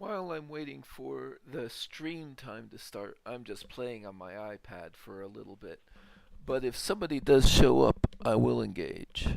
While I'm waiting for the stream time to start, I'm just playing on my iPad for a little bit. But if somebody does show up, I will engage.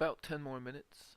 About 10 more minutes.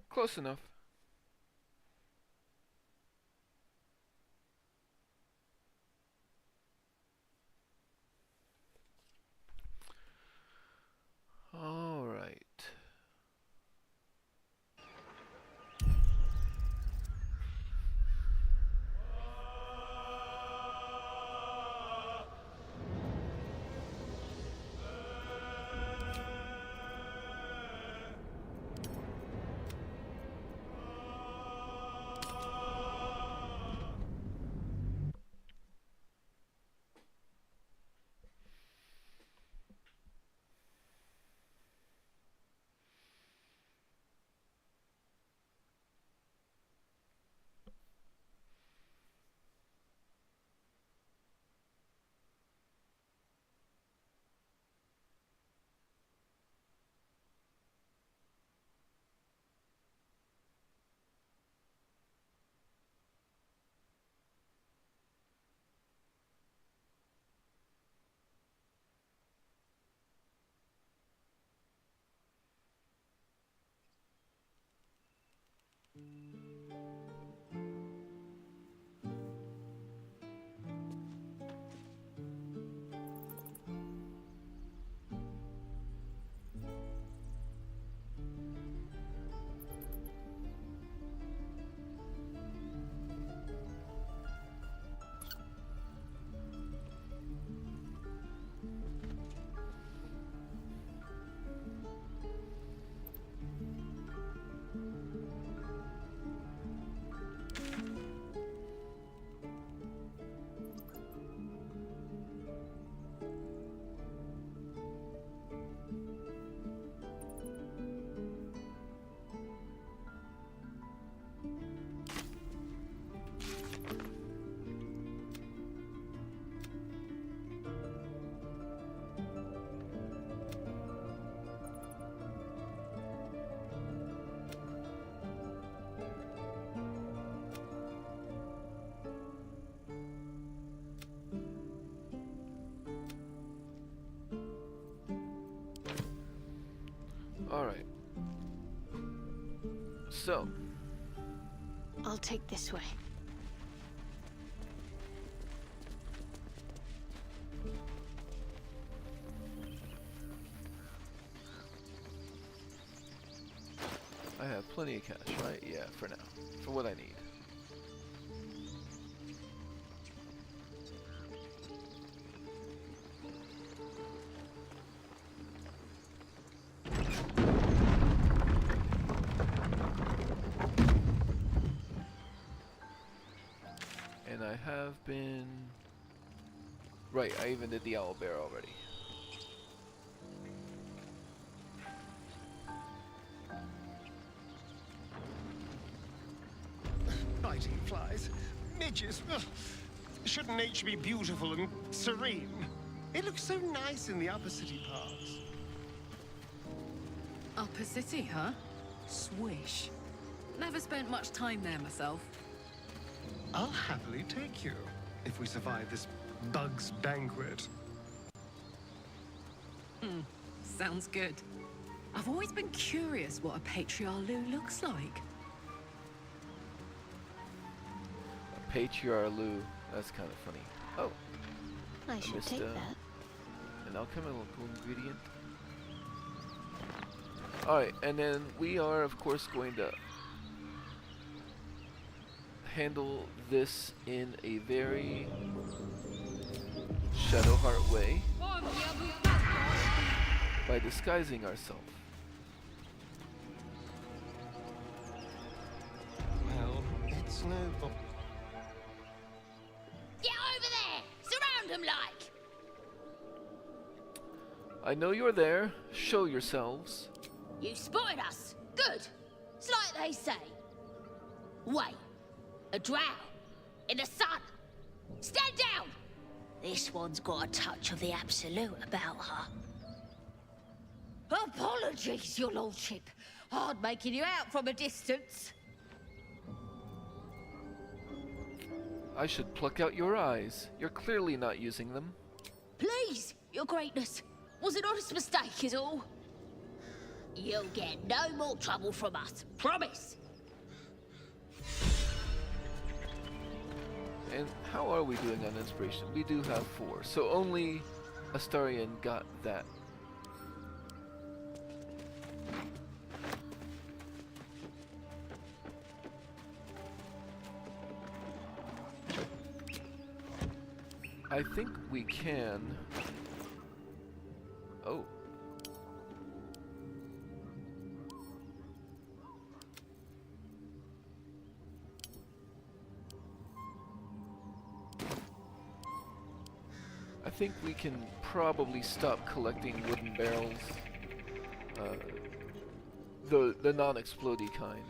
Close enough. All right. All right. So, I'll take this way. I have plenty of cash, right? Yeah, for now. For what I need. And I have been... Right, I even did the owlbear already. Biting flies, midges. Ugh. Shouldn't nature be beautiful and serene? It looks so nice in the upper city parts. Upper City, huh? Swish. Never spent much time there myself. I'll happily take you, if we survive this bug's banquet. Sounds good. I've always been curious what a patriarlu looks like. A patriarlu. That's kind of funny. Oh, I should missed, take that. an alchemical ingredient. Alright, and then we are, of course, going to handle this in a very Shadowheart way by disguising ourselves. Well, it's no... Get over there! Surround them like! I know you're there. Show yourselves. You spotted us! Good! It's like they say. Wait. A drow. In the sun. Stand down! This one's got a touch of the absolute about her. Apologies, your lordship. Hard making you out from a distance. I should pluck out your eyes. You're clearly not using them. Please, your greatness. Was an honest mistake is all. You'll get no more trouble from us. Promise. And how are we doing on inspiration? We do have 4, so only Astarion got that. I think we can. Oh. I think we can probably stop collecting wooden barrels. The non-explodey kind.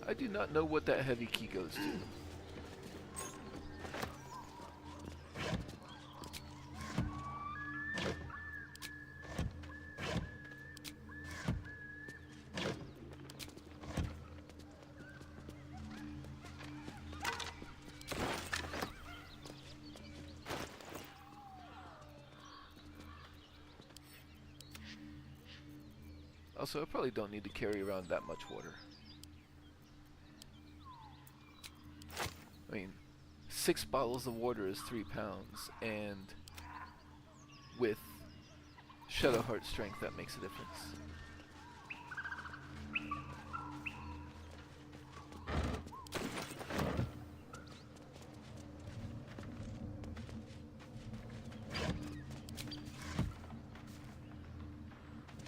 I do not know what that heavy key goes to. Also, I probably don't need to carry around that much water. I mean, 6 bottles of water is 3 pounds, and with Shadowheart strength, that makes a difference.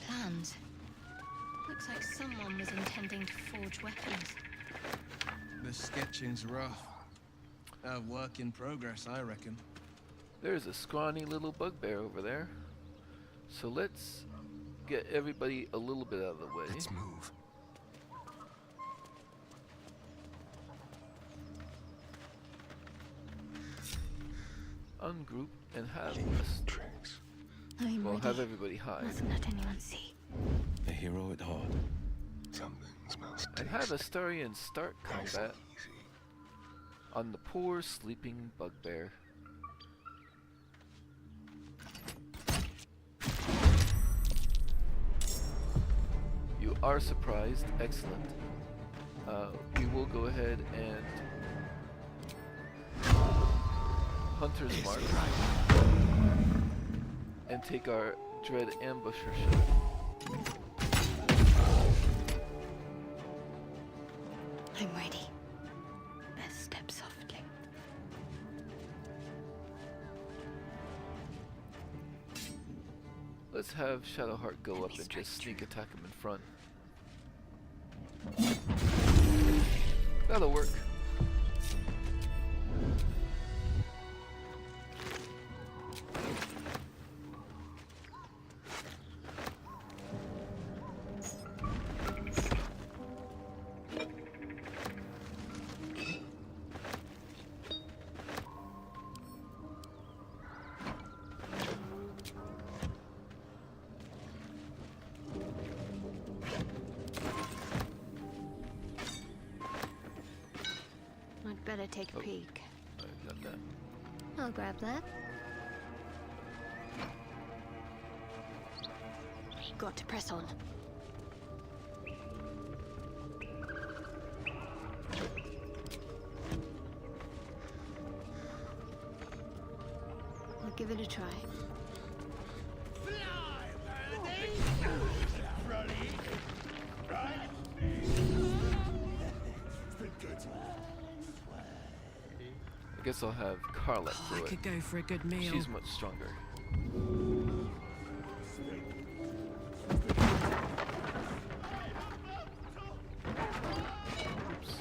Plans. Looks like someone was intending to forge weapons. The sketching's rough. A work in progress, I reckon. There's a scrawny little bugbear over there. So let's get everybody a little bit out of the way. Let's move. Ungroup and have Leave us. tricks. I'm Well, ready. have everybody hide. Mustn't let anyone see. A hero at heart. Something smells And have tasty. Astarion start Nice combat and easy. on the poor sleeping bugbear. You are surprised. Excellent. We will go ahead and Hunter's Mark and take our Dread Ambusher shot. I'm ready. Best step softly. Let's have Shadowheart go up and just sneak attack him in front. That'll work. I'd better take a Oh. peek. I've got that. I'll grab that. Got to press on. I'll give it a try. I guess I'll have Carla Oh, I do it. could go for a good meal. She's much stronger. Oops.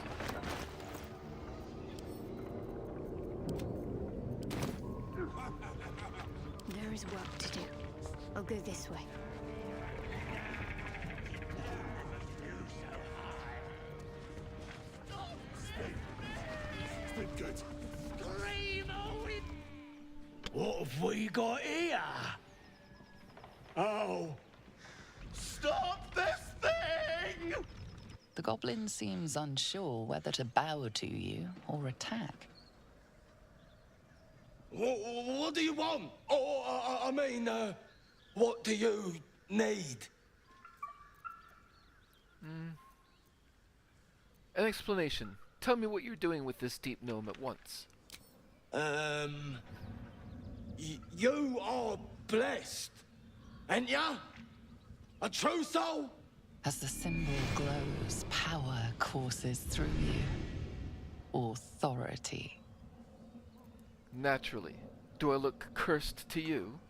Go this way. What have we got here? Oh. Stop this thing! The goblin seems unsure whether to bow to you or attack. What do you want? I mean, what do you need? An explanation. Tell me what you're doing with this deep gnome at once. You are blessed, ain't ya? A true soul? As the symbol glows, power courses through you. Authority. Naturally. Do I look cursed to you?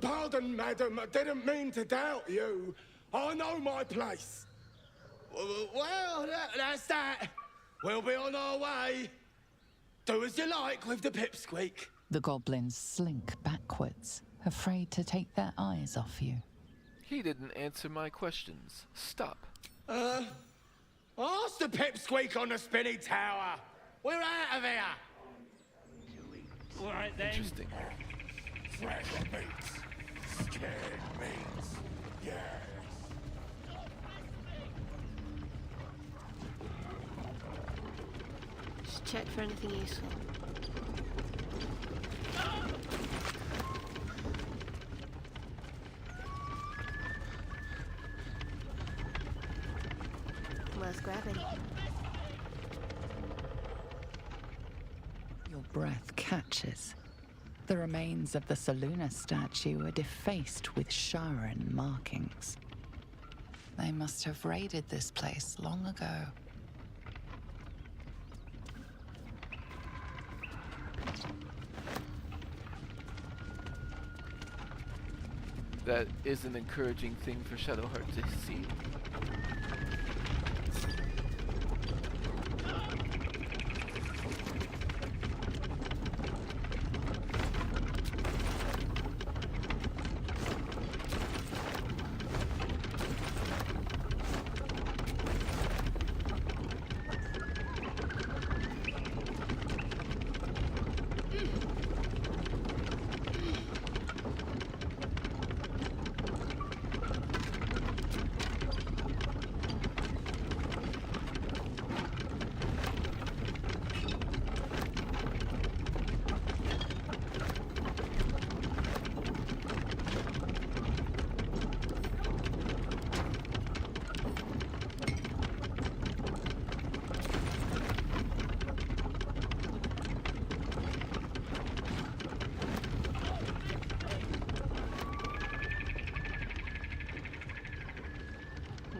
Pardon, madam. I didn't mean to doubt you. I know my place. Well, that's that. We'll be on our way. Do as you like with the pipsqueak. The goblins slink backwards, afraid to take their eyes off you. He didn't answer my questions. Stop. Ask the pipsqueak on the spinny tower. We're out of here. All right, then. Interesting. Fresh meats. Scared meats. Yes. Just check for anything useful. Worth grabbing. Your breath catches. The remains of the Saluna statue are defaced with Sharan markings. They must have raided this place long ago. That is an encouraging thing for Shadowheart to see.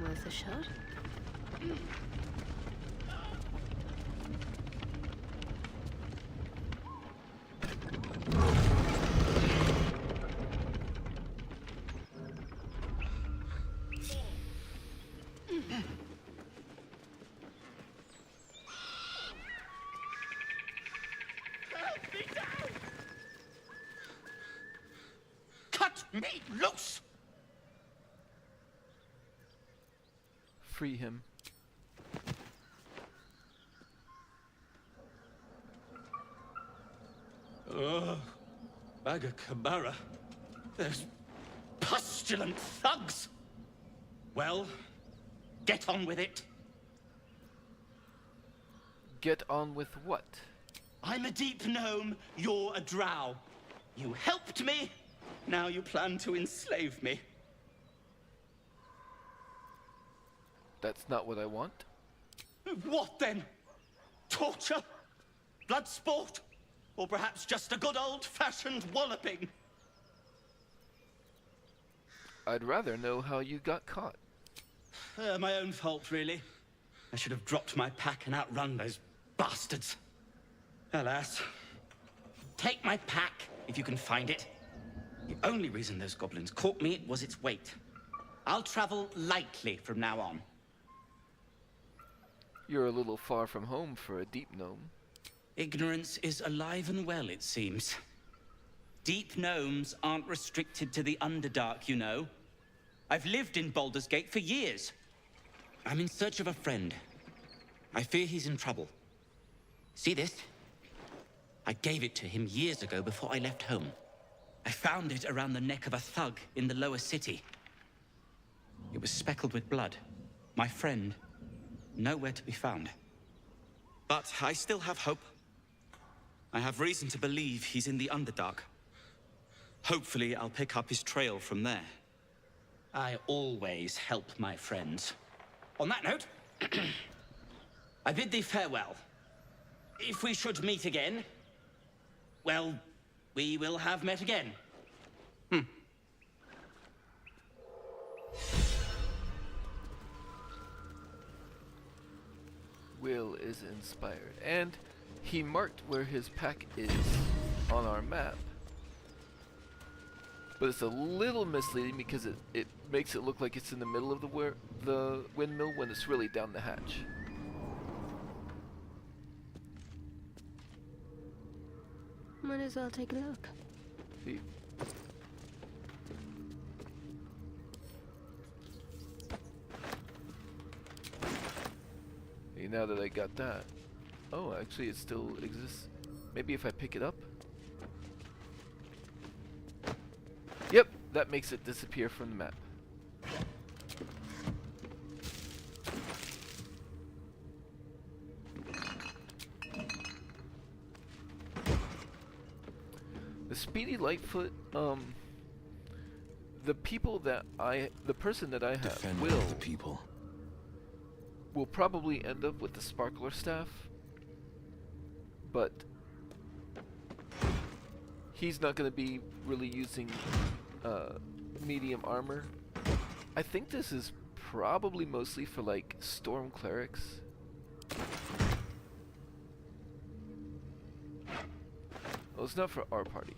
Worth a shot. Cut me loose! Free him. Bagacabara. Those pustulant thugs. Well, get on with it. Get on with what? I'm a deep gnome, you're a drow. You helped me, now you plan to enslave me. That's not what I want. What then? Torture? Blood sport? Or perhaps just a good old-fashioned walloping? I'd rather know how you got caught. My own fault, really. I should have dropped my pack and outrun those bastards. Alas. Take my pack if you can find it. The only reason those goblins caught me was its weight. I'll travel lightly from now on. You're a little far from home for a deep gnome. Ignorance is alive and well, it seems. Deep gnomes aren't restricted to the Underdark, you know. I've lived in Baldur's Gate for years. I'm in search of a friend. I fear he's in trouble. See this? I gave it to him years ago before I left home. I found it around the neck of a thug in the lower city. It was speckled with blood. My friend, nowhere to be found. But I still have hope. I have reason to believe he's in the Underdark. Hopefully, I'll pick up his trail from there. I always help my friends. On that note, I bid thee farewell. If we should meet again, well, we will have met again. Will is inspired, and he marked where his pack is on our map. But it's a little misleading because it makes it look like it's in the middle of the windmill when it's really down the hatch. Might as well take a look. See? Hey, now that I got that. Oh, actually it still exists. Maybe if I pick it up? Yep, that makes it disappear from the map. The Speedy Lightfoot, the person that I have, Defender of the people. will probably end up with the Sparkler Staff, but he's not going to be really using medium armor. I think this is probably mostly for like Storm Clerics. Well, it's not for our party.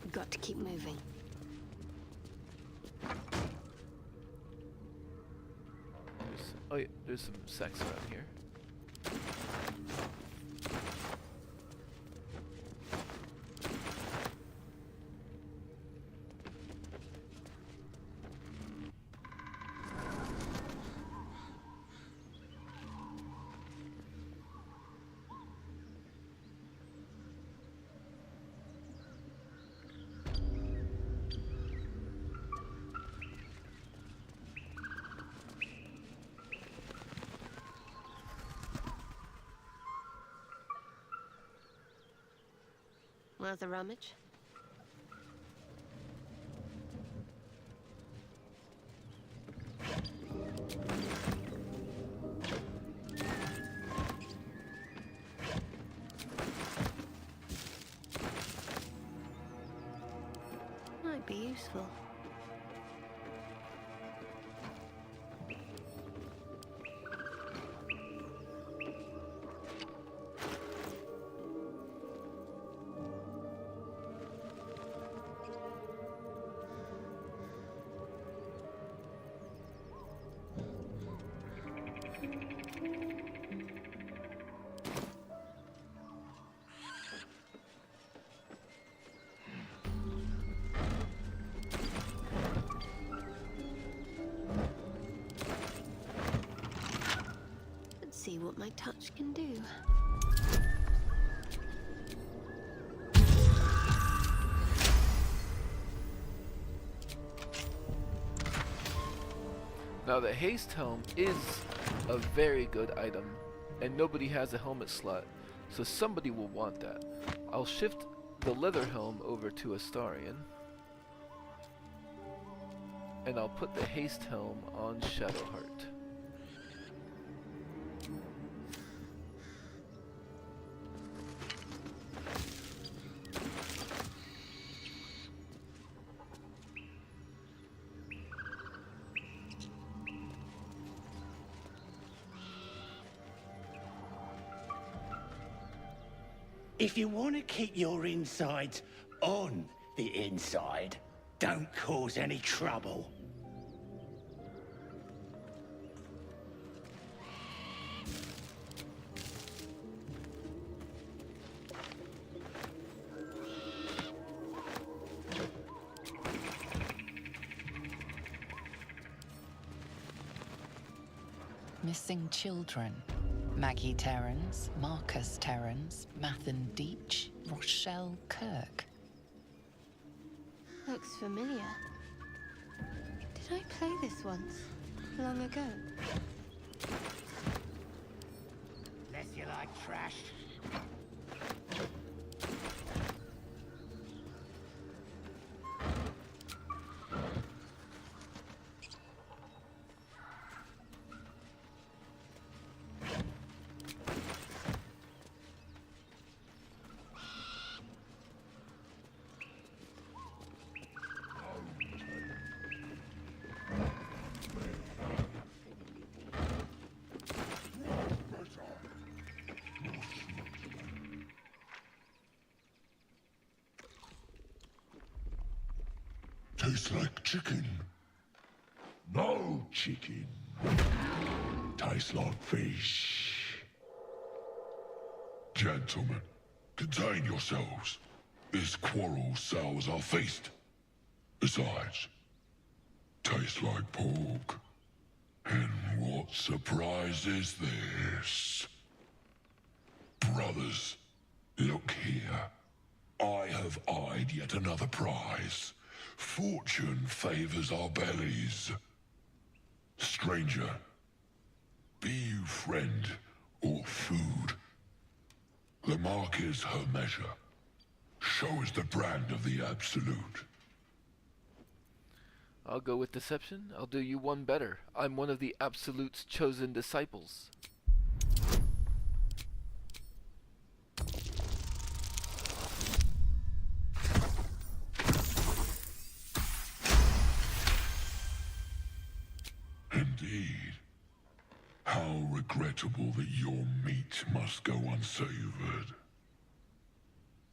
We've got to keep moving. Oh yeah, there's some sacks around here. Worth a rummage? Might be useful. See what my touch can do. Now the haste helm is a very good item, and nobody has a helmet slot, so somebody will want that. I'll shift the leather helm over to Astarion, and I'll put the haste helm on Shadowheart. If you want to keep your insides on the inside, don't cause any trouble. Missing children. Maggie Terrans, Marcus Terrans, Mathan Deach, Rochelle Kirk. Looks familiar. Did I play this once? Long ago? Unless you like trash. Tastes like chicken. No chicken. Tastes like fish. Gentlemen, contain yourselves. This quarrel sours our feast. Besides, tastes like pork. And what surprise is this? Brothers, look here. I have eyed yet another prize. Fortune favors our bellies. Stranger, be you friend or food. The mark is her measure. Show us the brand of the absolute. I'll go with deception. I'll do you one better. I'm one of the Absolute's chosen disciples. Indeed. How regrettable that your meat must go unsavored.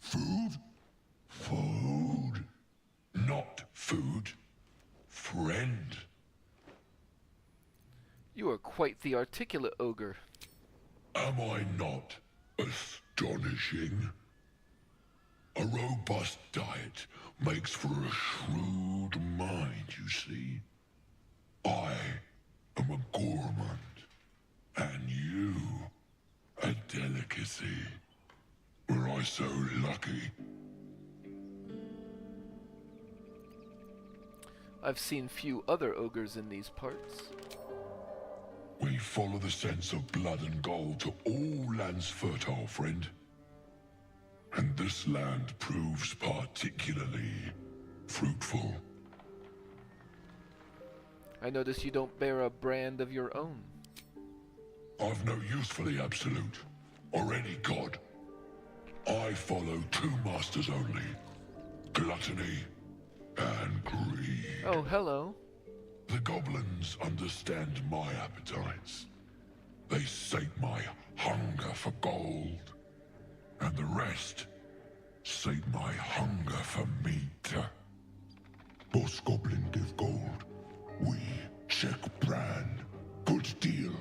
Food? Food. Not food. Friend. You are quite the articulate ogre. Am I not astonishing? A robust diet makes for a shrewd mind, you see. I am a gourmand, and you a delicacy. Were I so lucky? I've seen few other ogres in these parts. We follow the sense of blood and gold to all lands fertile, friend. And this land proves particularly fruitful. I notice you don't bear a brand of your own. I've no use for the Absolute, or any god. I follow two masters only. Gluttony and greed. Oh, hello. The goblins understand my appetites. They sate my hunger for gold. And the rest sate my hunger for meat. Boss Goblin give gold. We check brand. Good deal.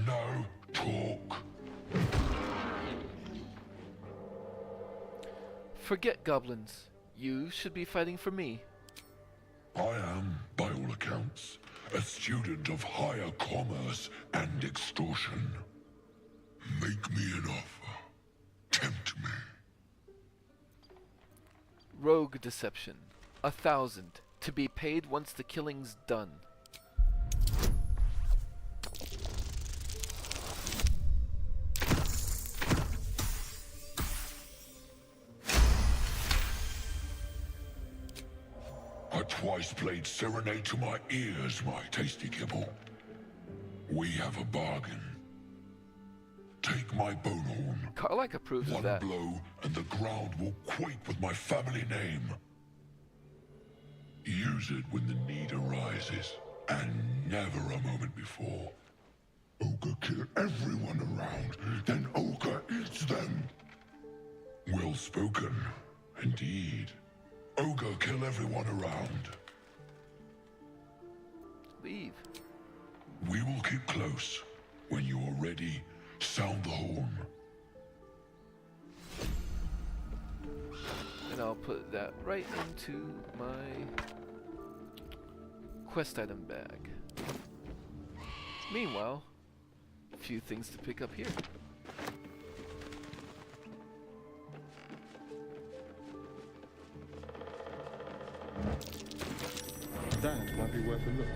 No talk. Forget goblins. You should be fighting for me. I am, by all accounts, a student of higher commerce and extortion. Make me an offer. Tempt me. Rogue deception. 1,000. To be paid once the killing's done. I twice played serenade to my ears, my tasty kibble. We have a bargain. Take my bone horn. Karlak approves of that. One blow, and the ground will quake with my family name. Use it when the need arises, and never a moment before. Ogre kill everyone around, then Ogre eats them. Well spoken, indeed. Ogre, kill everyone around. Leave. We will keep close. When you are ready, sound the horn. And I'll put that right into my quest item bag. Meanwhile, a few things to pick up here. That might be worth a look.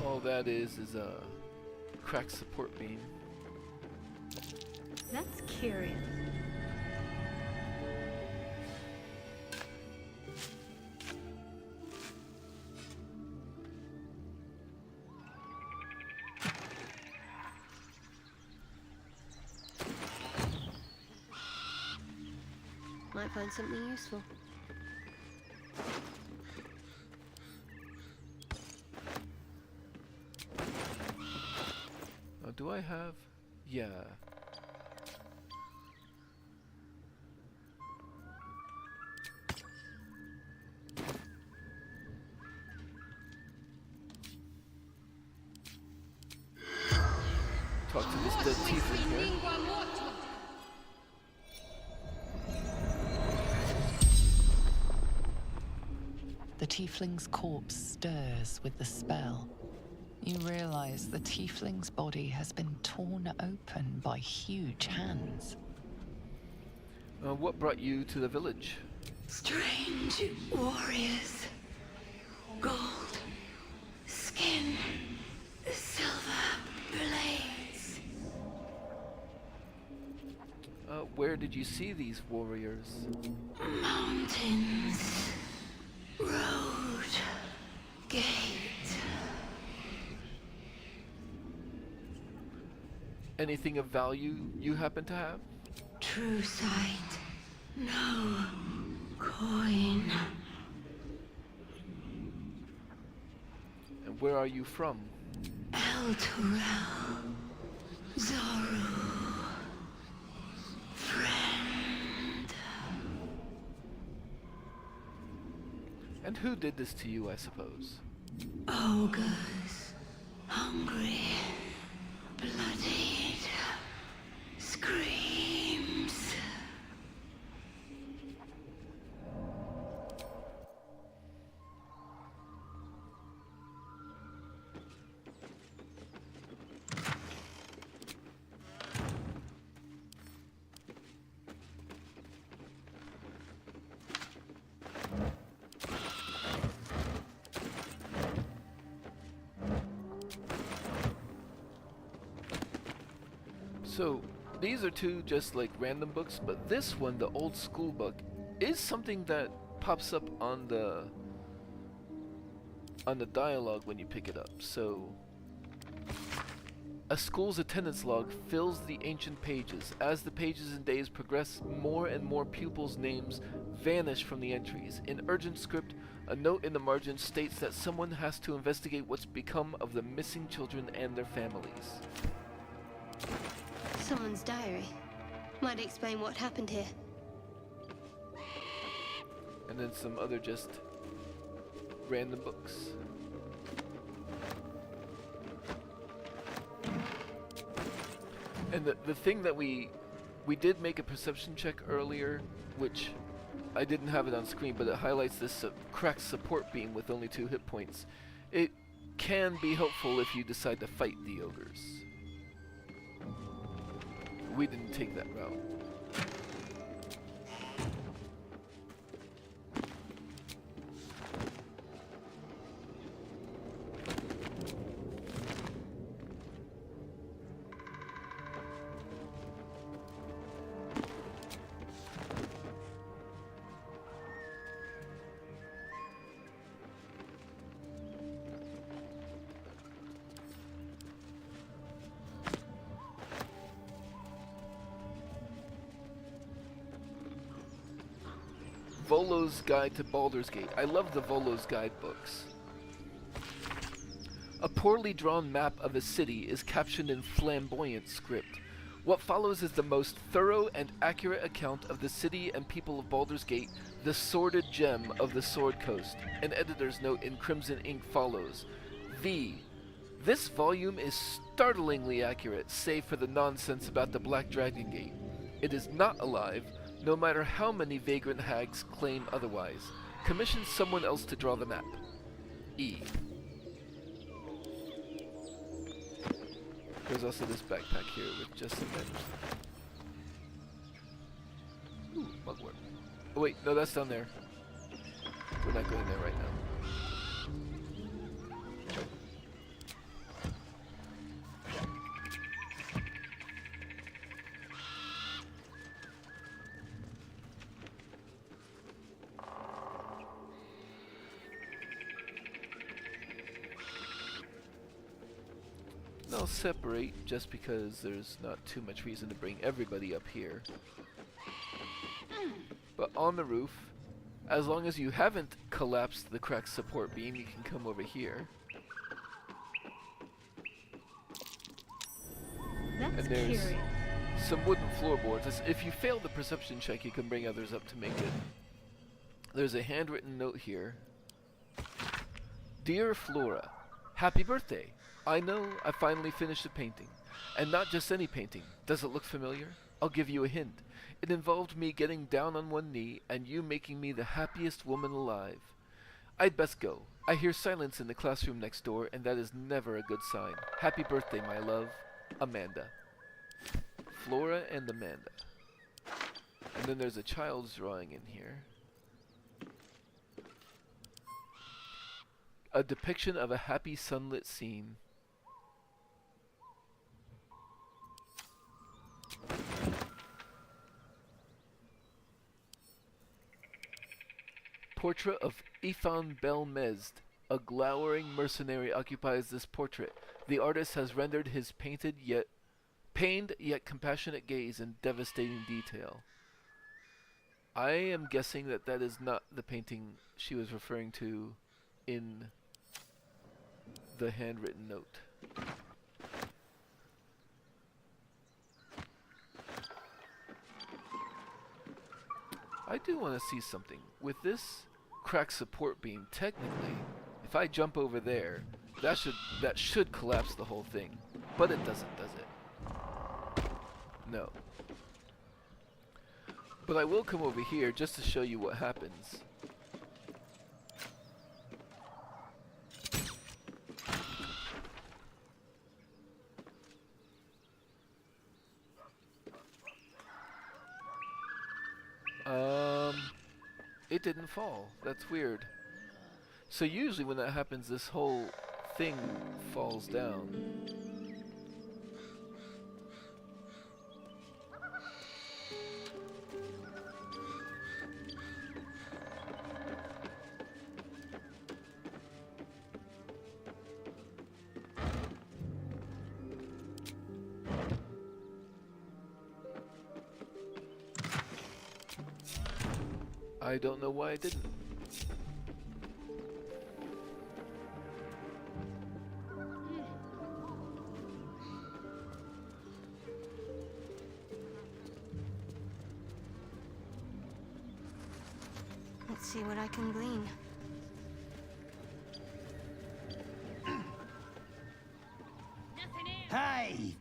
All that is a cracked support beam. That's curious. Might find something useful. Do I have? Yeah. Talk to this dead tiefling here. The tiefling's corpse stirs with the spell. You realize the tiefling's body has been torn open by huge hands. What brought you to the village? Strange warriors. Gold. Skin. Silver blades. Where did you see these warriors? Mountains. Road. Gate. Anything of value you happen to have? True sight. No coin. And where are you from? El Turel. Zoru. Friend. And who did this to you, I suppose? Ogres. Hungry. Bloodied. Screams. So, these are two just like random books, but this one, the old school book, is something that pops up on the dialogue when you pick it up. So, a school's attendance log fills the ancient pages. As the pages and days progress, more and more pupils' names vanish from the entries. In urgent script, a note in the margin states that someone has to investigate what's become of the missing children and their families. Someone's diary. Might explain what happened here. And then some other just random books. And the thing that we did make a perception check earlier, which I didn't have it on screen, but it highlights this cracked support beam with only 2 hit points. It can be helpful if you decide to fight the ogres. We didn't take that route. Volo's Guide to Baldur's Gate. I love the Volo's Guide books. A poorly drawn map of a city is captioned in flamboyant script. What follows is the most thorough and accurate account of the city and people of Baldur's Gate, the sordid gem of the Sword Coast. An editor's note in crimson ink follows. This volume is startlingly accurate, save for the nonsense about the Black Dragon Gate. It is not alive, no matter how many vagrant hags claim otherwise. Commission someone else to draw the map. E. There's also this backpack here with just some items. Ooh, mugwort. Oh wait, no, that's down there. We're not going there right now. I'll separate just because there's not too much reason to bring everybody up here. But on the roof, as long as you haven't collapsed the cracked support beam, you can come over here. That's and there's curious. some wooden floorboards. If you fail the perception check, you can bring others up to make it. There's a handwritten note here. Dear Flora, happy birthday! I know I finally finished the painting. And not just any painting. Does it look familiar? I'll give you a hint. It involved me getting down on one knee and you making me the happiest woman alive. I'd best go. I hear silence in the classroom next door, and that is never a good sign. Happy birthday, my love. Amanda. Flora and Amanda. And then there's a child's drawing in here. A depiction of a happy sunlit scene. Portrait of Ifan Belmezd. A glowering mercenary occupies this portrait. The artist has rendered his pained yet compassionate gaze in devastating detail. I am guessing that that is not the painting she was referring to in the handwritten note. I do want to see something. With this cracked support beam, technically, if I jump over there, that should collapse the whole thing. But it doesn't, does it? No. But I will come over here just to show you what happens. It didn't fall. That's weird. So usually when that happens, this whole thing falls down. I don't know why I didn't. Let's see what I can glean. Hey,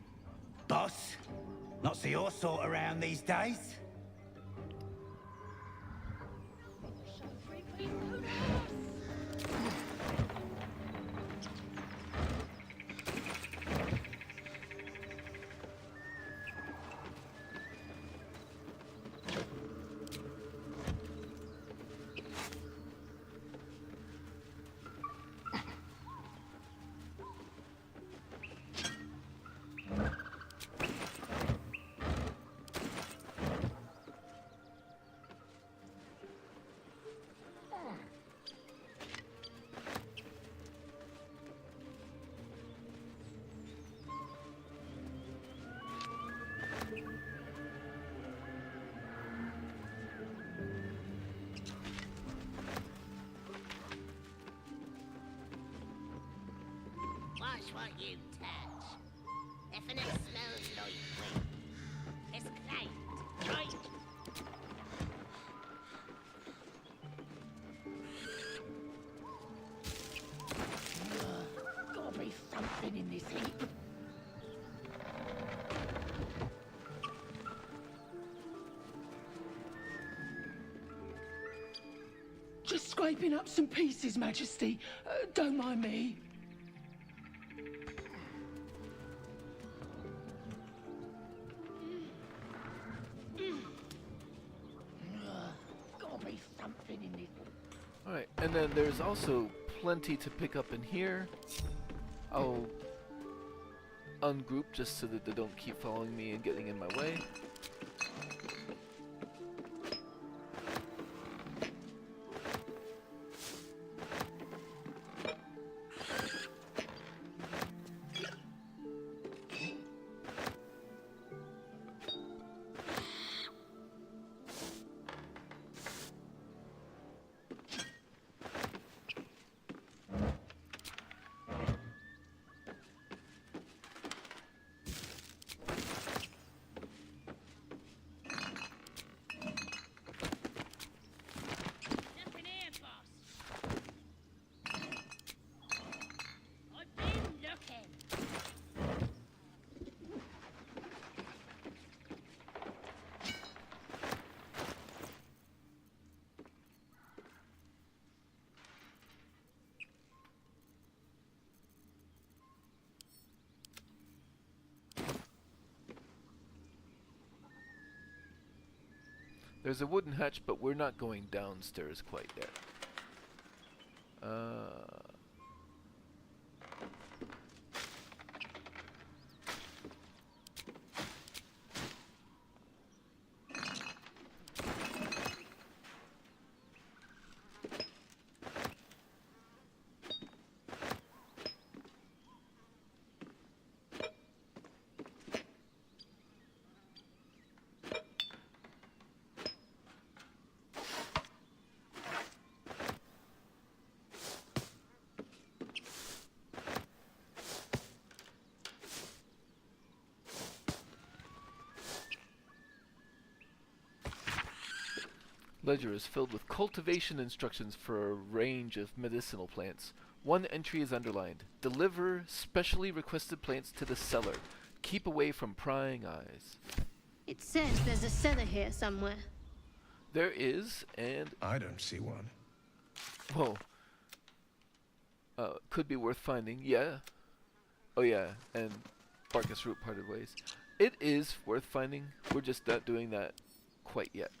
boss. Not see your sort around these days. Watch what you touch. If it smells like this heap. Just scraping up some pieces, Majesty. Don't mind me. Gotta be something in this. Alright, and then there's also plenty to pick up in here. I'll ungroup just so that they don't keep following me and getting in my way. Nothing here, boss. I've been looking. There's a wooden hatch, but we're not going downstairs quite yet. Ledger is filled with cultivation instructions for a range of medicinal plants. One entry is underlined. Deliver specially requested plants to the cellar. Keep away from prying eyes. It says there's a cellar here somewhere. There is, and... I don't see one. Whoa. Could be worth finding, yeah. Oh yeah, and Barkus Root parted ways. It is worth finding. We're just not doing that quite yet.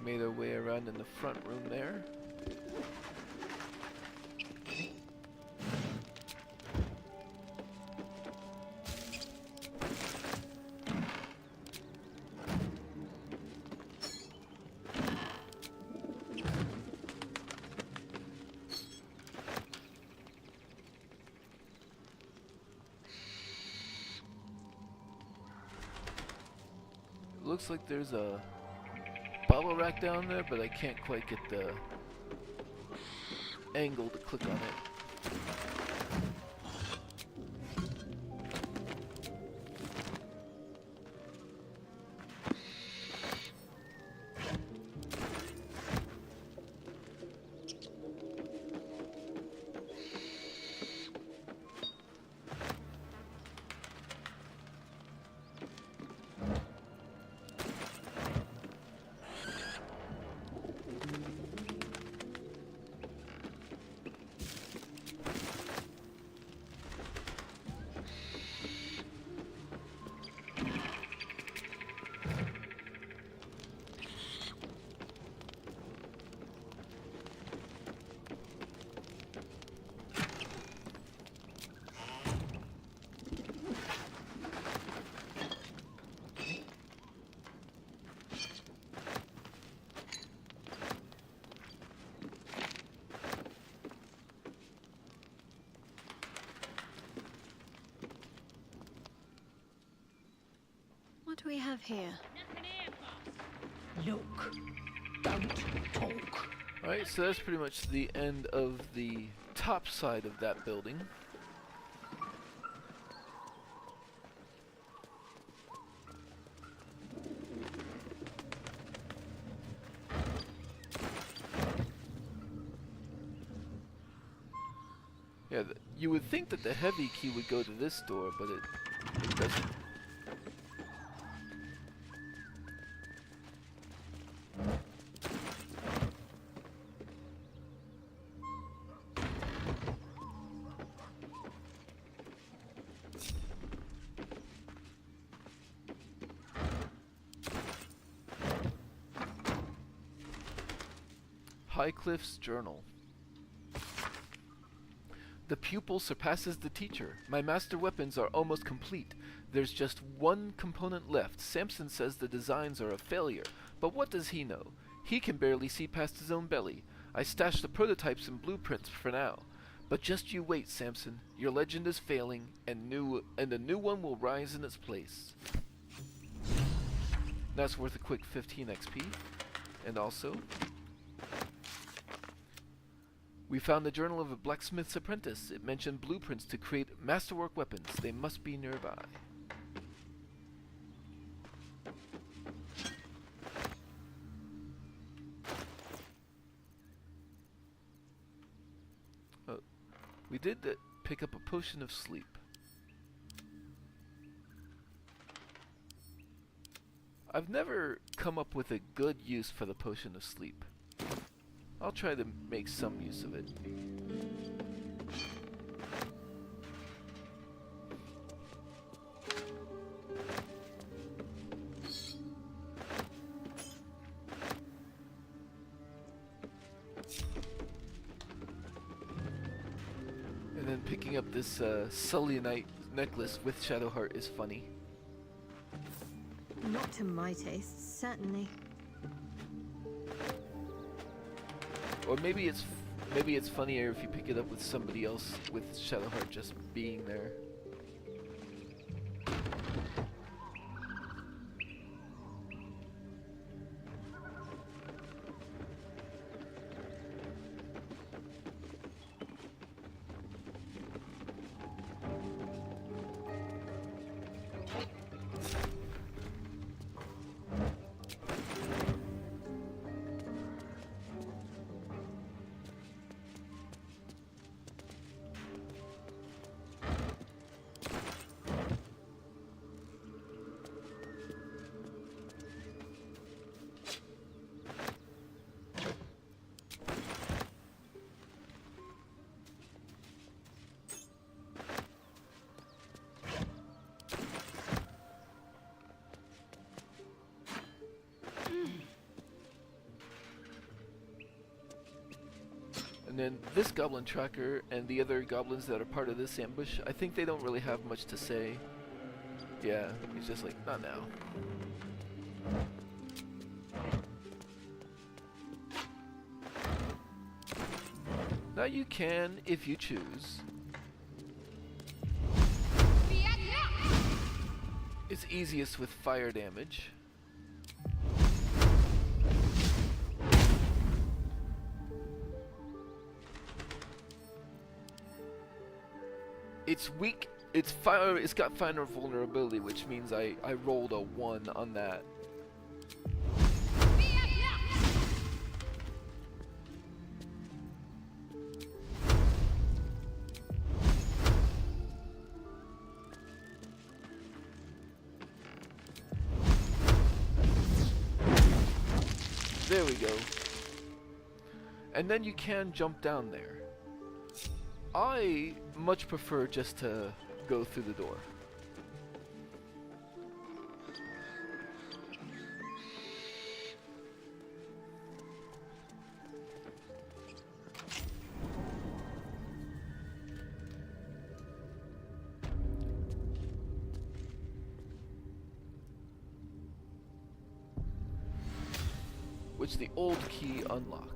Made our way around in the front room there. looks like there's a bottle rack down there, but I can't quite get the angle to click on it. What do we have here? Look, don't talk. Alright, so that's pretty much the end of the top side of that building. Yeah, you would think that the heavy key would go to this door, but it doesn't. Highcliffe's journal. The pupil surpasses the teacher. My master weapons are almost complete. There's just one component left. Samson says the designs are a failure, but what does he know? He can barely see past his own belly. I stashed the prototypes and blueprints for now. But just you wait, Samson. Your legend is failing, and a new one will rise in its place. That's worth a quick 15 XP. And also, we found the journal of a blacksmith's apprentice. It mentioned blueprints to create masterwork weapons. They must be nearby. Oh, we did pick up a potion of sleep. I've never come up with a good use for the potion of sleep. I'll try to make some use of it. And then picking up this Sullyite necklace with Shadowheart is funny. Not to my taste, certainly. Or maybe it's funnier if you pick it up with somebody else, with Shadowheart just being there. And then this goblin tracker and the other goblins that are part of this ambush, I think they don't really have much to say. Yeah, he's just like, not now. Now you can, if you choose. It's easiest with fire damage. It's weak. It's got finer vulnerability, which means I rolled a 1 on that. There we go. And then you can jump down there. I much prefer just to go through the door. Which the old key unlocked.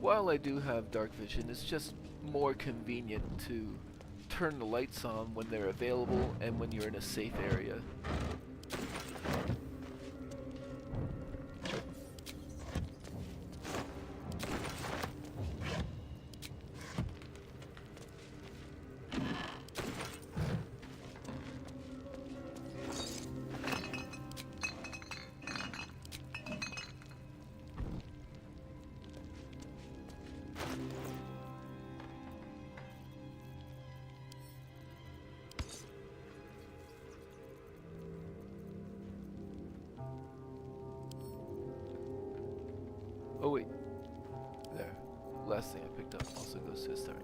While I do have dark vision, it's just more convenient to turn the lights on when they're available and when you're in a safe area. Oh wait, there. Last thing I picked up also goes to Astarion.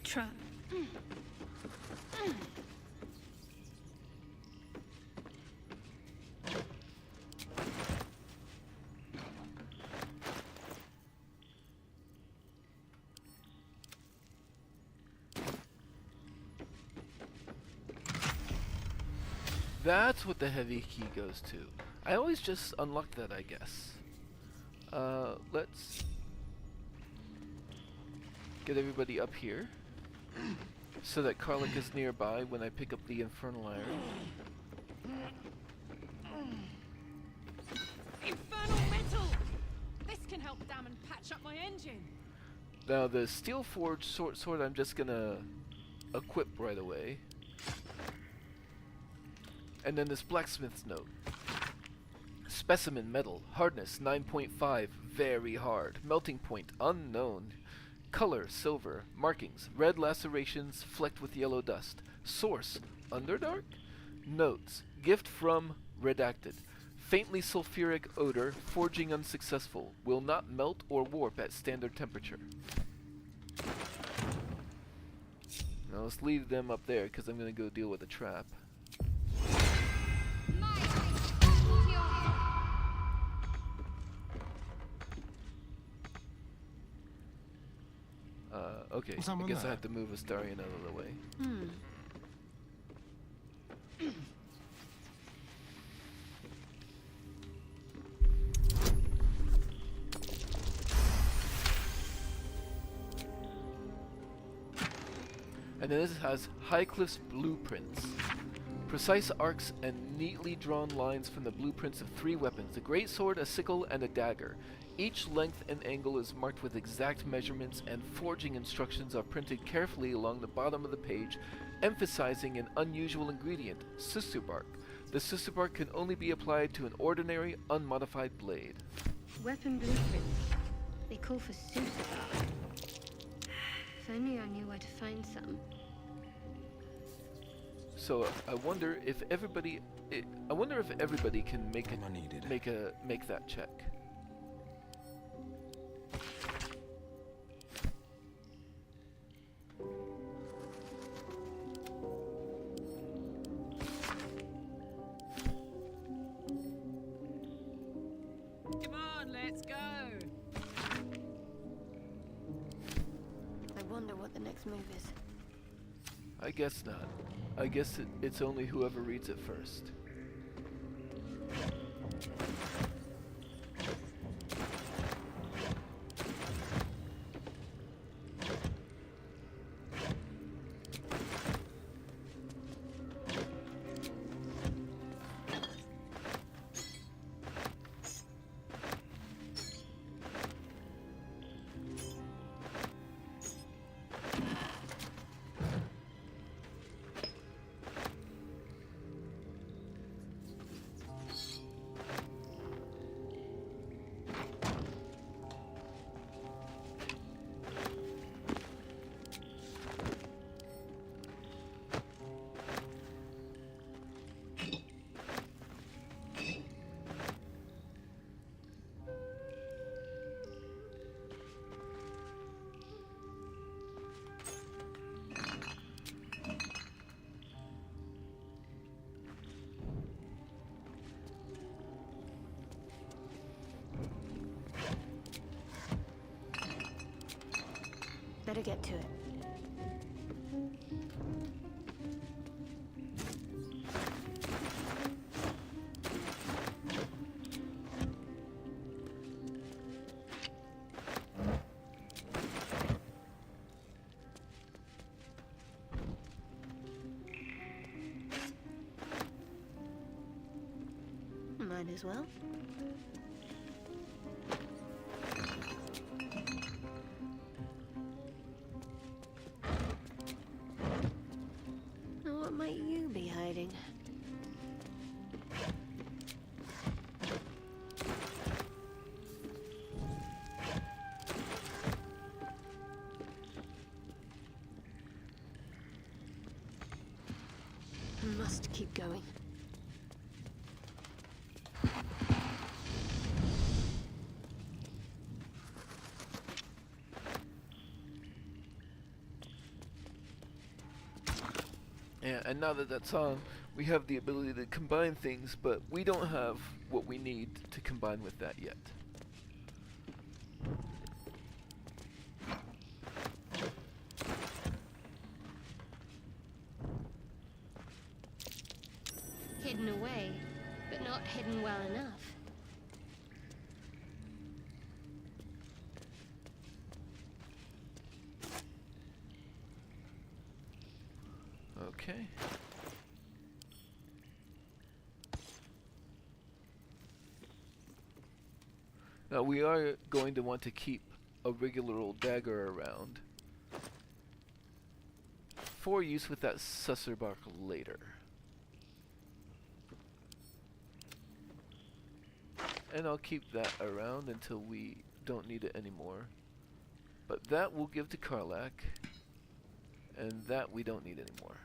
Trap. That's what the heavy key goes to. I always just unlocked that, I guess. Let's get everybody up here. so that Karlach is nearby when I pick up the Infernal Iron. Infernal metal! This can help dam and patch up my engine. Now the Steel Forge sword I'm just gonna equip right away. And then this blacksmith's note. Specimen metal, hardness 9.5, very hard. Melting point, unknown. Color, silver. Markings, red lacerations flecked with yellow dust. Source, Underdark? Notes, gift from redacted. Faintly sulfuric odor, forging unsuccessful. Will not melt or warp at standard temperature. Now let's leave them up there because I'm going to go deal with the trap. Okay, I guess I have to move Astarion out of the way. And then this has Highcliff's blueprints. Precise arcs and neatly drawn lines from the blueprints of 3 weapons, a great sword, a sickle, and a dagger. Each length and angle is marked with exact measurements, and forging instructions are printed carefully along the bottom of the page, emphasizing an unusual ingredient, susubark. The susubark can only be applied to an ordinary, unmodified blade. Weapon blueprints. They call for Susabar. If only I knew where to find some. So I wonder if everybody can make that check. Come on, let's go. I wonder what the next move is. I guess not. I guess it's only whoever reads it first. Better get to it. Might as well. What might you be hiding? Must keep going. Yeah, and now that that's on, we have the ability to combine things, but we don't have what we need to combine with that yet. Hidden away, but not hidden well enough. Okay. Now we are going to want to keep a regular old dagger around for use with that susser bark later. And I'll keep that around until we don't need it anymore. But that we'll give to Karlach, and that we don't need anymore.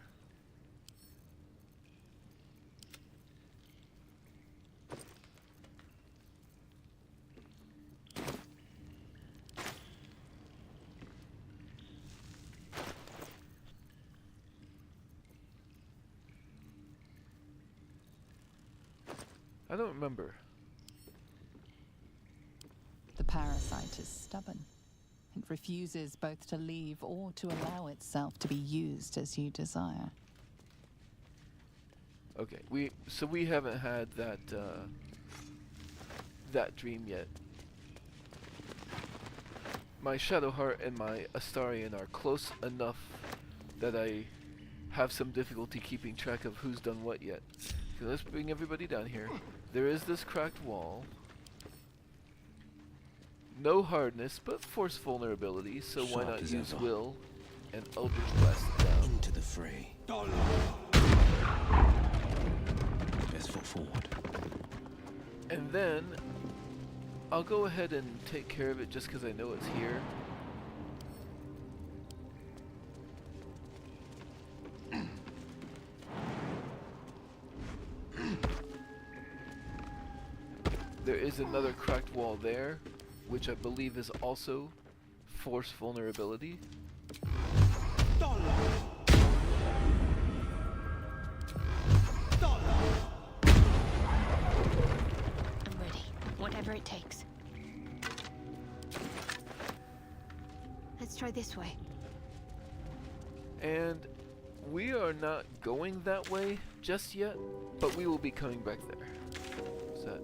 I don't remember. The parasite is stubborn. It refuses both to leave or to allow itself to be used as you desire. Okay, we haven't had that that dream yet. My Shadowheart and my Astarion are close enough that I have some difficulty keeping track of who's done what yet. So let's bring everybody down here. There is this cracked wall. No hardness, but force vulnerability, so why not use will and Eldritch Blast it down. Into the fray. Best foot forward. And then I'll go ahead and take care of it just because I know it's here. There is another cracked wall there, which I believe is also force vulnerability. I'm ready. Whatever it takes. Let's try this way. And we are not going that way just yet, but we will be coming back there. Is that...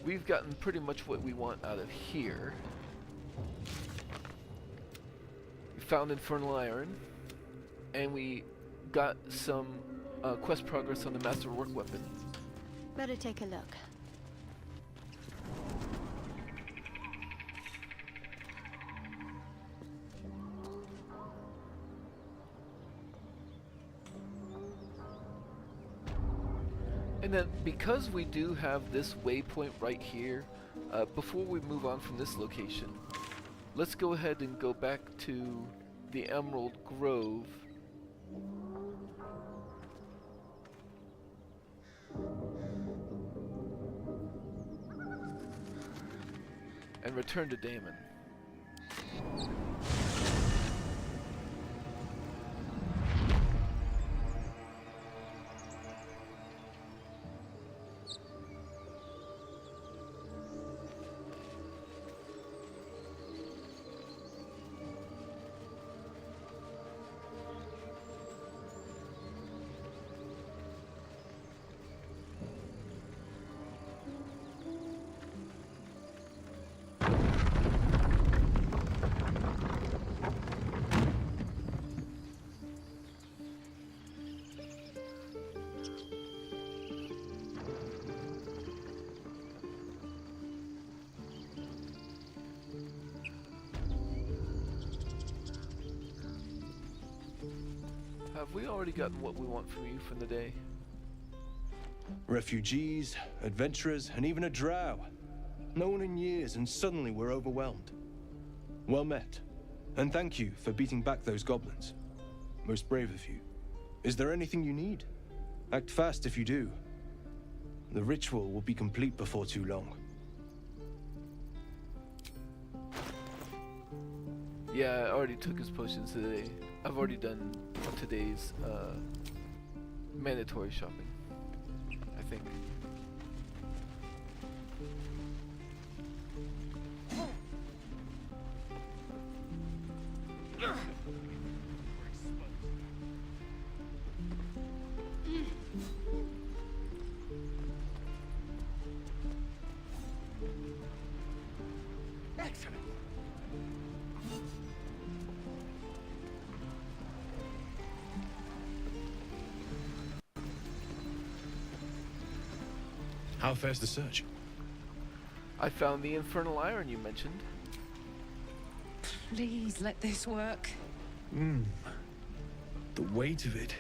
We've gotten pretty much what we want out of here. We found Infernal Iron, and we got some quest progress on the Masterwork weapon. Better take a look. And then, because we do have this waypoint right here, before we move on from this location, let's go ahead and go back to the Emerald Grove. And return to Damon. Have we already gotten what we want from you for the day? Refugees, adventurers, and even a drow. No one in years, and suddenly we're overwhelmed. Well met. And thank you for beating back those goblins. Most brave of you. Is there anything you need? Act fast if you do. The ritual will be complete before too long. Yeah, I already took his potions today. I've already done today's mandatory shopping, I think. Excellent. How fares the search? I found the infernal iron you mentioned. Please let this work. The weight of it.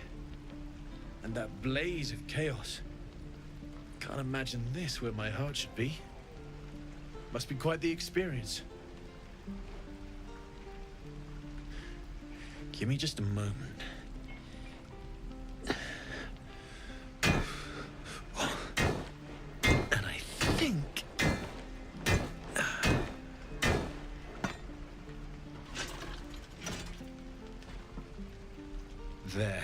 And that blaze of chaos. Can't imagine this where my heart should be. Must be quite the experience. Give me just a moment. And I think... There.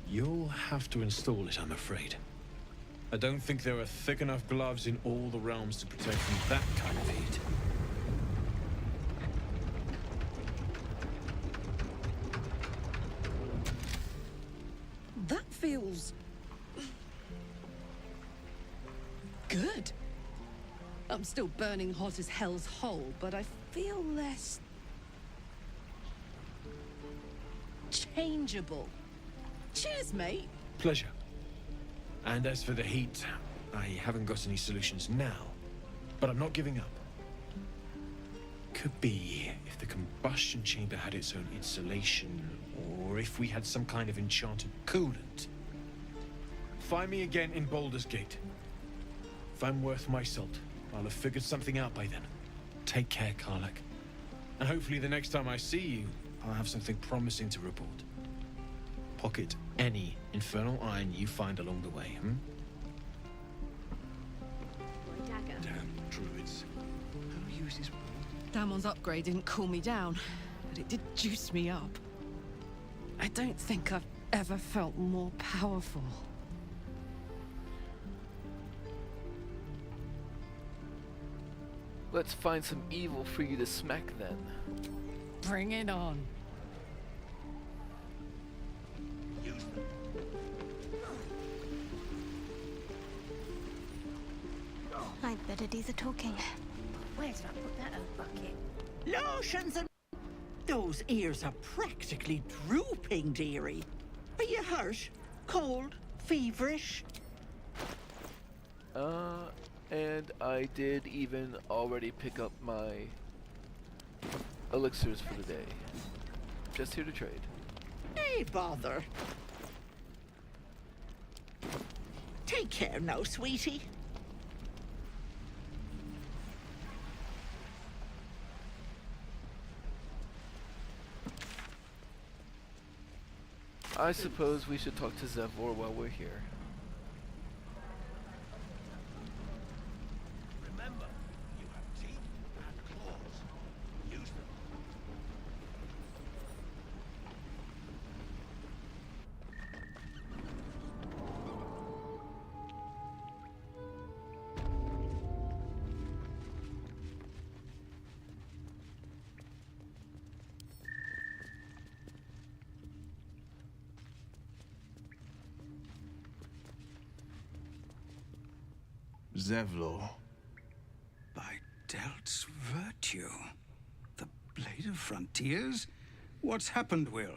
You'll have to install it, I'm afraid. I don't think there are thick enough gloves in all the realms to protect from that kind of heat. That feels... good. I'm still burning hot as hell's hole, but I feel less... changeable. Cheers, mate. Pleasure. And as for the heat, I haven't got any solutions now, but I'm not giving up. Could be if the combustion chamber had its own insulation, or if we had some kind of enchanted coolant. Find me again in Baldur's Gate. If I'm worth my salt, I'll have figured something out by then. Take care, Karlach. And hopefully the next time I see you, I'll have something promising to report. Pocket any infernal iron you find along the way, Dagger. Damn druids. Who uses... Damon's upgrade didn't cool me down, but it did juice me up. I don't think I've ever felt more powerful. Let's find some evil for you to smack then. Bring it on. I better do the talking. Where did I put that old bucket? Lotions and... Those ears are practically drooping, dearie. Are you hurt? Cold? Feverish? And I did even already pick up my elixirs for the day. Just here to trade. Nay, bother. Take care now, sweetie. I suppose we should talk to Zevlor while we're here. Remember, you have teeth and claws. Use them. Zevlor. By Delt's virtue. The Blade of Frontiers? What's happened, Will?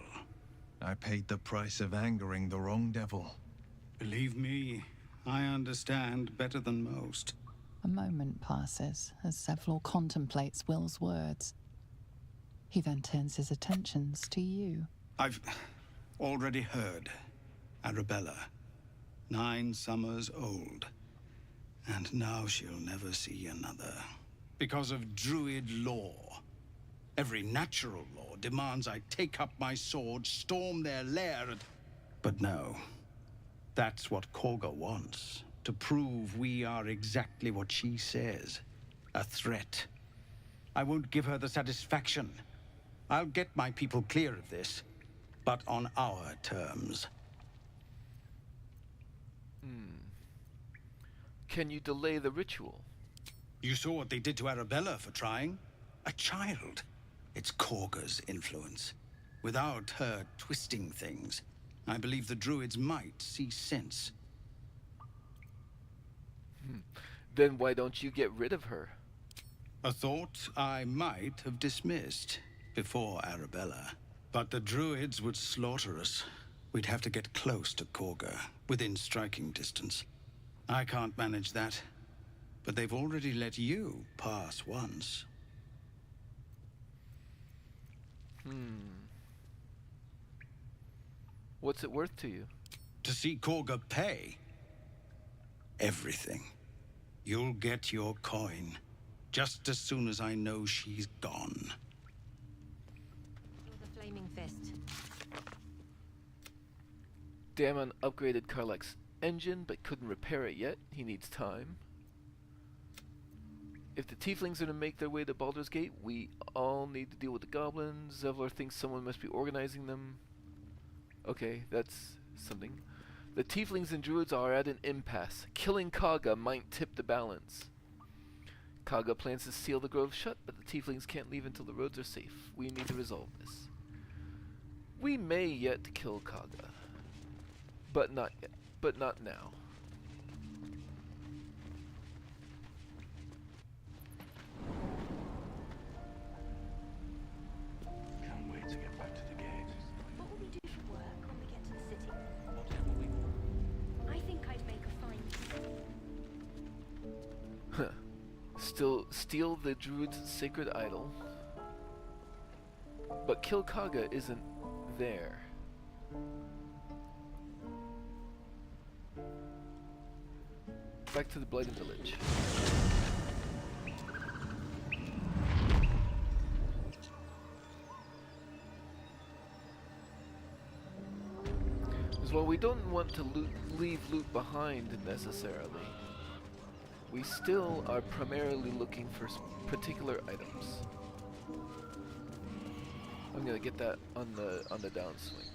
I paid the price of angering the wrong devil. Believe me, I understand better than most. A moment passes as Zevlor contemplates Will's words. He then turns his attentions to you. I've already heard. Arabella. 9 summers old. And now she'll never see another. Because of Druid law. Every natural law demands I take up my sword, storm their lair, and... But no. That's what Korga wants. To prove we are exactly what she says. A threat. I won't give her the satisfaction. I'll get my people clear of this. But on our terms. Can you delay the ritual? You saw what they did to Arabella for trying? A child. It's Korga's influence. Without her twisting things, I believe the druids might see sense. Then why don't you get rid of her? A thought I might have dismissed before Arabella. But the druids would slaughter us. We'd have to get close to Korga, within striking distance. I can't manage that. But they've already let you pass once. What's it worth to you? To see Korga pay? Everything. You'll get your coin. Just as soon as I know she's gone. The flaming fist. Damon upgraded Karlach's engine, but couldn't repair it yet. He needs time. If the tieflings are to make their way to Baldur's Gate, we all need to deal with the goblins. Zevlor thinks someone must be organizing them. Okay, that's something. The tieflings and druids are at an impasse. Killing Kaga might tip the balance. Kaga plans to seal the grove shut, but the tieflings can't leave until the roads are safe. We need to resolve this. We may yet kill Kaga. But not yet. But not now. Can't wait to get back to the gate. What will we do for work when we get to the city? Whatever we want. I think I'd make a fine. Still steal the druid's sacred idol. But kill Kaga isn't there. Back to the Blighted Village. As well, we don't want to leave loot behind necessarily. We still are primarily looking for particular items. I'm gonna get that on the downswing.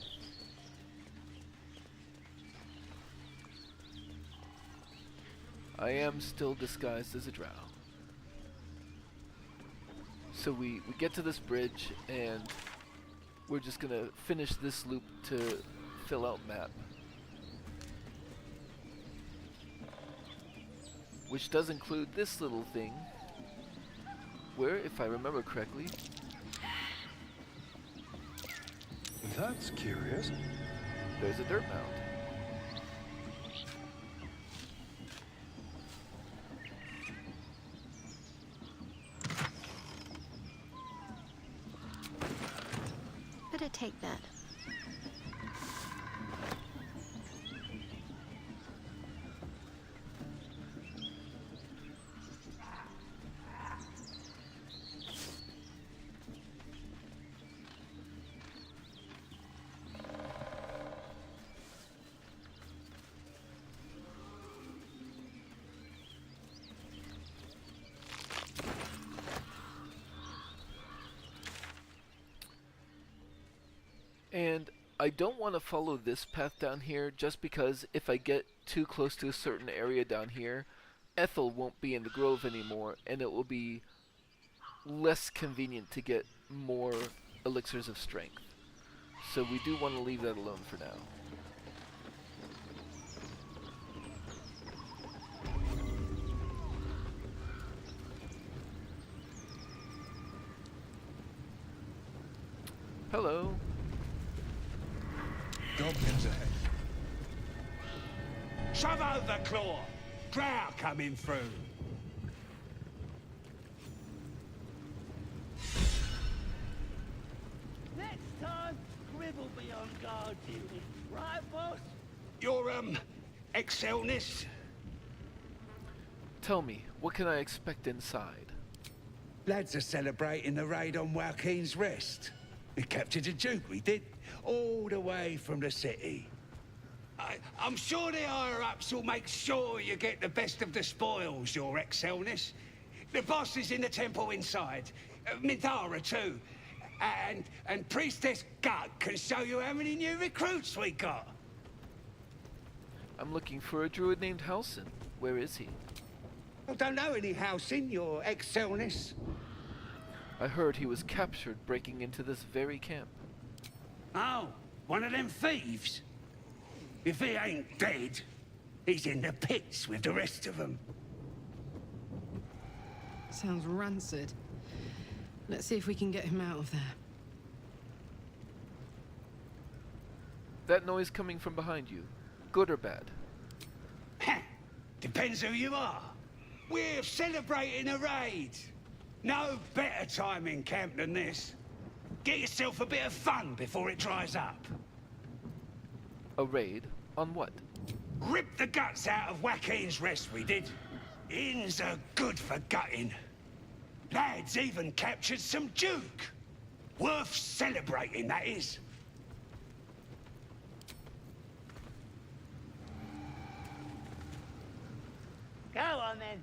I am still disguised as a drow. So we get to this bridge and we're just gonna finish this loop to fill out map. Which does include this little thing where, if I remember correctly, That's curious. there's a dirt mound. Better take that. And I don't want to follow this path down here just because if I get too close to a certain area down here, Ethel won't be in the grove anymore and it will be less convenient to get more elixirs of strength. So we do want to leave that alone for now. Hello. Goblins ahead. Shove over, Claw! Drow coming through. Next time, Grib will be on guard duty. Right, boss? Your, Excelness? Tell me, what can I expect inside? Lads are celebrating the raid on Waukeen's Rest. We captured a Duke, we did, all the way from the city. I'm sure the higher-ups will make sure you get the best of the spoils, Your Excelness. The boss is in the temple inside. Minthara, too. And Priestess Gut can show you how many new recruits we got. I'm looking for a druid named Halsin. Where is he? I don't know any house in Your Excelness. I heard he was captured breaking into this very camp. Oh, one of them thieves? If he ain't dead, he's in the pits with the rest of them. Sounds rancid. Let's see if we can get him out of there. That noise coming from behind you, good or bad? Depends who you are. We're celebrating a raid. No better time in camp than this. Get yourself a bit of fun before it dries up. A raid? On what? Ripped the guts out of Joaquin's Rest, we did. Inns are good for gutting. Lads even captured some Duke. Worth celebrating, that is. Go on then.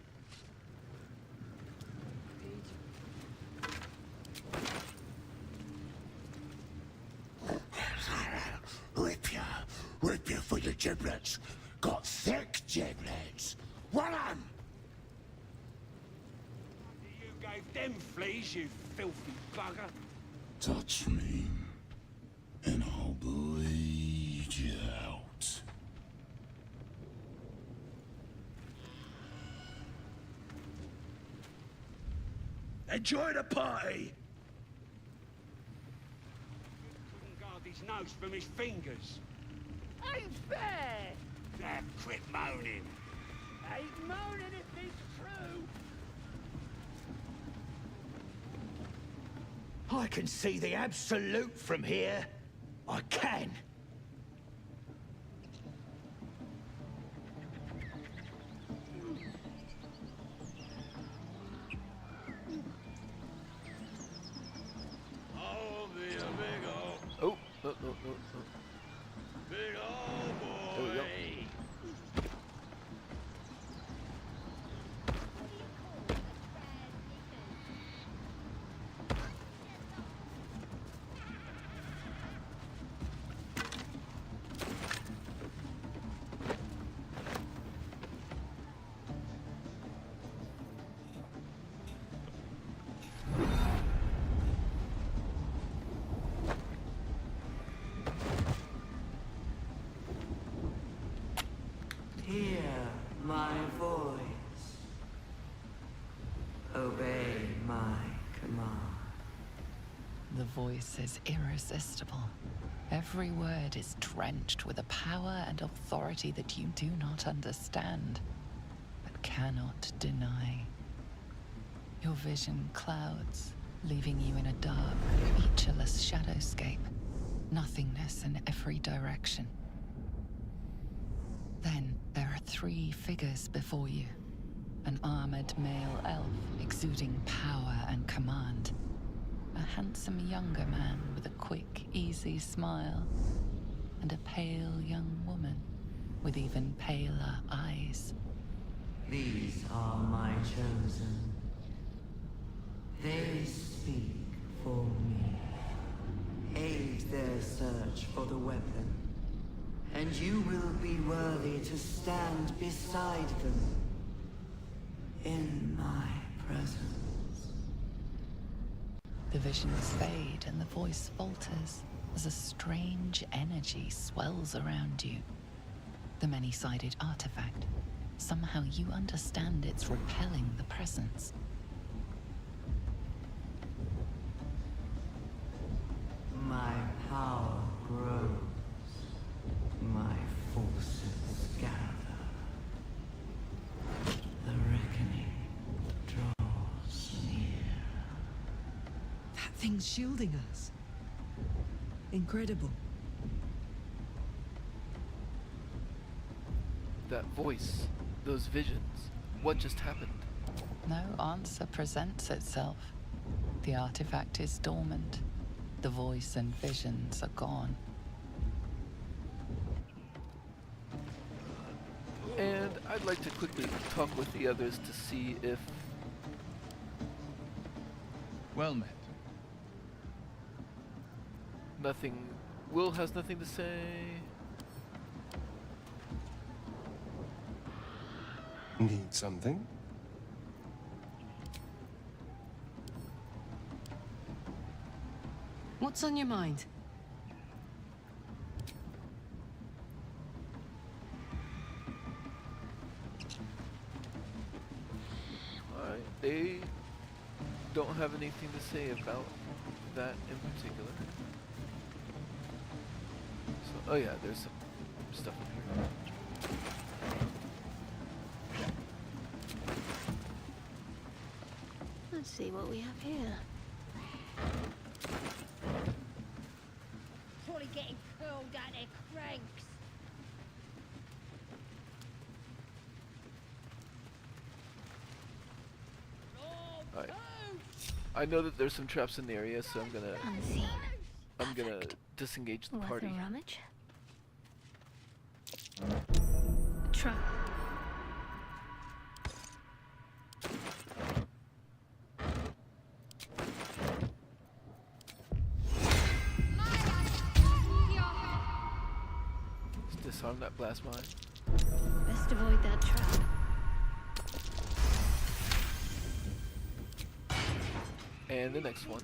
Rip you for your giblets. Got thick giblets. One on. You gave them fleas, you filthy bugger. Touch me, and I'll bleed you out. Enjoy the party. Couldn't guard his nose from his fingers. Ain't fair. Now quit moaning. Ain't moaning if it's true. I can see the absolute from here. I can. I'll be a big old... Oh, no. Big old boy. There we go. Hear my voice. Obey my command. The voice is irresistible. Every word is drenched with a power and authority that you do not understand, but cannot deny. Your vision clouds, leaving you in a dark, featureless shadowscape. Nothingness in every direction. Then there are 3 figures before you. An armored male elf exuding power and command. A handsome younger man with a quick, easy smile. And a pale young woman with even paler eyes. These are my chosen. They speak for me. Aid their search for the weapon. And you will be worthy to stand beside them in my presence. The visions fade and the voice falters as a strange energy swells around you. The many-sided artifact. Somehow you understand it's repelling the presence. My power grows. My forces gather. The reckoning draws near. That thing's shielding us. Incredible. That voice, those visions, what just happened? No answer presents itself. The artifact is dormant. The voice and visions are gone. And I'd like to quickly talk with the others to see if... Well met. Nothing... Will has nothing to say. Need something? What's on your mind? Alright, they don't have anything to say about that in particular. So, oh yeah, there's some stuff in here. Let's see what we have here. Probably getting curled out their cranks. Alright. I know that there's some traps in the area, so I'm gonna disengage the party. Worth a rummage. Trap. Let's disarm that blast mine. Best avoid that trap. And the next one.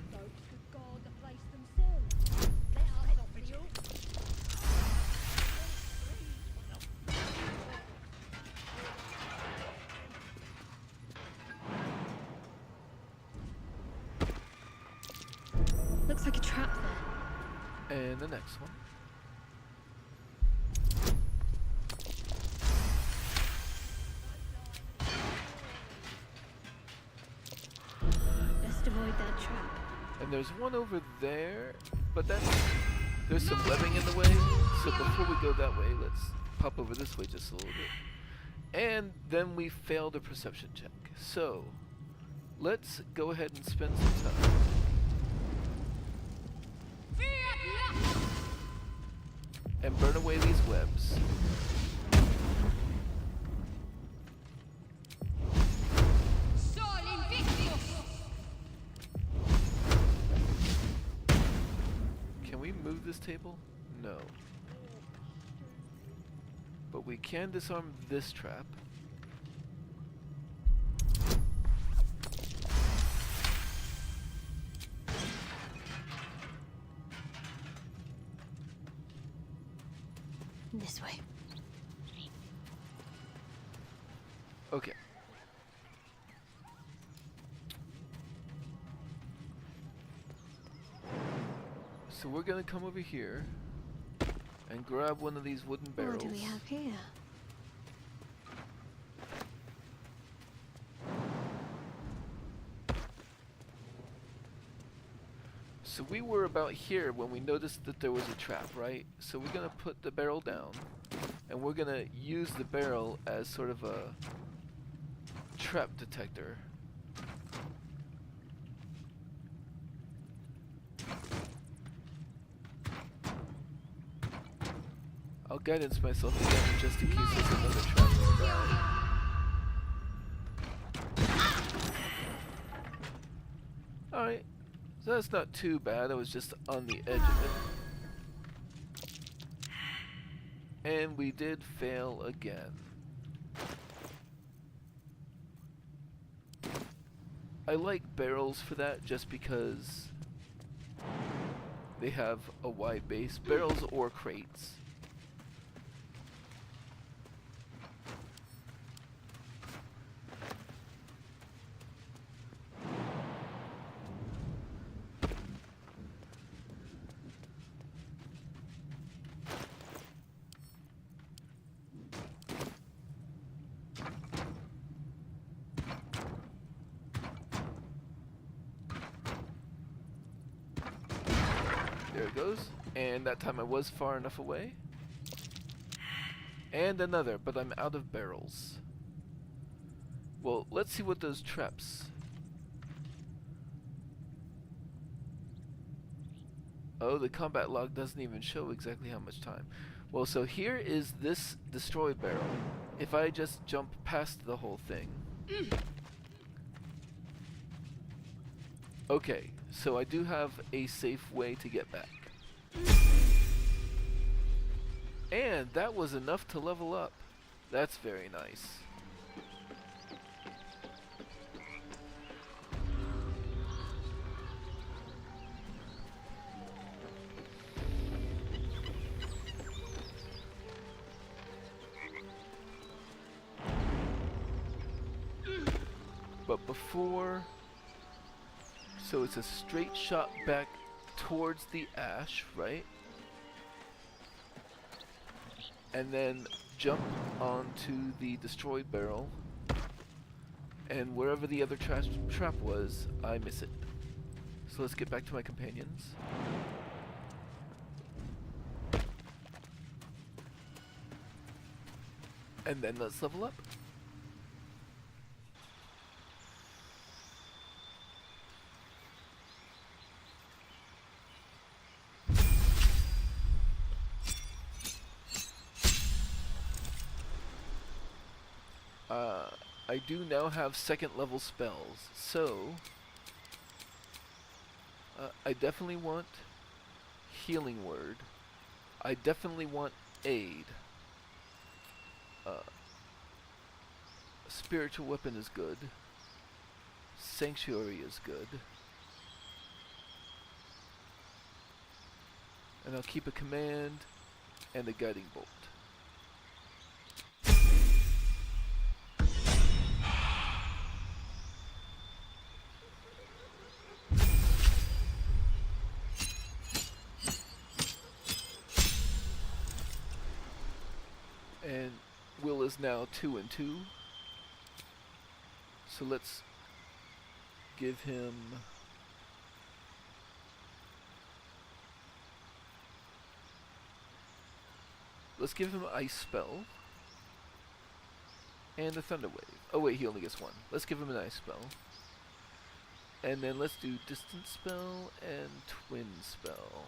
Looks like a trap there. And the next one. Best avoid that trap. And there's one over there, but there's some webbing in the way. So before we go that way, let's pop over this way just a little bit. And then we failed a perception check. So let's go ahead and spend some time. And burn away these webs. Can we move this table? No. But we can disarm this trap. This way. Okay. So we're gonna come over here and grab one of these wooden barrels. What do we have here? So we were about here when we noticed that there was a trap, right? So we're gonna put the barrel down and we're gonna use the barrel as sort of a trap detector. I'll guidance myself again just in case there's another trap nearby. Alright. So that's not too bad, I was just on the edge of it. And we did fail again. I like barrels for that just because they have a wide base. Barrels or crates. There it goes. And that time I was far enough away. And another, but I'm out of barrels. Well, let's see what those traps. Oh, the combat log doesn't even show exactly how much time. Well, so here is this destroy barrel. If I just jump past the whole thing. Okay, so I do have a safe way to get back. And that was enough to level up. That's very nice. But before... So it's a straight shot back towards the ash, right? And then jump onto the destroyed barrel. And wherever the other trap was, I miss it. So let's get back to my companions. And then let's level up. I do now have second level spells, so I definitely want Healing Word. I definitely want Aid. Spiritual Weapon is good. Sanctuary is good. And I'll keep a Command and a Guiding Bolt. And Will is now 2 and 2. So let's give him Ice Spell and a Thunder Wave. Oh wait, he only gets one. Let's give him an Ice Spell. And then let's do Distance Spell and Twin Spell.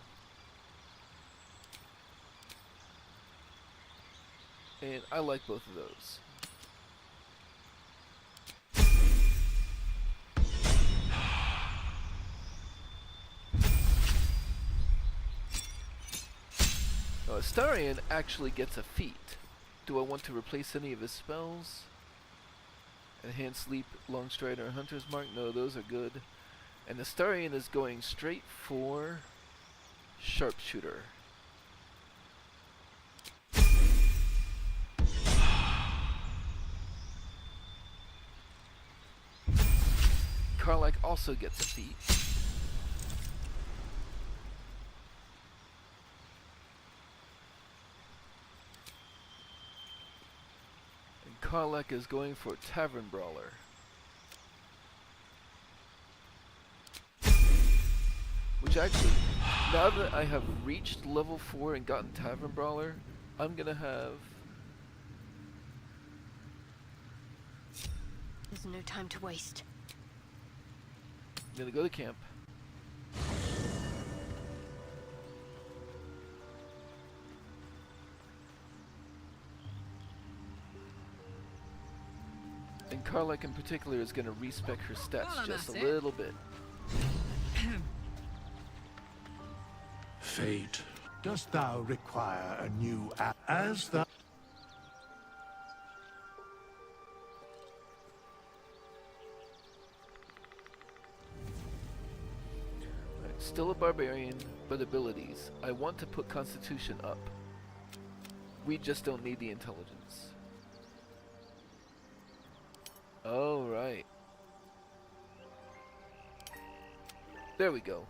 And I like both of those. Now, Astarion actually gets a feat. Do I want to replace any of his spells? Enhanced Leap, Long Stride, or Hunter's Mark? No, those are good. And Astarion is going straight for Sharpshooter. Karlach also gets a feat. And Karlach is going for Tavern Brawler. Which actually, now that I have reached level 4 and gotten Tavern Brawler, I'm gonna have... There's no time to waste. I'm gonna go to camp. And Karlach in particular is gonna respec her stats just a little bit. Fate, dost thou require a new as the... Still a barbarian, but abilities. I want to put Constitution up. We just don't need the intelligence. Oh, right. There we go.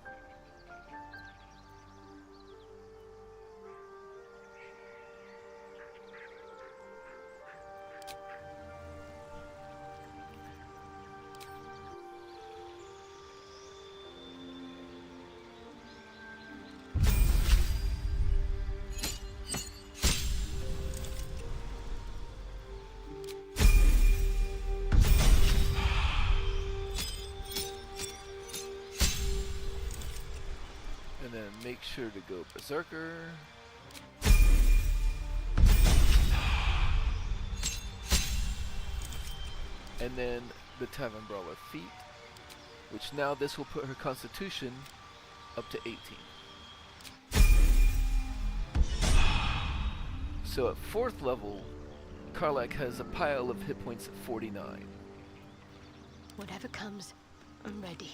And then make sure to go Berserker. And then the Tavern Brawler feat, which now this will put her Constitution up to 18. So at 4th level, Karlach has a pile of hit points at 49. Whatever comes, I'm ready.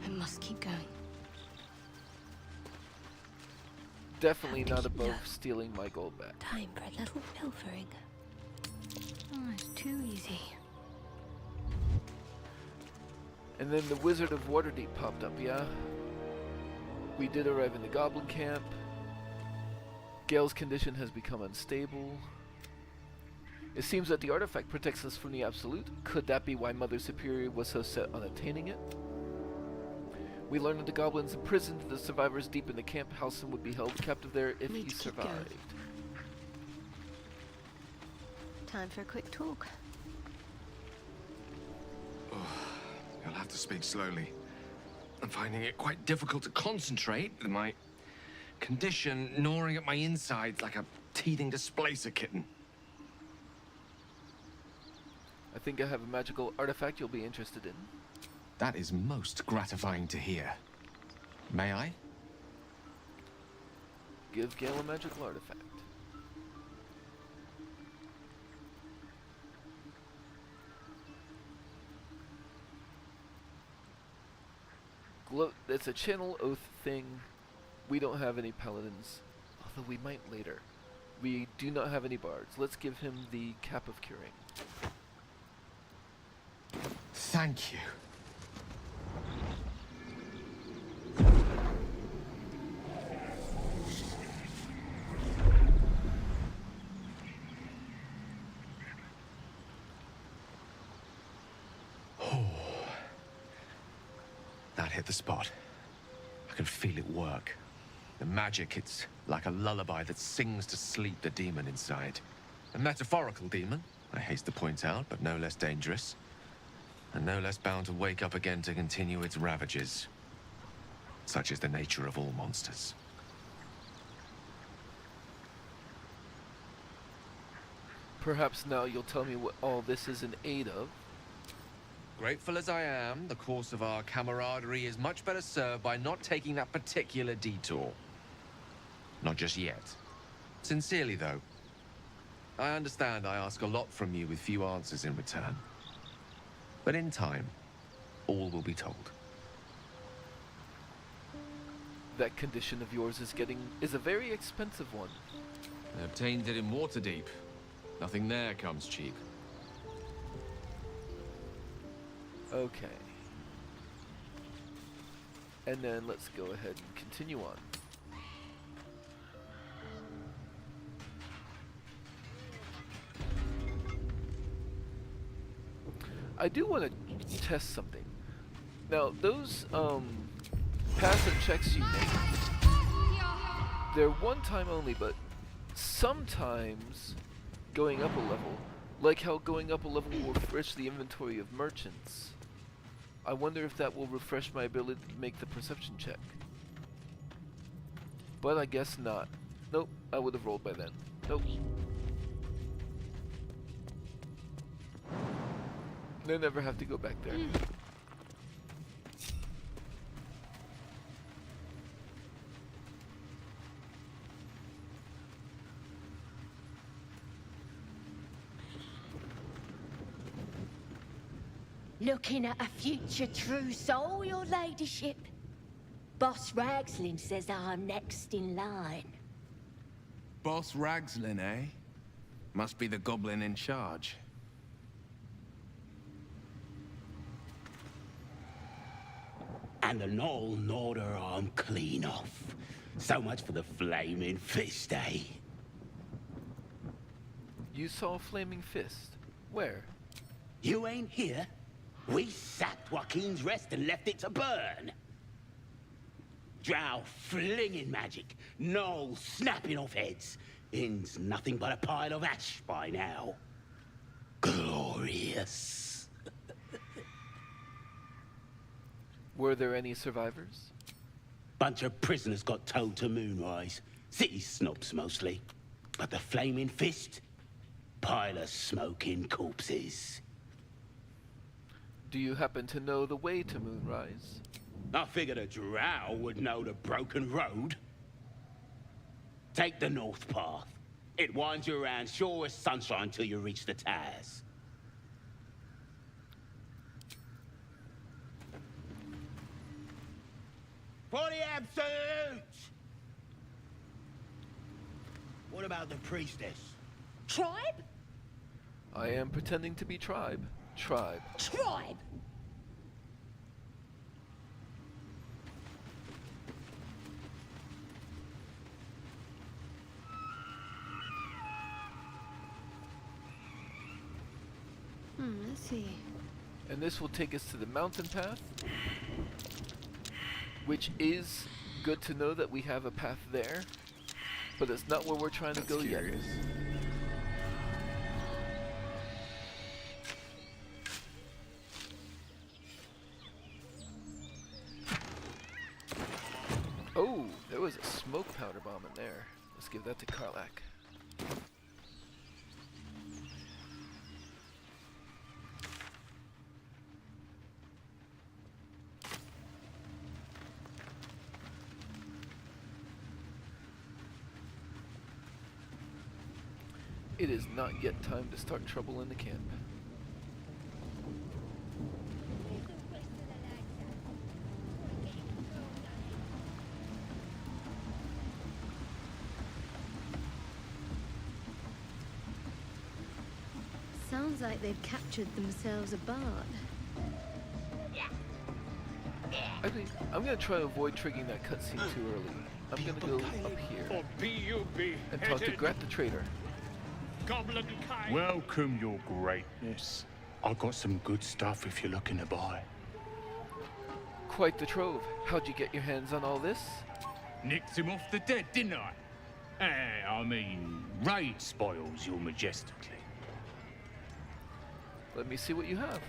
I must keep going. Definitely not above stealing my gold back. Time for a little pilfering. Oh, it's too easy. And then the Wizard of Waterdeep popped up, yeah? We did arrive in the Goblin camp. Gale's condition has become unstable. It seems that the artifact protects us from the Absolute. Could that be why Mother Superior was so set on attaining it? We learned that the goblins imprisoned the survivors deep in the camp. Halsin would be held captive there if he survived. Time for a quick talk. You'll have to speak slowly. I'm finding it quite difficult to concentrate with my condition gnawing at my insides like a teething displacer kitten. I think I have a magical artifact you'll be interested in. That is most gratifying to hear. May I? Give Gale a magical artifact. It's a channel oath thing. We don't have any paladins, although we might later. We do not have any bards. Let's give him the Cap of Curing. Thank you. That hit the spot. I can feel it work. The magic, it's like a lullaby that sings to sleep the demon inside. A metaphorical demon, I haste to point out, but no less dangerous. And no less bound to wake up again to continue its ravages. Such is the nature of all monsters. Perhaps now you'll tell me what all this is in aid of. Grateful as I am, the course of our camaraderie is much better served by not taking that particular detour. Not just yet. Sincerely, though. I understand I ask a lot from you with few answers in return. But in time, all will be told. That condition of yours is a very expensive one. I obtained it in Waterdeep. Nothing there comes cheap. Okay. And then let's go ahead and continue on. I do want to test something. Now, those passive checks you make, they're one time only, but sometimes going up a level, like how going up a level will refresh the inventory of merchants. I wonder if that will refresh my ability to make the perception check. But I guess not. Nope, I would have rolled by then. Nope. They never have to go back there. Looking at a future true soul, your ladyship. Boss Ragslin says I'm next in line. Boss Ragslin, eh? Must be the goblin in charge. And the Knoll gnawed her arm clean off. So much for the flaming fist, eh? You saw a flaming fist. Where? You ain't here? We sacked Joaquin's Rest and left it to burn. Drow flinging magic, Knoll snapping off heads. Inn's nothing but a pile of ash by now. Glorious. Were there any survivors? Bunch of prisoners got towed to Moonrise. City snobs mostly. But the flaming fist? Pile of smoking corpses. Do you happen to know the way to Moonrise? I figured a drow would know the broken road. Take the north path. It winds you around sure as sunshine till you reach the towers. For the absolute! What about the priestess? Tribe? I am pretending to be tribe. Tribe. Tribe! see. And this will take us to the mountain path, which is good to know that we have a path there, but it's not where we're trying to go yet. Oh, there was a smoke powder bomb in there. Let's give that to Karlak. It is not yet time to start trouble in the camp. Sounds like they've captured themselves a bard. I think I'm gonna try to avoid triggering that cutscene too early. I'm gonna go up here and talk to Grat the Trader. Goblin kind. Welcome, your greatness. I got some good stuff if you're looking to buy. Quite the trove. How'd you get your hands on all this? Nicked him off the dead, didn't I? I mean, raid spoils, your majestically. Let me see what you have.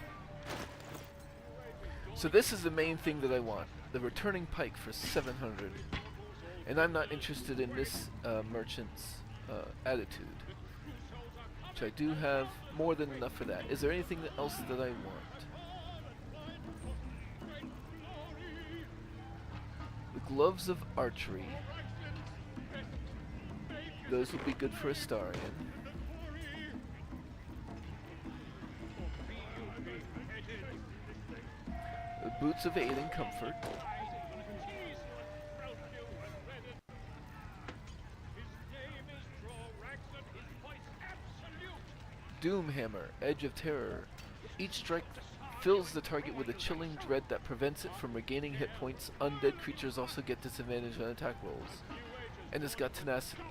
So this is the main thing that I want. The returning pike for 700. And I'm not interested in this merchant's attitude. Which I do have more than enough for that. Is there anything else that I want? The gloves of archery. Those will be good for Astarion. The boots of aid and comfort. Doomhammer, Edge of Terror. Each strike fills the target with a chilling dread that prevents it from regaining hit points. Undead creatures also get disadvantage on attack rolls. And it's got tenacity.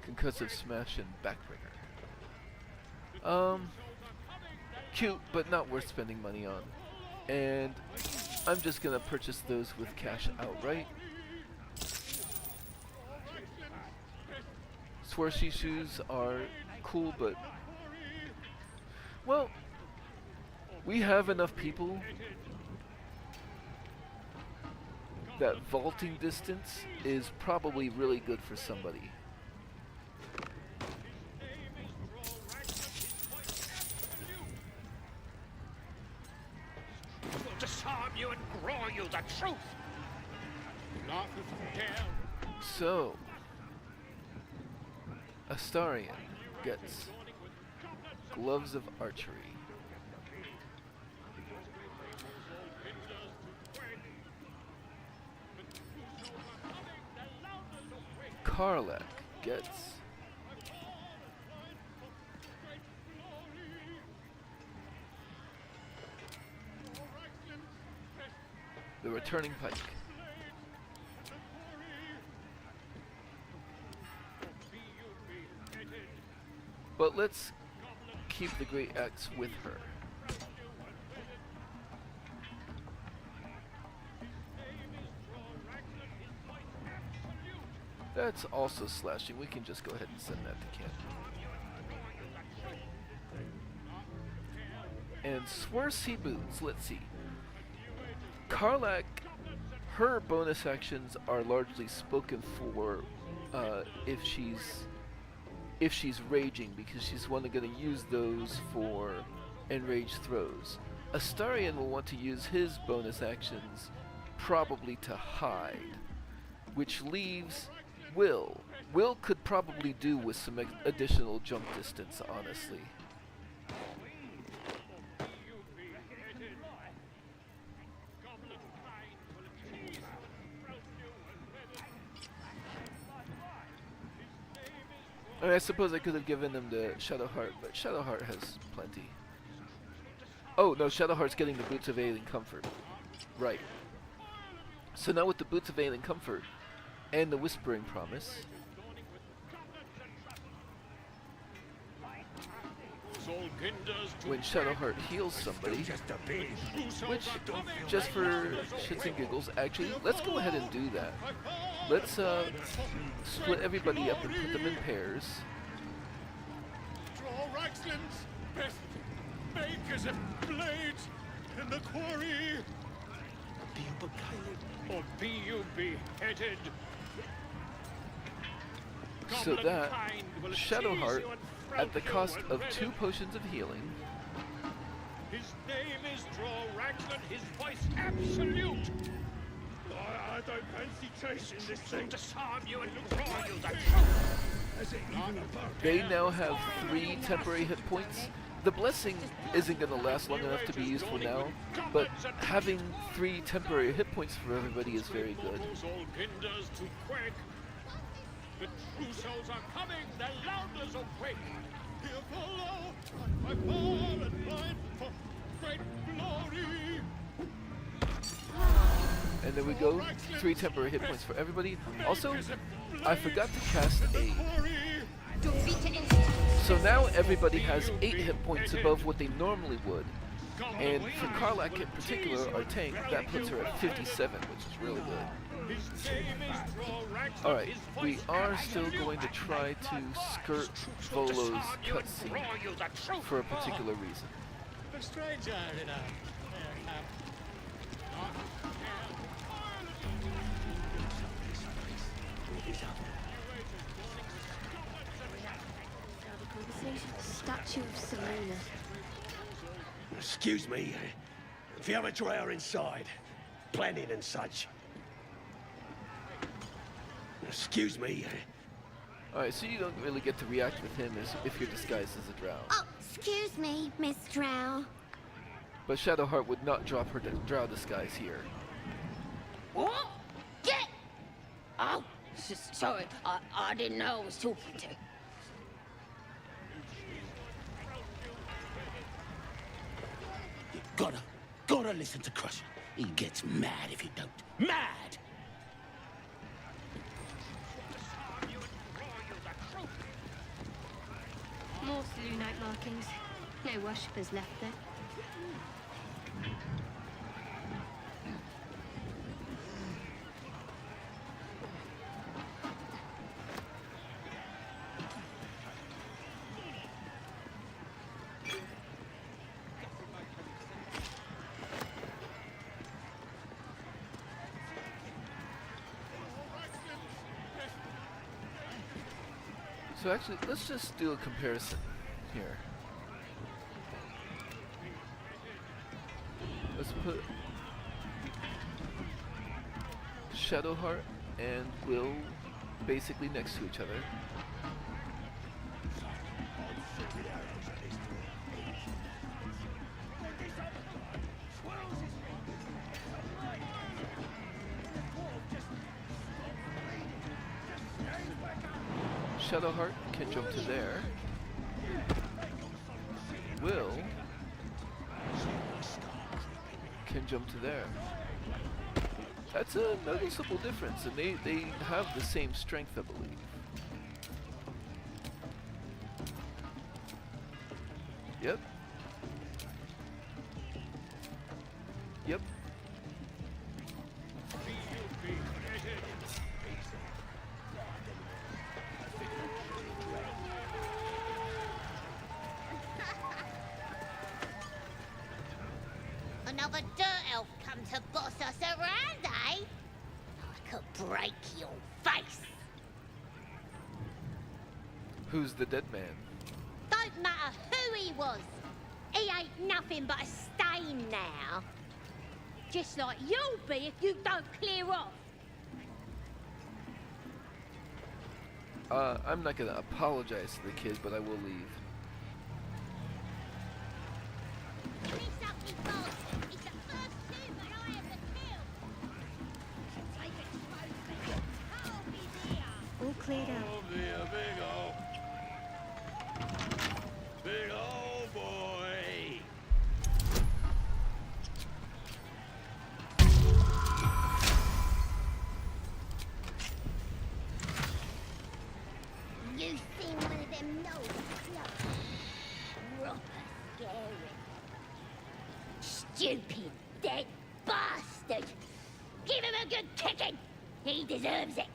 Concussive Smash and Backbreaker. Cute, but not worth spending money on. And I'm just gonna purchase those with cash outright. Swarshy shoes are cool, but well, we have enough people that vaulting distance is probably really good for somebody. We'll disarm you and grow you the truth. Not with hell. So, Astarion gets gloves of archery. Karlak gets the returning pike. But let's keep the Great Axe with her. That's also slashing. We can just go ahead and send that to camp. And Swarsea boots. Let's see. Karlak, her bonus actions are largely spoken for if she's raging, because she's going to use those for enraged throws. Astarion will want to use his bonus actions probably to hide, which leaves Will. Will could probably do with some additional jump distance, honestly. I mean, I suppose I could have given them the Shadowheart, but Shadowheart has plenty. Oh, no, Shadowheart's getting the Boots of Aid and Comfort. Right. So now with the Boots of Aid and Comfort and the Whispering Promise, when Shadowheart heals somebody, which, just for shits and giggles, actually, let's go ahead and do that. Let's split everybody up and put them in pairs. Draw Raxland's best makers of blades in the quarry. Or be you beheaded. So that Shadowheart, at the cost of 2 potions of healing, His name is Draw Raxland, his voice absolute. I don't fancy chasing this thing. Disarm you and draw you the truth. they now have 3 temporary hit points. The blessing isn't going to last long enough to be useful now, but having 3 temporary hit points for everybody is very good. The true souls are coming, the Louders awake. Here follow, my fall and blind for great glory. And there we go, 3 temporary hit points for everybody. Also, I forgot to cast a... So now everybody has 8 hit points above what they normally would. And for Karlach in particular, our tank, that puts her at 57, which is really good. Alright, we are still going to try to skirt Volo's cutscene for a particular reason. The stranger in a... Statue of Selena. Excuse me, if you have a drow inside, planning and such. Excuse me. Alright, so you don't really get to react with him as if you're disguised as a drow. Oh, excuse me, Miss Drow. But Shadowheart would not drop her drow disguise here. What? Get! Oh, sorry, I didn't know I was talking to. Gotta listen to Crusher. He gets mad if you don't. Mad! More Selunite markings. No worshippers left there. So actually, let's just do a comparison here. Let's put Shadowheart and Will basically next to each other. Shadowheart can jump to there. Will can jump to there. That's a noticeable difference, and they have the same strength, I believe. Yep. Yep. Another dirt elf come to boss us around, eh? I could break your face. Who's the dead man? Don't matter who he was. He ain't nothing but a stain now. Just like you'll be if you don't clear off. I'm not gonna apologize to the kid, but I will leave. All cleared out. Big old boy. You seen one of them nose clubs? stupid, dead bastard! Give him a good kicking! He deserves it!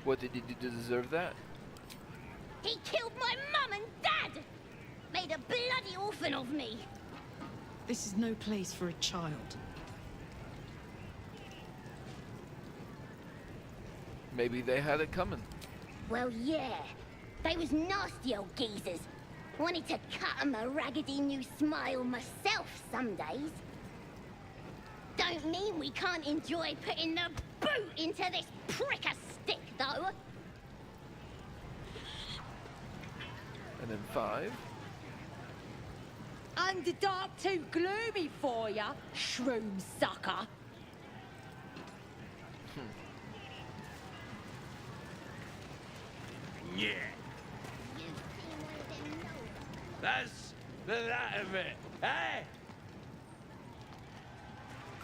What did he do to deserve that? He killed my mum and dad! Made a bloody orphan of me! This is no place for a child. Maybe they had it coming. Well, yeah. They was nasty old geezers. Wanted to cut 'em a raggedy new smile myself some days. Don't mean we can't enjoy putting the boot into this prick a stick, though. And then 5. Underdark too gloomy for ya, shroom sucker. Yeah. That's the that of it, eh?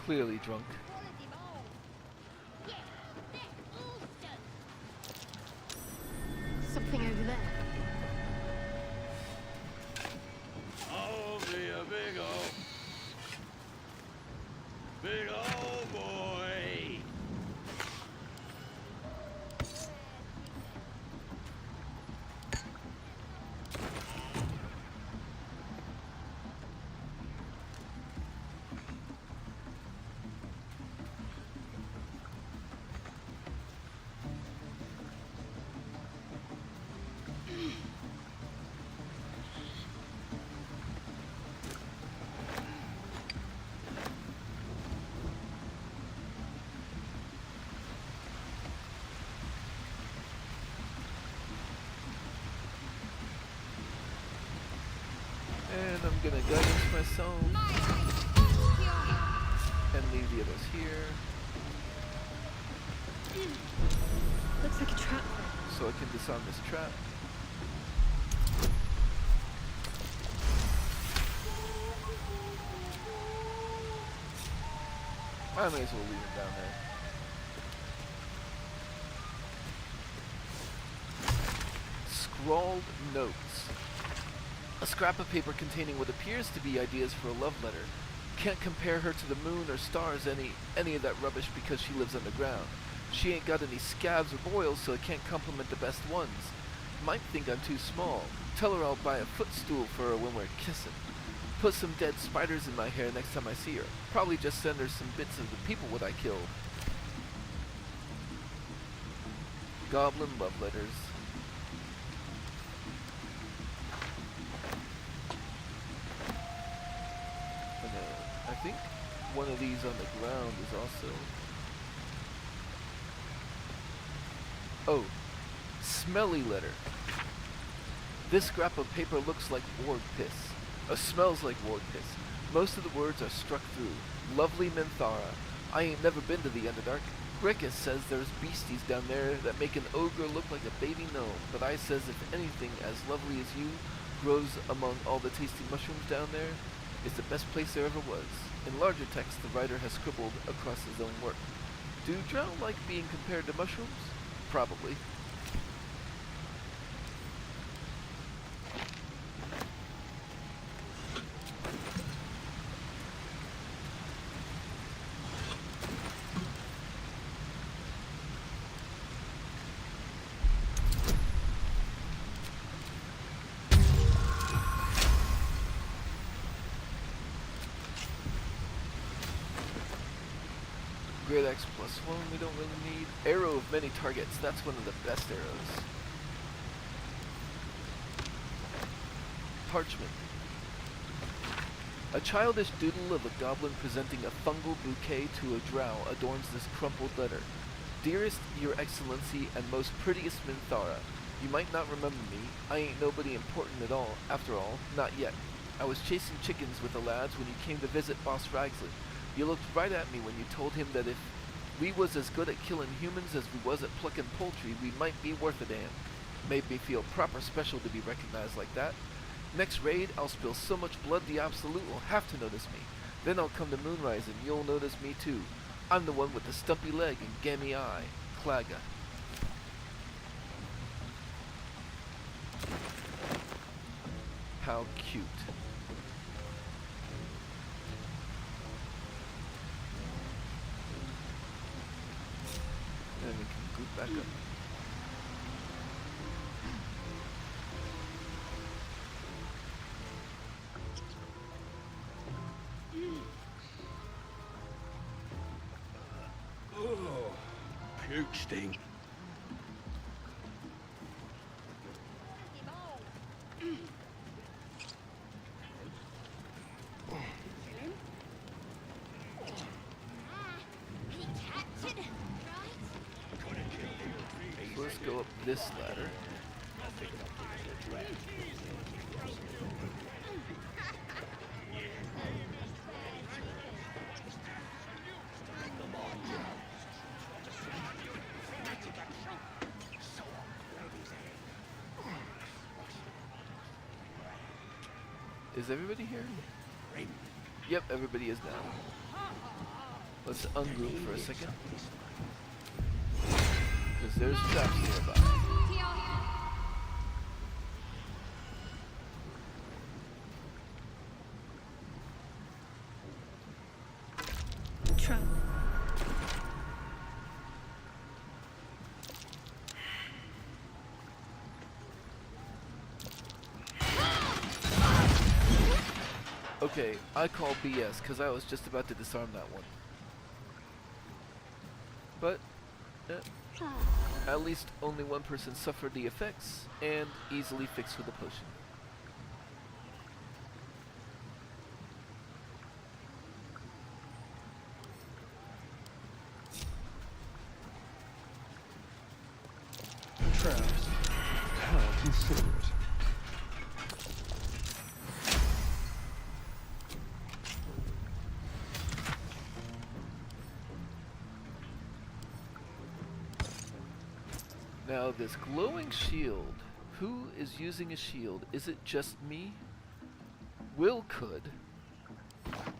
Clearly drunk. Something over there. I'll be a big old boy. And I'm gonna guidance myself. And leave the others here. Looks like a trap. So I can disarm this trap. I may as well leave it down there. Scrawled notes. A scrap of paper containing what appears to be ideas for a love letter. Can't compare her to the moon or stars, any of that rubbish, because she lives underground. She ain't got any scabs or boils, so I can't compliment the best ones. Might think I'm too small. Tell her I'll buy a footstool for her when we're kissing. Put some dead spiders in my hair next time I see her. Probably just send her some bits of the people what I killed. Goblin love letters. And I think one of these on the ground is also... Oh, smelly letter. This scrap of paper looks like ward piss. Smells like ward piss. Most of the words are struck through. Lovely Minthara. I ain't never been to the Underdark. Grickus says there's beasties down there that make an ogre look like a baby gnome, but I says if anything as lovely as you grows among all the tasty mushrooms down there, it's the best place there ever was. In larger text, the writer has scribbled across his own work. Do drow like being compared to mushrooms? Probably. Great X +1 we don't really need. Arrow of many targets, that's one of the best arrows. Parchment. A childish doodle of a goblin presenting a fungal bouquet to a drow adorns this crumpled letter. Dearest, your excellency, and most prettiest Minthara, you might not remember me. I ain't nobody important at all, after all, not yet. I was chasing chickens with the lads when you came to visit Boss Ragsley. You looked right at me when you told him that if we was as good at killing humans as we was at plucking poultry, we might be worth a damn. Made me feel proper special to be recognized like that. Next raid, I'll spill so much blood the Absolute will have to notice me. Then I'll come to Moonrise and you'll notice me too. I'm the one with the stumpy leg and gammy eye. Claga. How cute. back up. Oh, puke stink. So let's go up this ladder. Is everybody here? Yep, everybody is now. Let's ungroup for a second. Because there's traps nearby. Trap. Okay, I call BS because I was just about to disarm that one. But at least only one person suffered the effects and easily fixed with a potion. Traps. How considerate. Now this glowing shield, who is using a shield? Is it just me? Will could.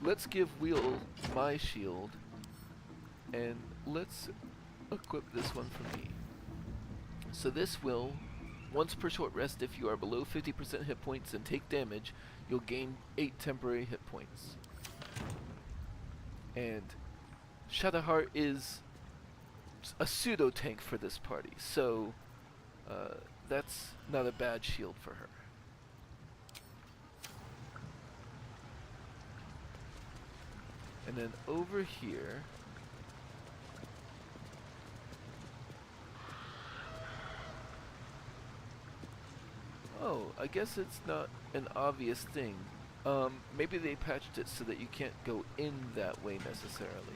Let's give Will my shield and let's equip this one for me. So this will, once per short rest, if you are below 50% hit points and take damage, you'll gain 8 temporary hit points. And Shadowheart is a pseudo tank for this party, so that's not a bad shield for her. And then over here, oh, I guess it's not an obvious thing. Maybe they patched it so that you can't go in that way necessarily.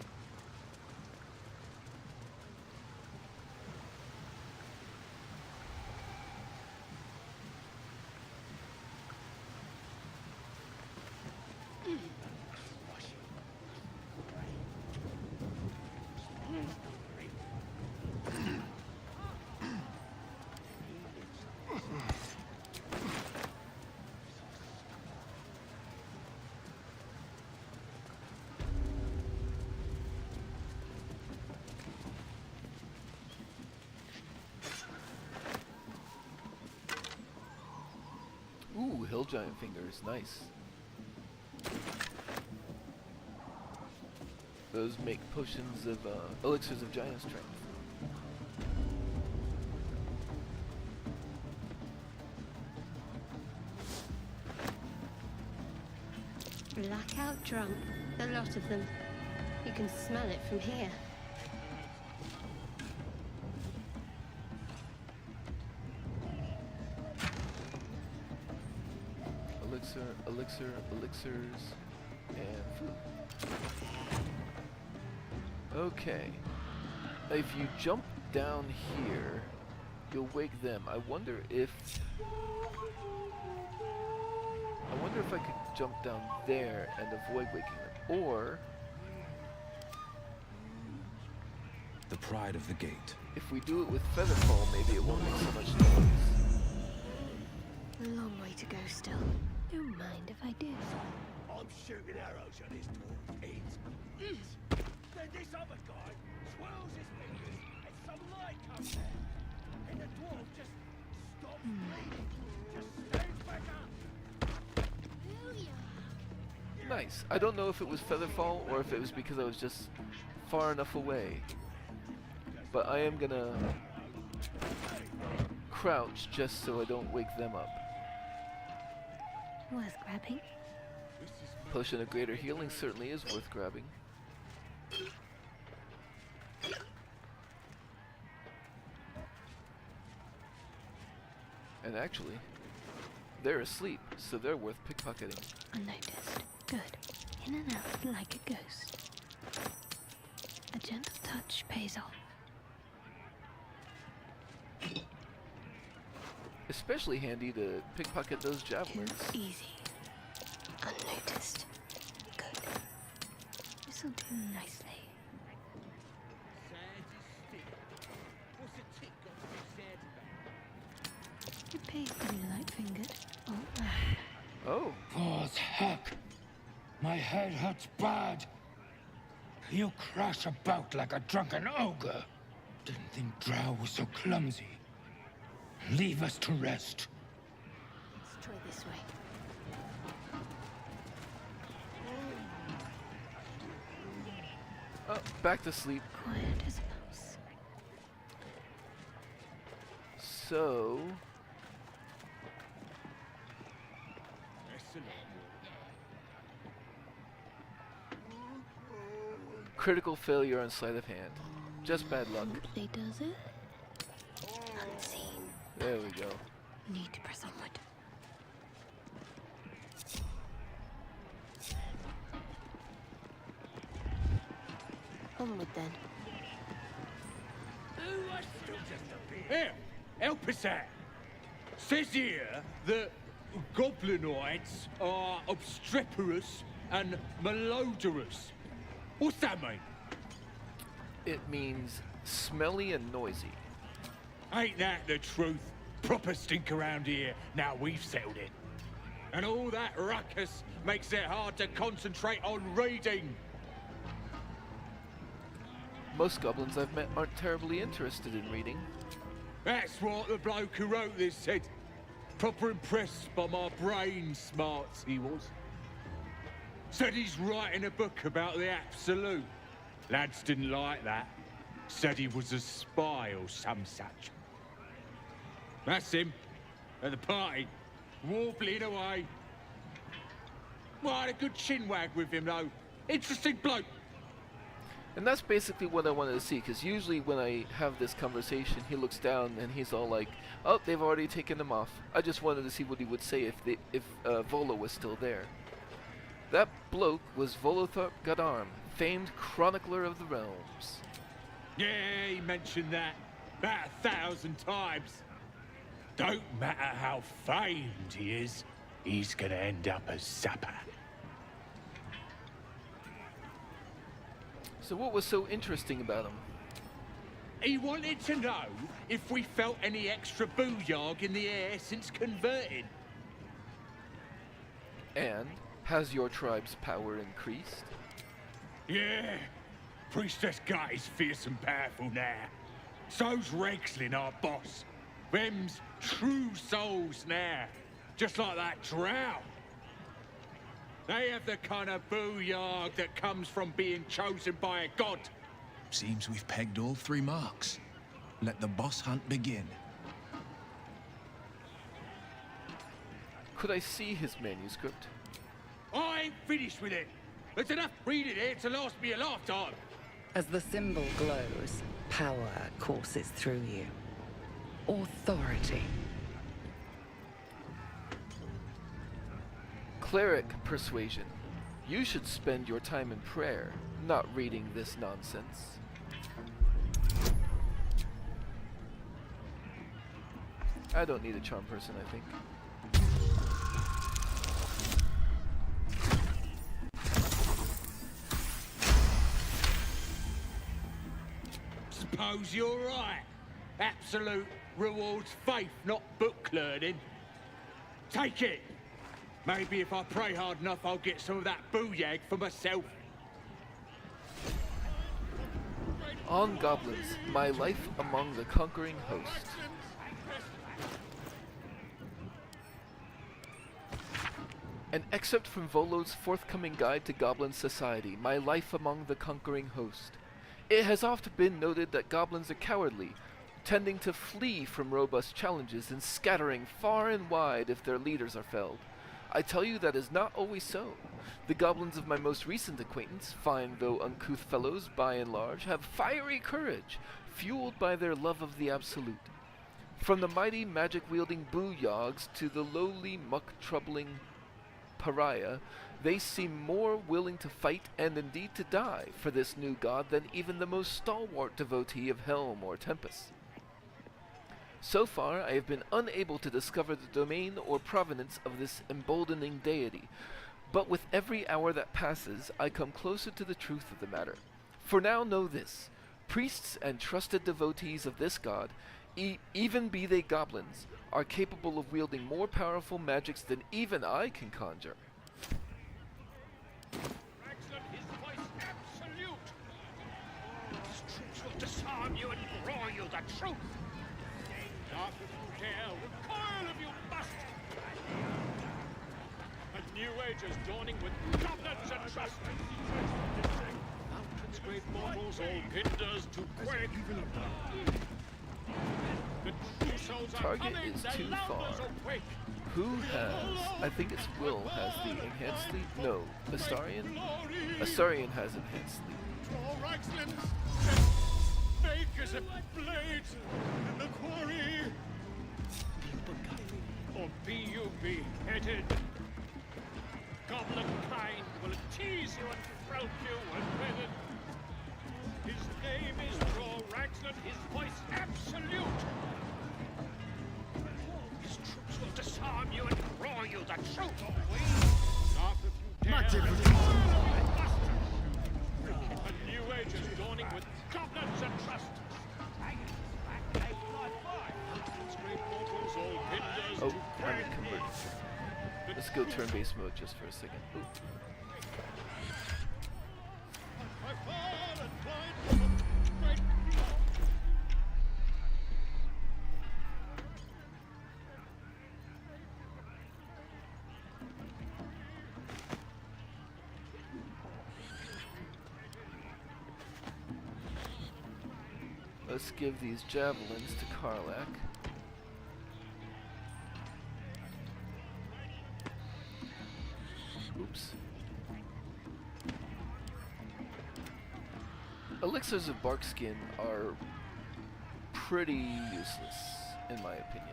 Ooh, Hill Giant Fingers, nice. Those make potions of, elixirs of giant strength. Blackout drunk. A lot of them. You can smell it from here. Elixirs, and food. Okay. If you jump down here, you'll wake them. I wonder if I could jump down there and avoid waking them. Or The pride of the gate. if we do it with Featherfall, maybe it won't make so much noise. A long way to go still. Don't mind if I do. I'm shooting arrows at his dwarf heads. Then this other guy swirls his fingers and some light comes out. And the dwarf just stops bleeding. Just stands back up. Nice. I don't know if it was Featherfall or if it was because I was just far enough away. But I am gonna crouch just so I don't wake them up. Worth grabbing. Potion of greater healing certainly is worth grabbing. And actually, they're asleep, so they're worth pickpocketing. Unnoticed. Good. In and out like a ghost. A gentle touch pays off. Especially handy to pickpocket those javelins. Too easy. Unnoticed. Good. This'll do nicely. It pays to be light-fingered. Oh. God's heck! My head hurts bad. You crash about like a drunken ogre. Didn't think Drow was so clumsy. Leave us to rest. Let's try this way. Oh, back to sleep. Quiet as a mouse. So... critical failure on sleight of hand. Just bad luck. Hopefully does it. Unseen. There we go. Need to press onward. Onward then. Here, help us out. Says here that goblinoids are obstreperous and malodorous. What's that mean? It means smelly and noisy. Ain't that the truth? Proper stink around here, now we've settled it. And all that ruckus makes it hard to concentrate on reading. Most goblins I've met aren't terribly interested in reading. That's what the bloke who wrote this said. Proper impressed by my brain smarts, he was. Said he's writing a book about the Absolute. Lads didn't like that. Said he was a spy or some such. That's him, at the party, warbling away. Well, I had a good chinwag with him, though. Interesting bloke. And that's basically what I wanted to see, because usually when I have this conversation, he looks down and he's all like, oh, they've already taken them off. I just wanted to see what he would say if Volo was still there. That bloke was Volothar Gadarm, famed chronicler of the realms. Yeah, he mentioned that about 1,000 times. Don't matter how famed he is, he's gonna end up as supper. So what was so interesting about him? He wanted to know if we felt any extra booyog in the air since converting. And has your tribe's power increased? Yeah, Priestess Gut is fierce and powerful now. So's Regslin, our boss. Them's true souls now, just like that drow. They have the kind of booyog that comes from being chosen by a god. Seems we've pegged all 3 marks. Let the boss hunt begin. Could I see his manuscript? I ain't finished with it. There's enough reading here to last me a lifetime. As the symbol glows, power courses through you. Authority. Cleric persuasion. You should spend your time in prayer, not reading this nonsense. I don't need a charm person, I think. Suppose you're right. Absolute rewards faith, not book learning. Take it. Maybe if I pray hard enough, I'll get some of that booyag for myself. On goblins, my life among the conquering host. An excerpt from Volo's forthcoming guide to Goblin Society, My Life Among the Conquering Host. It has often been noted that goblins are cowardly, tending to flee from robust challenges and scattering far and wide if their leaders are felled. I tell you that is not always so. The goblins of my most recent acquaintance, fine though uncouth fellows by and large, have fiery courage, fueled by their love of the absolute. From the mighty magic-wielding boo-yogs to the lowly muck-troubling pariah, they seem more willing to fight and indeed to die for this new god than even the most stalwart devotee of Helm or Tempest. So far, I have been unable to discover the domain or provenance of this emboldening deity, but with every hour that passes, I come closer to the truth of the matter. For now know this, priests and trusted devotees of this god, even be they goblins, are capable of wielding more powerful magics than even I can conjure. Excellent, his voice absolute. His troops will disarm you and draw you the truth. Not if you dare, recoil if you must. A new age is dawning with goblins and trust. Mountains, great mortals, all hinders to quake. The true souls are Target coming, is the too far. louders awake. Who has, I think it's Will, has the enhanced sleep? No, Astarion? Astarion has enhanced sleep. Draw Reichsland, fake as a blade in the quarry. Or be you beheaded. Goblin kind will tease you and throat you and weather. His name is Draw Reichsland, his voice absolute. His troops will disarm you and draw you the truth. Not if you dare. A new age is dawning with goblins and trust. Oh, I'm converted. Let's go turn-based mode just for a second. Ooh. Let's give these javelins to Karlak. Oops. Elixirs of Barkskin are pretty useless, in my opinion.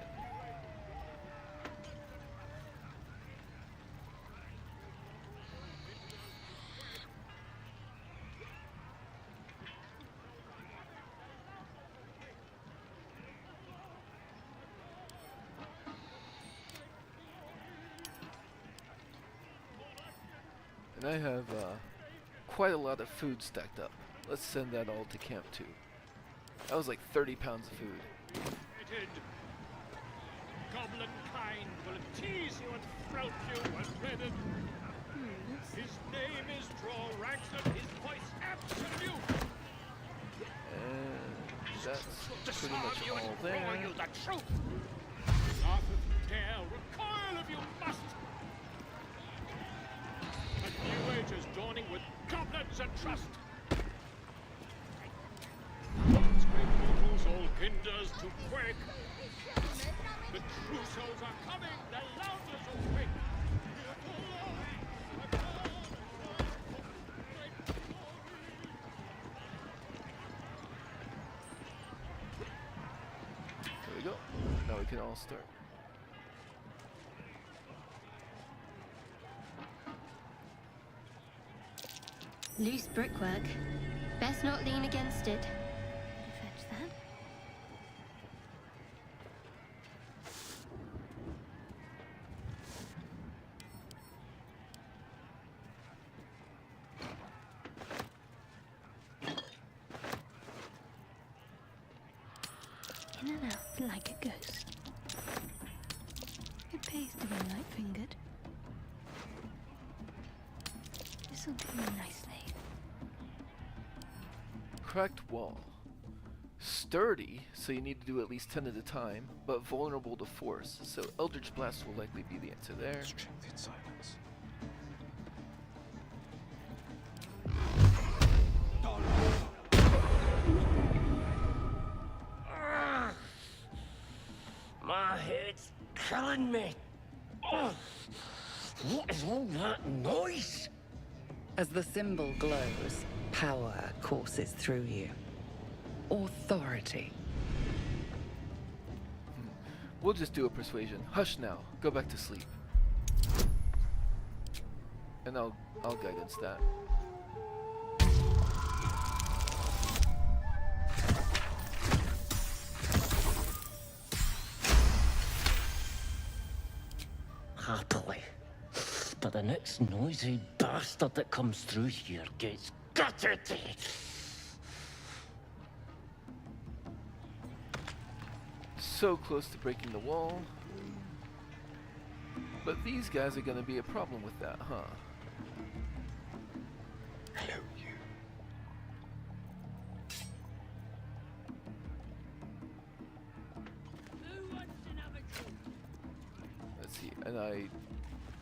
And I have quite a lot of food stacked up. Let's send that all to camp too. That was like 30 pounds of food. Goblin kind will tease you and throat you and redden. His name is Draw Reichsland, his voice absolute. And that's pretty much all there. Not if you dare, recoil if you must. A new age is dawning with goblins and trust. Once great mortals, all hinders to quake. The true souls are coming, the loudest awake. There we go. Now we can all start. Loose brickwork. Best not lean against it. Fetch that. In and out like a ghost. It pays to be light-fingered. This'll do you nicely. Cracked wall. Sturdy, so you need to do at least 10 at a time, but vulnerable to force, so Eldritch Blast will likely be the answer there. Strength in silence. killing me. Ugh. What is all that noise? As the symbol glows, power courses through you. Authority. We'll just do a persuasion. Hush now. Go back to sleep. And I'll guidance that. Happily. But the next noisy bastard that comes through here gets gutted. So close to breaking the wall. But these guys are gonna be a problem with that, huh? Hello, you. Let's see, and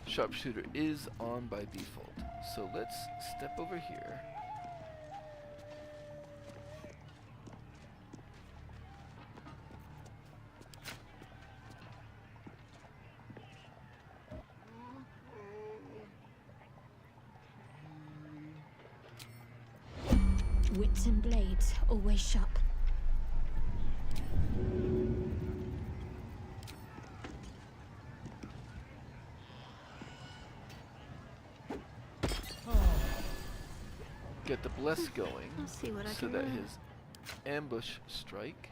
sharpshooter is on by default. So let's step over here. Wits and blades, always sharp. Get the bless going I'll see what I so can that learn. his ambush strike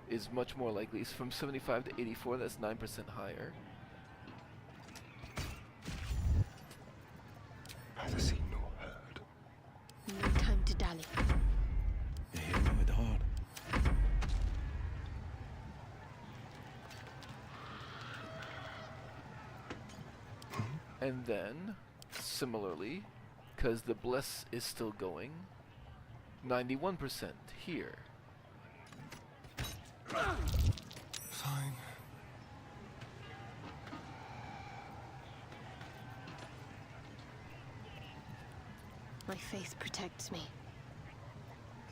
is much more likely. It's from 75 to 84, that's 9% higher. Neither seen nor heard. No time to dally. You hit me with hard. And then, similarly, because the bless is still going, 91% here. Fine. My faith protects me.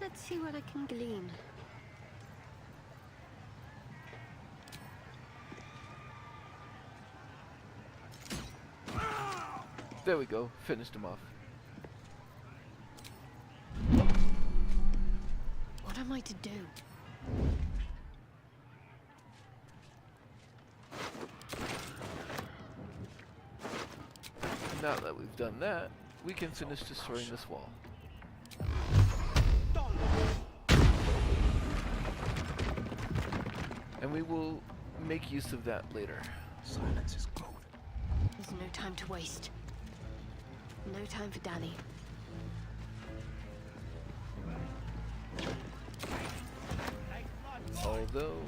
Let's see what I can glean. There we go, finished him off. What am I to do? Now that we've done that, we can finish destroying this wall. And we will make use of that later. Silence is gold. There's no time to waste. No time for dally. Although...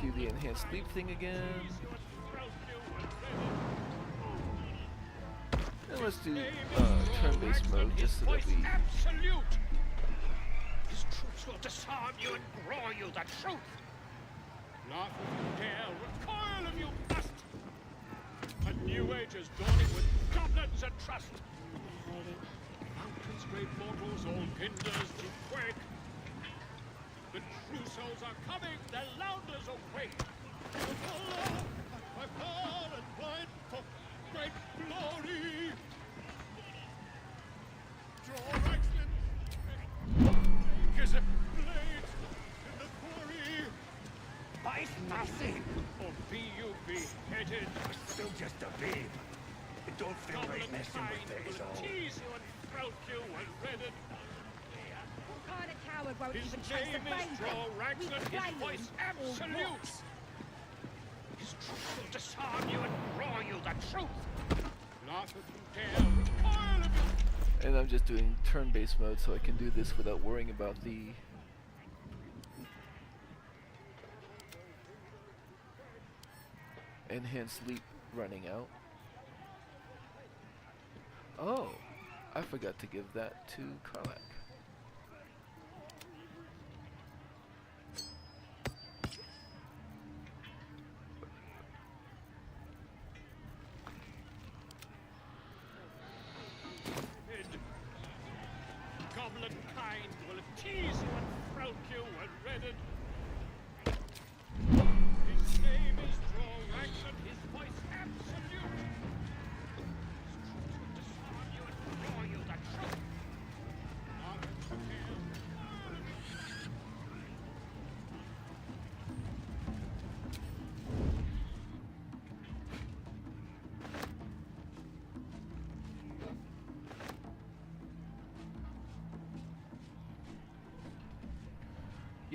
do the enhanced leap thing again. And let's do turn-based mode just so that we... Absolute! His troops will disarm you and grow you the truth! Laugh if you dare, recoil if you must! A new age is dawning with goblins and trust! Mountains, great mortals, all kinders to quake! The true souls are coming, their louders awake! My power and blind for great glory! Draw excellent! Is a blade in the quarry! But it's nothing. Or be you beheaded? You're still just a babe. It don't feel right messing with it, is all. Tease you and throat you and redden. What kind of coward won't His even chase the name is baby? Draw Ragnar, his voice absolute. His troops will disarm you and draw you the truth. Laugh if you dare, recoil if you... And I'm just doing turn-based mode so I can do this without worrying about the... enhanced leap running out. Oh, I forgot to give that to Karlak. Goblin kind will tease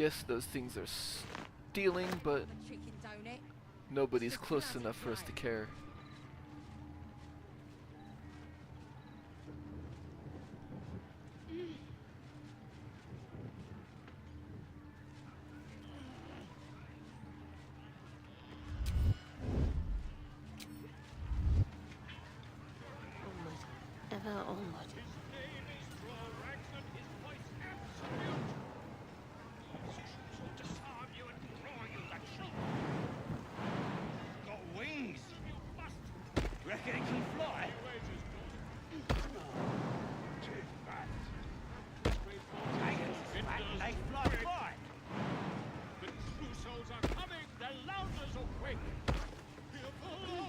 Yes, those things are stealing, but Chicken, don't it? nobody's close enough for us to care. Ever onward. Got wings. Reckon it can fly? They fly by. The true souls are coming. The loungers are quick. Here follow.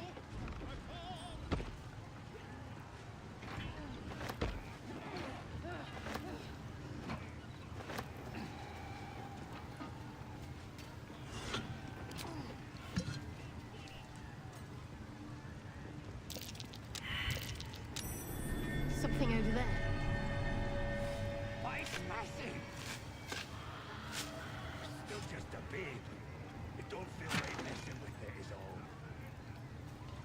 Something over there. Why, it's massive. Still just a babe. It don't feel right messing with it is all.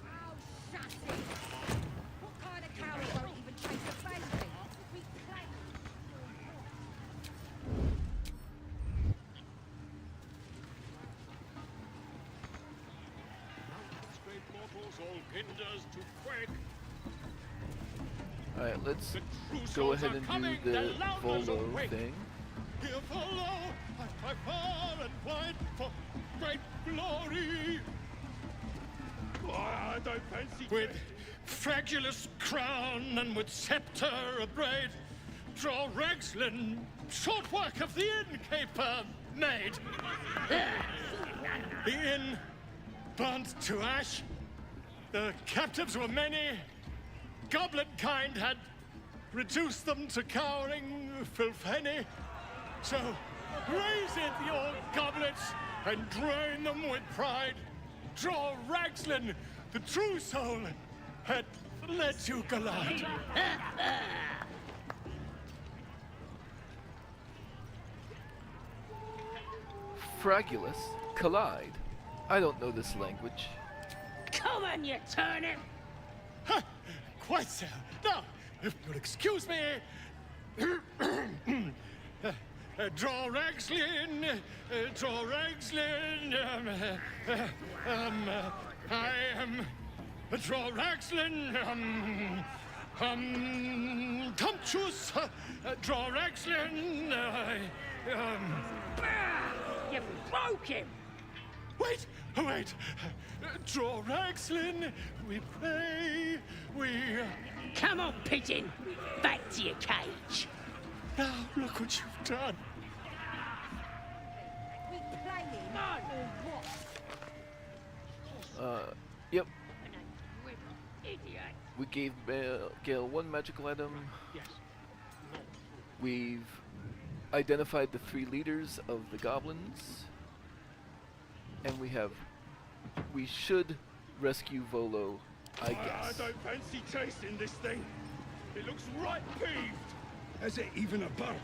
Oh, shut it! What kind of coward won't even chase a baby? We play. Great mortals, all hinders to quake. Alright, let's The true go souls ahead are and coming. do the The loungers Volo awake. thing. Here follow, I far and wide for great glory. I don't fancy with fragulous crown and with scepter abraid, draw Ragslin, short work of the innkeeper made. The inn burnt to ash. The captives were many. Goblin kind had reduced them to cowering filthenny. So raise it, your goblets, and drain them with pride. Draw Ragslin, the true soul, had let you collide. Fragulous? Collide? I don't know this language. Come on, you turnip! Quite so. Now, if you'll excuse me. Draw Ragslin, draw Ragslin. I am. Draw Ragslin. Tumptuous. Draw Ragslin. You broke him! Wait, wait. Draw Ragslin. We pray. We. Come on, pigeon! Back to your cage! Now, look what you've done. We playing or what? Yep. Idiot! We gave Gale one magical item. We've identified the 3 leaders of the goblins. And we should rescue Volo, I guess. I don't fancy chasing this thing. It looks right peeved. Has it even a bird?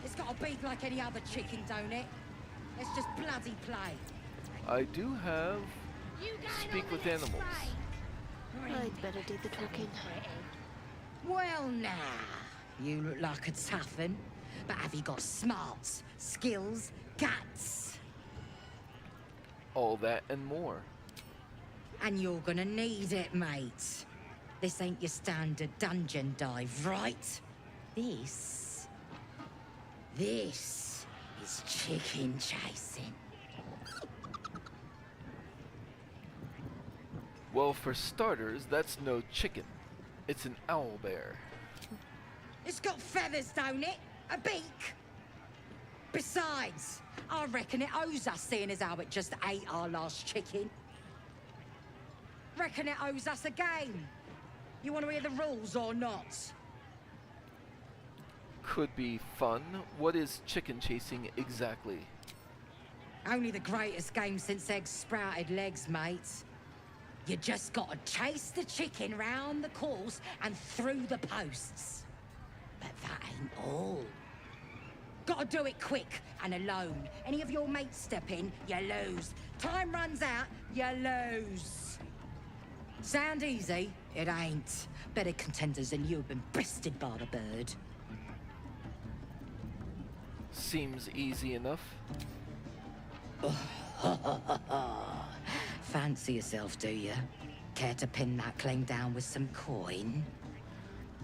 It's got a beak like any other chicken, don't it? Let's just bloody play. I do have speak with animals. I'd better do the talking. Well, now, you look like a tough un, but have you got smarts, skills, guts? All that and more. And you're gonna need it, mate. This ain't your standard dungeon dive, right? This is chicken chasing. Well, for starters, that's no chicken. It's an owlbear. It's got feathers, don't it? A beak. Besides, I reckon it owes us, seeing as how it just ate our last chicken. Reckon it owes us a game. You want to hear the rules or not? Could be fun. What is chicken chasing exactly? Only the greatest game since eggs sprouted legs, mate. You just gotta chase the chicken round the course and through the posts. But that ain't all. Gotta do it quick and alone. Any of your mates step in, you lose. Time runs out, you lose. Sound easy? It ain't. Better contenders than you have been bested by the bird. Seems easy enough. Fancy yourself, do you? Care to pin that claim down with some coin?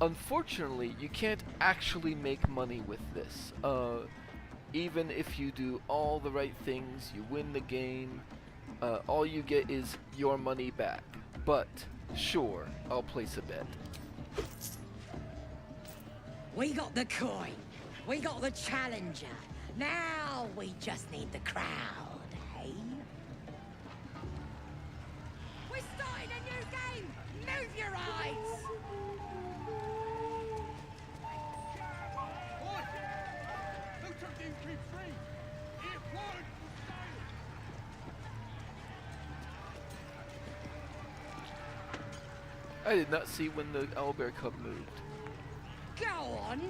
Unfortunately, you can't actually make money with this. Even if you do all the right things, you win the game, all you get is your money back. But, sure, I'll place a bet. We got the coin. We got the challenger. Now we just need the crowd, eh? We're starting a new game! Move your eyes! Who took the increase free? If word was silent. I did not see when the owlbear cub moved. Go on!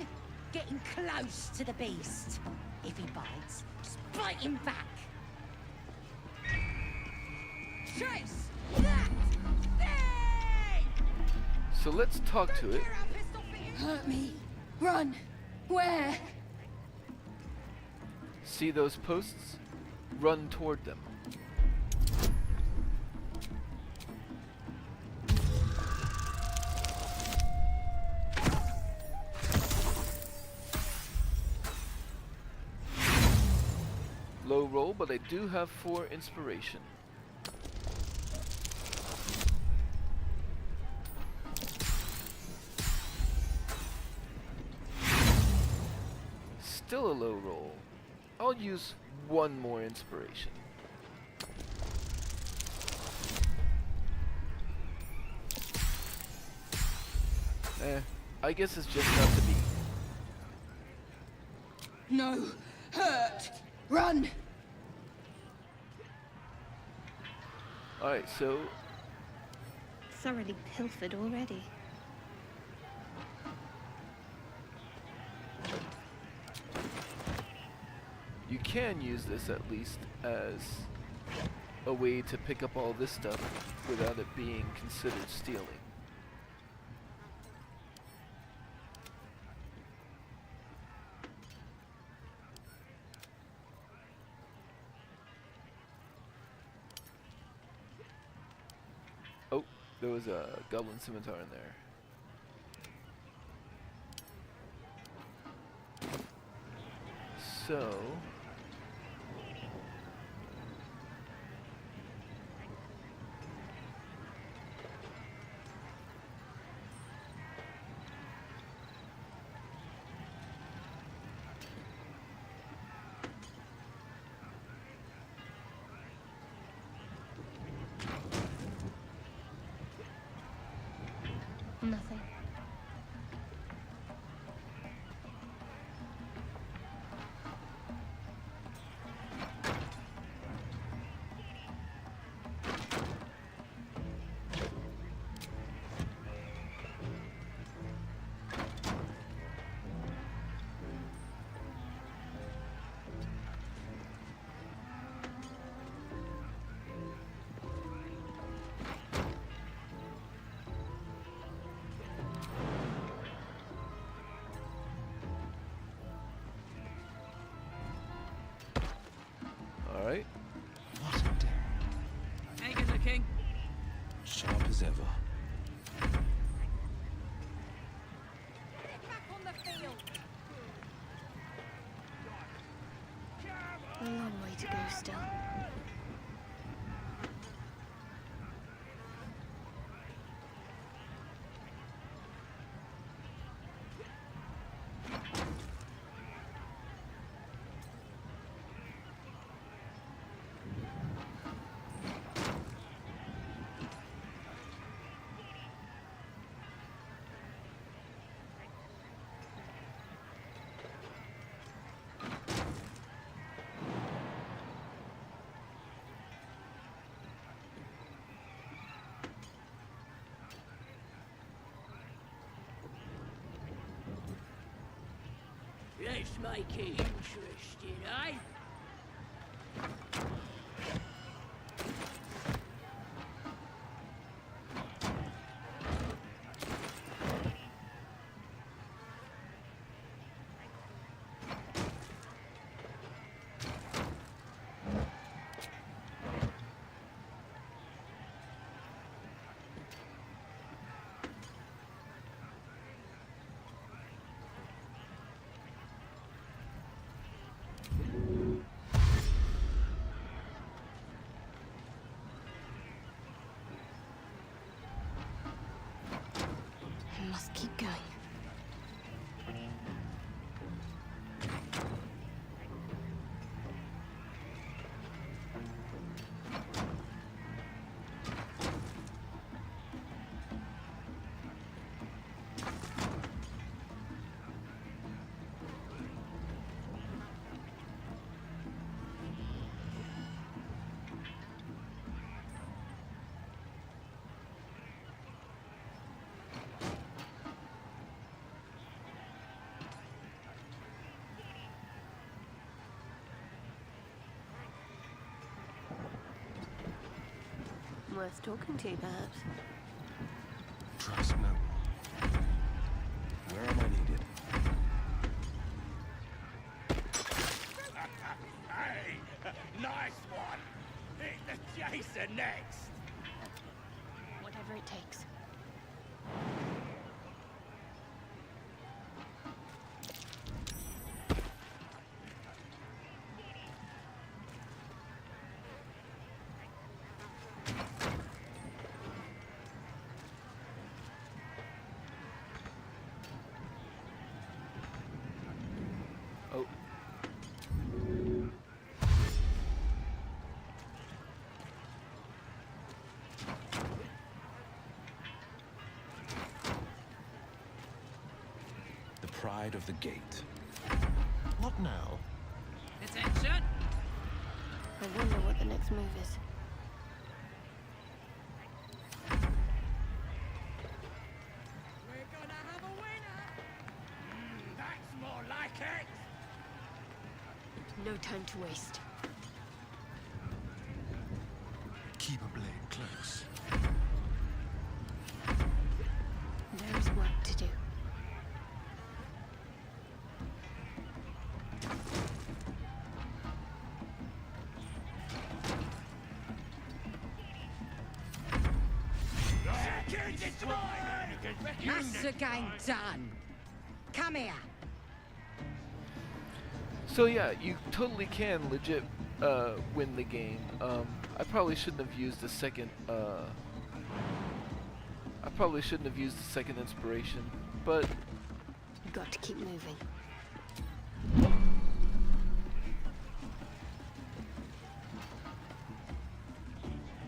Getting close to the beast. If he bites, just bite him back. Chase! That thing! So let's talk to it. Hurt me. Run. Where? See those posts? Run toward them. Low roll, but I do have 4 inspiration. Still a low roll. I'll use 1 more inspiration. I guess it's just not to be. No. Hurt. Run. Alright, so Thoroughly pilfered already. you can use this at least as a way to pick up all this stuff without it being considered stealing. Oh, there was a goblin scimitar in there. So Nothing. alright. What a day. Hey, good looking. Sharp as ever. Back on the field. A long way to go still. Just make it interesting, eh? I must keep going. Worth talking to, perhaps. Trust no one. Where am I needed? Hey, nice one. Hit the chaser next. Whatever it takes. Oh. The pride of the gate. What now? Attention! I wonder what the next move is. We're gonna have a winner! That's more like it. No time to waste. Keep a blade close. There is work to do. That's the game done. Come here. So yeah, you totally can legit win the game. I probably shouldn't have used the second. I probably shouldn't have used the second inspiration, but We've got to keep moving.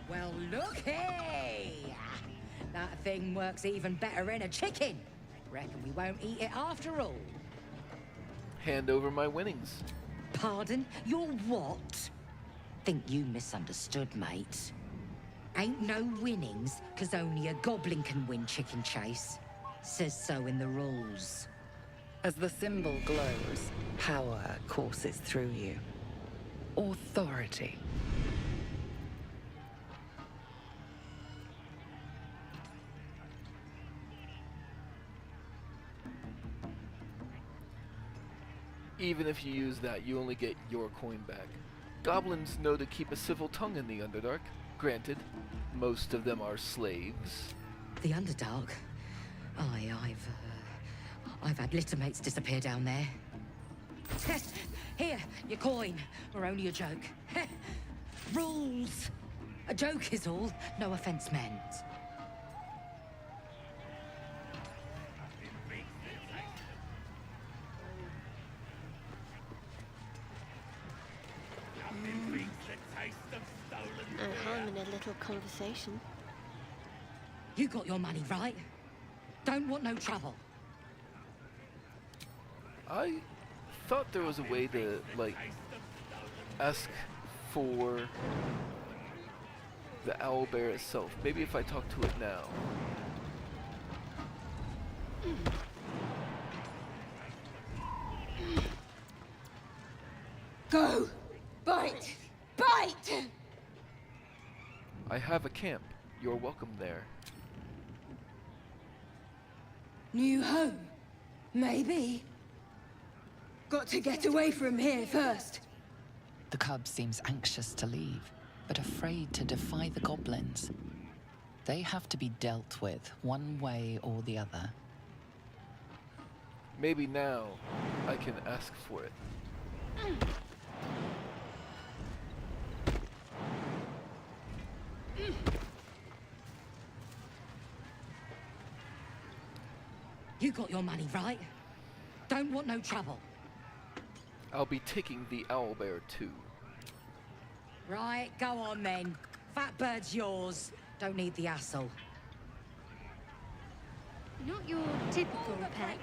Well, looky! That thing works even better in a chicken. Reckon we won't eat it after all. hand over my winnings. Pardon? Your what? Think you misunderstood, mate. Ain't no winnings, 'cause only a goblin can win chicken chase. Says so in the rules. As the symbol glows, power courses through you. Authority. Even if you use that, you only get your coin back. Goblins know to keep a civil tongue in the Underdark. Granted, most of them are slaves. The Underdark? Aye, I've had littermates disappear down there. Here, your coin. Or only a joke. Rules! A joke is all. No offense meant. No harm in a little conversation. You got your money, right? Don't want no trouble. I thought there was a way to, like, ask for the owlbear itself. Maybe if I talk to it now. Go! Bite! Bite! I have a camp. You're welcome there. New home? Maybe. Got to get away from here first. The cub seems anxious to leave, but afraid to defy the goblins. They have to be dealt with one way or the other. Maybe now I can ask for it. You got your money, right? Don't want no trouble. I'll be taking the owlbear too. Right, go on then. Fat bird's yours. Don't need the hassle. Not your typical pet.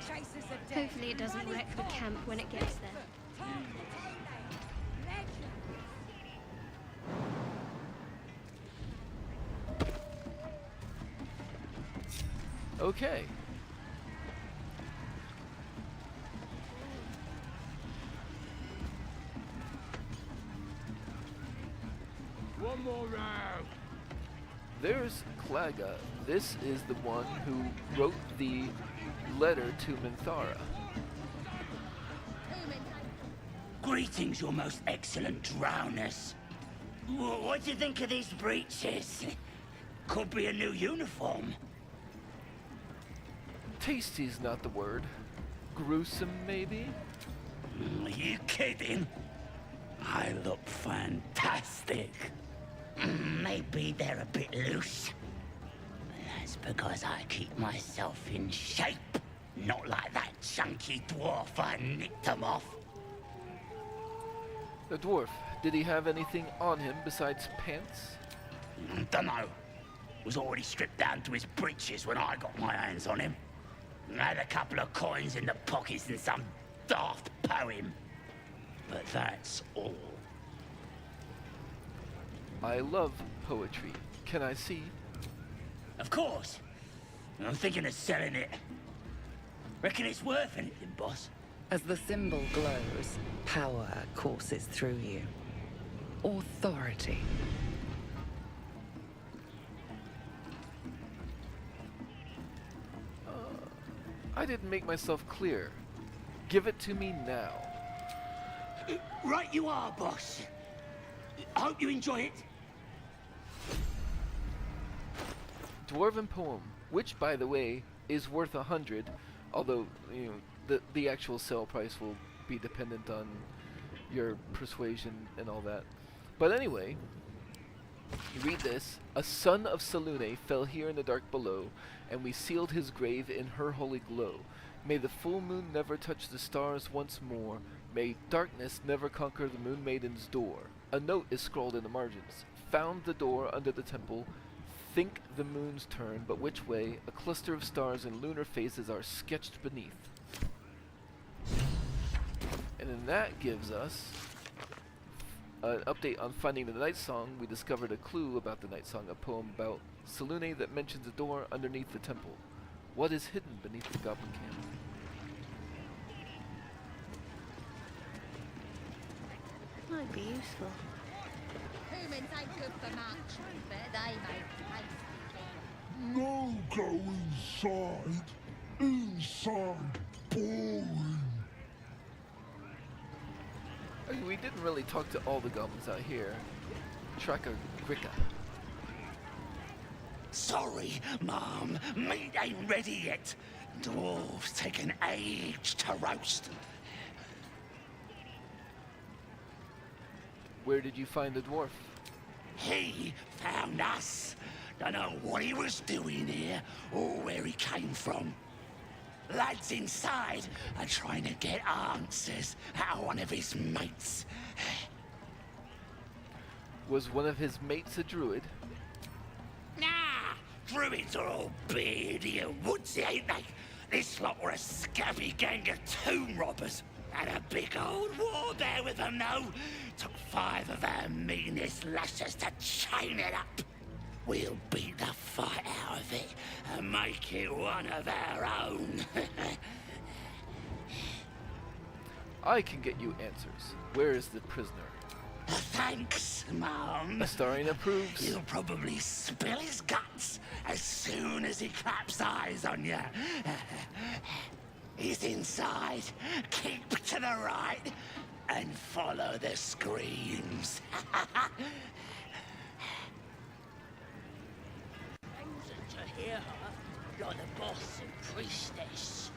Hopefully it doesn't wreck the camp when it gets there. Okay. One more round. There's Claga. This is the one who wrote the letter to Minthara. Greetings, your most excellent drowners. What do you think of these breeches? Could be a new uniform. Tasty's not the word. Gruesome, maybe? Are you kidding? I look fantastic. Maybe they're a bit loose. That's because I keep myself in shape. Not like that chunky dwarf I nicked him off. The dwarf, did he have anything on him besides pants? Dunno. Was already stripped down to his breeches when I got my hands on him. Had a couple of coins in the pockets and some daft poem. But that's all. I love poetry. Can I see? Of course. I'm thinking of selling it. Reckon it's worth anything, boss? As the symbol glows, power courses through you. Authority. I didn't make myself clear. Give it to me now. Right you are, boss. I hope you enjoy it. Dwarven poem, which, by the way, is worth 100, although, you know, the actual sale price will be dependent on your persuasion and all that. But anyway, you read this. A son of Selûne fell here in the dark below, and we sealed his grave in her holy glow. May the full moon never touch the stars once more. May darkness never conquer the moon maiden's door. A note is scrawled in the margins. Found the door under the temple. Think the moon's turn, but which way? A cluster of stars and lunar faces are sketched beneath. And then that gives us an update on finding the night song. We discovered a clue about the night song, a poem about Selûne that mentions a door underneath the temple. What is hidden beneath the goblin camp? Might be useful. Humans ain't good for much, but they make tasty. No go inside. Inside. Boring. We didn't really talk to all the goblins out here. Tracker Gricka. Sorry, Mom. Meat ain't ready yet. Dwarves take an age to roast. Where did you find the dwarf? He found us. Don't know what he was doing here or where he came from. Lads inside are trying to get answers out of one of his mates. Was one of his mates a druid? Nah, druids are all beardy and woodsy, ain't they? This lot were a scabby gang of tomb robbers. Had a big old war there with them, though. Took 5 of our meanest lashers to chain it up. We'll beat the fight out of it and make it one of our own. I can get you answers. Where is the prisoner? Thanks, Mum. Astarine approves. You'll probably spill his guts as soon as he claps eyes on you. He's inside. Keep to the right and follow the screams. To hear her, like the boss and priestess.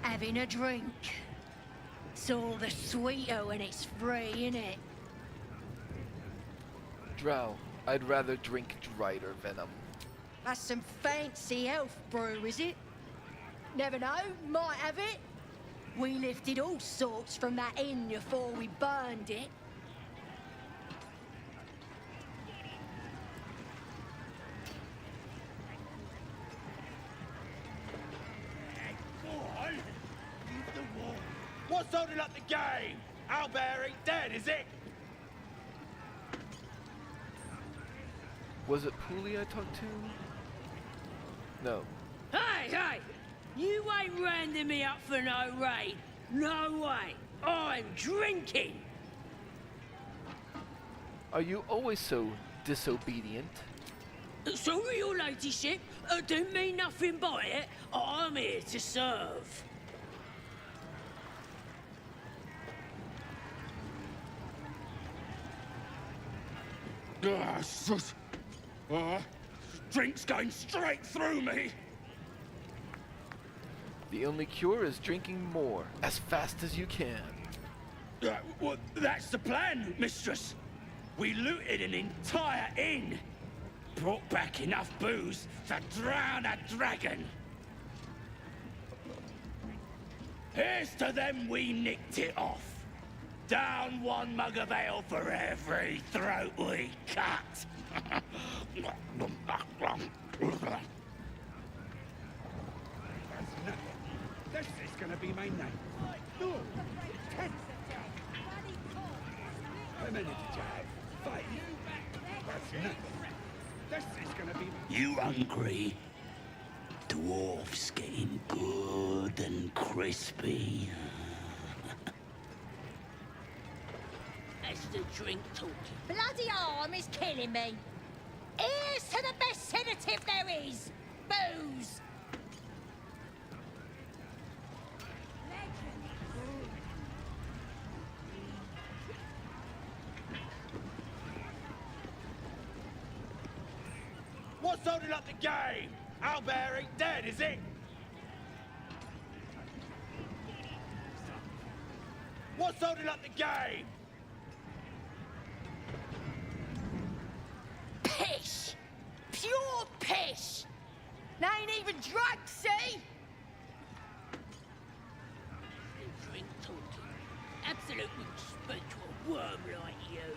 Having a drink. It's all the sweeter when it's free, innit? Drow, I'd rather drink drider venom. That's some fancy elf brew, is it? Never know, might have it. We lifted all sorts from that inn before we burned it. What's holding up the game? Alberry dead, is it? Was it Pooley I talked to? No. Hey! You ain't rounding me up for no raid. No way. I'm drinking. Are you always so disobedient? Sorry, your ladyship. Didn't mean nothing by it. I'm here to serve. Drink's going straight through me. The only cure is drinking more, as fast as you can. Well, that's the plan, mistress. We looted an entire inn. Brought back enough booze to drown a dragon. Here's to them we nicked it off. Down one mug of ale for every throat we cut. This is gonna be my night. No! How many did you have? 5? That's enough. This is gonna be... You hungry? Dwarf's getting good and crispy. That's the drink talking. Bloody arm is killing me. Here's to the best sedative there is. Booze. What's holding up the game? Alberry dead, is it? What's holding up the game? Piss! Pure piss! They ain't even drunk, see? Drink talking. Absolutely speak to a worm like you.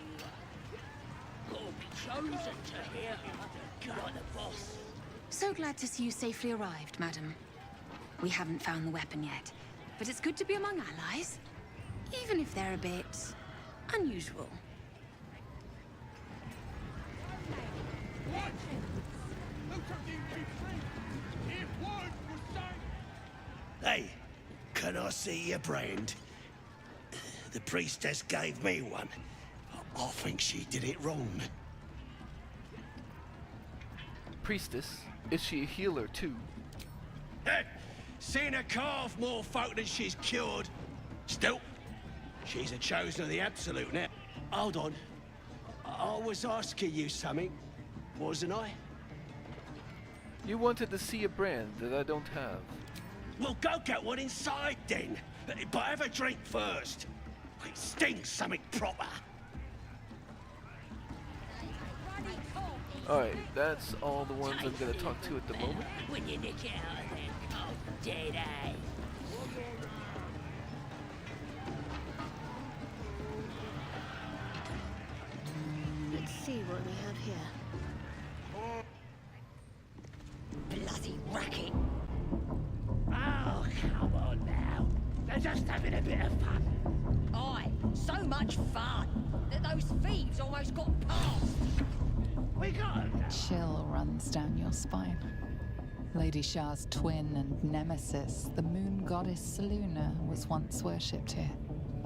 Gotta be chosen to hear her, like the boss. So glad to see you safely arrived, madam. We haven't found the weapon yet, but it's good to be among allies, even if they're a bit unusual. Hey, can I see your brand? The priestess gave me one. I think she did it wrong. Priestess? Is she a healer too? Hey, seen her carve more folk than she's cured. Still, she's a chosen of the Absolute now. Hold on. I was asking you something, wasn't I? You wanted to see a brand that I don't have. Well, go get one inside then. But have a drink first. It stings something proper. Alright, that's all the ones I'm gonna talk to at the moment. When you nick it out of them cold dead eyes. Let's see what we have here. Bloody racket. Oh, come on now. They're just having a bit of fun. Aye, so much fun that those thieves almost got past. We got 'em now. Chill runs down your spine. Lady Shah's twin and nemesis, the moon goddess Seluna, was once worshipped here.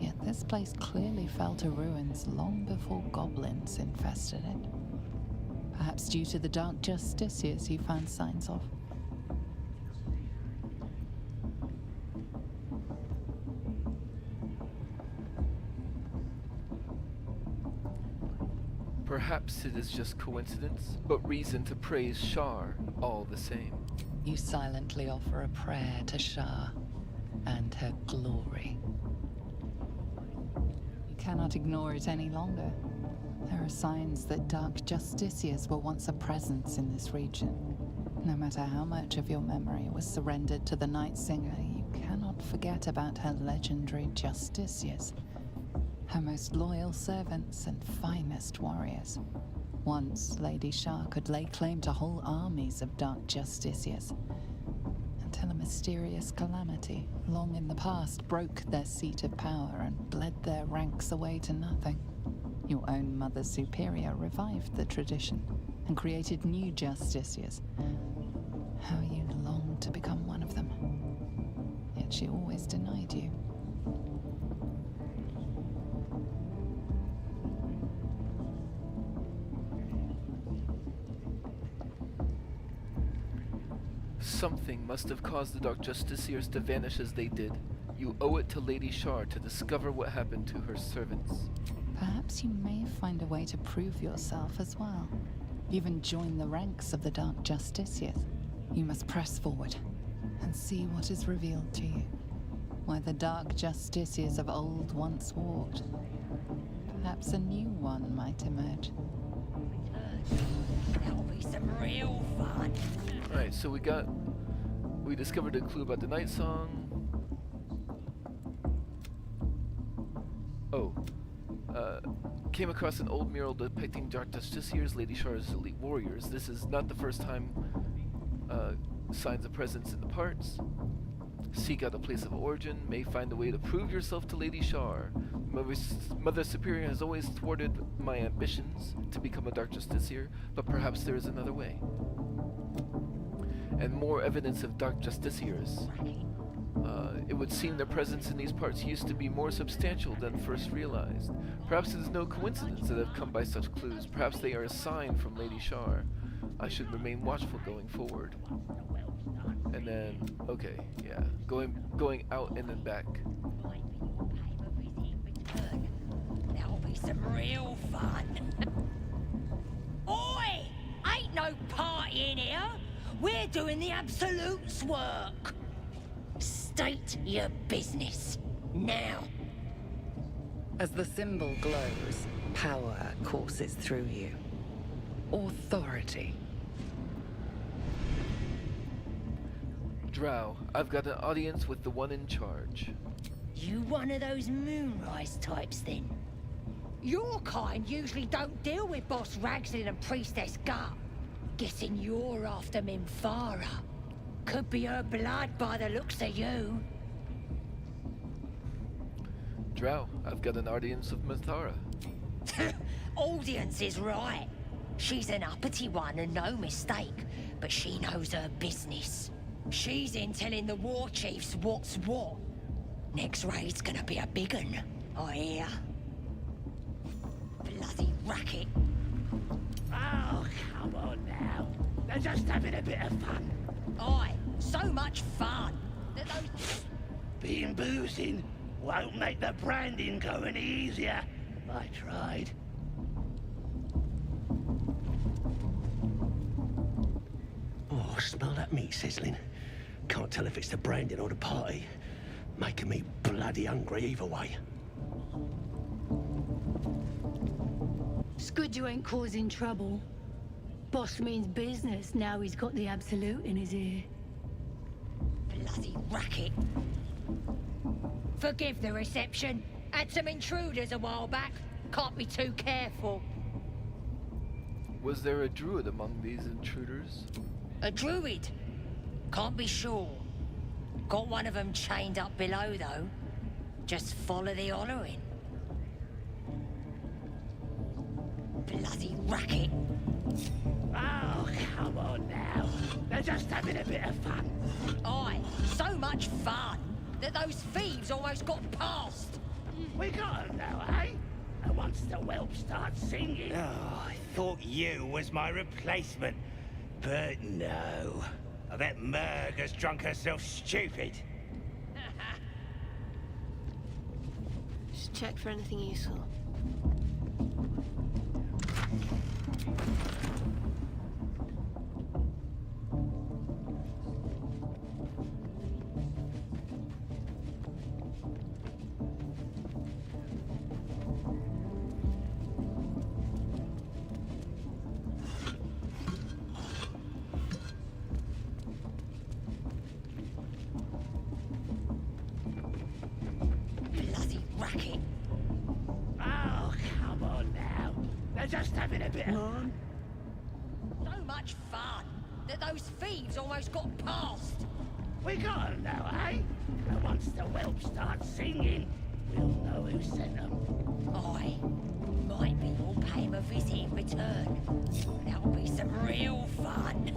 Yet this place clearly fell to ruins long before goblins infested it. Perhaps due to the dark justiciars you found signs of. Perhaps it is just coincidence, but reason to praise Shar all the same. You silently offer a prayer to Shah and her glory. You cannot ignore it any longer. There are signs that dark justiciars were once a presence in this region. No matter how much of your memory was surrendered to the Night Singer, you cannot forget about her legendary justiciars. Her most loyal servants and finest warriors. Once, Lady Shah could lay claim to whole armies of dark justiciars, until a mysterious calamity, long in the past, broke their seat of power and bled their ranks away to nothing. Your own Mother Superior revived the tradition and created new justiciars. How you longed to become one of them. Yet she always denied you. Something must have caused the Dark Justiciars to vanish as they did. You owe it to Lady Shar to discover what happened to her servants. Perhaps you may find a way to prove yourself as well. Even join the ranks of the Dark Justiciars. You must press forward and see what is revealed to you. Where the Dark Justiciars of old once walked. Perhaps a new one might emerge. That'll be some real fun. Alright, so we discovered a clue about the night song. Came across an old mural depicting Dark Justiciars, Lady Shar's elite warriors. This is not the first time signs of presence in the parts. Seek out the place of origin, may find a way to prove yourself to Lady Shar. Mother Superior has always thwarted my ambitions to become a Dark Justiciar, but perhaps there is another way. And more evidence of Dark Justiciars. It would seem their presence in these parts used to be more substantial than first realized. Perhaps it is no coincidence that I've come by such clues. Perhaps they are a sign from Lady Shar. I should remain watchful going forward. And then, okay, yeah, going out and then back. That'll be some real fun. Oi! Ain't no party in here. We're doing the Absolute's work. State your business, now. As the symbol glows, power courses through you. Authority. Drow, I've got an audience with the one in charge. You one of those moonrise types, then? Your kind usually don't deal with Boss Ragslin and Priestess Gut. Guessing you're after Minfara. Could be her blood by the looks of you. Drow, I've got an audience with Minfara. Audience is right. She's an uppity one and no mistake, but she knows her business. She's in telling the war chiefs what's what. Next raid's gonna be a big un, I hear. Bloody racket. Oh, come on now. They're just having a bit of fun. Aye, so much fun. Being boozing won't make the branding go any easier. I tried. Oh, smell that meat sizzling. Can't tell if it's the branding or the party. Making me bloody hungry either way. It's good you ain't causing trouble. Boss means business now he's got the Absolute in his ear. Bloody racket. Forgive the reception. Had some intruders a while back. Can't be too careful. Was there a druid among these intruders? A druid? Can't be sure. Got one of them chained up below, though. Just follow the hollering. Bloody racket. Oh, come on now. They're just having a bit of fun. Aye, so much fun that those thieves almost got past. We got 'em now, eh? And once the whelp starts singing... Oh, I thought you was my replacement. But no. I bet Merg has drunk herself stupid. Just check for anything useful. Bloody racket. Oh, come on now. They're just having a bit of fun. So much fun that those thieves almost got past. We got 'em now, eh? And once the whelp starts singing, we'll know who sent 'em. Aye. Might be we'll pay him a visit in return. That'll be some real fun.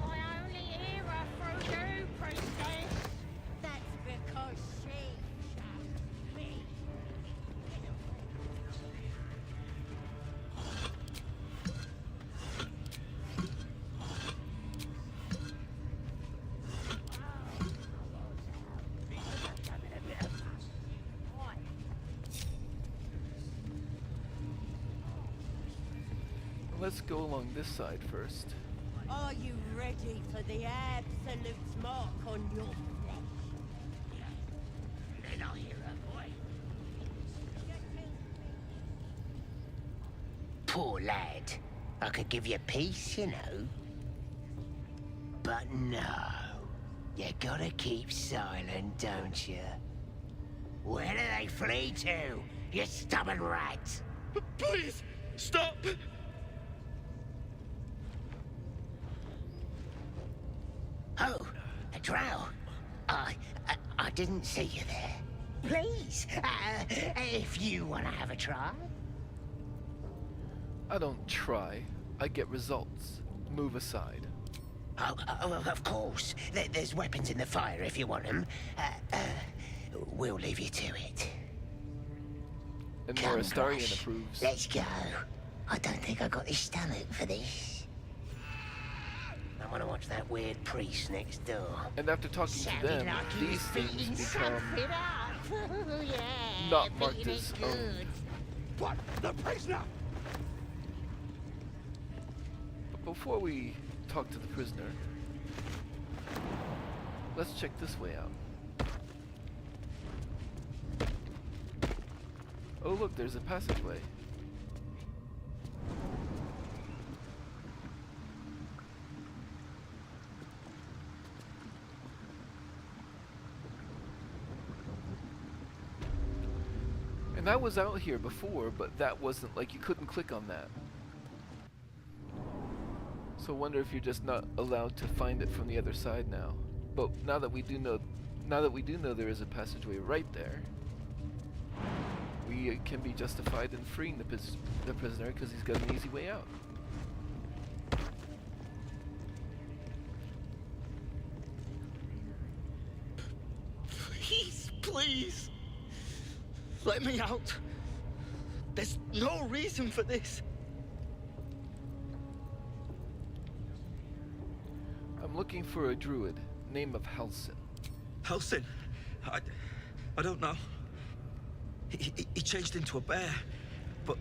I only hear her through you, priestess. That's because she shot me. Let's go along this side first. Are you ready for the absolute mark on your flesh? Then I'll hear her voice. Poor lad. I could give you peace, you know. But no. You gotta keep silent, don't you? Where do they flee to, you stubborn rat? Please, stop! Oh, a drow. I didn't see you there. Please, if you want to have a try. I don't try. I get results. Move aside. Oh, of course. There's weapons in the fire if you want them. We'll leave you to it. And Come, Morastarian Brush. approves. Let's go. I don't think I got the stomach for this. I want to watch that weird priest next door. And after talking to Sounded them, like he these was things beating become something up. Oh, yeah, not marked beating as it owned. good. What? The prisoner! But before we talk to the prisoner, let's check this way out. Oh look, there's a passageway. And I was out here before, but that wasn't like you couldn't click on that. So I wonder if you're just not allowed to find it from the other side now. But now that we do know there is a passageway right there, we can be justified in freeing the prisoner because he's got an easy way out. Please, please. Let me out. There's no reason for this. I'm looking for a druid, name of Halsin. Halsin? I don't know. He changed into a bear, but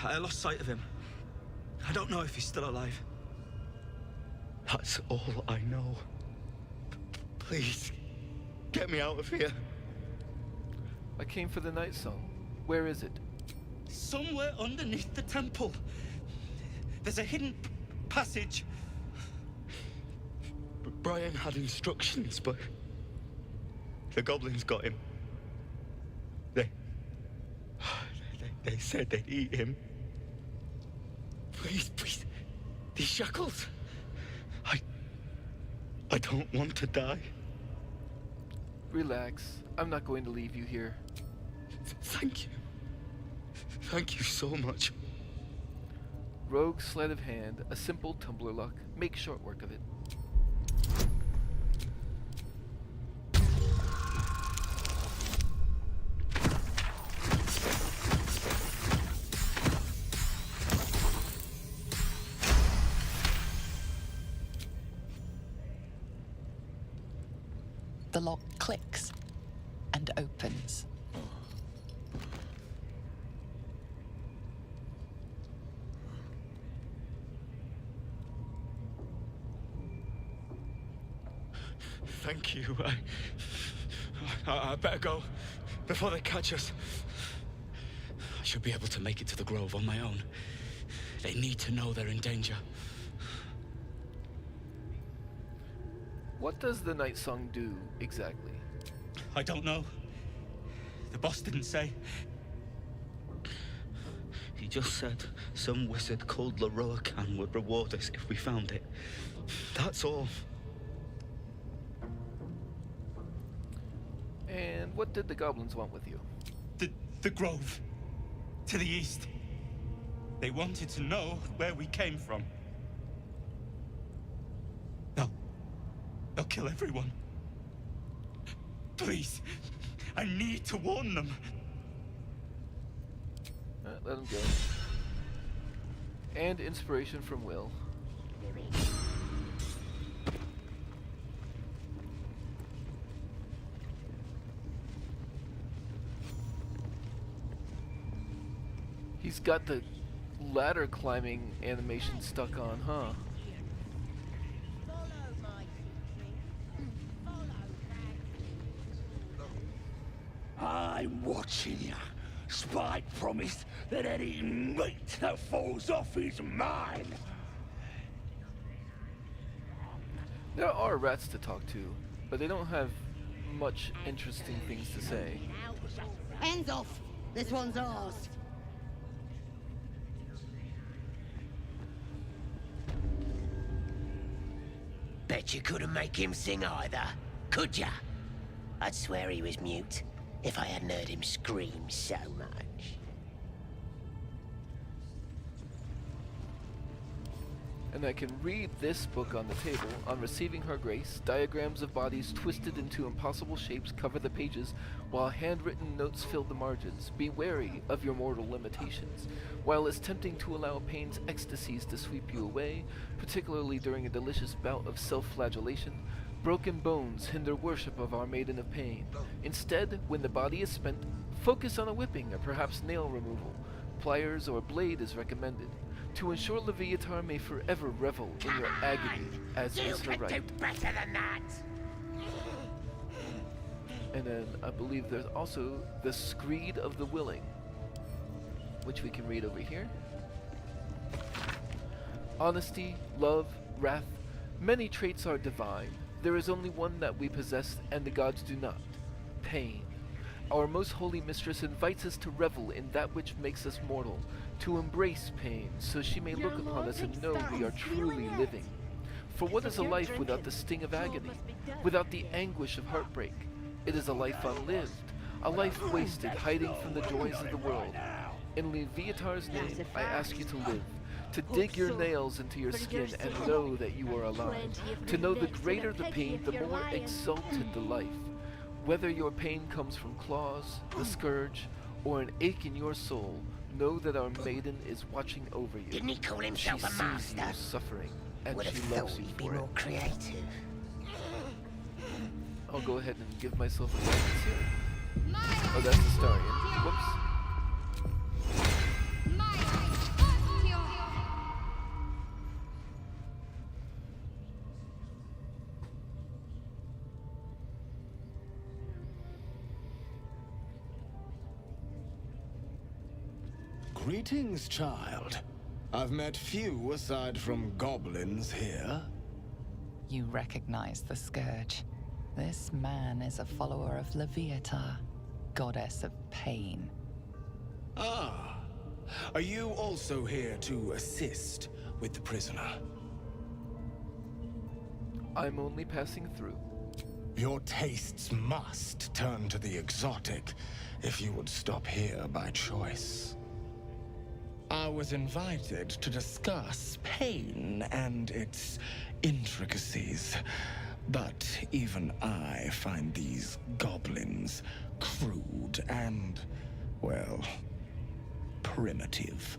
I lost sight of him. I don't know if he's still alive. That's all I know. Please, get me out of here. I came for the night song. Where is it? Somewhere underneath the temple. There's a hidden passage. Brian had instructions, but the goblins got him. They said they'd eat him. Please, please. These shackles. I don't want to die. Relax. I'm not going to leave you here. Thank you. Thank you so much. Rogue sleight of hand, a simple tumbler luck. Make short work of it. The lock clicks and opens. Thank you. I better go before they catch us. I should be able to make it to the Grove on my own. They need to know they're in danger. What does the night song do exactly? I don't know. The boss didn't say. He just said some wizard called Leroycan would reward us if we found it. That's all. And what did the goblins want with you? The Grove. To the east. They wanted to know where we came from. They'll kill everyone. Please, I need to warn them. Let him go. And inspiration from Will. He's got the ladder climbing animation stuck on, huh? I'm watching you. Spike promised that any meat that falls off is mine. There are rats to talk to, but they don't have much interesting things to say. Hands off! This one's ours. Bet you couldn't make him sing either, could ya? I'd swear he was mute if I hadn't heard him scream so much. And I can read this book on the table. On receiving her grace, diagrams of bodies twisted into impossible shapes cover the pages, while handwritten notes fill the margins. Be wary of your mortal limitations. While it's tempting to allow pain's ecstasies to sweep you away, particularly during a delicious bout of self-flagellation, broken bones hinder worship of our Maiden of Pain. Instead, when the body is spent, focus on a whipping or perhaps nail removal. Pliers or blade is recommended, to ensure Leviatar may forever revel in your agony, as is her right. You can do better than that! And then I believe there's also the Screed of the Willing, which we can read over here. Honesty, love, wrath, many traits are divine. There is only one that we possess, and the gods do not. Pain. Our most holy mistress invites us to revel in that which makes us mortal, to embrace pain, so she may look upon us and know we are truly living. For what is a life without the sting of agony, without the anguish of heartbreak? It is a life unlived, a life wasted, hiding from the joys of the world. In Leviatar's name, I ask you to live, to dig your nails into your skin and know that you are alive, to know the greater the pain, the more exalted the life. Whether your pain comes from claws, the scourge, or an ache in your soul, know that our maiden is watching over you. Didn't he call himself she a sees master? you suffering, and Would she have loves thought you he'd be for more it. creative. I'll go ahead and give myself a chance here. Oh, that's the Starian. Whoops. Greetings, child. I've met few aside from goblins here. You recognize the Scourge. This man is a follower of Leviatar, goddess of pain. Ah, Are you also here to assist with the prisoner? I'm only passing through. Your tastes must turn to the exotic if you would stop here by choice. I was invited to discuss pain and its intricacies, but even I find these goblins crude and, well, primitive.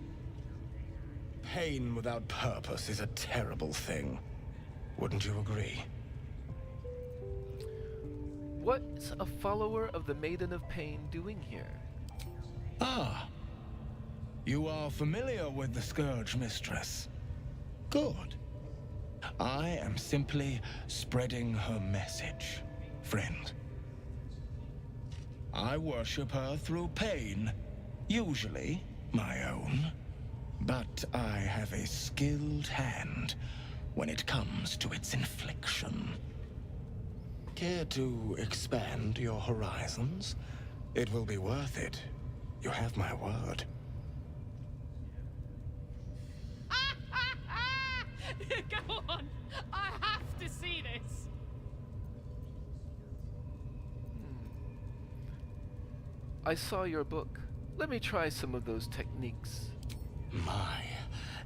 Pain without purpose is a terrible thing. Wouldn't you agree? What's a follower of the Maiden of Pain doing here? Ah, you are familiar with the Scourge Mistress. Good. I am simply spreading her message, friend. I worship her through pain, usually my own. But I have a skilled hand when it comes to its infliction. Care to expand your horizons? It will be worth it. You have my word. Go on! I have to see this! I saw your book. Let me try some of those techniques. My,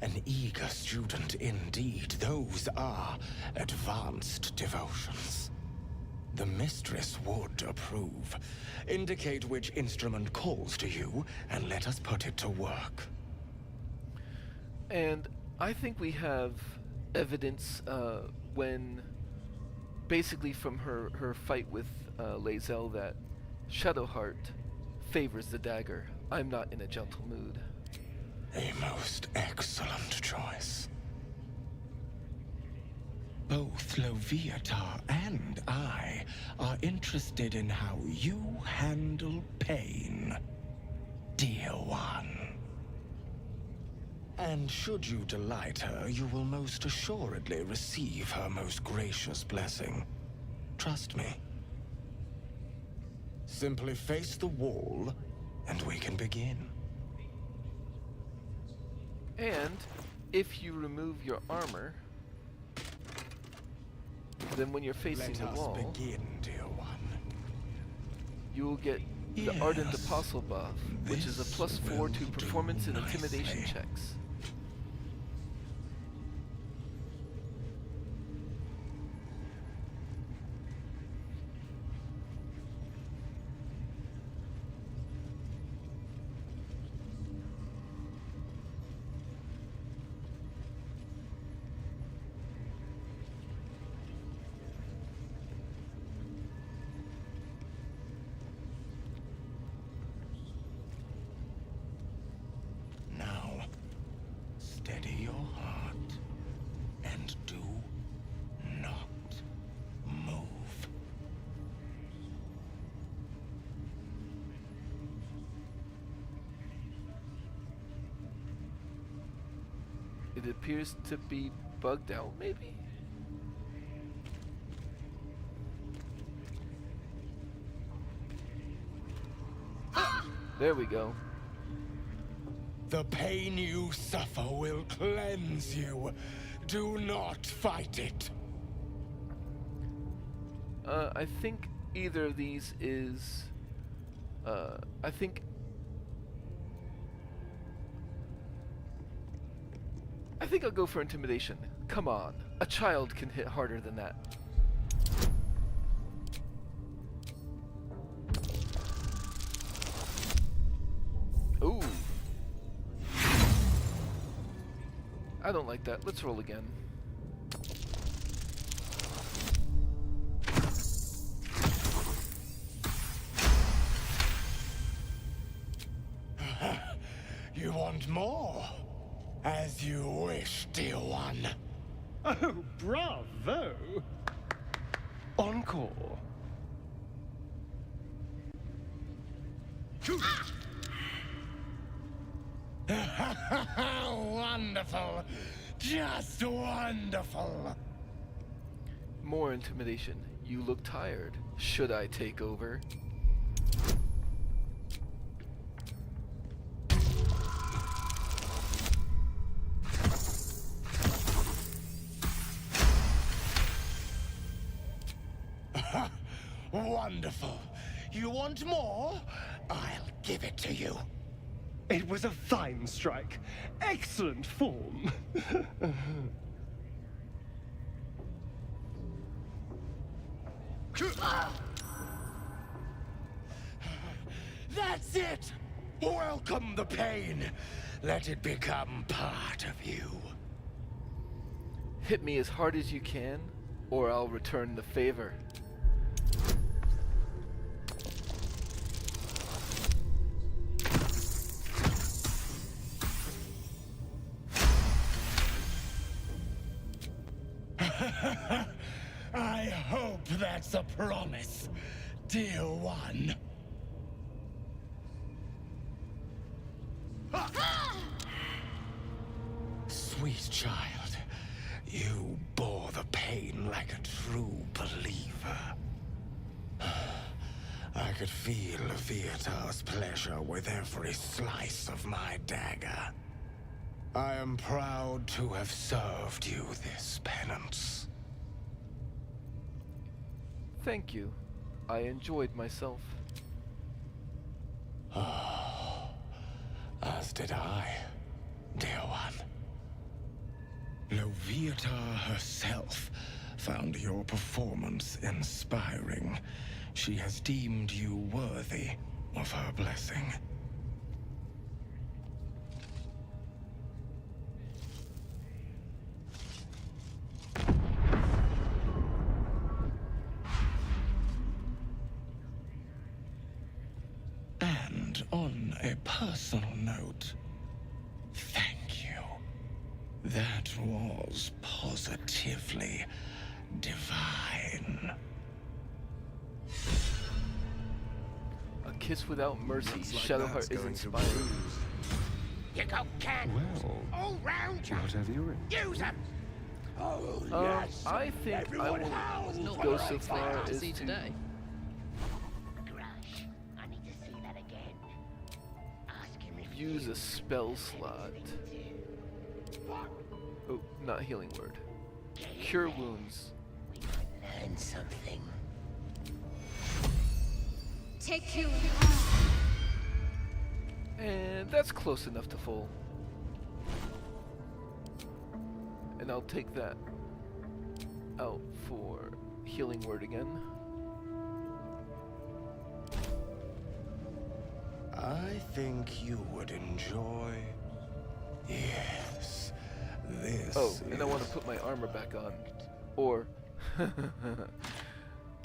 an eager student indeed. Those are advanced devotions. The mistress would approve. Indicate which instrument calls to you, and let us put it to work. And I think we have evidence when, basically from her fight with Lae'zel, that Shadowheart favors the dagger. I'm not in a gentle mood. A most excellent choice. Both Loviatar and I are interested in how you handle pain, dear one. And should you delight her, you will most assuredly receive her most gracious blessing. Trust me. Simply face the wall, and we can begin. And if you remove your armor, then when you're facing the wall, begin, dear one. you will get the Ardent Apostle buff, which is a +4 to performance and intimidation checks. Steady your heart and do not move. It appears to be bugged out, maybe? There we go. The pain you suffer will cleanse you. Do not fight it. I think either of these is... I think I'll go for intimidation. Come on. A child can hit harder than that. Ooh. I don't like that. Let's roll again. You want more? As you wish, dear one. Oh, bravo! Encore. Wonderful. Just wonderful. More intimidation. You look tired. Should I take over? Wonderful. You want more? I'll give it to you. It was a fine strike. Excellent form. That's it! Welcome the pain. Let it become part of you. Hit me as hard as you can, or I'll return the favor. I hope that's a promise, dear one. Sweet child, you bore the pain like a true believer. I could feel Leviatar's pleasure with every slice of my dagger. I am proud to have served you this penance. Thank you. I enjoyed myself. As did I, dear one. Leviatar herself found your performance inspiring. She has deemed you worthy of her blessing. And on a personal note, thank you. That was positively divine. A kiss without mercy. Looks like Shadowheart that's is going to inspiring. You got candles all round you. Whatever you're in. Use them. Oh, yes. I think Everyone I will howls go when so I far fire. as See to today. use a spell slot. Oh, not healing word. Cure wounds. Learn something. Take you. And that's close enough to full. And I'll take that out for healing word again. I think you would enjoy... Yes, this and I want to put my armor back on. Or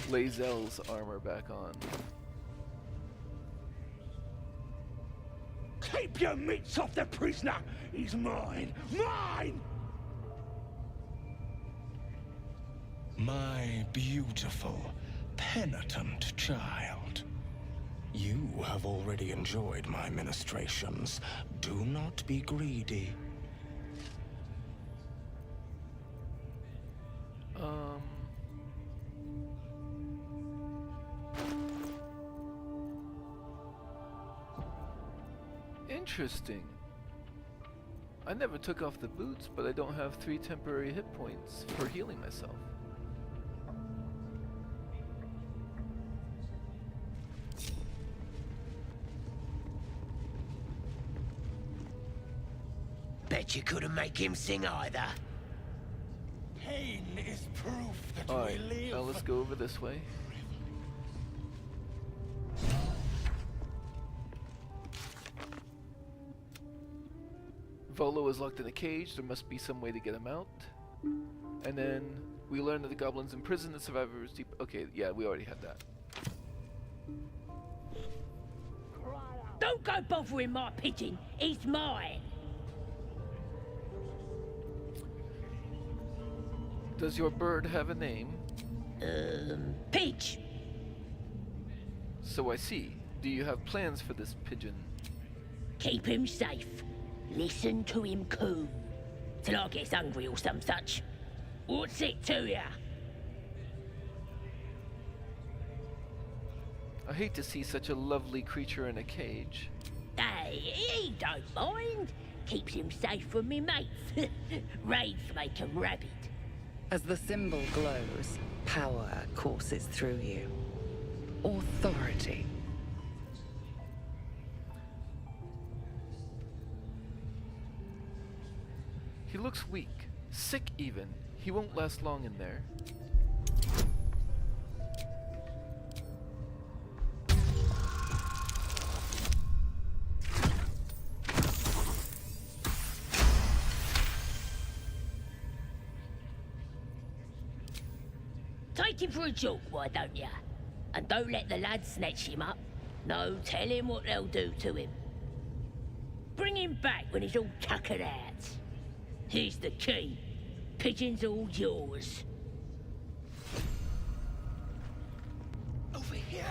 Lae'zel's armor back on. Keep your mitts off the prisoner! He's mine! Mine! My beautiful, penitent child. You have already enjoyed my ministrations. Do not be greedy. Interesting. I never took off the boots, but I don't have 3 temporary hit points for healing myself. Bet you couldn't make him sing either. Pain is proof that Alright, now let's go over this way. Volo is locked in a cage. There must be some way to get him out. And then we learn that the goblins imprison the survivors deep. Okay, yeah, we already had that. Don't go bothering my pigeon. He's mine. Does your bird have a name? Pidge. So I see. Do you have plans for this pigeon? Keep him safe. Listen to him coo. Till I gets hungry or some such. What's it to ya? I hate to see such a lovely creature in a cage. Hey, he don't mind. Keeps him safe from me mates. Raids make him rabid. As the symbol glows, power courses through you. authority. He looks weak, sick even. He won't last long in there. Take him for a joke, why don't ya? And don't let the lads snatch him up. No, tell him what they'll do to him. Bring him back when he's all tuckered out. Here's the key. Pigeon's all yours. Over here.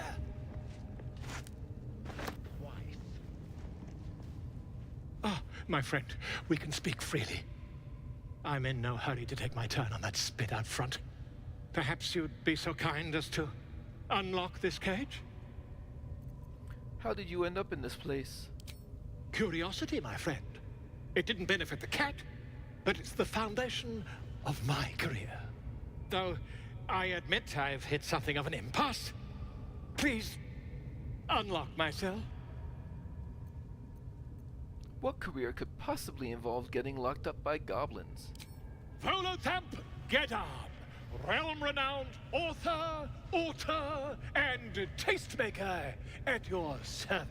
Ah, my friend, we can speak freely. I'm in no hurry to take my turn on that spit out front. Perhaps you'd be so kind as to unlock this cage? How did you end up in this place? Curiosity, my friend. It didn't benefit the cat, but it's the foundation of my career. Though I admit I've hit something of an impasse. Please, unlock my cell. What career could possibly involve getting locked up by goblins? Volothamp Gedam, realm-renowned author, and tastemaker at your service.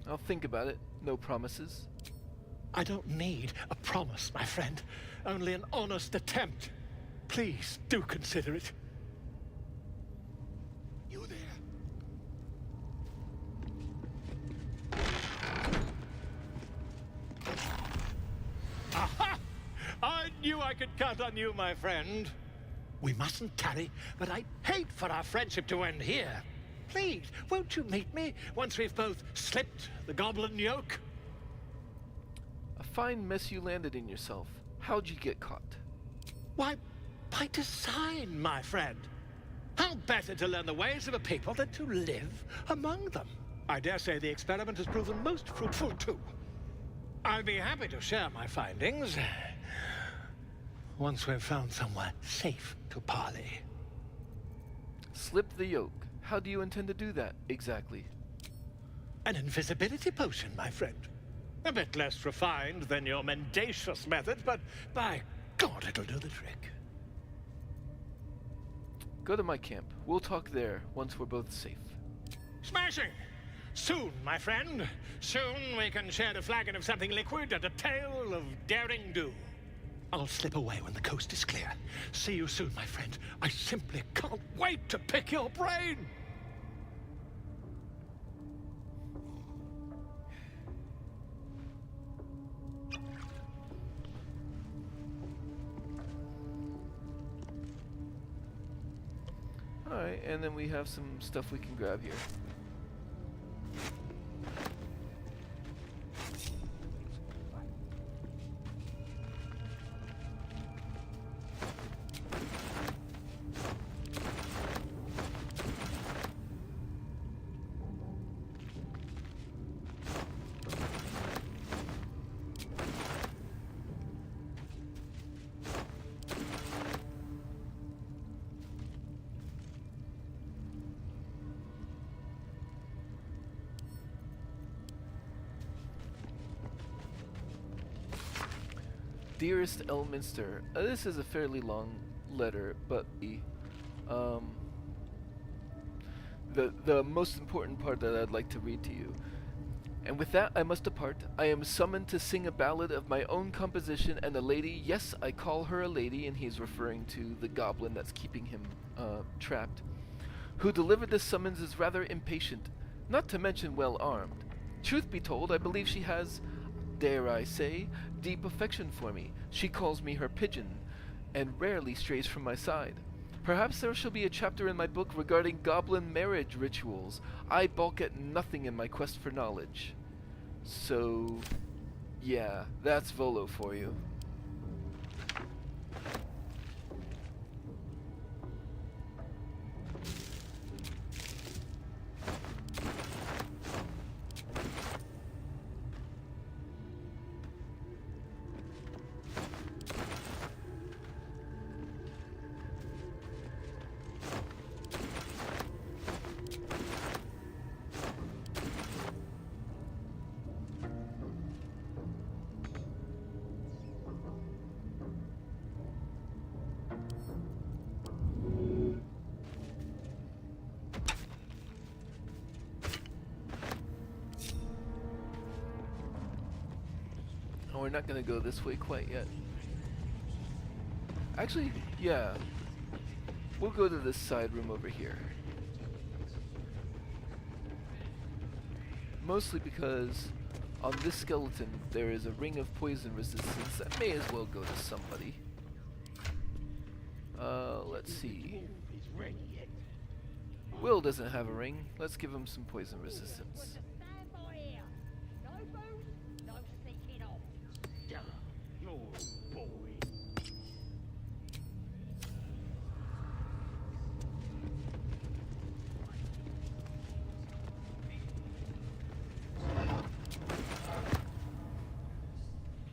I'll think about it. No promises. I don't need a promise, my friend. Only an honest attempt. Please do consider it. You there? Aha! I knew I could count on you, my friend. We mustn't tarry, but I'd hate for our friendship to end here. Please, won't you meet me once we've both slipped the goblin yoke? A fine mess you landed in yourself. How'd you get caught? Why, by design, my friend. How better to learn the ways of a people than to live among them? I dare say the experiment has proven most fruitful, too. I'll be happy to share my findings once we've found somewhere safe to parley. Slip the yoke. How do you intend to do that, exactly? An invisibility potion, my friend. A bit less refined than your mendacious method, but by God, it'll do the trick. Go to my camp. We'll talk there once we're both safe. Smashing! Soon, my friend. Soon we can share a flagon of something liquid and a tale of daring do. I'll slip away when the coast is clear. See you soon, my friend. I simply can't wait to pick your brain! Alright, and then we have some stuff we can grab here. Dearest Elminster, this is a fairly long letter, but the most important part that I'd like to read to you. And with that I must depart. I am summoned to sing a ballad of my own composition, and a lady, yes, I call her a lady, and he's referring to the goblin that's keeping him trapped, who delivered this summons is rather impatient, not to mention well armed. Truth be told, I believe she has, dare I say, deep affection for me. She calls me her pigeon, and rarely strays from my side. Perhaps there shall be a chapter in my book regarding goblin marriage rituals. I balk at nothing in my quest for knowledge. So, yeah, that's Volo for you. we're not gonna go this way quite yet. Actually, yeah. We'll go to this side room over here. Mostly because on this skeleton there is a ring of poison resistance that may as well go to somebody. Let's see. Will doesn't have a ring. Let's give him some poison resistance.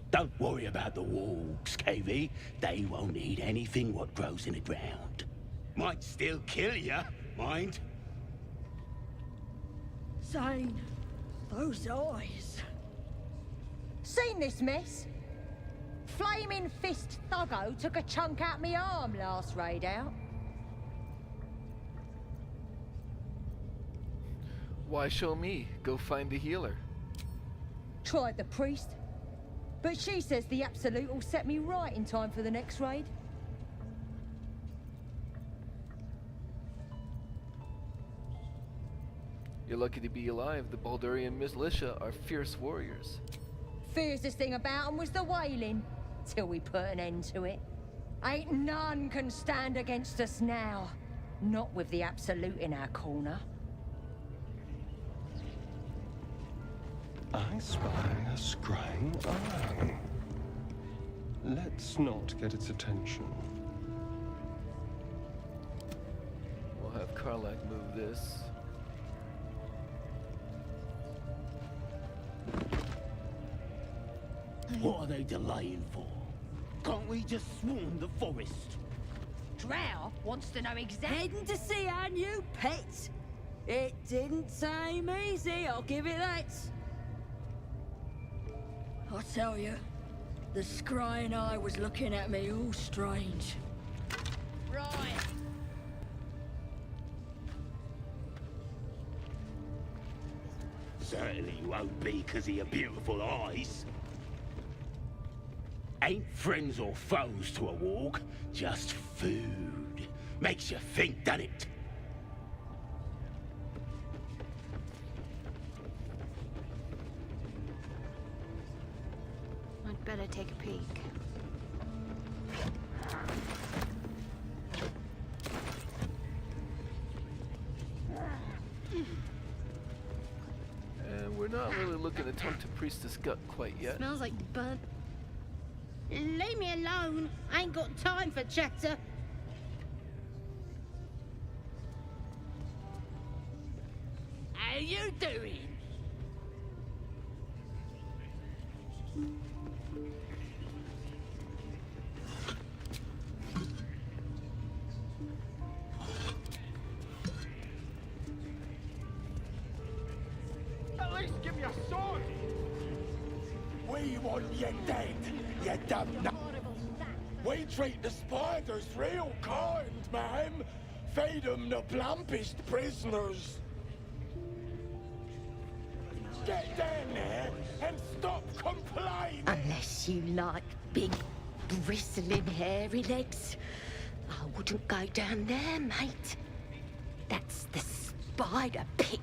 Don't worry about the walks, KV. They won't eat anything what grows in the ground. Might still kill ya, mind. Zane, those eyes. Seen this mess? Flaming Fist Thuggo took a chunk out me arm last raid out. Why show me? Go find the healer. Tried the priest, but she says the Absolute will set me right in time for the next raid. You're lucky to be alive. The Baldurian militia are fierce warriors. Fiercest thing about them was the wailing, till we put an end to it. Ain't none can stand against us now. Not with the Absolute in our corner. I spy a scrying eye. Let's not get its attention. We'll have Karlach move this. What are they delaying for? Can't we just swarm the forest? Drow wants to know exactly. Heading to see our new pet. It didn't seem easy, I'll give it that. I tell you, the scrying eye was looking at me all strange. Right. Certainly won't be because of your beautiful eyes. Ain't friends or foes to a walk, just food. Makes you think, doesn't it? I'd better take a peek. And we're not really looking to talk to Priestess Gut quite yet. Smells like burnt. Leave me alone. I ain't got time for chatter. How you doing? At least give me a sword! We want you dead, you damn n- We treat the spiders real kind, ma'am. Feed them the plumpest prisoners. Get down there and stop complaining. Unless you like big, bristling, hairy legs, I wouldn't go down there, mate. That's the spider pit.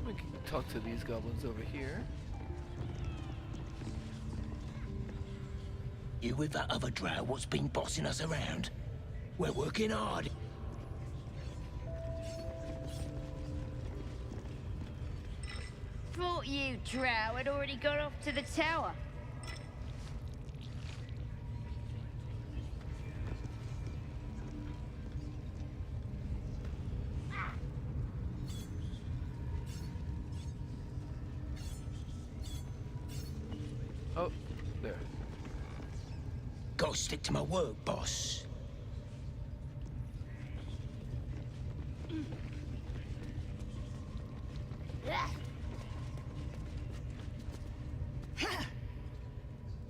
We can talk to these goblins over here. You with that other drow what's been bossing us around? We're working hard. Thought you, drow, had already got off to the tower. Oh, there. Gotta stick to my work, boss.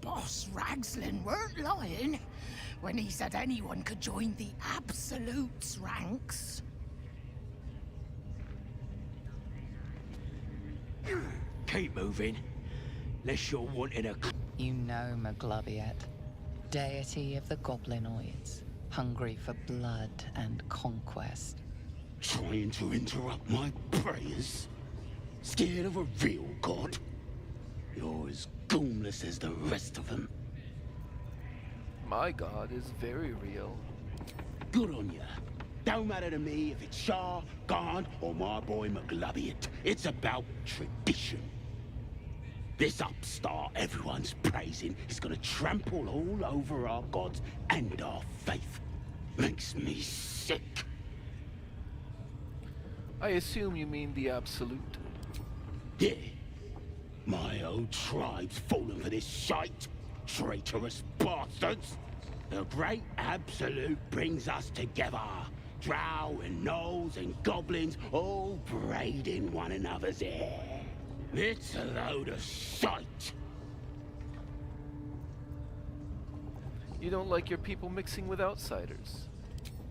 Boss Ragslin weren't lying when he said anyone could join the Absolute's ranks. Keep moving. Unless you're wanting a... You know Magloviet, deity of the goblinoids, hungry for blood and conquest. Trying to interrupt my prayers? Scared of a real god? You're as goomless as the rest of them. My god is very real. Good on ya. Don't matter to me if it's Shah, Gond, or my boy McLoviet. It's about tradition. This upstart everyone's praising is gonna trample all over our gods and our faith. Makes me sick. I assume you mean the Absolute. Yeah. My old tribe's fallen for this shite. Traitorous bastards. The great Absolute brings us together. Drow and gnolls and goblins all braiding one another's hair. It's a load of shite. You don't like your people mixing with outsiders.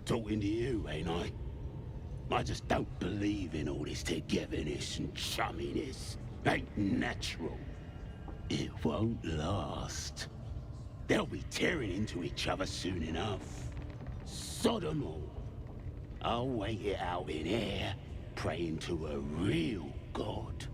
Talking to you, ain't I? I just don't believe in all this togetherness and chumminess. Ain't natural. It won't last. They'll be tearing into each other soon enough. Sod 'em all. I'll wait it out in air, praying to a real god.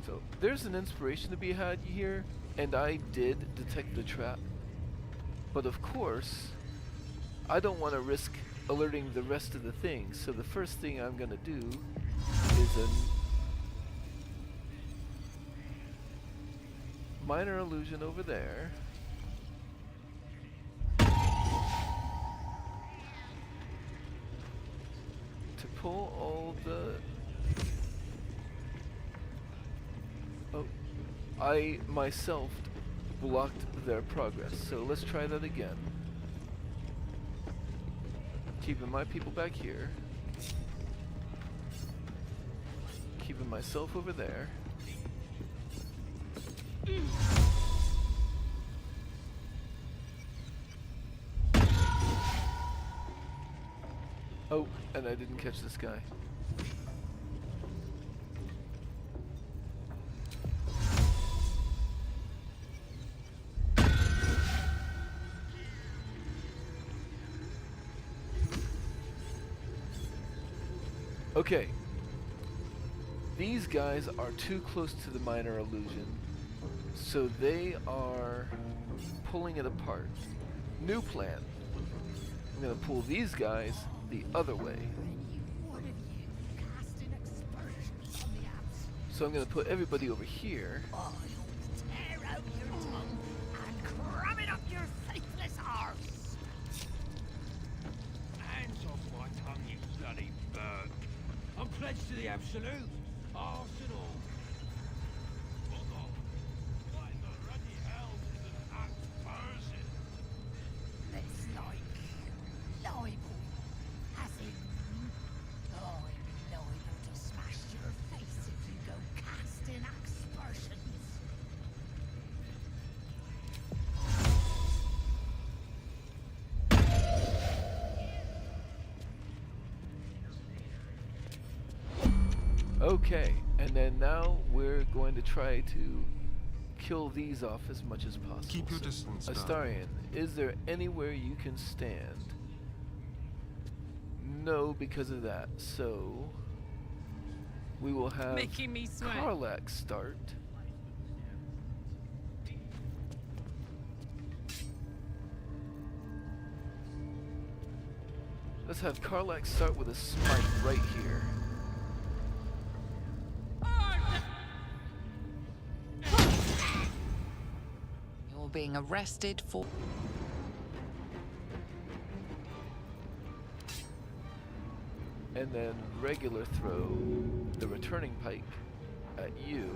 So, there's an inspiration to be had here, and I did detect the trap. But of course, I don't want to risk alerting the rest of the things, so the first thing I'm gonna do is a minor illusion over there. To pull all the... Oh, I myself blocked their progress, so let's try that again. Keeping my people back here. Keeping myself over there. Oh, and I didn't catch this guy. Okay. These guys are too close to the minor illusion, so they are pulling it apart. New plan. I'm gonna pull these guys the other way. So I'm gonna put everybody over here. Tear out your tongue and cram it up your faithless arse. Hands off my tongue, you bloody bird. I'm pledged to the Absolute. Arse and all. Hold on. What in the ruddy hell is an aspersion? It's like libel, as in I'm liable to smash your face if you go casting aspersions. Okay, and then now we're going to try to kill these off as much as possible. Keep your distance, Dad. Astarion, is there anywhere you can stand? No, because of that. So we will have Making me sweat. Karlak start. Let's have Karlak start with a smite right here. You're being arrested for... And then regular throw the returning pike at you.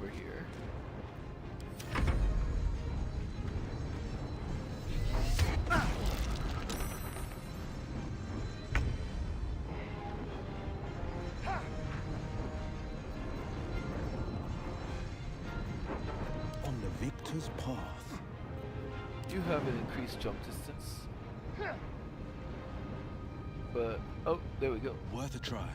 over here. On the victor's path. You have an increased jump distance. But, oh, there we go. Worth a try.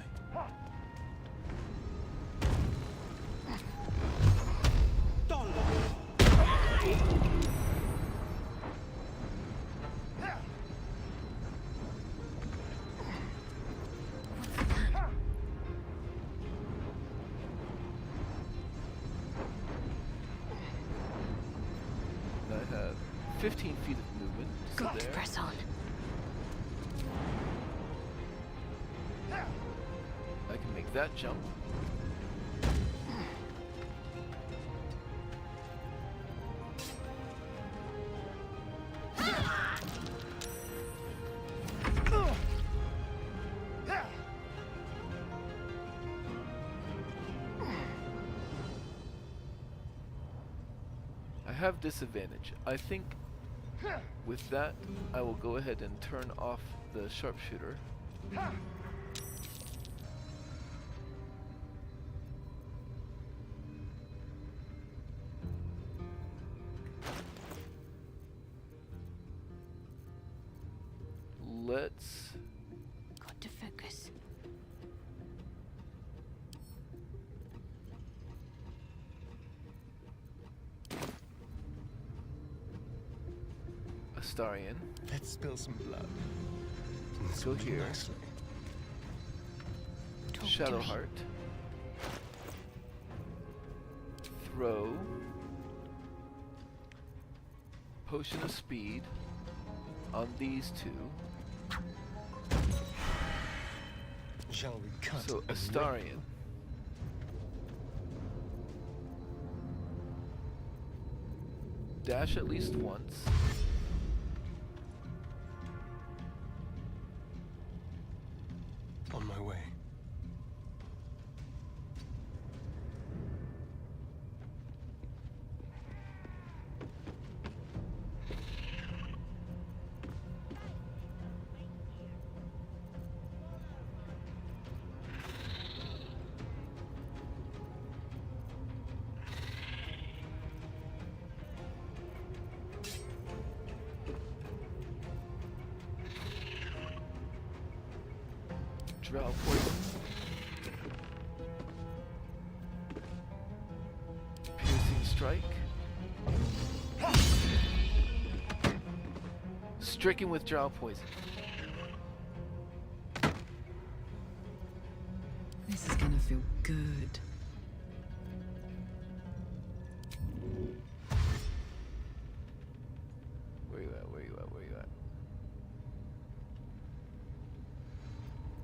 And I have 15 feet of movement. So Got to there. press on. I can make that jump. I have disadvantage. I think with that, I will go ahead and turn off the sharpshooter. Let's Got to focus. Astarion. Let's spill some blood. Let's go here. Nicely. Shadowheart. Throw. Potion of speed on these two. Shall we cut? So and Astarion. Dash at least once. On my way. Drow poison. Piercing strike. Stricken with drow poison. This is gonna feel good. Where you at? Where you at? Where you at?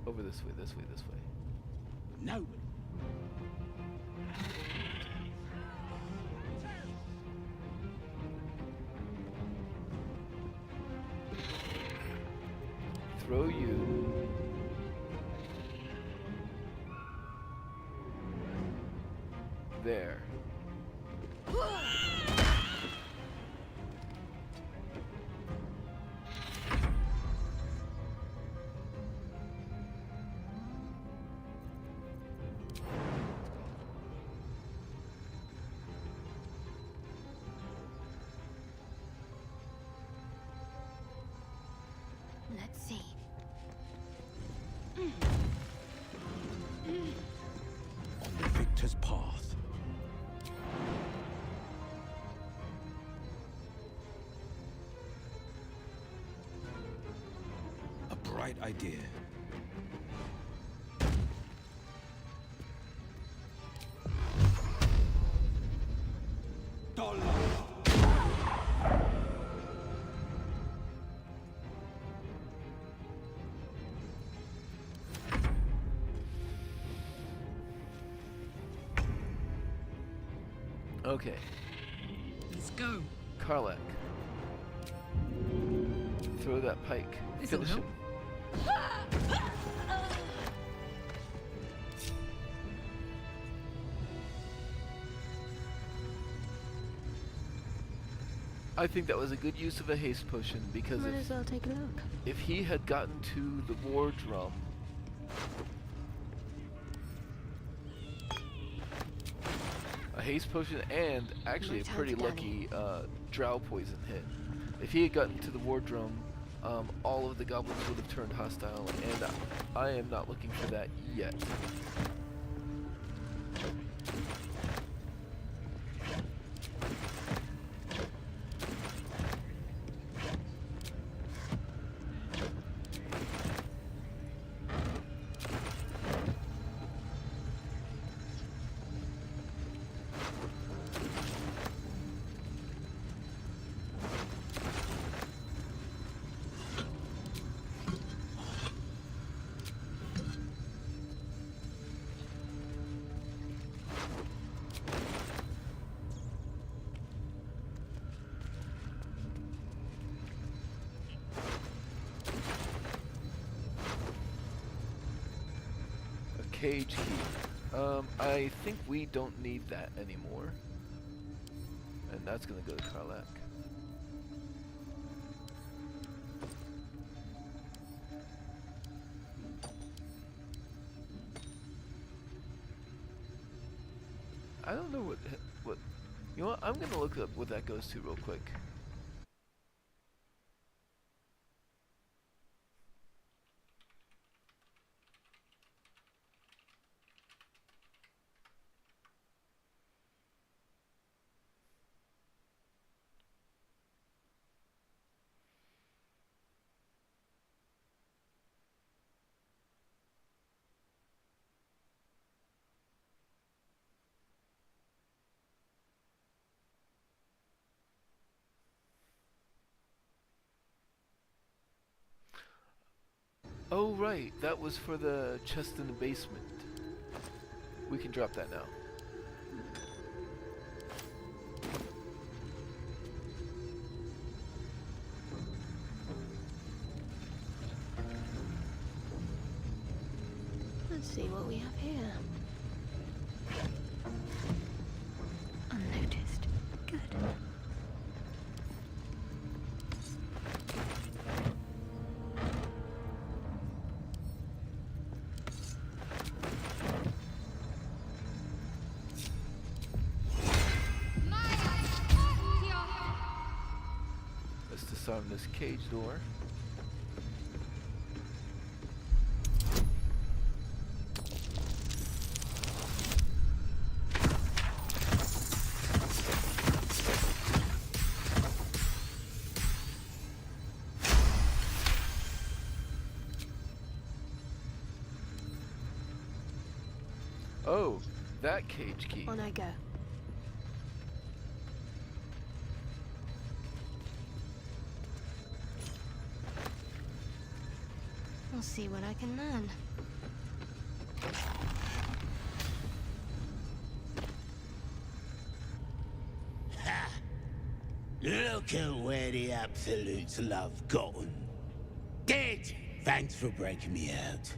Over this way, this way, this way. No. Throw you. There. Let's see. On the victor's path. A bright idea. Okay. Let's go. Karlak. Throw that pike. This'll Finish him. I think that was a good use of a haste potion because Might as well take a look. if he had gotten to the war drum, a haste potion and actually a Right pretty on, Danny. lucky drow poison hit. If he had gotten to the war drum, all of the goblins would have turned hostile, and I am not looking for that yet. Cage key. I think we don't need that anymore. And that's gonna go to Karlak. I don't know what you know what, I'm gonna look up what that goes to real quick. Oh right, that was for the chest in the basement. We can drop that now. Let's see what we have here. Unnoticed. Good. Let's disarm this cage door. Oh, that cage key. On I go. I'll see what I can learn. Ha! Look at where the Absolutes love gotten. Dead! Thanks for breaking me out.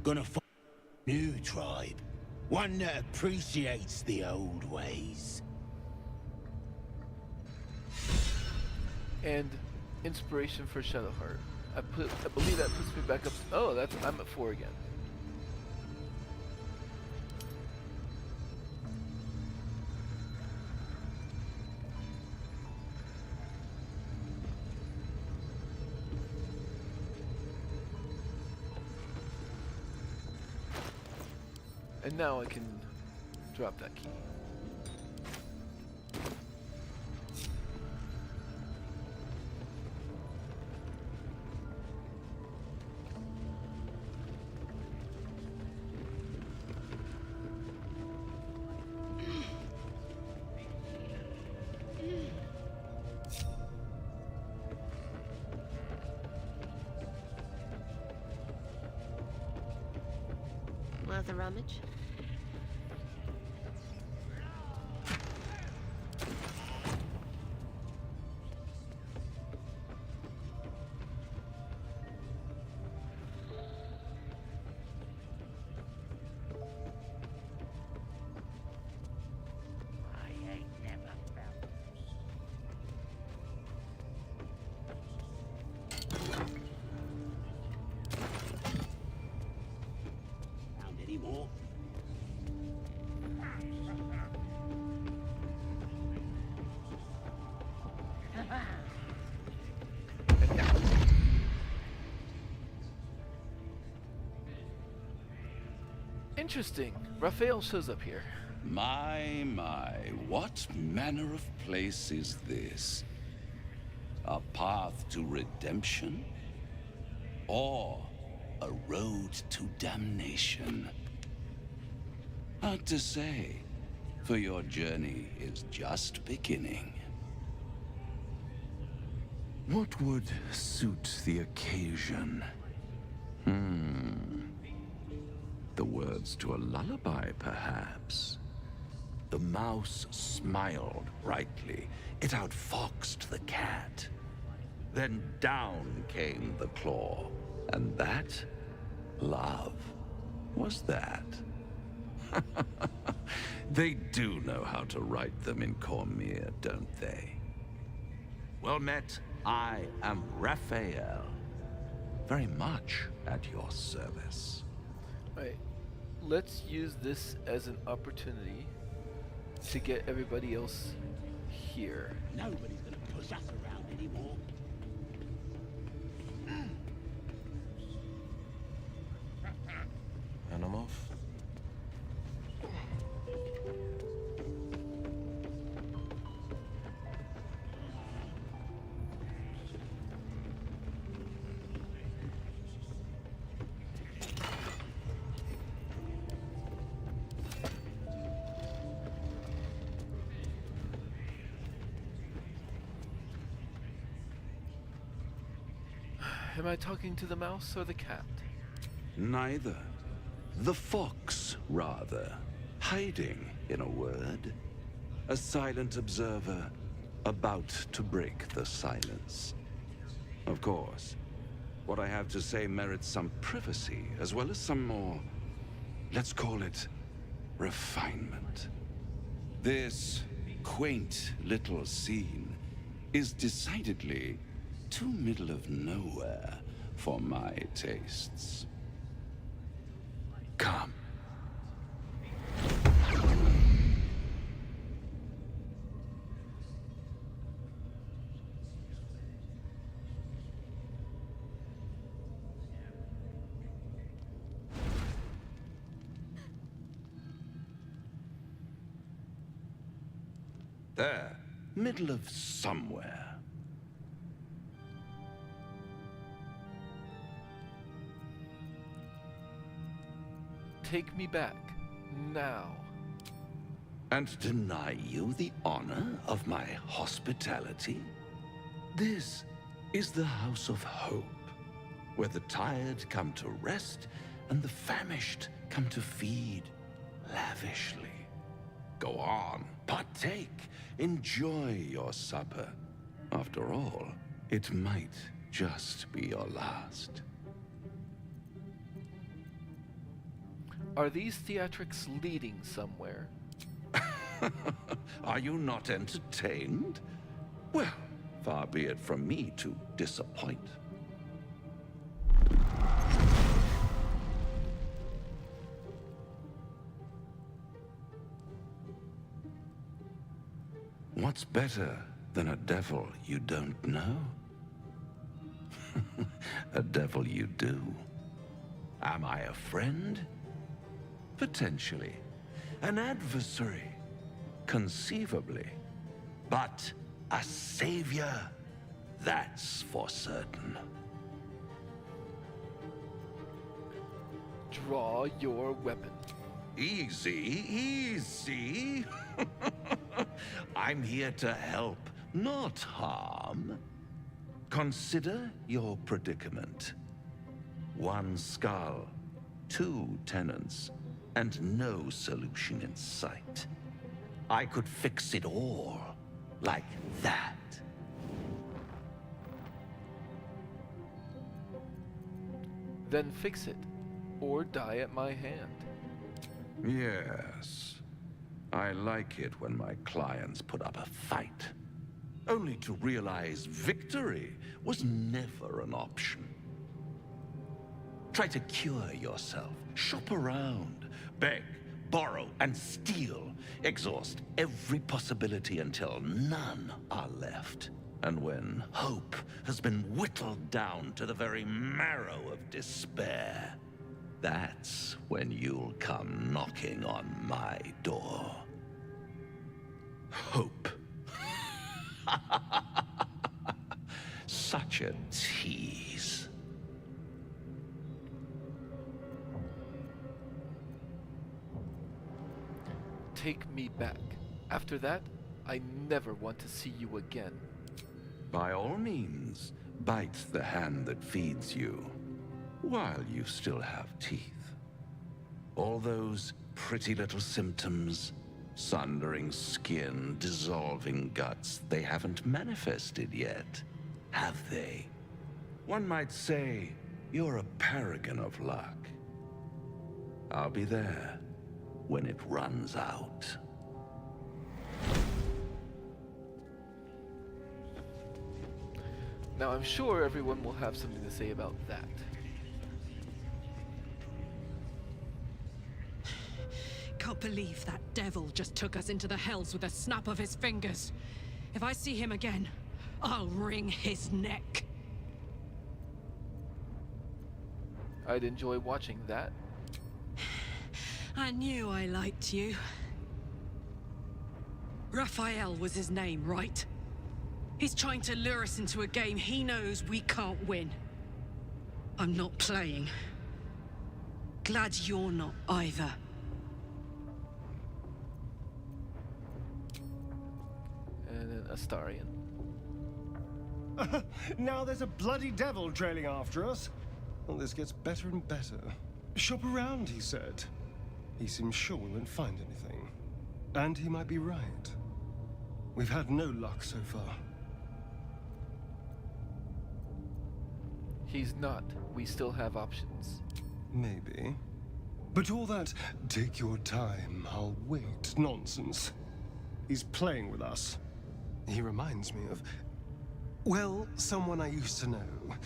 Gonna find a new tribe. One that appreciates the old ways. And inspiration for Shadowheart. I believe that puts me back up. Oh, I'm at 4 again. And now I can drop that key. Worth a rummage? anymore. Interesting. Raphael shows up here. My, what manner of place is this? A path to redemption? Or a road to damnation? Hard to say, for your journey is just beginning. What would suit the occasion? The words to a lullaby, perhaps? The mouse smiled brightly. It outfoxed the cat. Then down came the claw. And that? Love. Was that? They do know how to write them in Cormier, don't they? Well met, I am Raphael. Very much at your service. Alright, let's use this as an opportunity to get everybody else here. Nobody's gonna push us around anymore. And I'm off. Am I talking to the mouse or the cat? Neither. The fox, rather. Hiding, in a word. A silent observer, about to break the silence. Of course, what I have to say merits some privacy, as well as some more, let's call it, refinement. This quaint little scene is decidedly too middle of nowhere for my tastes. Come. There, middle of somewhere. Take me back, now. And deny you the honor of my hospitality? This is the House of Hope, where the tired come to rest and the famished come to feed lavishly. Go on, partake, enjoy your supper. After all, it might just be your last. Are these theatrics leading somewhere? Are you not entertained? Well, far be it from me to disappoint. What's better than a devil you don't know? A devil you do. Am I a friend? Potentially. An adversary? Conceivably. But a savior? That's for certain. Draw your weapon. Easy, easy. I'm here to help, not harm. Consider your predicament. One skull, 2 tenants, and no solution in sight. I could fix it all, like that. Then fix it, or die at my hand. Yes. I like it when my clients put up a fight, only to realize victory was never an option. Try to cure yourself, shop around, beg, borrow, and steal. Exhaust every possibility until none are left. And when hope has been whittled down to the very marrow of despair, that's when you'll come knocking on my door. Hope. Such a tease. Take me back. After that, I never want to see you again. By all means, bite the hand that feeds you, while you still have teeth. All those pretty little symptoms, sundering skin, dissolving guts, they haven't manifested yet, have they? One might say you're a paragon of luck. I'll be there when it runs out. Now I'm sure everyone will have something to say about that. Can't believe that devil just took us into the hells with a snap of his fingers. If I see him again, I'll wring his neck. I'd enjoy watching that. I knew I liked you. Raphael was his name, right? He's trying to lure us into a game he knows we can't win. I'm not playing. Glad you're not either. And then Astarion. Now there's a bloody devil trailing after us. Well, this gets better and better. Shop around, he said. He seems sure we won't find anything. And he might be right. We've had no luck so far. He's not. We still have options. Maybe. But all that, take your time, I'll wait, nonsense. He's playing with us. He reminds me of, well, someone I used to know.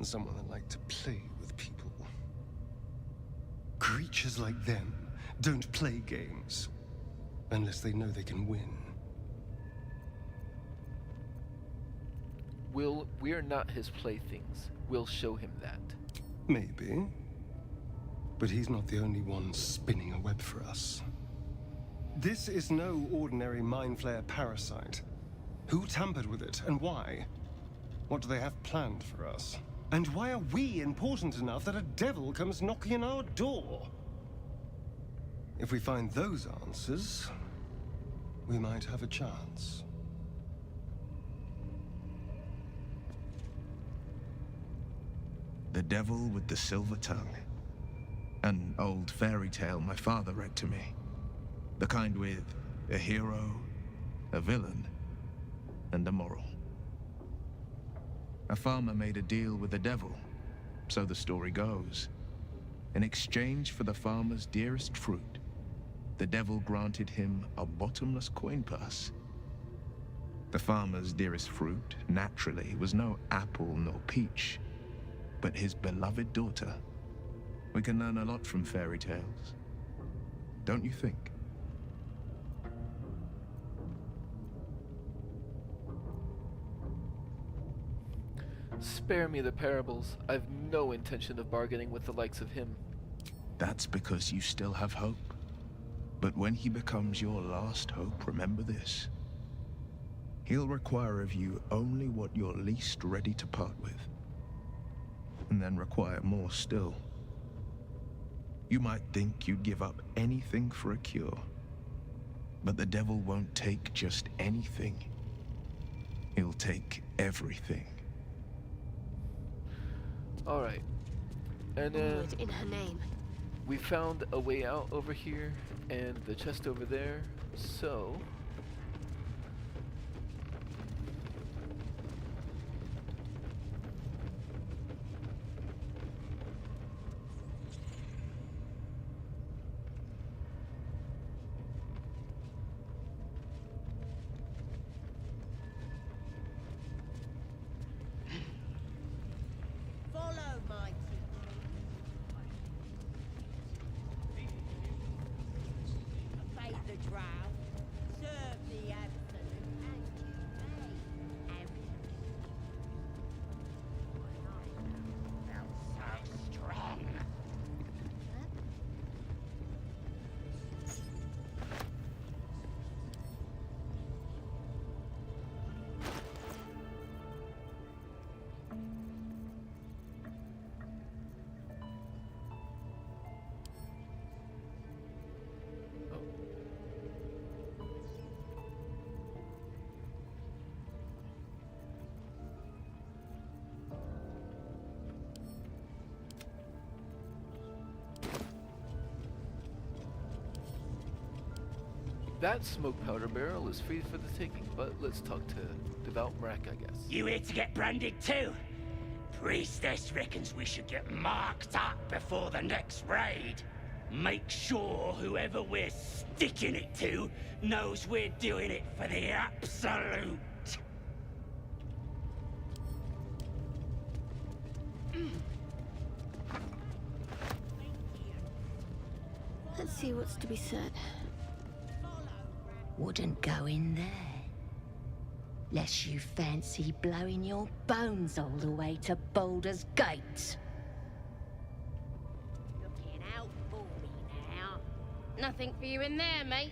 Someone that liked to play with people. Creatures like them don't play games unless they know they can win. We're not his playthings. We'll show him that. Maybe. But he's not the only one spinning a web for us. This is no ordinary Mind Flayer parasite. Who tampered with it, and why? What do they have planned for us? And why are we important enough that a devil comes knocking on our door? If we find those answers, we might have a chance. The Devil with the Silver Tongue. An old fairy tale my father read to me. The kind with a hero, a villain, and a moral. A farmer made a deal with the devil, so the story goes. In exchange for the farmer's dearest fruit, the devil granted him a bottomless coin purse. The farmer's dearest fruit, naturally, was no apple nor peach, but his beloved daughter. We can learn a lot from fairy tales, don't you think? Spare me the parables. I've no intention of bargaining with the likes of him. That's because you still have hope. But when he becomes your last hope, remember this. He'll require of you only what you're least ready to part with. And then require more still. You might think you'd give up anything for a cure. But the devil won't take just anything. He'll take everything. Alright. And Onward in her name. we found a way out over here and the chest over there, so Follow my That smoke powder barrel is free for the taking, but let's talk to Devout Mrak, I guess. You here to get branded too? Priestess reckons we should get marked up before the next raid. Make sure whoever we're sticking it to knows we're doing it for the absolute. Let's see what's to be said. Wouldn't go in there. Lest you fancy blowing your bones all the way to Baldur's Gate. Looking out for me now. Nothing for you in there, mate.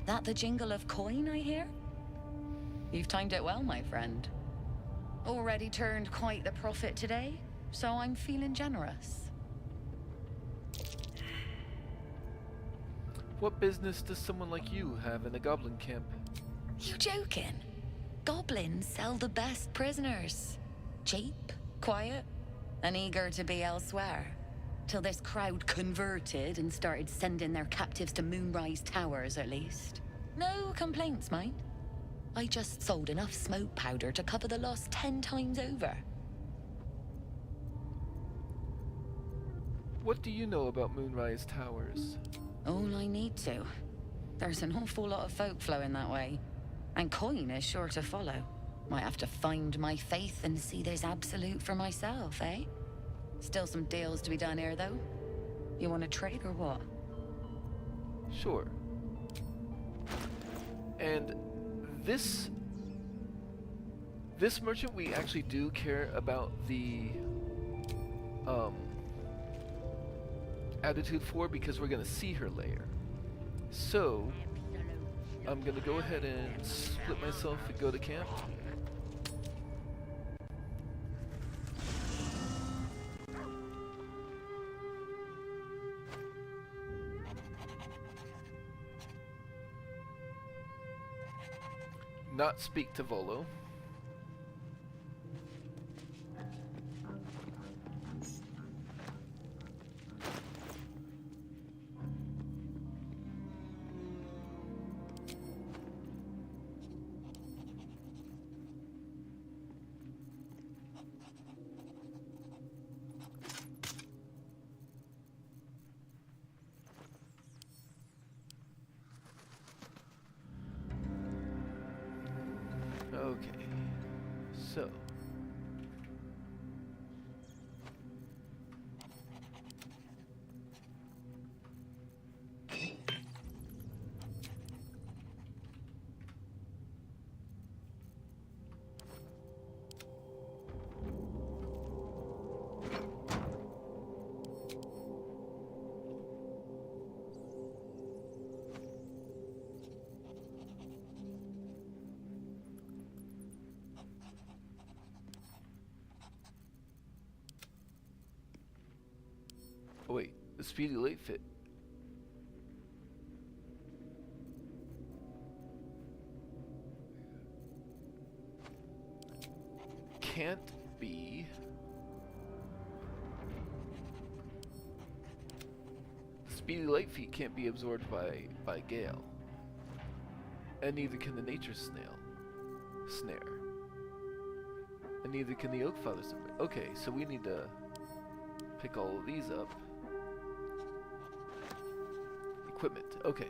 That the jingle of coin I hear? You've timed it well, my friend. Already turned quite the profit today, so I'm feeling generous. What business does someone like you have in a goblin camp? You joking? Goblins sell the best prisoners. Cheap, quiet, and eager to be elsewhere. Till this crowd converted and started sending their captives to Moonrise Towers, at least. No complaints, mind. I just sold enough smoke powder to cover the loss 10 times over. What do you know about Moonrise Towers? All I need to. There's an awful lot of folk flowing that way. And coin is sure to follow. Might have to find my faith and see this absolute for myself, eh? Still some deals to be done here, though. You want to trade or what? Sure. And this merchant, we actually do care about the attitude for, because we're gonna see her later. So I'm gonna go ahead and split myself and go to camp. Not speak to Volo. Okay, so oh wait, the speedy late fit. Can't be. Speedy light feet can't be absorbed by Gale. And neither can the nature snare. And neither can the oak feathers. Okay, so we need to pick all of these up. Equipment, okay.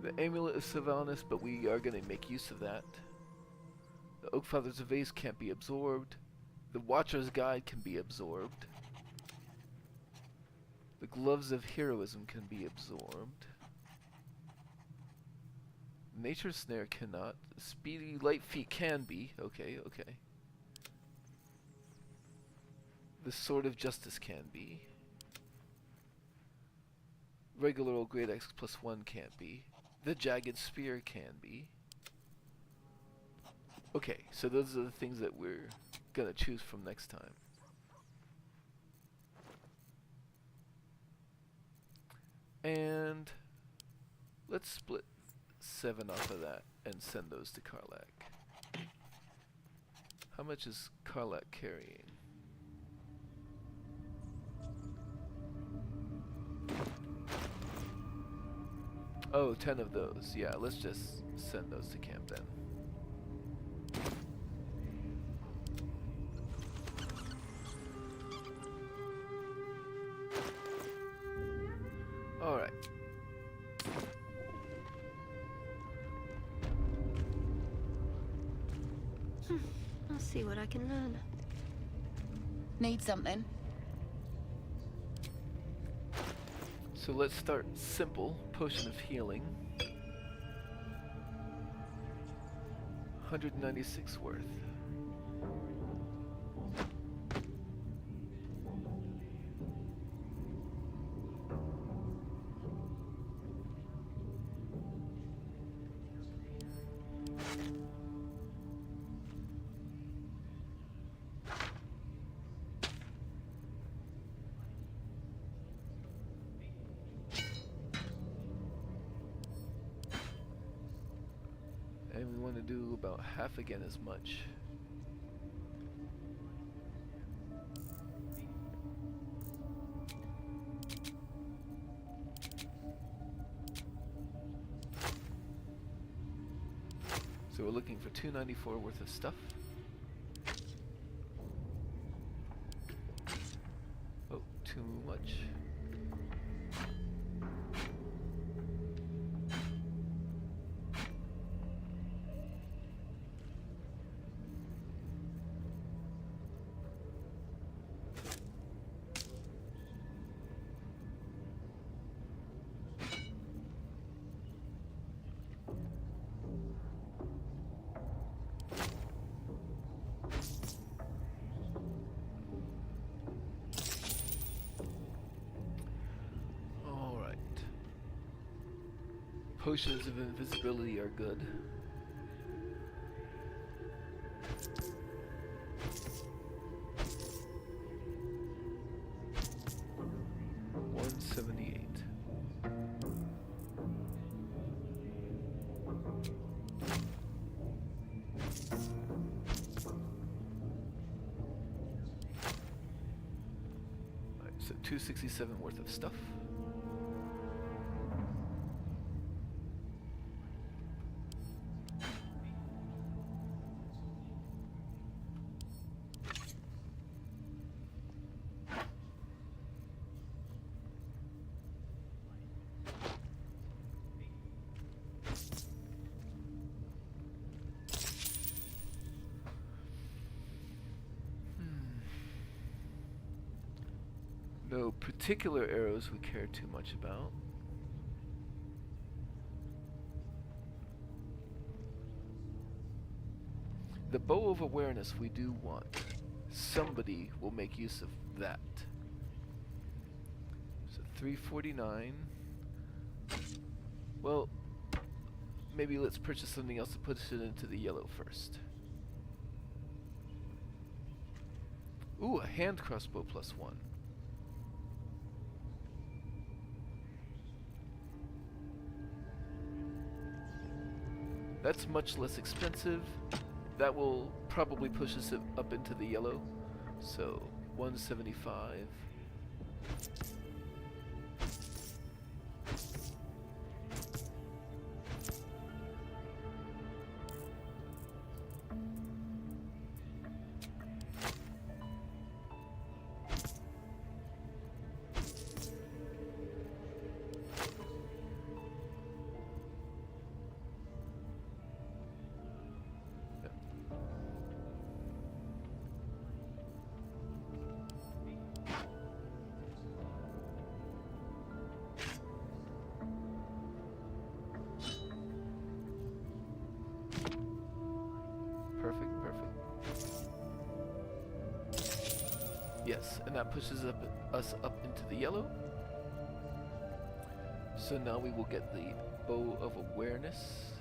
The amulet is Sylvanus, but we are going to make use of that. The oak feathers of Ace can't be absorbed. The Watcher's Guide can be absorbed. The gloves of heroism can be absorbed. Nature's snare cannot. Speedy light feet can be. Okay, okay. The sword of justice can be. Regular old great axe +1 can't be. The jagged spear can be. Okay, so those are the things that we're gonna choose from next time. And let's split 7 off of that and send those to Karlak. How much is Karlak carrying? Oh, 10 of those. Yeah, let's just send those to camp then. Alright. I'll see what I can learn. Need something? So let's start simple. Potion of healing. 196 worth. And we want to do about half again as much. So we're looking for 294 worth of stuff. Oh, too much. Potions of invisibility are good. $178. Alright, so 267 worth of stuff. No particular arrows we care too much about. The bow of awareness we do want. Somebody will make use of that. So 349. Well, maybe let's purchase something else to put it into the yellow first. Ooh, a hand crossbow +1. That's much less expensive. That will probably push us up into the yellow. So 175. Yes, and that pushes us up into the yellow. So now we will get the bow of awareness.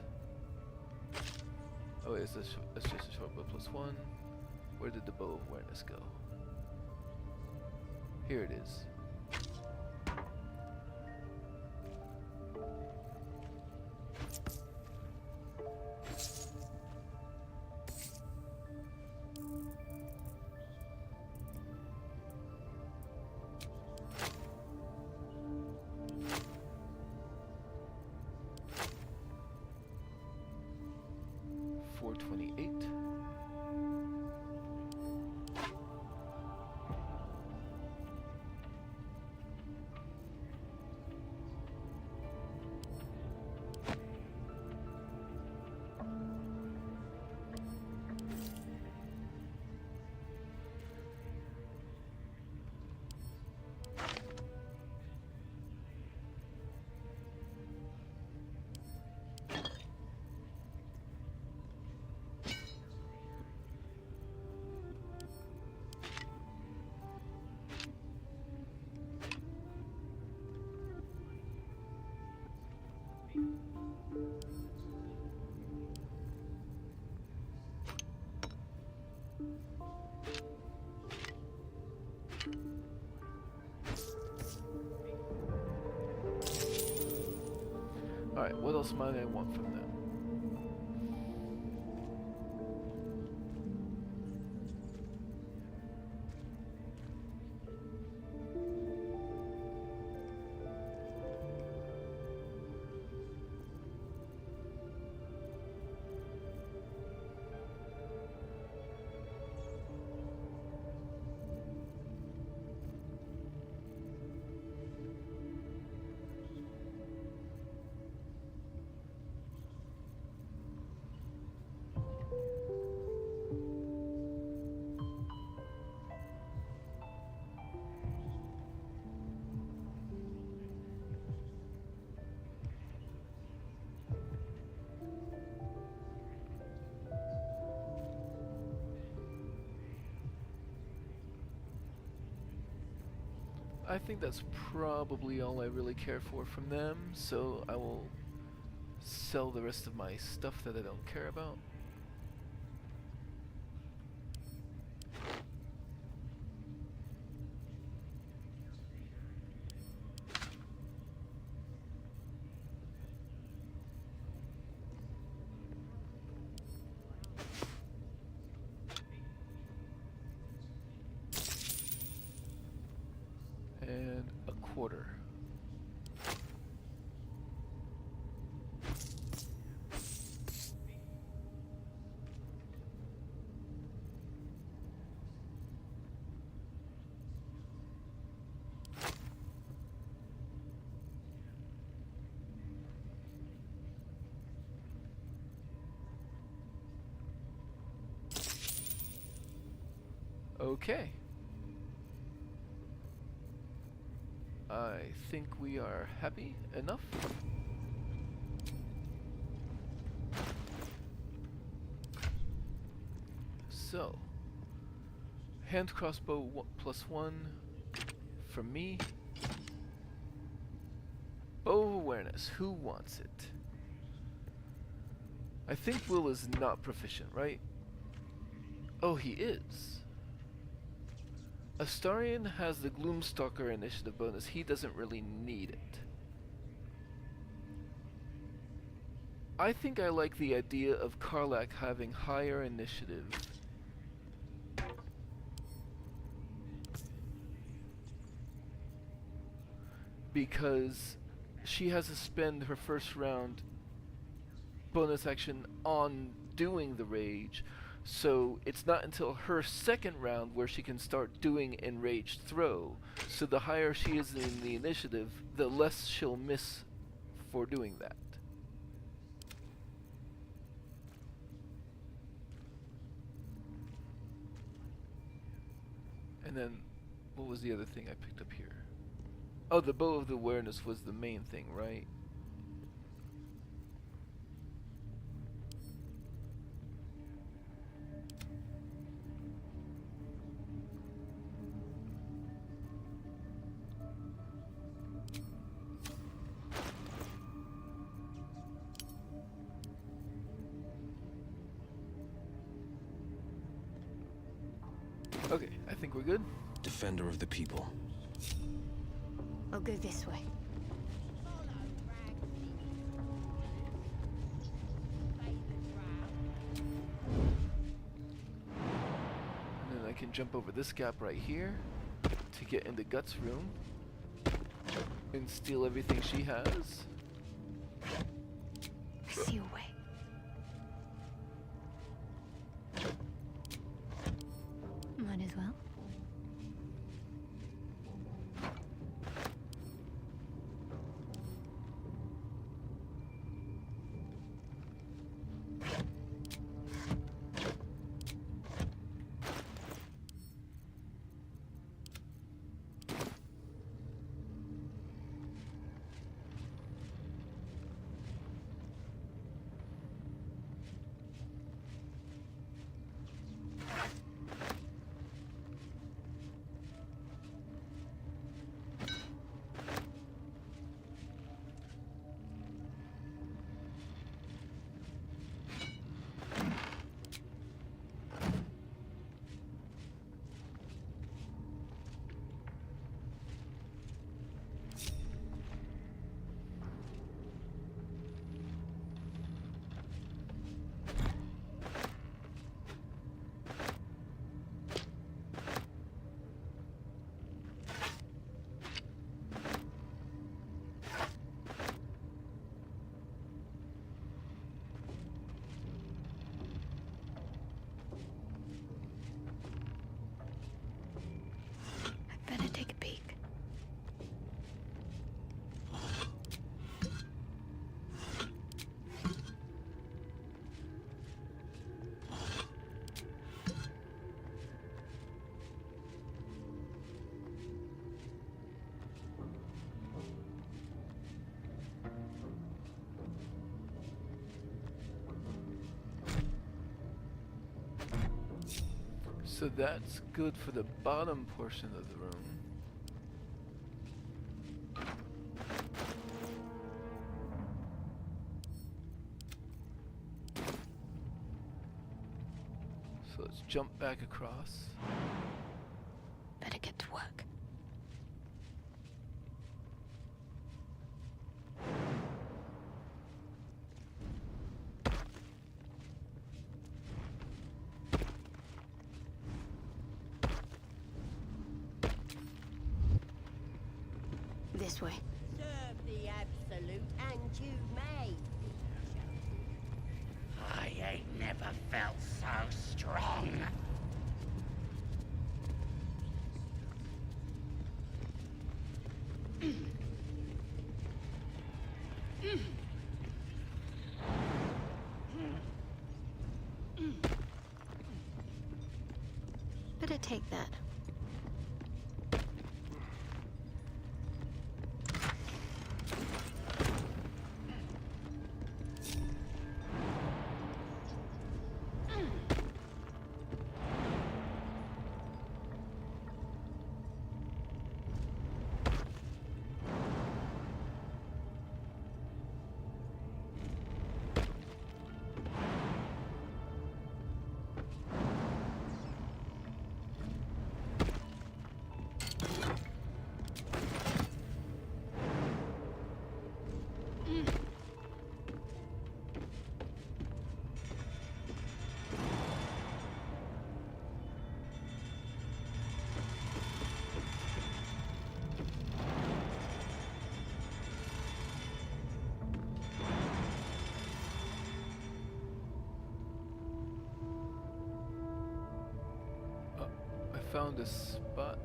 Oh, it's just a short bow +1. Where did the bow of awareness go? Here it is. 428. Alright, what else might I want from them? I think that's probably all I really care for from them, so I will sell the rest of my stuff that I don't care about. And a quarter. Okay. I think we are happy enough. So, hand crossbow +1 from me. Bow of awareness, who wants it? I think Will is not proficient, right? Oh, he is. Astarion has the Gloomstalker initiative bonus. He doesn't really need it. I think I like the idea of Karlach having higher initiative. Because she has to spend her first round bonus action on doing the rage. So it's not until her second round where she can start doing enraged throw. So the higher she is in the initiative, the less she'll miss for doing that. And then, what was the other thing I picked up here? Oh, the bow of the awareness was the main thing, right? Okay, I think we're good. Defender of the people. I'll go this way. And then I can jump over this gap right here to get into Guts' room and steal everything she has. I see a way. So that's good for the bottom portion of the room. So let's jump back across. Better get to work. This way. Serve the absolute, and you may. I ain't never felt so strong. Better take that. Found a spot.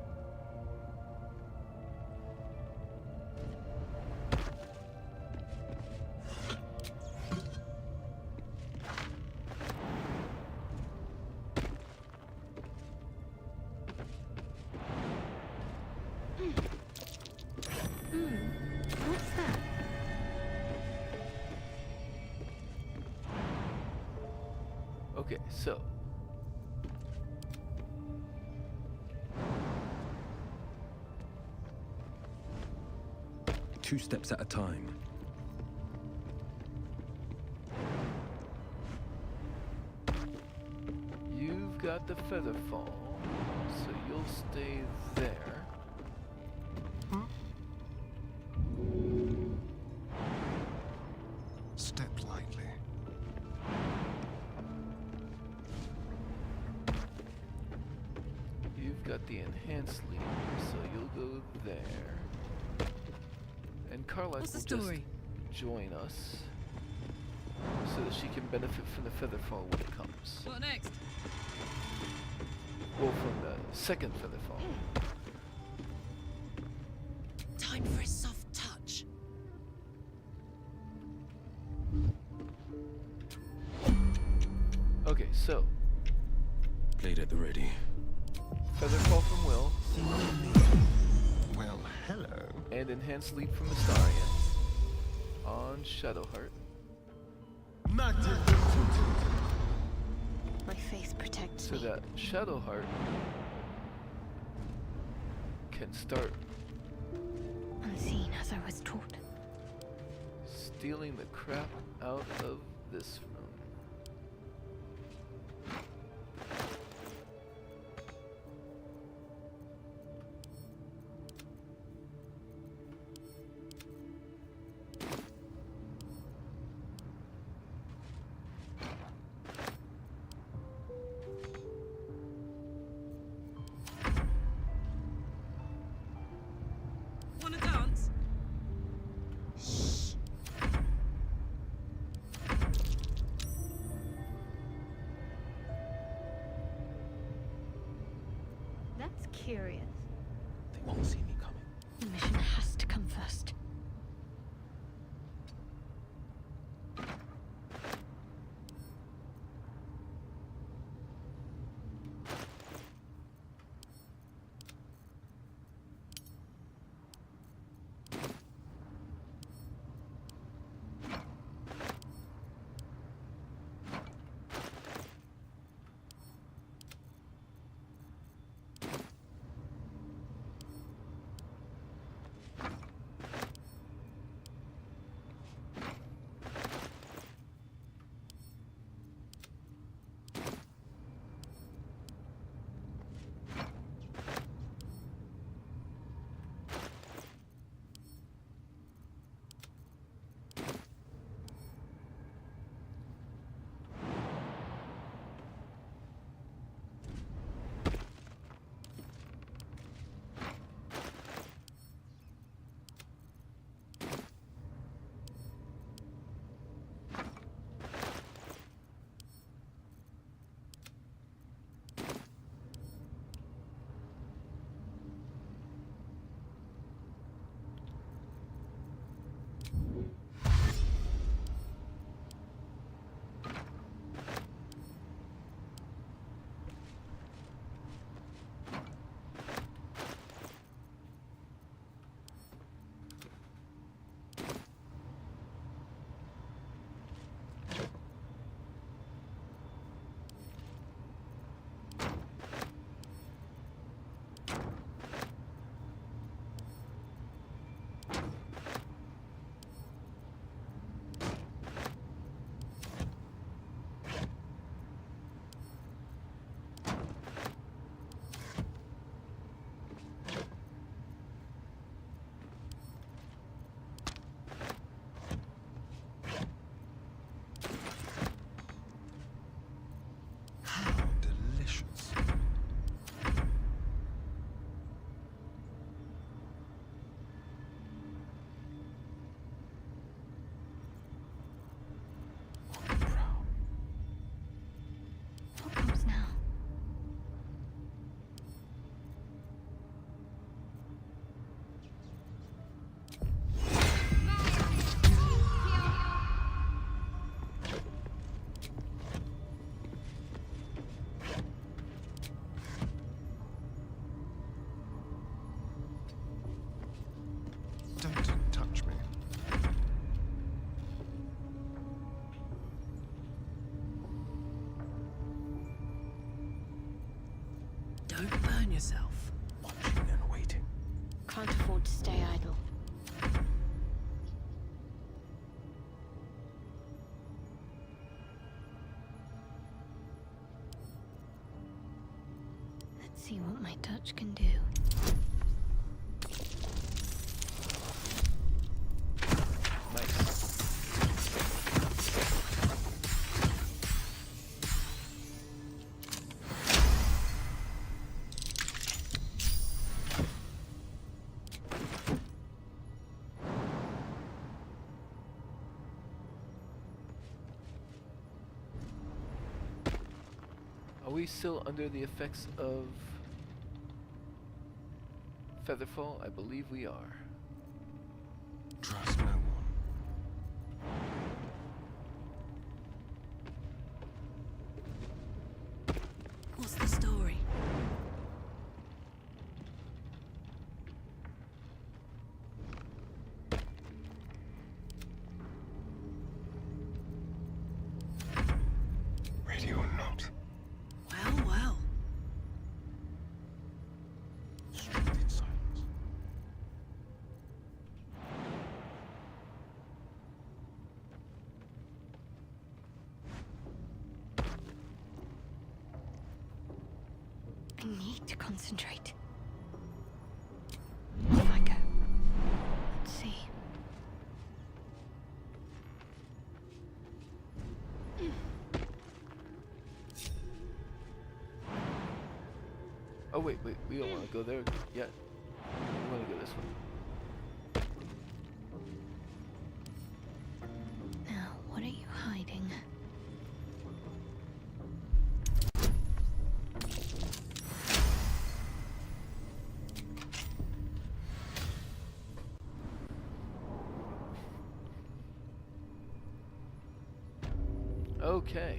What's that? Okay, so Two steps at a time. you've got the feather fall, so you'll stay there. Step lightly. You've got the enhanced lead, so you'll go there. And Carlisle What's will the story? just join us so that she can benefit from the feather fall when it comes. What next? Well, from the second feather fall. Time for a soft touch. Okay, so Blade at the ready. feather fall from Will. Well, hello. And enhanced lead from Astarion on Shadowheart. My faith protects So me. that Shadowheart can start Unseen as I was taught. stealing the crap out of this room. Wanna dance? That's curious. They won't see me coming. The mission has to come first. Don't burn yourself. Watching and waiting. Can't afford to stay idle. Let's see what my touch can do. Are we still under the effects of Featherfall? I believe we are. Trust no one. What's the story? Ready or not. Well, well. Strict in silence. I need to concentrate. Off I go. Let's see. Oh wait, we don't want to go there yet. We want to go this way. Now, what are you hiding? Okay.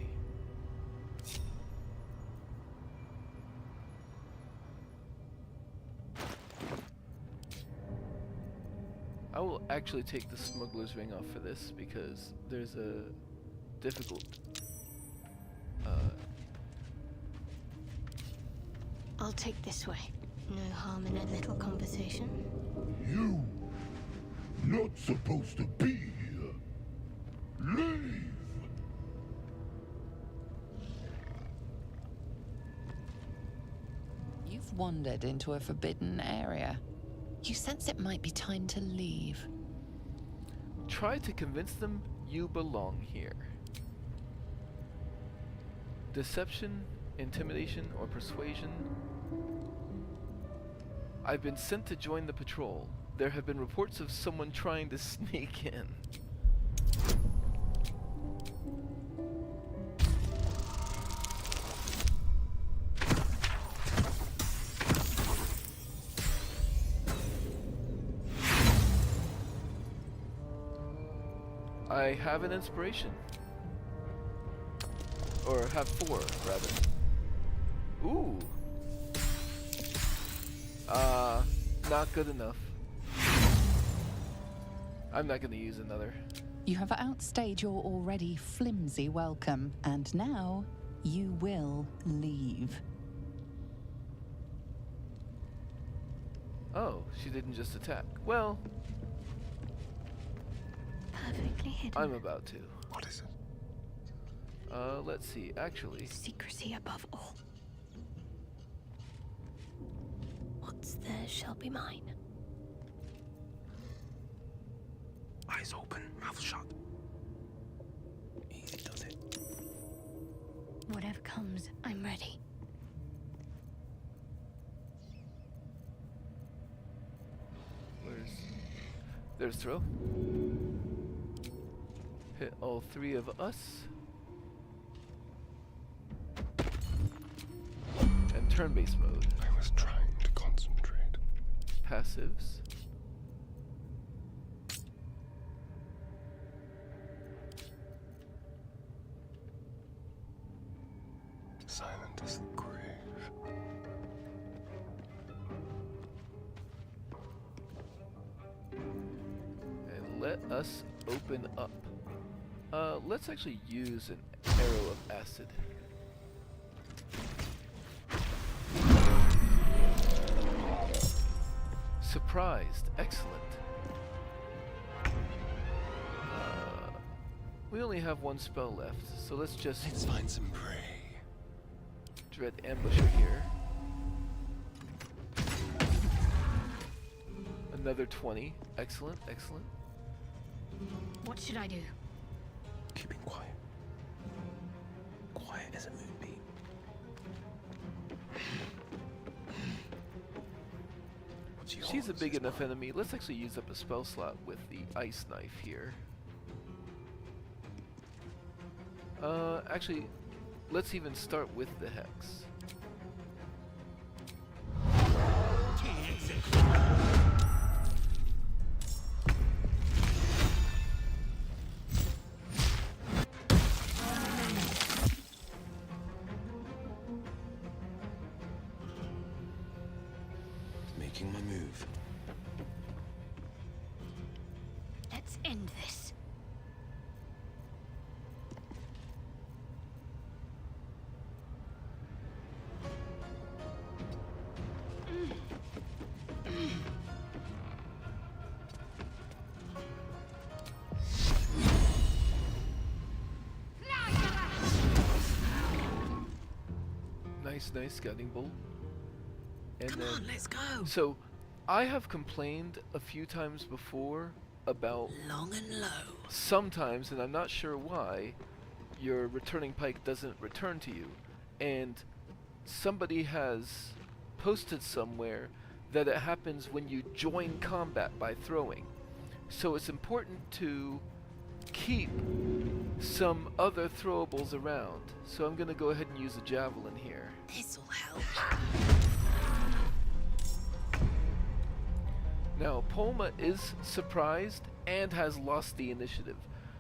I will actually take the smuggler's ring off for this because there's a difficult I'll take this way. No harm in a little conversation. You not supposed to be here. Leave! You've wandered into a forbidden area. You sense it might be time to leave. Try to convince them you belong here. Deception, intimidation, or persuasion. I've been sent to join the patrol. There have been reports of someone trying to sneak in. I have an inspiration. Or have 4, rather. Ooh. Not good enough. I'm not gonna use another. You have outstayed your already flimsy welcome, and now you will leave. Oh, she didn't just attack. Well, Perfectly hidden. I'm about to. What is it? Let's see, actually. Secrecy above all. What's theirs shall be mine. Eyes open, mouth shut. Easy does it. Whatever comes, I'm ready. There's throw. Hit all 3 of us. And turn-based mode. I was trying to concentrate. Passives. Silent as the grave. And let us open up. Let's actually use an arrow of acid. surprised. Excellent. We only have one spell left, so let's find some prey. Dread Ambusher here. Another 20. Excellent, excellent. What should I do? Keeping quiet. Quiet as a moonbeam. She's a big enough enemy. Let's actually use up a spell slot with the ice knife here. Actually, let's even start with the hex. Making my move. Let's end this. Nice scouting bolt. And Come on, let's go. So, I have complained a few times before about Long and low. sometimes, and I'm not sure why, your returning pike doesn't return to you. And somebody has posted somewhere that it happens when you join combat by throwing. So it's important to keep some other throwables around. So I'm going to go ahead and use a javelin here. This'll help. Now, Polma is surprised and has lost the initiative.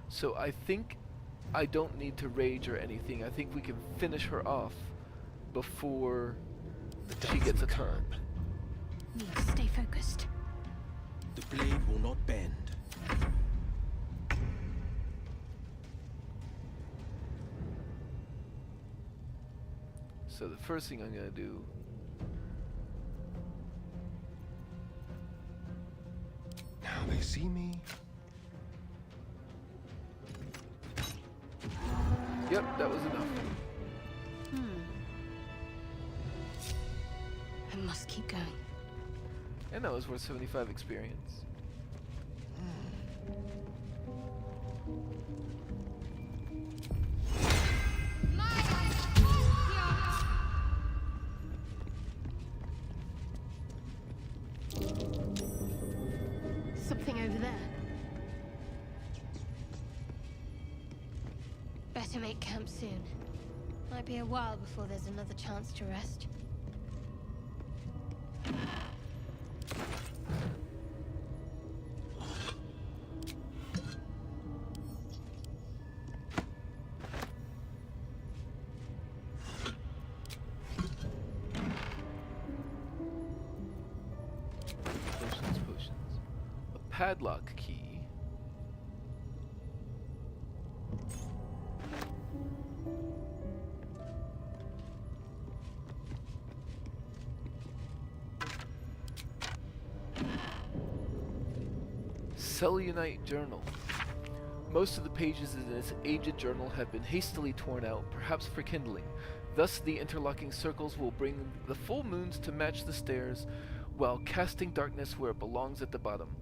So I think I don't need to rage or anything. I think we can finish her off before she gets a turn. Need to stay focused. The blade will not bend. So the first thing I'm going to do Now they see me. Yep, that was enough. I must keep going. And that was worth 75 experience. Something over there. Better make camp soon. Might be a while before there's another chance to rest. Potions. A padlock key. Cellunite Journal. Most of the pages in this aged journal have been hastily torn out, perhaps for kindling. Thus the interlocking circles will bring the full moons to match the stairs, while casting darkness where it belongs at the bottom.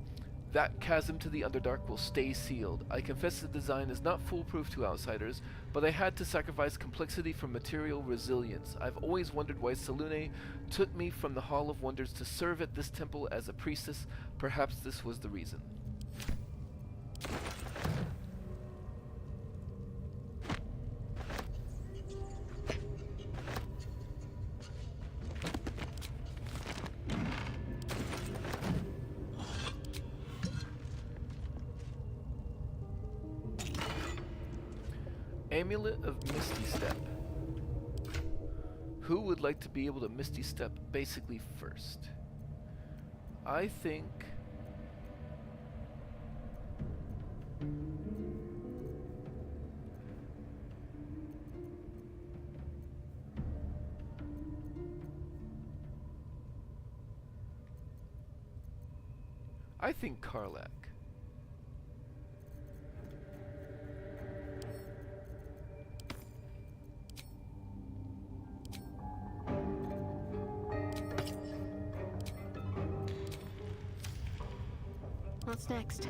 That chasm to the Underdark will stay sealed. I confess the design is not foolproof to outsiders, but I had to sacrifice complexity for material resilience. I've always wondered why Selune took me from the Hall of Wonders to serve at this temple as a priestess. Perhaps this was the reason. Amulet of Misty Step. Who would like to be able to Misty Step basically first? I think I think Karlach. What's next?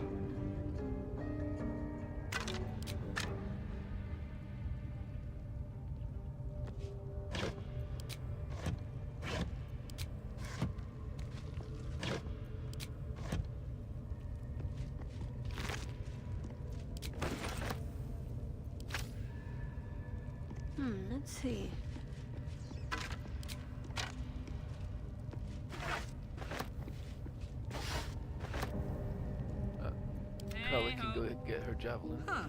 Let's see. Karlach can go get her javelin. Huh.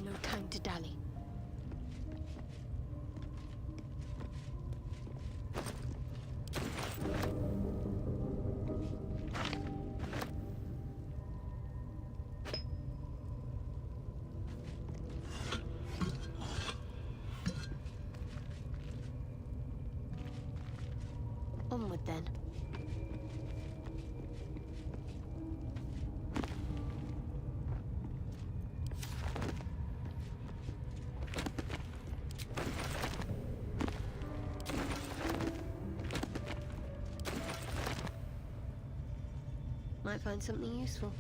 No time to dally. Onward then. Might find something useful.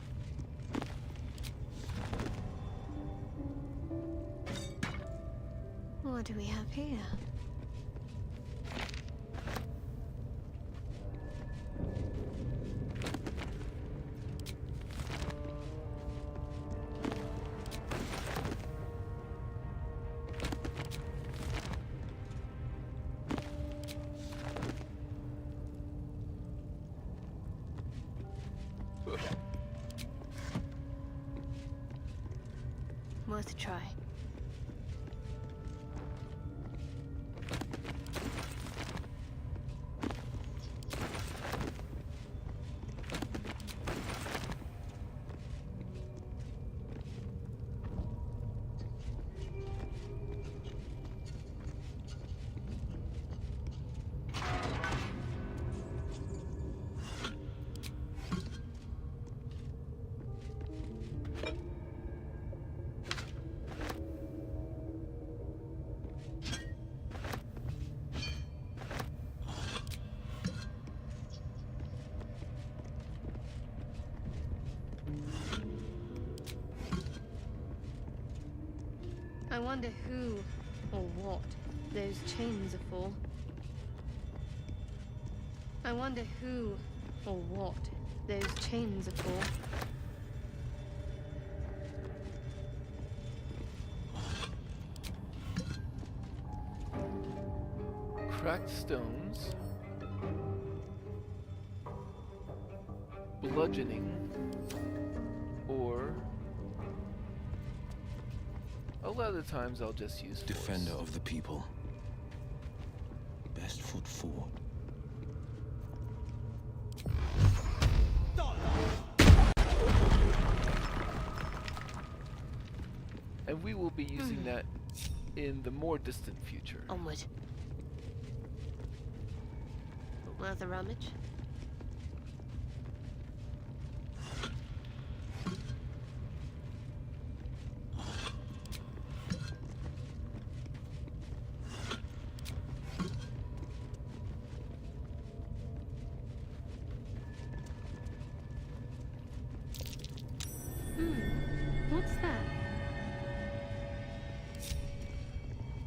What do we have here? Worth a try. I wonder who or what those chains are for. I wonder who or what those chains are for. Cracked stones. Bludgeoning. Or a lot of the times I'll just use force. Defender of the people. Best foot forward. And we will be using that in the more distant future. Onward. Worth a rummage? What's that?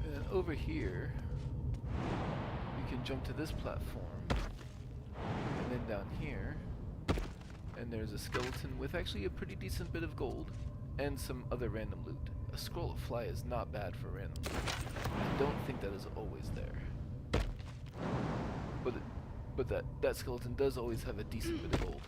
And over here, we can jump to this platform. And then down here, and there's a skeleton with actually a pretty decent bit of gold and some other random loot. A scroll of fly is not bad for random loot. I don't think that is always there. But that skeleton does always have a decent bit of gold.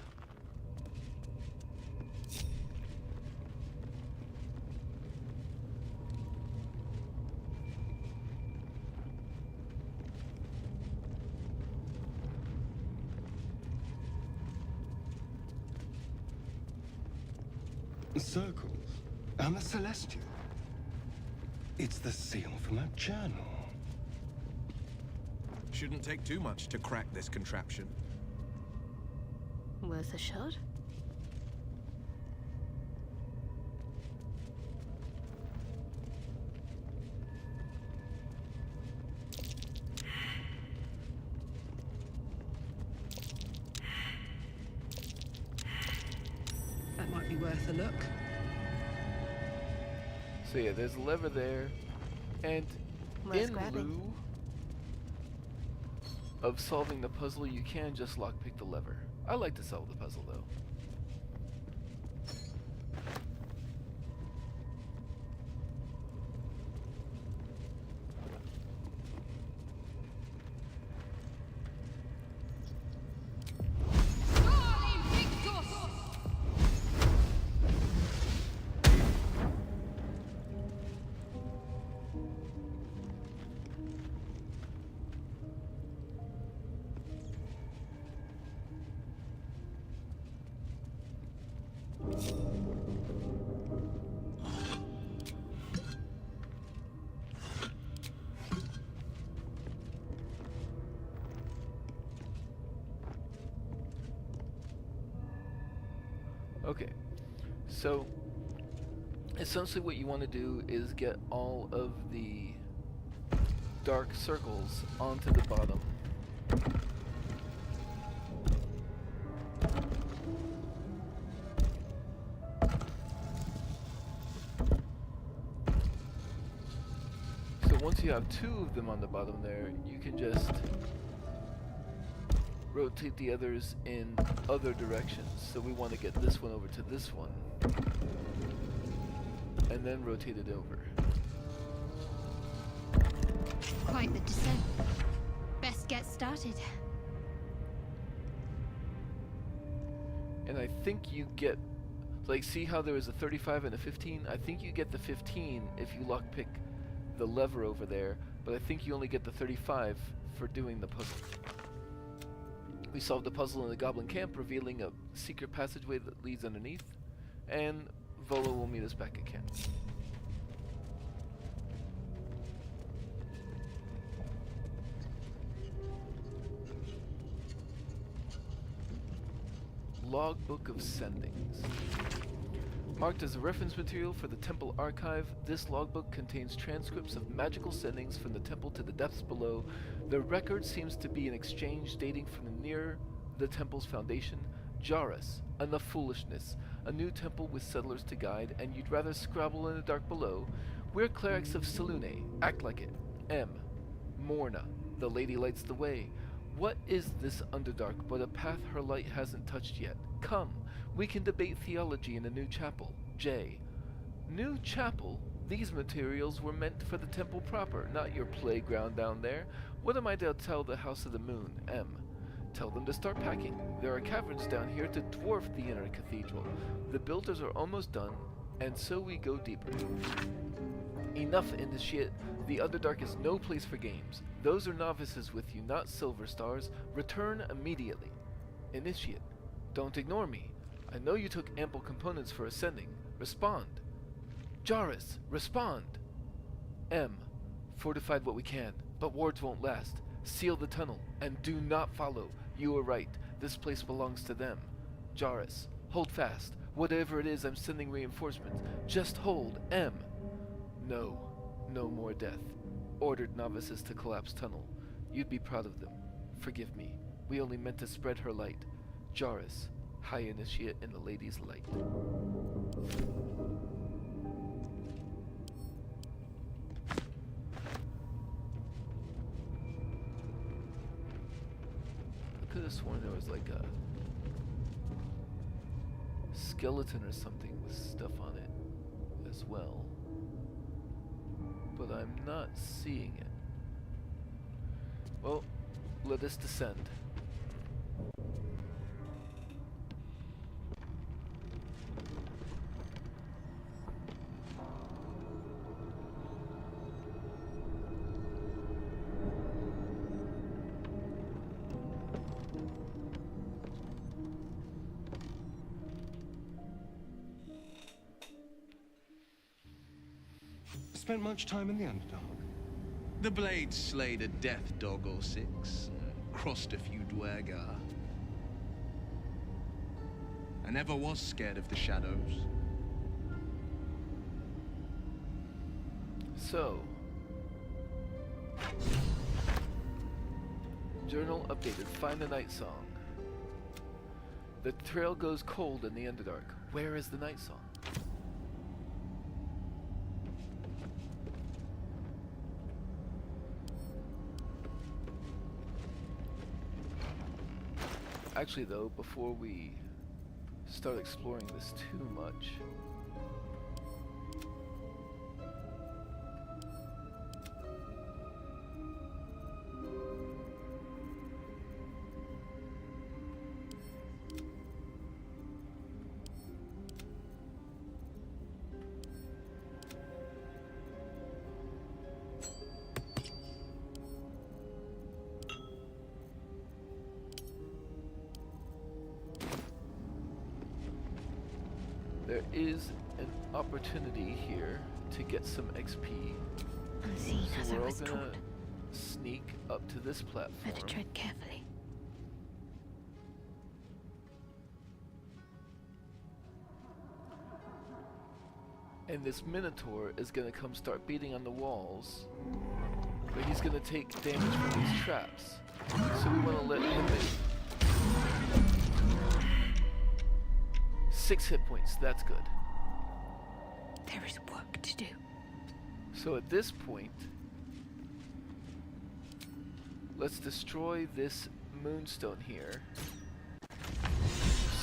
Circles and the Celestial. It's the seal from that journal. Shouldn't take too much to crack this contraption. Worth a shot? That might be worth a look. So yeah, there's a lever there, and Worth in grabbing. lieu of solving the puzzle, you can just lockpick the lever. I like to solve the puzzle though. Okay, so essentially what you want to do is get all of the dark circles onto the bottom. So once you have 2 of them on the bottom there, you can just rotate the others in other directions. So we want to get this one over to this one, and then rotate it over. Quite the descent. Best get started. And I think you get, like, see how there is a 35 and a 15? I think you get the 15 if you lockpick the lever over there, but I think you only get the 35 for doing the puzzle. We solved the puzzle in the goblin camp, revealing a secret passageway that leads underneath, and Volo will meet us back at camp. Logbook of Sendings. Marked as a reference material for the temple archive, this logbook contains transcripts of magical sendings from the temple to the depths below. The record seems to be an exchange dating from near the temple's foundation. Jarus, enough foolishness. A new temple with settlers to guide, and you'd rather scrabble in the dark below. We're clerics of Selune. Act like it. M. Morna, the lady lights the way. What is this Underdark but a path her light hasn't touched yet? Come, we can debate theology in a new chapel. J. New chapel? These materials were meant for the temple proper, not your playground down there. What am I to tell the House of the Moon? M. Tell them to start packing. There are caverns down here to dwarf the inner cathedral. The builders are almost done, and so we go deeper. Enough, Initiate. The Underdark is no place for games. Those are novices with you, not silver stars. Return immediately. Initiate. Don't ignore me. I know you took ample components for ascending. Respond. Jarus, respond. M. Fortified what we can, but wards won't last. Seal the tunnel, and do not follow. You are right. This place belongs to them. Jarus, hold fast. Whatever it is, I'm sending reinforcements. Just hold. M. No. No more death. Ordered novices to collapse tunnel. You'd be proud of them. Forgive me. We only meant to spread her light. Jarus, High Initiate in the Lady's Light. I could have sworn there was like a skeleton or something with stuff on it as well, but I'm not seeing it. Well, let us descend. Spent much time in the Underdark? The blade slayed a death dog or 6, crossed a few dwergar. I never was scared of the shadows. So, journal updated. Find the night song. The trail goes cold in the Underdark. Where is the night song? Actually, though, before we start exploring this too much, there is an opportunity here to get some XP. Unseen as So I we're all was gonna taught. sneak up to this platform. Better tread carefully. And this Minotaur is gonna come start beating on the walls, but he's gonna take damage from these traps. So we wanna let him in. 6 hit points, that's good. There is work to do. So at this point, let's destroy this moonstone here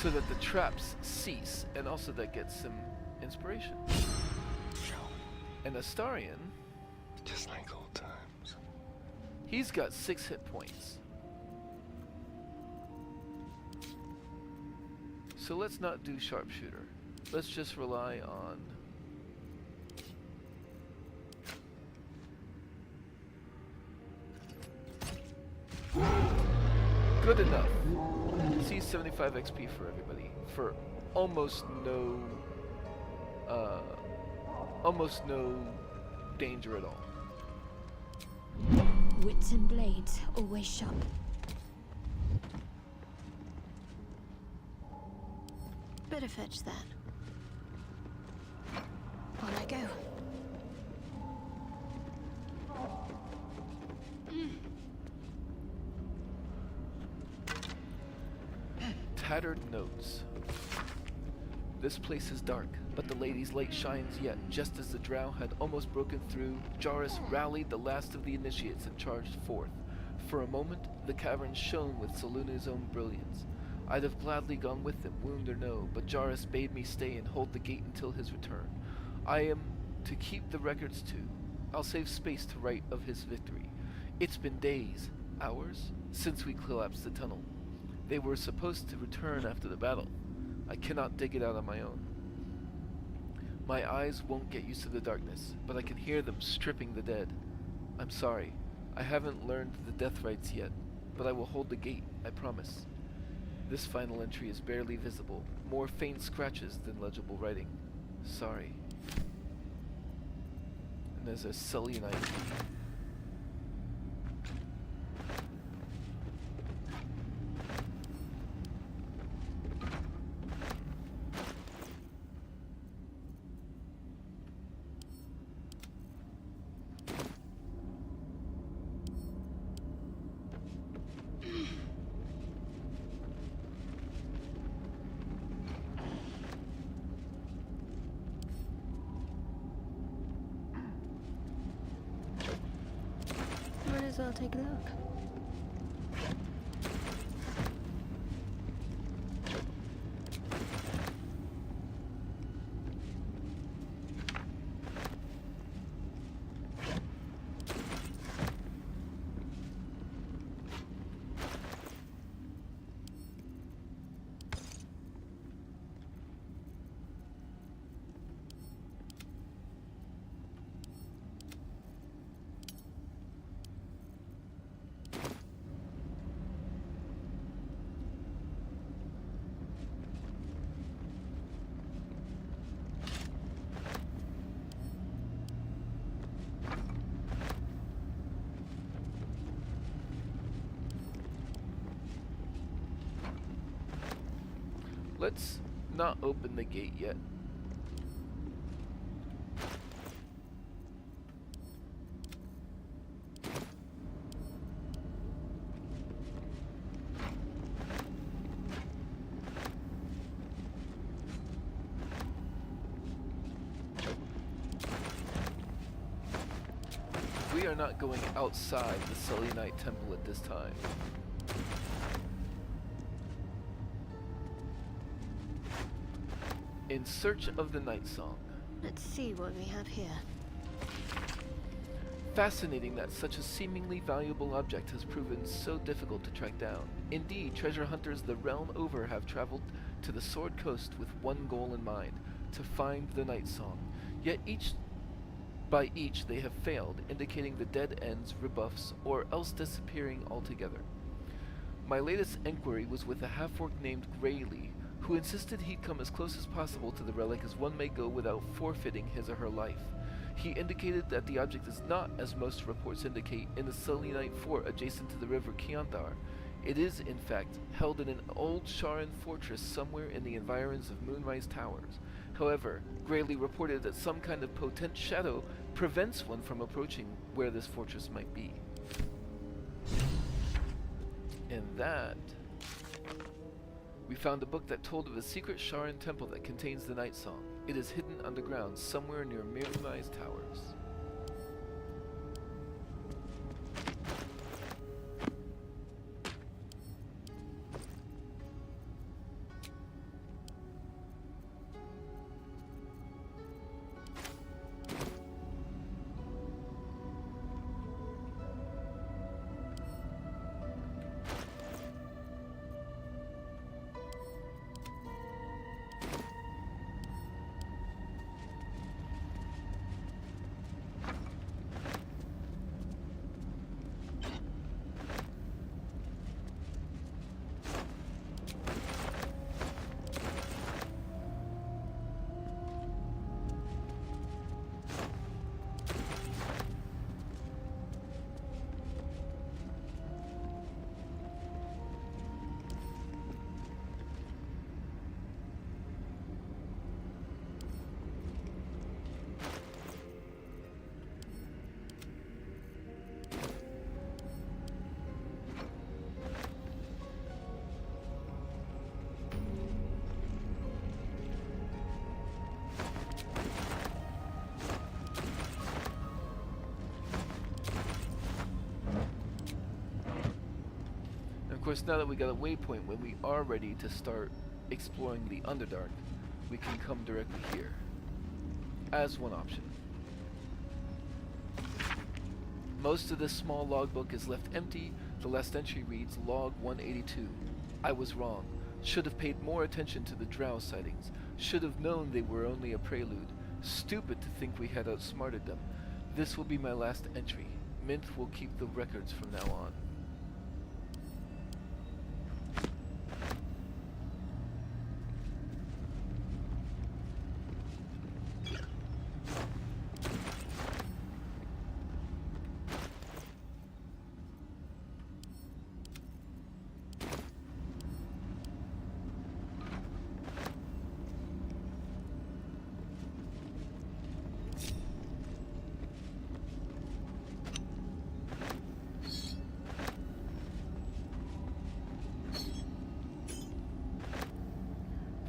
so that the traps cease, and also that gets some inspiration. And Astarion, just like old times. He's got 6 hit points. So let's not do sharpshooter. Let's just rely on good enough. See, 75 XP for everybody for almost no danger at all. Wits and blades, always sharp. Better fetch that. On I go. Tattered notes. This place is dark, but the lady's light shines yet. Just as the drow had almost broken through, Jarrus rallied the last of the initiates and charged forth. For a moment, the cavern shone with Soluna's own brilliance. I'd have gladly gone with them, wound or no, but Jarrus bade me stay and hold the gate until his return. I am to keep the records too. I'll save space to write of his victory. It's been days, hours, since we collapsed the tunnel. They were supposed to return after the battle. I cannot dig it out on my own. My eyes won't get used to the darkness, but I can hear them stripping the dead. I'm sorry. I haven't learned the death rites yet, but I will hold the gate, I promise. This final entry is barely visible, more faint scratches than legible writing. Sorry. And there's a Selionite key. Might as well take a look. Let's not opened the gate yet. We are not going outside the Selenite Temple at this time. In search of the Night Song. Let's see what we have here. Fascinating that such a seemingly valuable object has proven so difficult to track down. Indeed, treasure hunters the realm over have traveled to the Sword Coast with one goal in mind, to find the Night Song. Yet by each they have failed, indicating the dead ends, rebuffs, or else disappearing altogether. My latest enquiry was with a half-orc named Graylee, who insisted he'd come as close as possible to the relic as one may go without forfeiting his or her life. He indicated that the object is not, as most reports indicate, in the Selenite fort adjacent to the river Kiandar. It is, in fact, held in an old Sharan fortress somewhere in the environs of Moonrise Towers. However, Graylee reported that some kind of potent shadow prevents one from approaching where this fortress might be. And that... we found a book that told of a secret Sharan temple that contains the Night Song. It is hidden underground somewhere near Moonrise Towers. Of course, now that we got a waypoint, when we are ready to start exploring the Underdark, we can come directly here, as one option. Most of this small logbook is left empty. The last entry reads, Log 182. I was wrong. Should have paid more attention to the drow sightings. Should have known they were only a prelude. Stupid to think we had outsmarted them. This will be my last entry. Mint will keep the records from now on.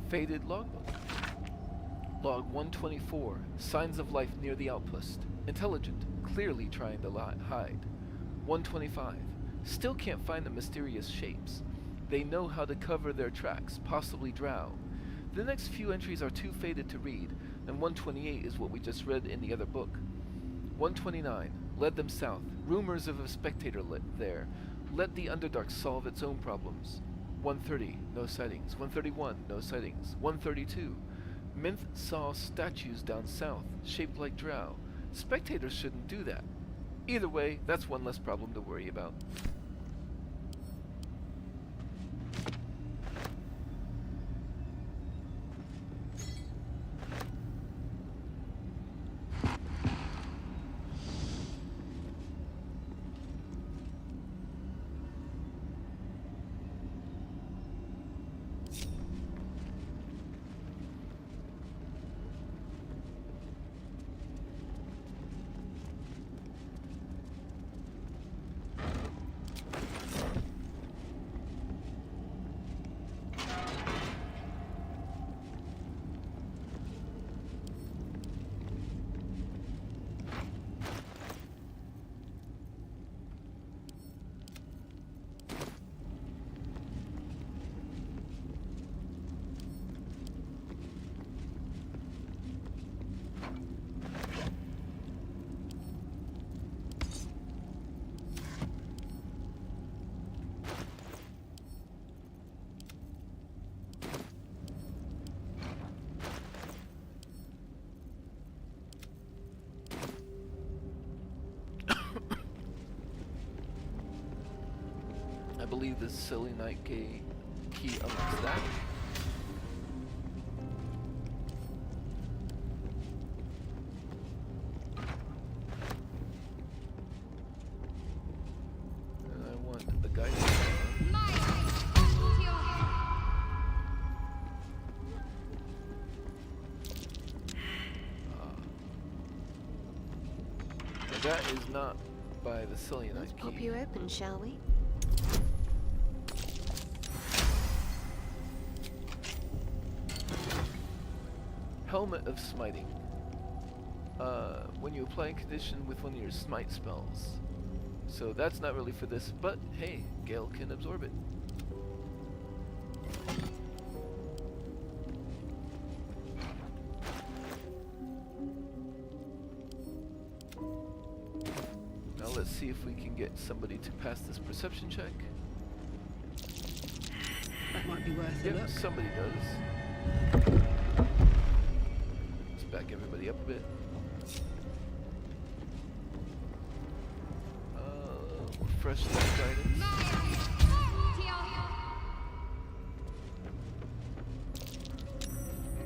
Faded logbook. Log 124. Signs of life near the outpost. Intelligent. Clearly trying to hide. 125. Still can't find the mysterious shapes. They know how to cover their tracks, possibly drow. The next few entries are too faded to read, and 128 is what we just read in the other book. 129. Led them south. Rumors of a spectator there. Let the Underdark solve its own problems. 130, no sightings. 131, no sightings. 132, Minth saw statues down south, shaped like drow. Spectators shouldn't do that. Either way, that's one less problem to worry about. believe the Silly Night key unlocks that. And I want the guidance tower. Now that is not by the Silly Night Let's key. pop you open, shall we? Helmet of Smiting. When you apply a condition with one of your smite spells. So that's not really for this, but hey, Gale can absorb it. Now let's see if we can get somebody to pass this perception check. That might be worth a Yep, look. somebody does. Let's back everybody up a bit. Refresh that guidance.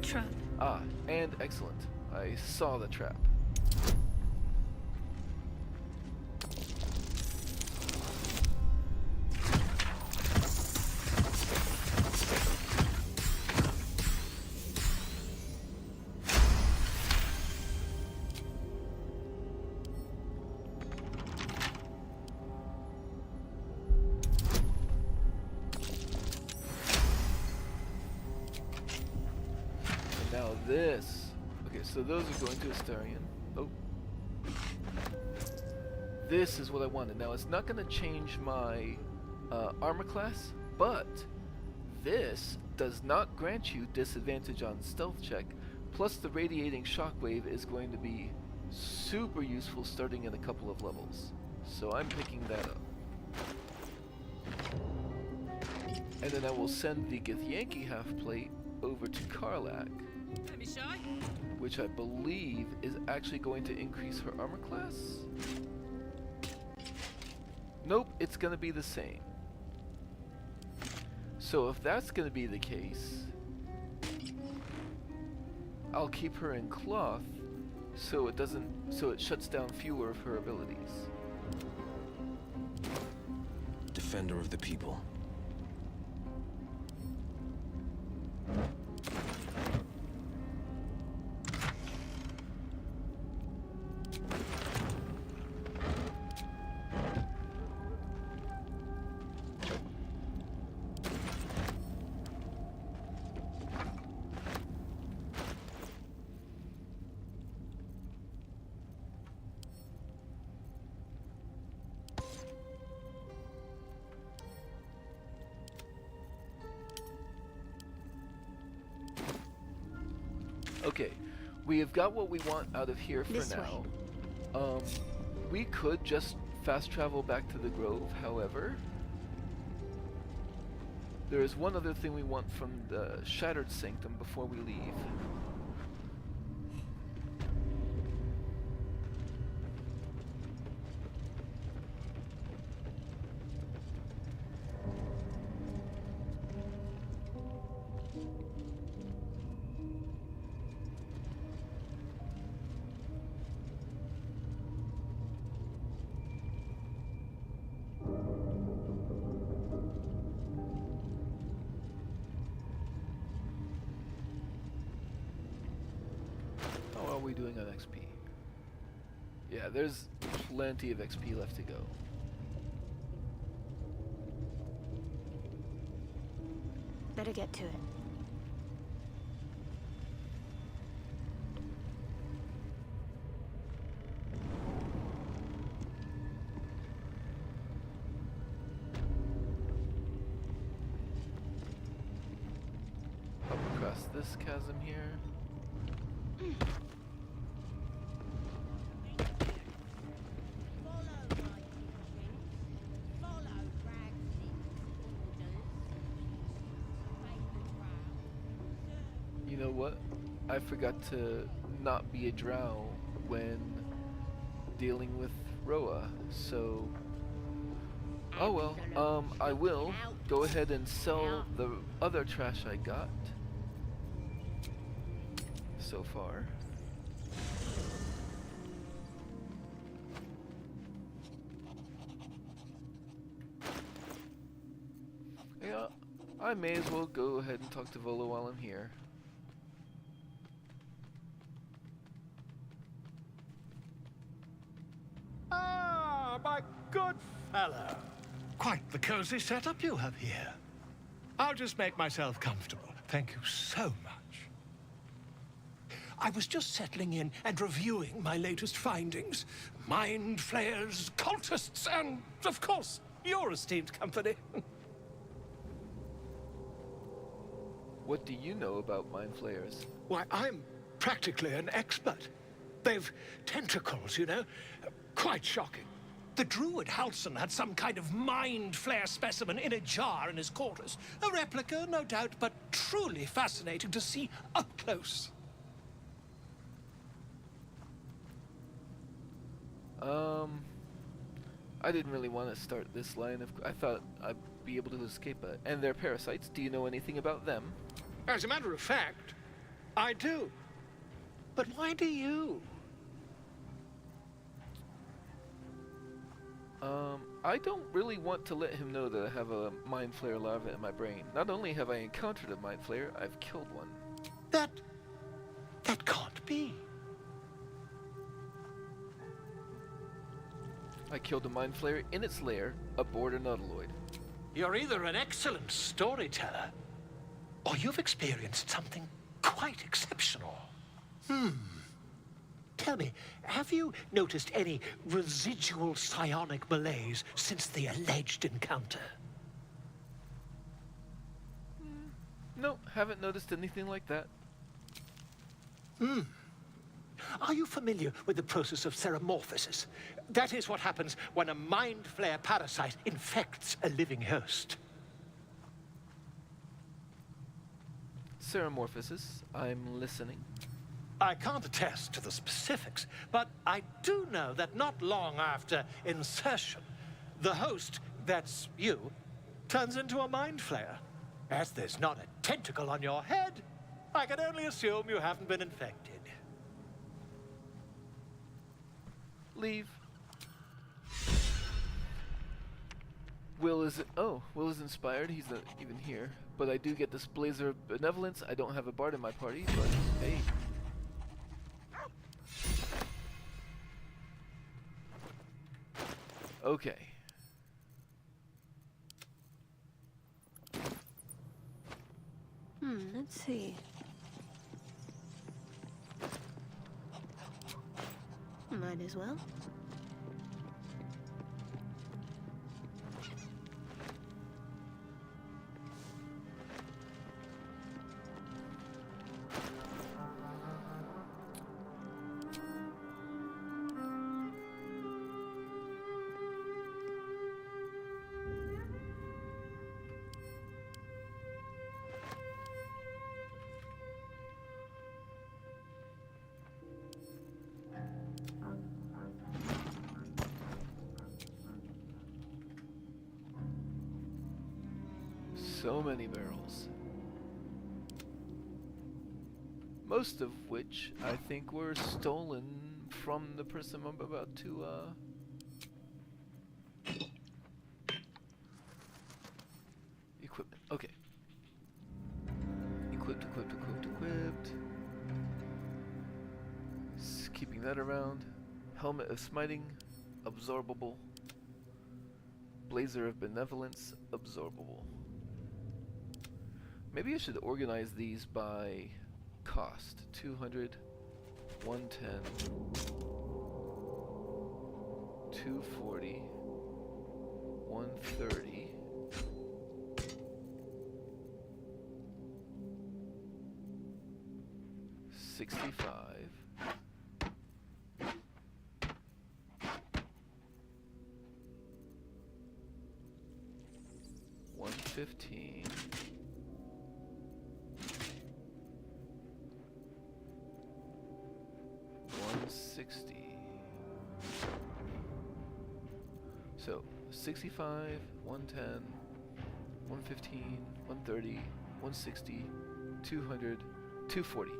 Trap. Ah, and excellent. I saw the trap. Now this. Okay, so those are going to Astarion. Oh. This is what I wanted. Now it's not going to change my armor class, but this does not grant you disadvantage on stealth check. Plus the radiating shockwave is going to be super useful starting in a couple of levels. So I'm picking that up. And then I will send the Githyanki half plate over to Karlak, which I believe is actually going to increase her armor class. Nope, it's going to be the same. So if that's going to be the case, I'll keep her in cloth so it shuts down fewer of her abilities. Defender of the people. Okay, we have got what we want out of here for This now. We could just fast travel back to the Grove, however. There is one other thing we want from the Shattered Sanctum before we leave. How are we doing on XP? Yeah, there's plenty of XP left to go. Better get to it. Hop across this chasm here. You know what? I forgot to not be a drow when dealing with Roa, so Oh well, I will go ahead and sell the other trash I got so far. Yeah, I may as well go ahead and talk to Volo while I'm here. Ah, my good fellow. Quite the cozy setup you have here. I'll just make myself comfortable. Thank you so much. I was just settling in and reviewing my latest findings. Mind flayers, cultists, and, of course, your esteemed company. What do you know about mind flayers? Why, I'm practically an expert. They've tentacles, you know? Quite shocking. The druid Halson had some kind of mind flare specimen in a jar in his quarters. A replica, no doubt, but truly fascinating to see up close. I didn't really want to start this line of... I thought I'd be able to escape it. And they're parasites. Do you know anything about them? As a matter of fact, I do. But why do you? I don't really want to let him know that I have a mind flare larva in my brain. Not only have I encountered a mind flare, I've killed one. That can't be. I killed a mind flare in its lair aboard an nautiloid. You're either an excellent storyteller, or you've experienced something quite exceptional. Tell me, have you noticed any residual psionic malaise since the alleged encounter? No, haven't noticed anything like that. Are you familiar with the process of ceremorphosis? That is what happens when a mind flare parasite infects a living host. Ceremorphosis, I'm listening. I can't attest to the specifics, but I do know that not long after insertion, the host, that's you, turns into a mind flayer. As there's not a tentacle on your head, I can only assume you haven't been infected. Leave. Will is inspired. He's not even here. But I do get this Blazer of Benevolence. I don't have a bard in my party, but hey. Okay. Let's see. Might as well. So many barrels. Most of which I think were stolen from the person I'm about to equipment. Okay. Equipped. Keeping that around. Helmet of Smiting, absorbable. Blazer of Benevolence, absorbable. Maybe I should organize these by cost. 200, 110, 240, 130, 65, 115. 160. So 65, 110, 115, 130, 160, 200, 240.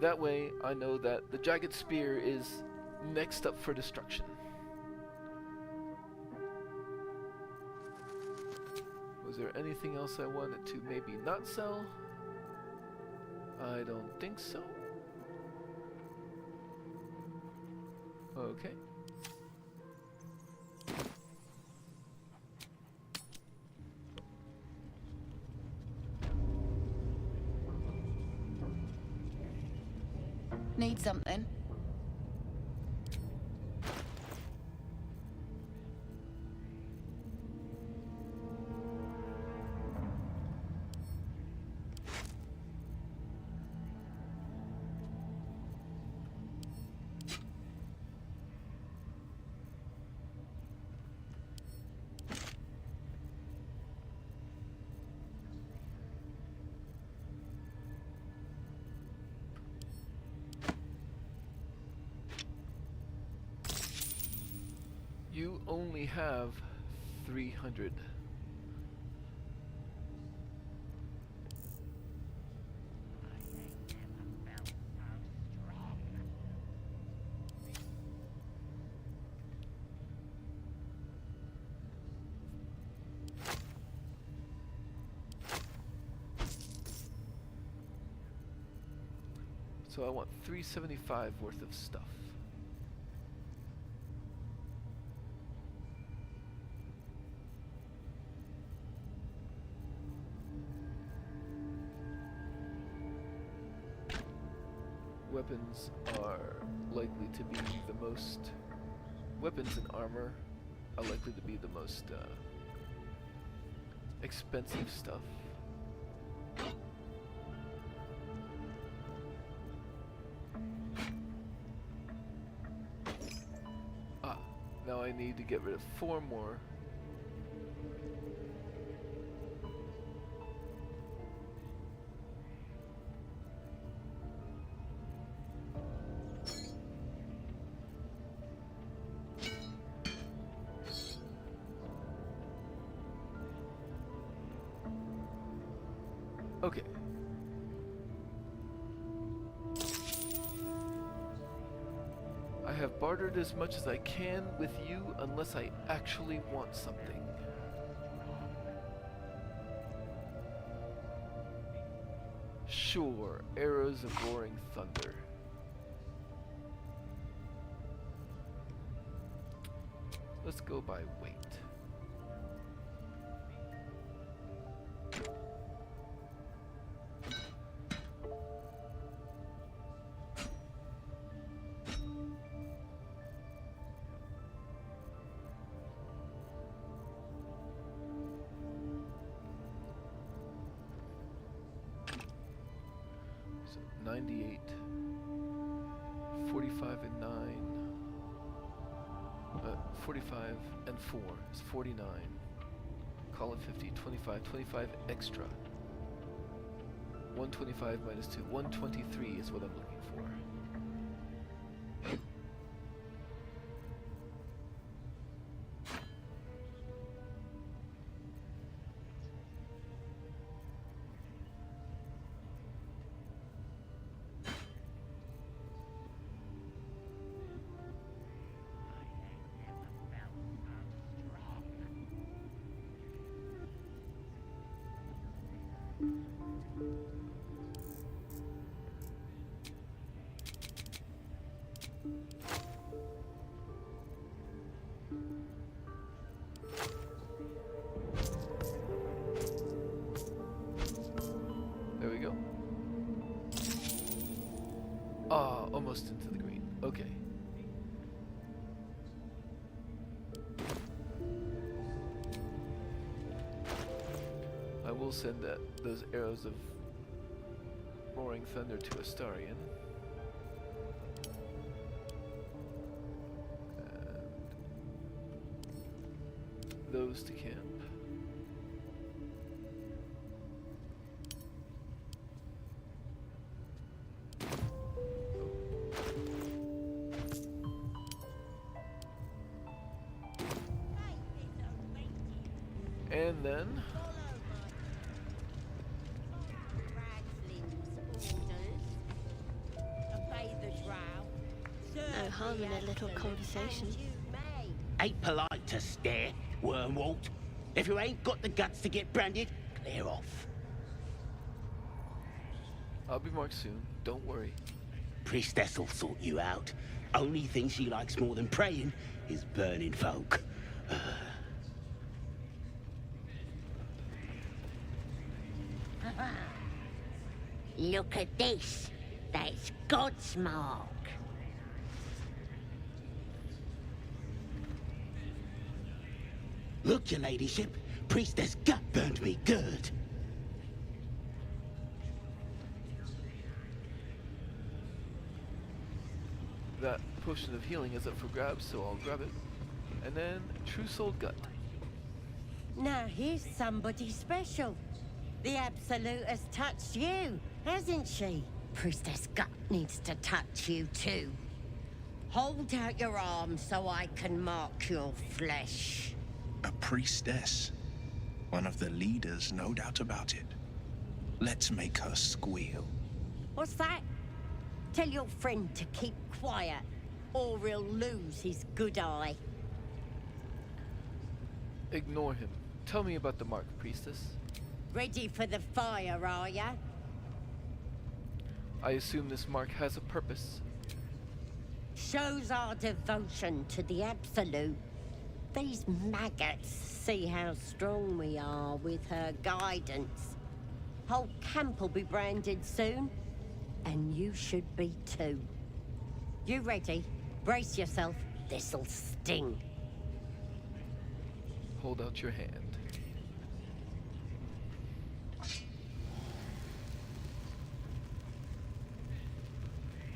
That way I know that the jagged spear is next up for destruction. Was there anything else I wanted to maybe not sell? I don't think so. Okay. Need something? You only have 300. So I want 375 worth of stuff. Weapons are likely to be the most... Weapons and armor are likely to be the most expensive stuff. Ah, now I need to get rid of 4 more. Okay. I have bartered as much as I can with you unless I actually want something. Sure, arrows of roaring thunder. Let's go by weight. So 98, 45 and 9, 45 and 4 is 49. Call it 50, 25, 25 extra. 125 minus 2, 123 is what I'm looking for. There we go. Ah, almost into the green. Okay. I will send those arrows of roaring thunder to Astarion. And those to camp. And then No harm in a little conversation. Ain't polite to stare, Wormwalt. If you ain't got the guts to get branded, clear off. I'll be marked soon. Don't worry. Priestess will sort you out. Only thing she likes more than praying is burning folk. Look at this. That's God's mark. Look, your ladyship. Priestess gut burned me good. That potion of healing is up for grabs, so I'll grab it. And then True Soul Gut. Now here's somebody special. The Absolute has touched you, hasn't she? Priestess Gut needs to touch you too. Hold out your arm so I can mark your flesh. A priestess. One of the leaders, no doubt about it. Let's make her squeal. What's that? Tell your friend to keep quiet, or he'll lose his good eye. Ignore him. Tell me about the mark, priestess. Ready for the fire, are ya? I assume this mark has a purpose. Shows our devotion to the Absolute. These maggots see how strong we are with her guidance. Whole camp will be branded soon, and you should be too. You ready? Brace yourself. This'll sting. Hold out your hand.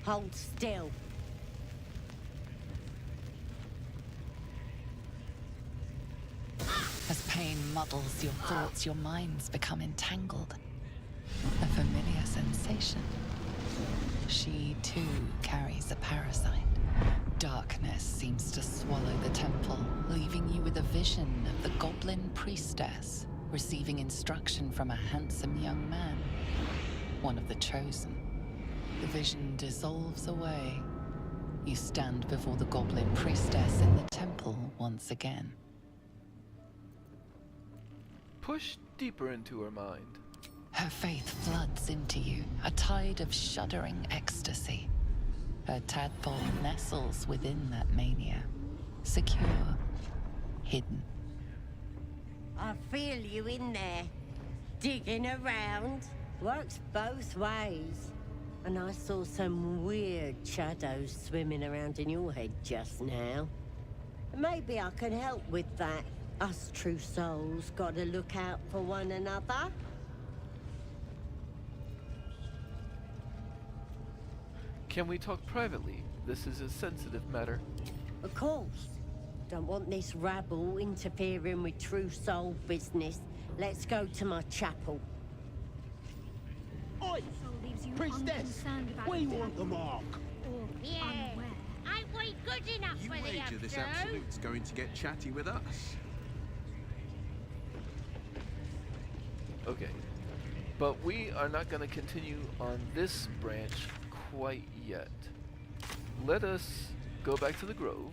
Hold still. As pain muddles your thoughts, your minds become entangled. A familiar sensation. She, too, carries a parasite. Darkness seems to swallow the temple, leaving you with a vision of the goblin priestess, receiving instruction from a handsome young man, one of the chosen. The vision dissolves away. You stand before the goblin priestess in the temple once again. Push deeper into her mind. Her faith floods into you, a tide of shuddering ecstasy. Her tadpole nestles within that mania, secure, hidden. I feel you in there. Digging around. Works both ways. And I saw some weird shadows swimming around in your head just now. Maybe I can help with that. Us true souls gotta look out for one another. Can we talk privately? This is a sensitive matter. Of course. Don't want this rabble interfering with true soul business. Let's go to my chapel. Oi! Priestess! We want the mark! Yeah. Ain't we good enough You for the wager this Absolute? Absolute's going to get chatty with us? Okay. But we are not going to continue on this branch quite yet. Let us go back to the grove.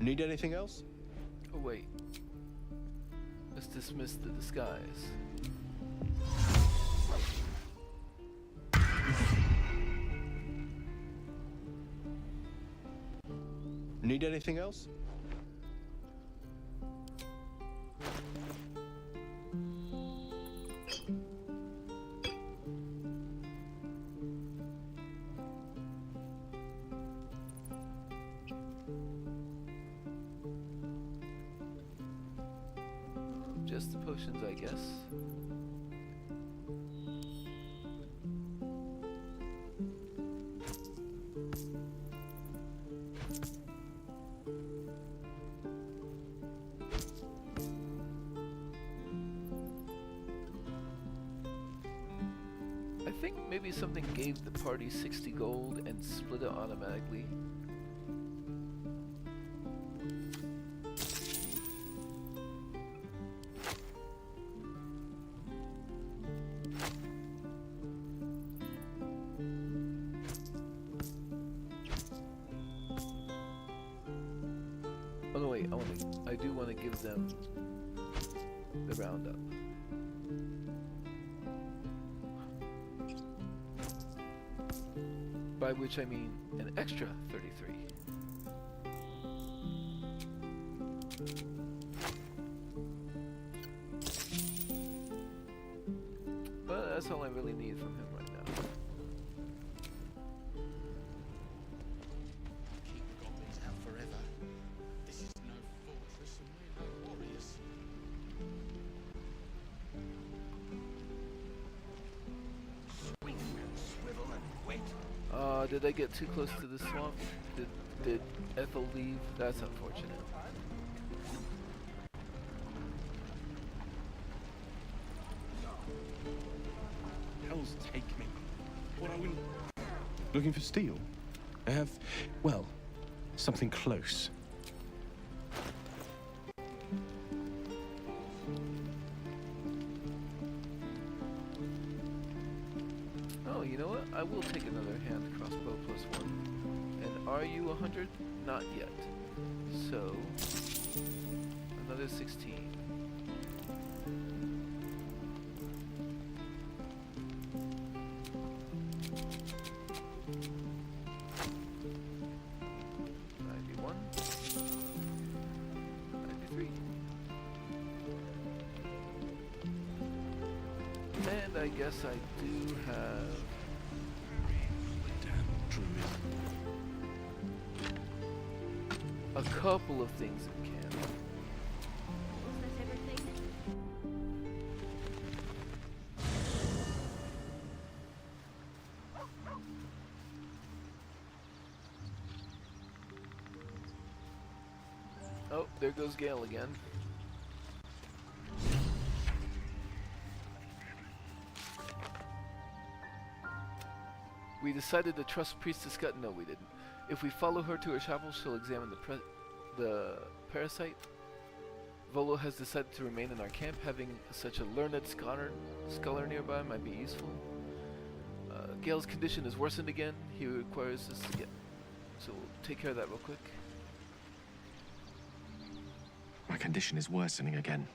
Need anything else? Oh wait. Let's dismiss the disguise. Need anything else? Just the potions, I guess. I think maybe something gave the party 60 gold and split it automatically. Oh no, wait, I do want to give them the roundup. By which I mean an extra 33. But that's all I really need from him right now. Keep the goblins out forever. This is no fortress and we're no warriors. Swing and swivel and quit. Did I get too close to the swamp? Did Ethel leave? That's unfortunate. Hell's take me. What I win? Looking for steel? I have, well, something close. Oh, you know what? I will take another hand crossbow +1. And are you 100? Not yet. So, another 16. And I guess I do have... Damn druid. a couple of things in camp. Oh, there goes Gale again. We decided to trust Priestess Gut. No, we didn't. If we follow her to her chapel, she'll examine the parasite. Volo has decided to remain in our camp. Having such a learned scholar nearby might be useful. Gale's condition is worsened again. He requires us to get... So we'll take care of that real quick. My condition is worsening again.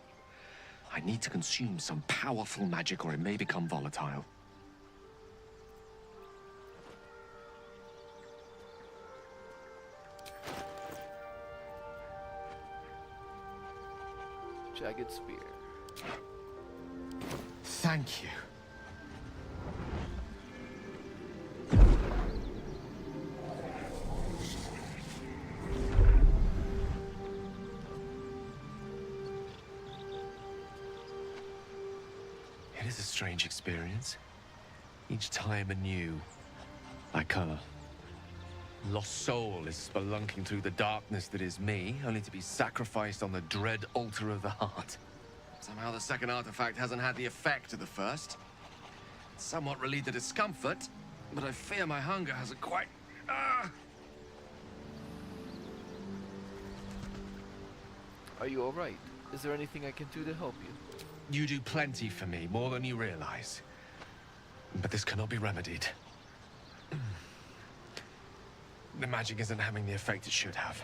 I need to consume some powerful magic or it may become volatile. Jagged spear. Thank you. It is a strange experience. Each time anew. Like a lost soul is spelunking through the darkness that is me, only to be sacrificed on the dread altar of the heart. Somehow the second artifact hasn't had the effect of the first. It's somewhat relieved the discomfort, but I fear my hunger hasn't quite... Are you alright? Is there anything I can do to help you? You do plenty for me, more than you realize. But this cannot be remedied. The magic isn't having the effect it should have.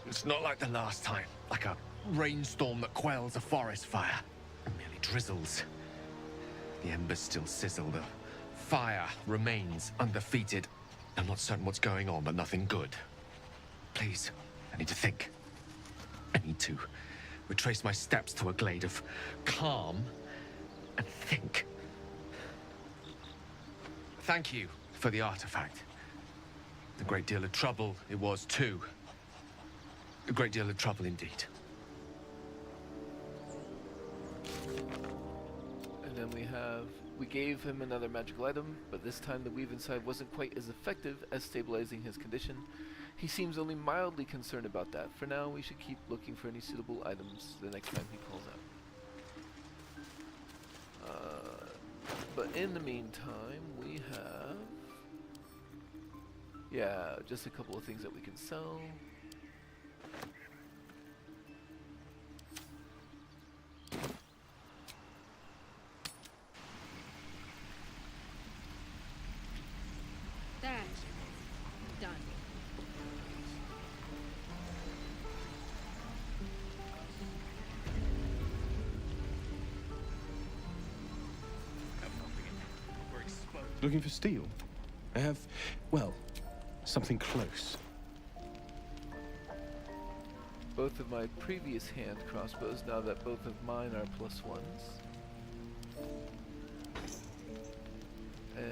It's not like the last time, like a rainstorm that quells a forest fire. It merely drizzles. The embers still sizzle, the fire remains undefeated. I'm not certain what's going on, but nothing good. Please, I need to think. I need to retrace my steps to a glade of calm and think. Thank you for the artifact. A great deal of trouble it was too. A great deal of trouble indeed. And then we gave him another magical item, but this time the weave inside wasn't quite as effective as stabilizing his condition. He seems only mildly concerned about that. For now, we should keep looking for any suitable items the next time he calls out. But in the meantime, we have... yeah, just a couple of things that we can sell. There. Done. Looking for steel? I have, well, something close. Both of my previous hand crossbows, now that both of mine are +1s. And...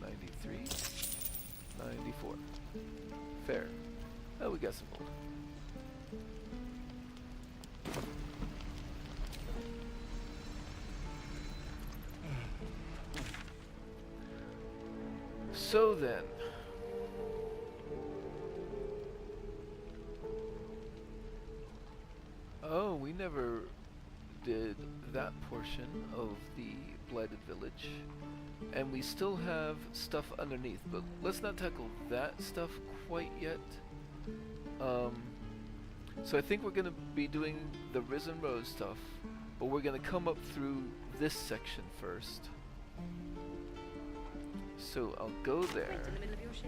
$93, $94. Fair. Oh, we got some gold. So then, oh, we never did that portion of the Blighted Village, and we still have stuff underneath, but let's not tackle that stuff quite yet. So I think we're going to be doing the Risen Rose stuff, but we're going to come up through this section first. So I'll go there. Right in the middle of your ship.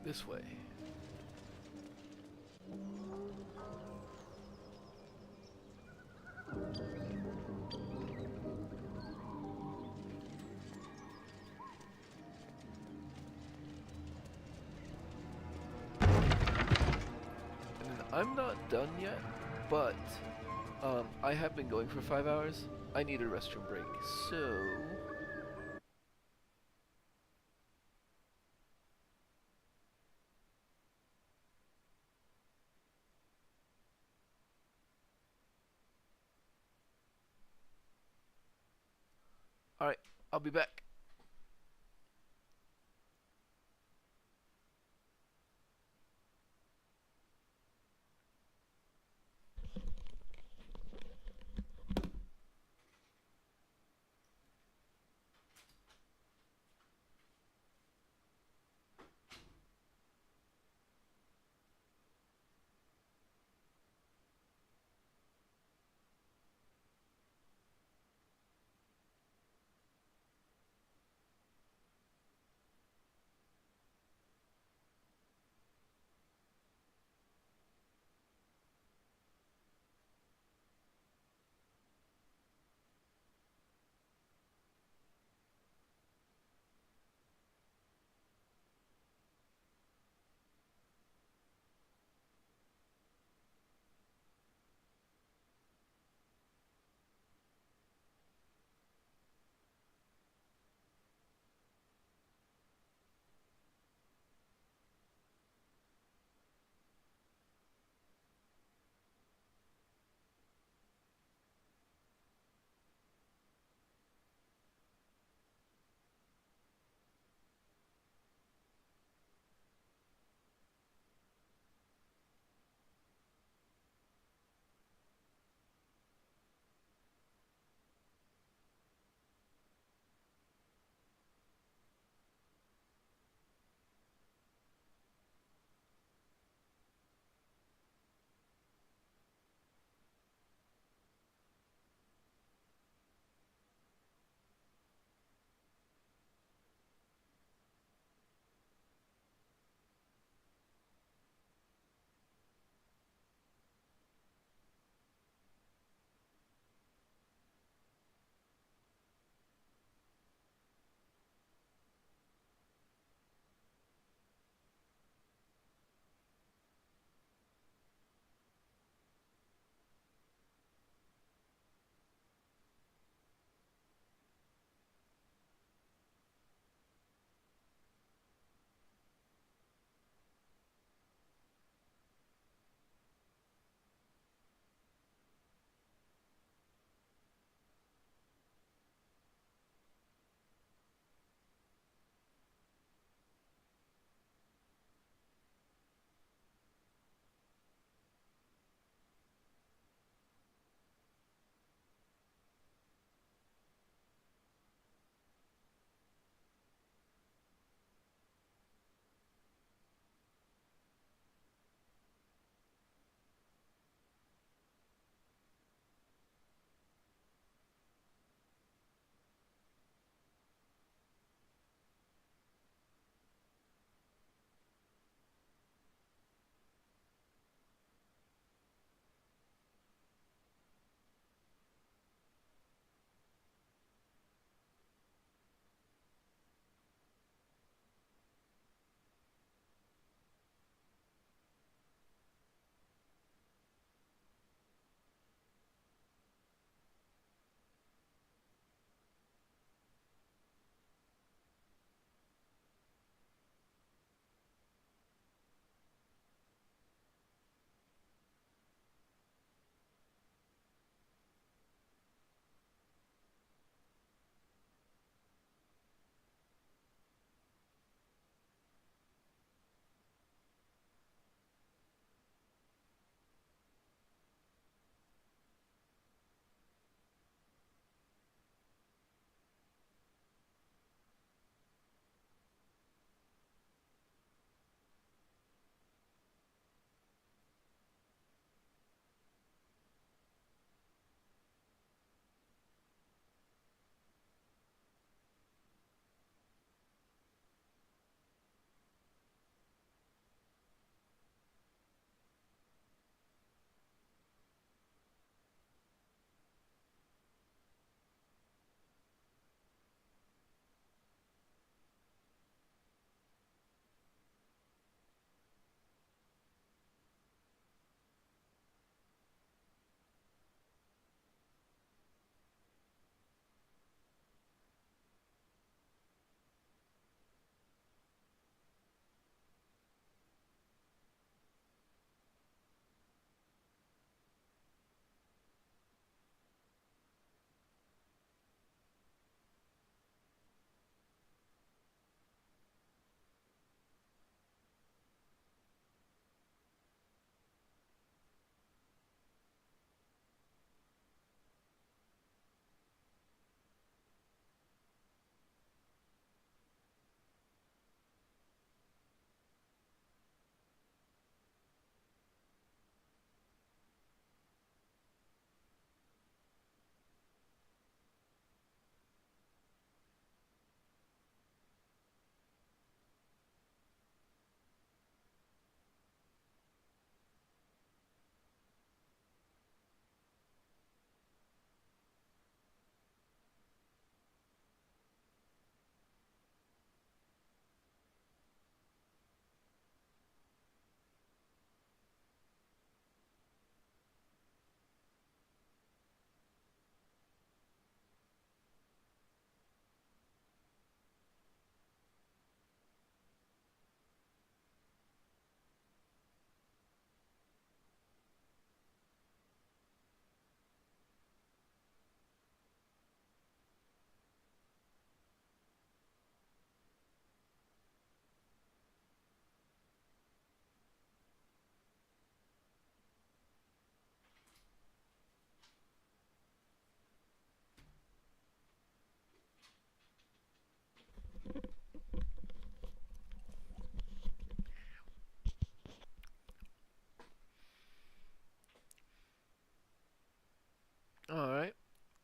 This way. I'm not done yet, but I have been going for 5 hours. I need a restroom break, so... Alright, I'll be back.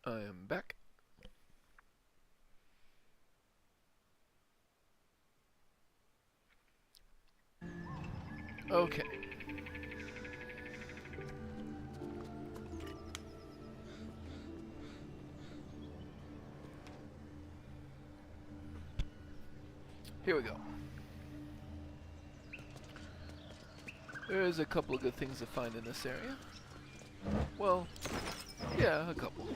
I am back. Okay. Here we go. There's a couple of good things to find in this area. Well, yeah, a couple.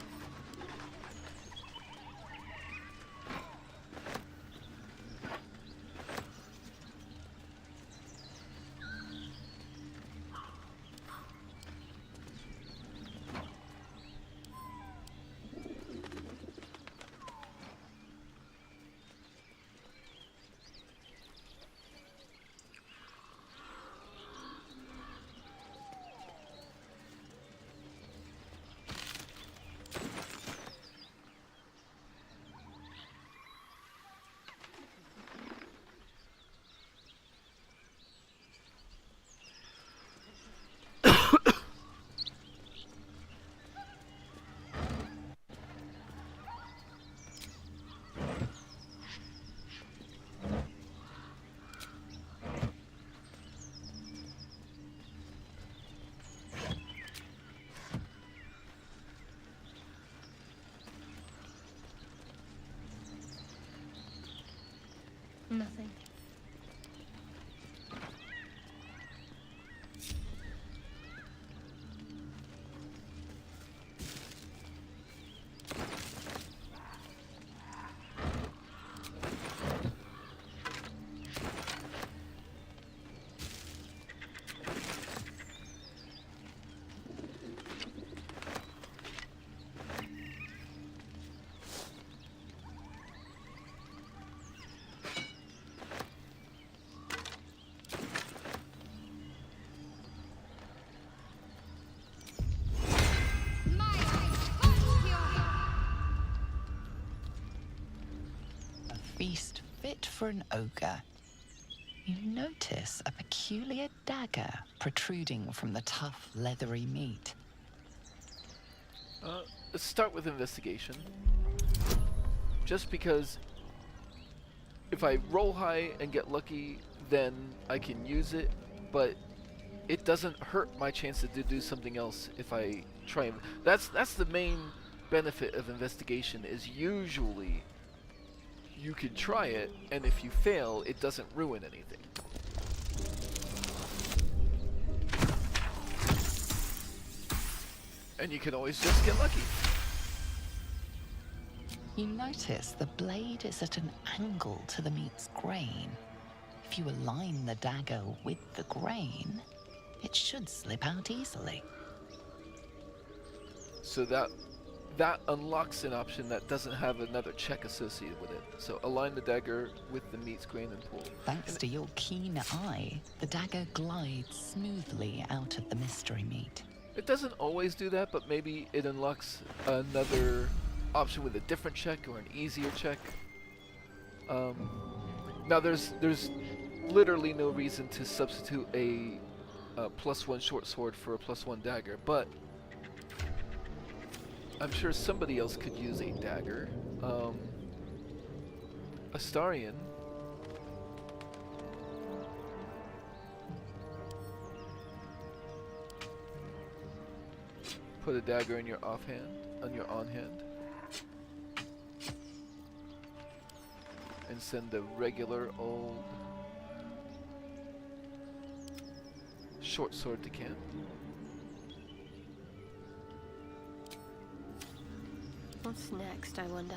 Nothing. A feast fit for an ogre. You notice a peculiar dagger protruding from the tough, leathery meat. Let's start with investigation. Just because if I roll high and get lucky, then I can use it, but it doesn't hurt my chances to do something else if I try and... That's the main benefit of investigation, is usually you can try it, and if you fail, it doesn't ruin anything. And you can always just get lucky. You notice the blade is at an angle to the meat's grain. If you align the dagger with the grain, it should slip out easily. So that unlocks an option that doesn't have another check associated with it. So align the dagger with the meat's grain and pull. Thanks to your keen eye, the dagger glides smoothly out of the mystery meat. It doesn't always do that, but maybe it unlocks another option with a different check or an easier check. Now there's literally no reason to substitute a +1 short sword for a +1 dagger, but I'm sure somebody else could use a dagger. Astarion. Put a dagger in your offhand, on your on hand. And send the regular old short sword to camp. What's next, I wonder?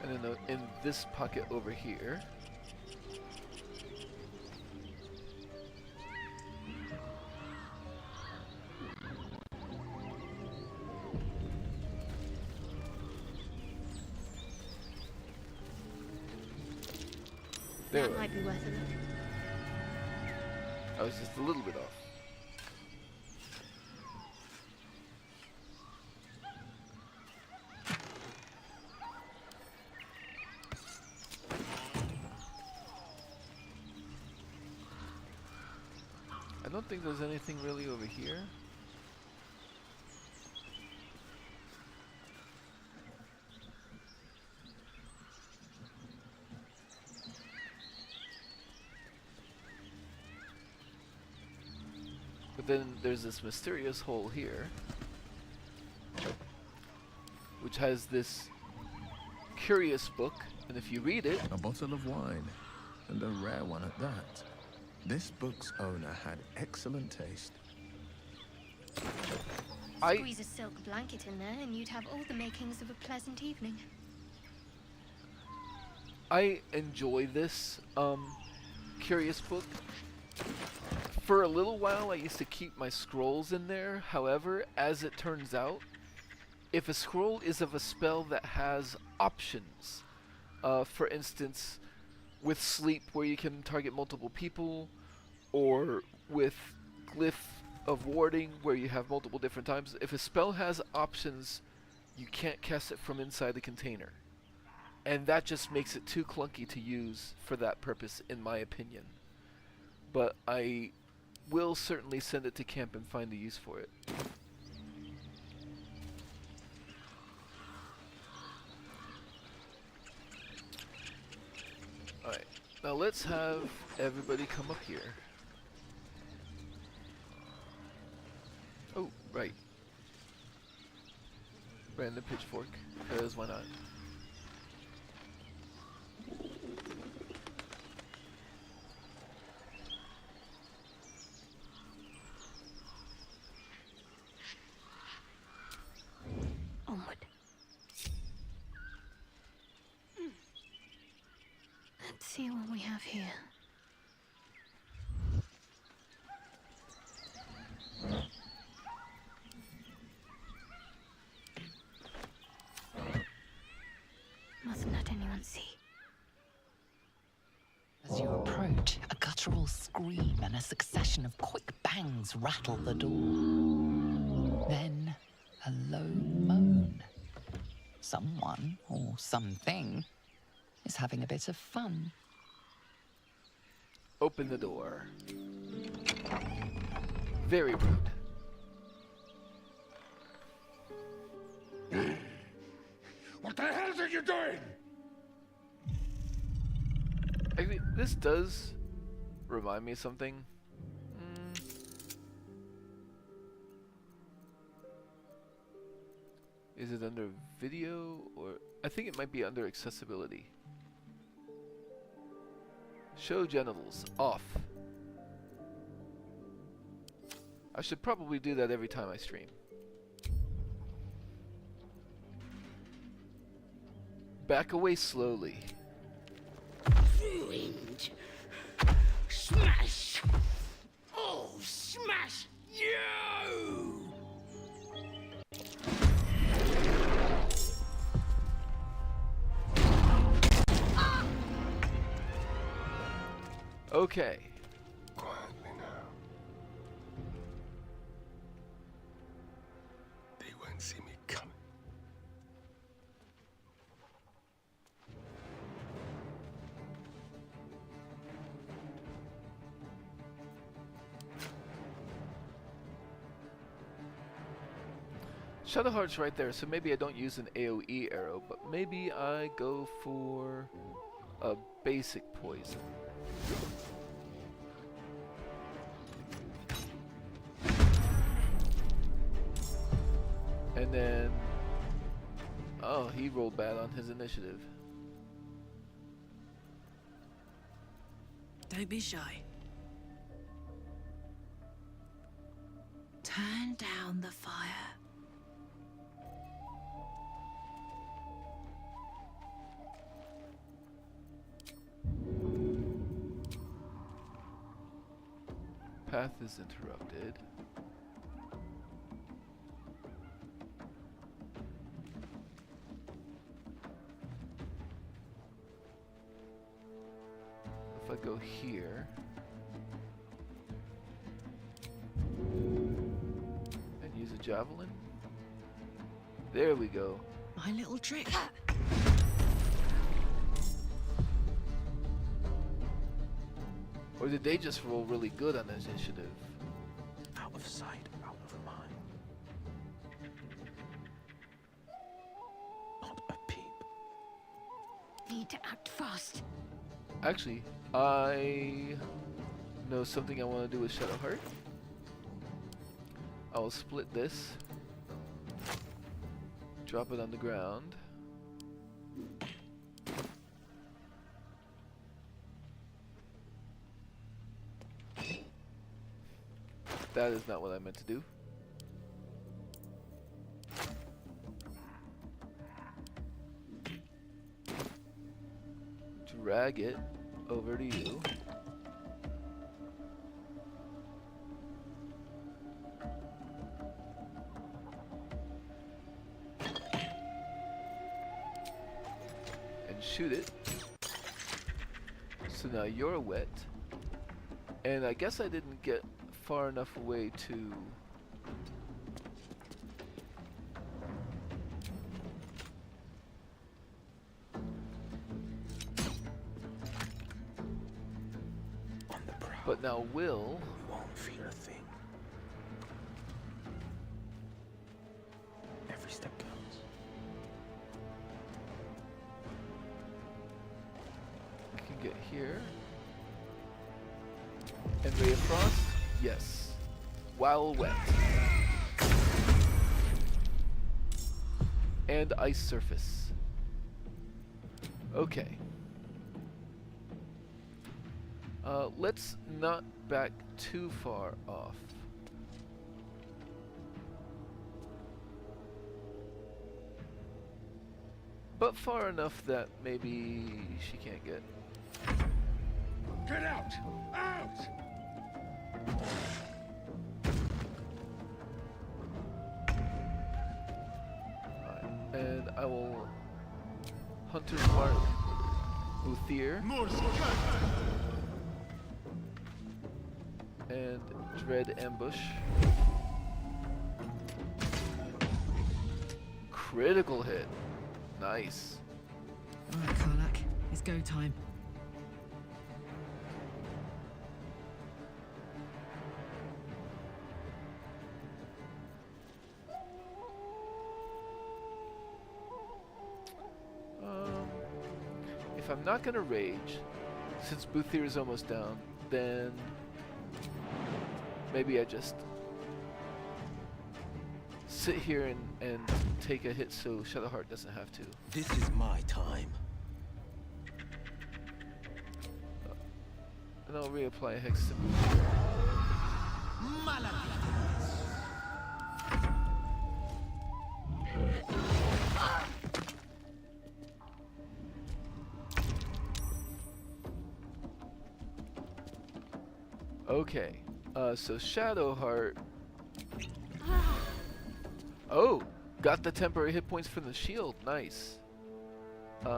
And in this pocket over here, That might be worth a look. I was just a little bit off. I don't think there's anything really over here. But then there's this mysterious hole here, which has this curious book, and if you read it... A bottle of wine, and a rare one at that. This book's owner had excellent taste. Squeeze a silk blanket in there and you'd have all the makings of a pleasant evening. I enjoy this curious book. For a little while I used to keep my scrolls in there. However, as it turns out, if a scroll is of a spell that has options, for instance, with sleep where you can target multiple people, or with glyph of warding where you have multiple different times, if a spell has options, you can't cast it from inside the container. And that just makes it too clunky to use for that purpose, in my opinion. But I will certainly send it to camp and find a use for it. Alright, now let's have everybody come up here. Oh, right. Random pitchfork, because why not? Onward. Let's see what we have here. Mustn't let anyone see. As you approach, a guttural scream and a succession of quick bangs rattle the door. Then, a low moan. Someone, or something, is having a bit of fun. Open the door. Very rude. What the hell are you doing? Actually, this does remind me of something. Is it under video, or I think it might be under accessibility. Show genitals off. I should probably do that every time I stream. Back away slowly. Ruined. Smash! Oh, smash you! Okay. Quietly now. They won't see me coming. Shadowheart's right there, so maybe I don't use an AoE arrow, but maybe I go for a basic poison. And then... oh, he rolled bad on his initiative. Don't be shy. Turn down the fire. Path is interrupted. If I go here and use a javelin, there we go. My little trick. Or did they just roll really good on initiative? of sight, out of mind. Not a peep. Need to act fast. Actually, I know something I want to do with Shadowheart. I will split this, drop it on the ground. That is not what I meant to do. Drag it over to you. And shoot it. So now you're wet. And I guess I didn't get far enough away to but now Will won't feel a thing. Every step counts. can get here. And Ray of Frost? Yes. While wet. And ice surface. Okay. Let's not back too far off. But far enough that maybe she can't get. Get out! Out! And I will Hunter's Mark Uthir and Dread Ambush. Critical hit. Nice. Alright, Karlak, it's go time. If I'm not gonna rage, since Buthir is almost down, then maybe I just sit here and take a hit so Shadowheart doesn't have to. This is my time. And I'll reapply a Hex to Buthir. Okay, so Shadowheart. Oh, got the temporary hit points from the shield. Nice. You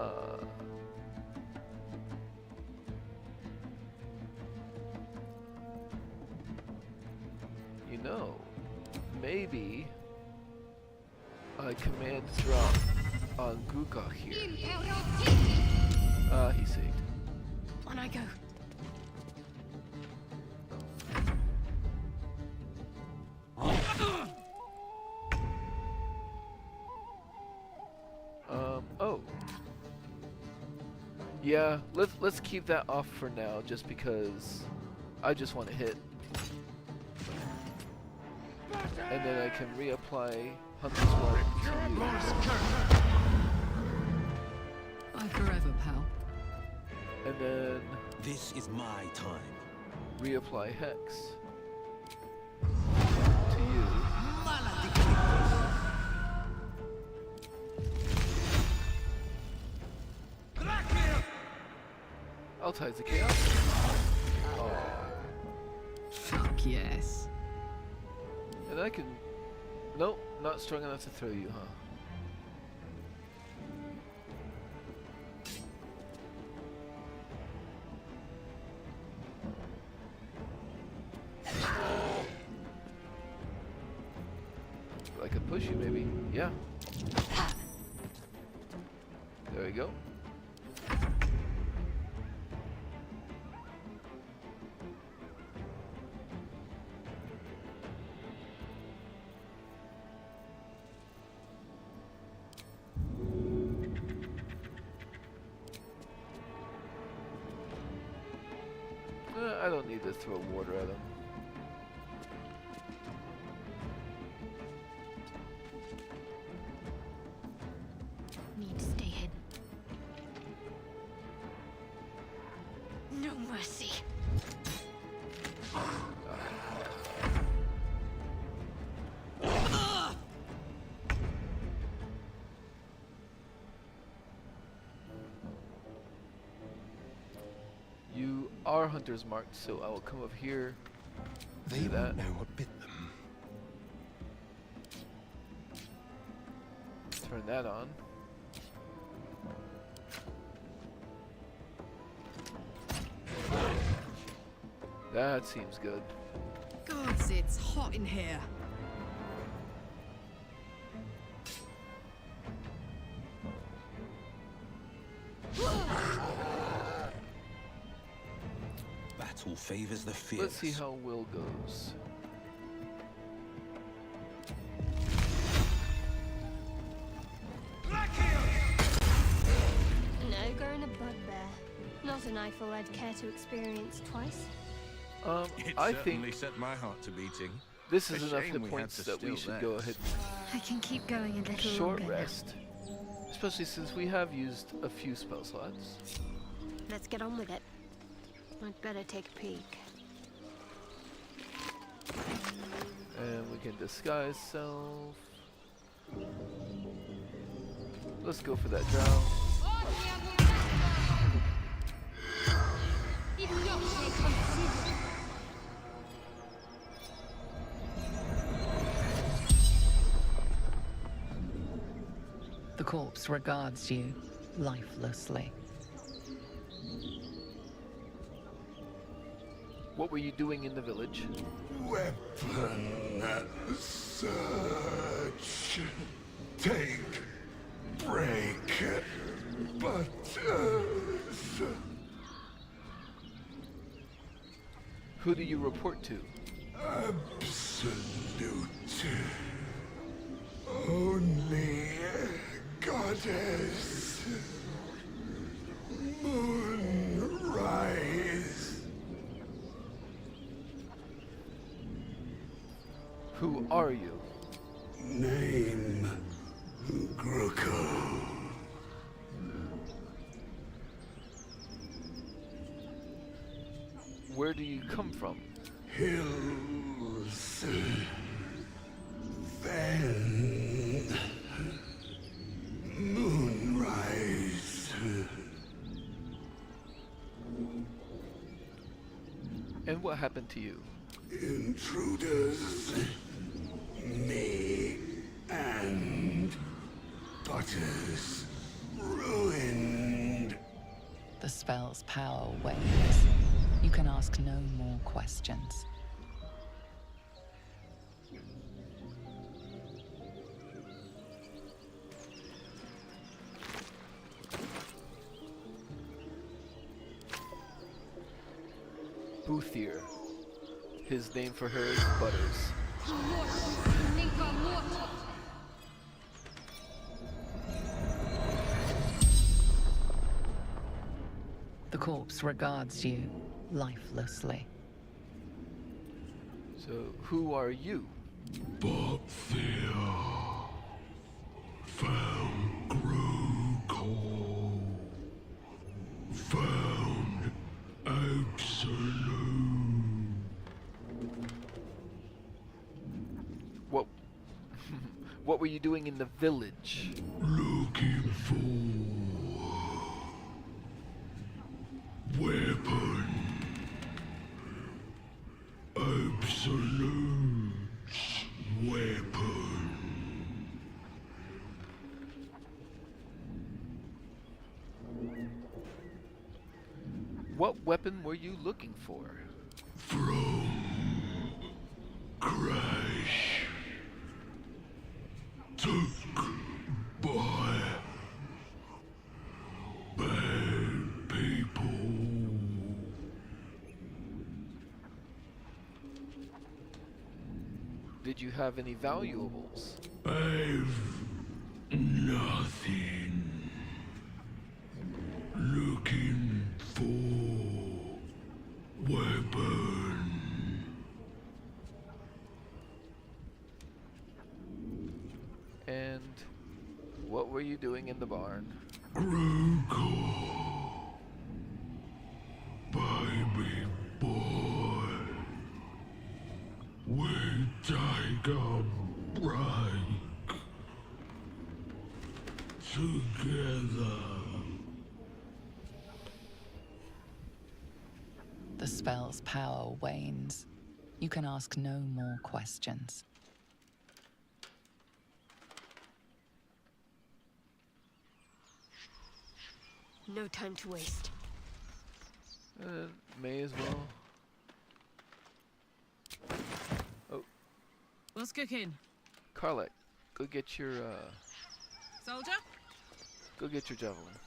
know, maybe I command drop on Grukach here. He saved. On I go. Oh. Yeah, let's keep that off for now, just because I just want to hit. And then I can reapply Hunter's Mark to you. Bye forever, pal. And then This is my time. reapply Hex to you. I'll Tides of Chaos. Oh. Fuck yes. And I can... Nope, not strong enough to throw you, huh? I could push you, maybe. Yeah. There we go. I don't need to throw water at him. Need to stay hidden. No mercy. You are hunters marked, so I will come up here. They Do that. won't know what bit them. Turn that on. That seems good. Gods, it's hot in here. Battle favors the fierce. Let's see how Will goes. An ogre and a bugbear. Not an eyeful I'd care to experience twice. It I certainly think set my heart to beating. this A is enough shame hit we had points to that we steal should theirs. go ahead I can keep going a and little short longer now. rest. Especially since we have used a few spell slots. Let's get on with it. I'd better take a peek. And we can disguise self. Let's go for that drow. The corpse regards you lifelessly. What were you doing in the village? Weapon search. Take, break, butters. Who do you report to? Absolute. Only goddess. Moonrise. Who are you? Name Gruko. Where do you come from? Hills. Then Moonrise. And what happened to you? Intruders. Me and Butters ruined. The spell's power wanes. You can ask no more questions. Boothier. His name for her is Butters. The corpse regards you lifelessly. So, who are you? Bothir found Gruko. Found Absolute. What? What were you doing in the village? Looking for weapon. Absolute weapon. What weapon were you looking for? From Crash. Took by bad people. Did you have any valuables? I've nothing. Looking for weapon. were you doing in the barn? Grunkle, baby boy, we take a break together. The spell's power wanes. You can ask no more questions. No time to waste. May as well. Oh, What's cooking? Karlek, go get your Soldier? go get your javelin.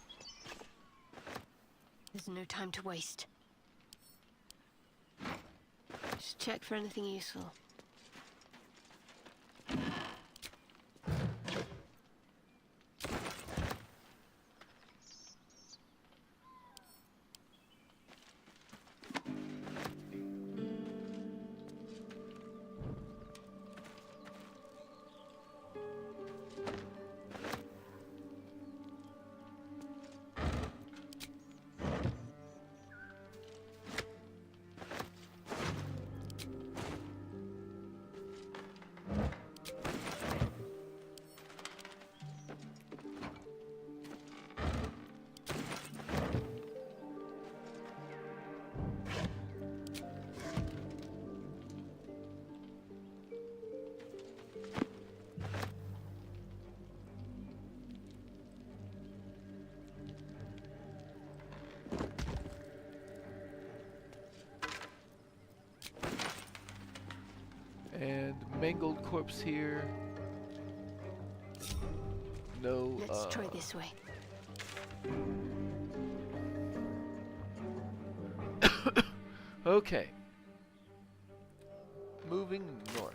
There's no time to waste. Just check for anything useful. And mangled corpse here. No. Let's try this way. Okay. Moving north.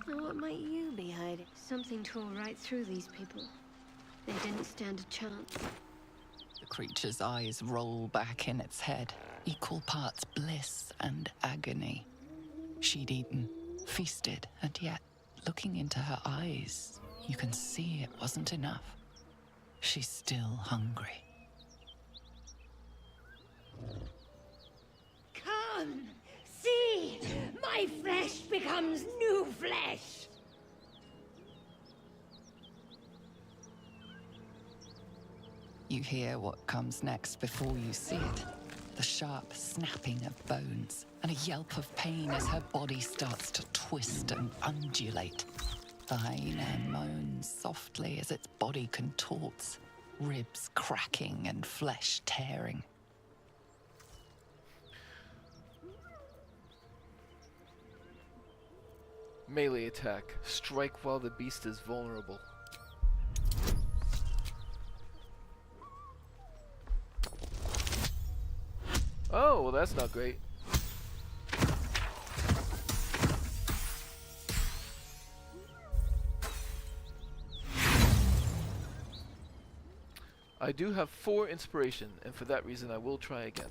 Now, what might you be hiding? Something tore right through these people. They didn't stand a chance. The creature's eyes roll back in its head, equal parts bliss and agony. She'd eaten, feasted, and yet, looking into her eyes, you can see it wasn't enough. She's still hungry. Come, see, my flesh becomes new flesh. You hear what comes next before you see it. The sharp snapping of bones, and a yelp of pain as her body starts to twist and undulate. The hyena moans softly as its body contorts, ribs cracking and flesh tearing. Melee attack. Strike while the beast is vulnerable. Oh, well, that's not great. I do have 4 inspiration, and for that reason I will try again.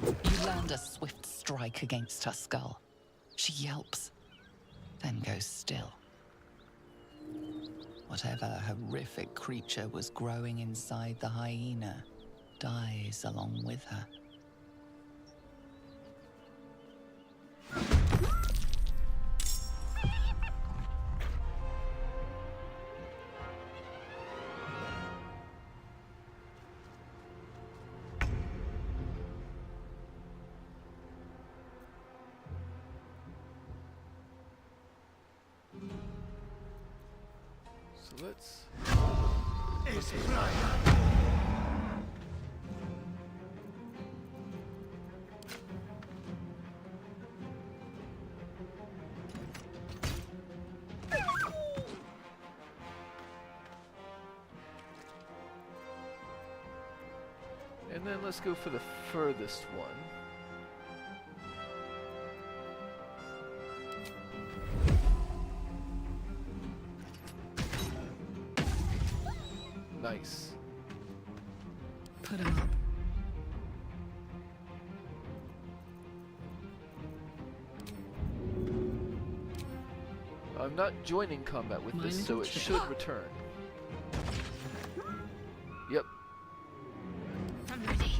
You land a swift strike against her skull. She yelps, then goes still. Whatever horrific creature was growing inside the hyena dies along with her. So let's... It's And then let's go for the furthest one. Nice. Put him up. I'm not joining combat with this, so it should return. Yep. I'm ready.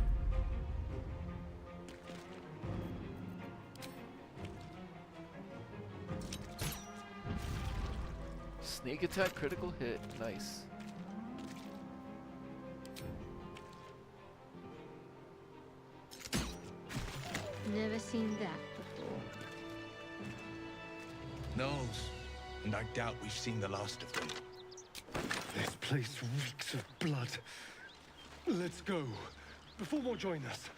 Sneak attack, critical hit. Nice. Never seen that before. Knowles, and I doubt we've seen the last of them. This place reeks of blood. Let's go, before more join us.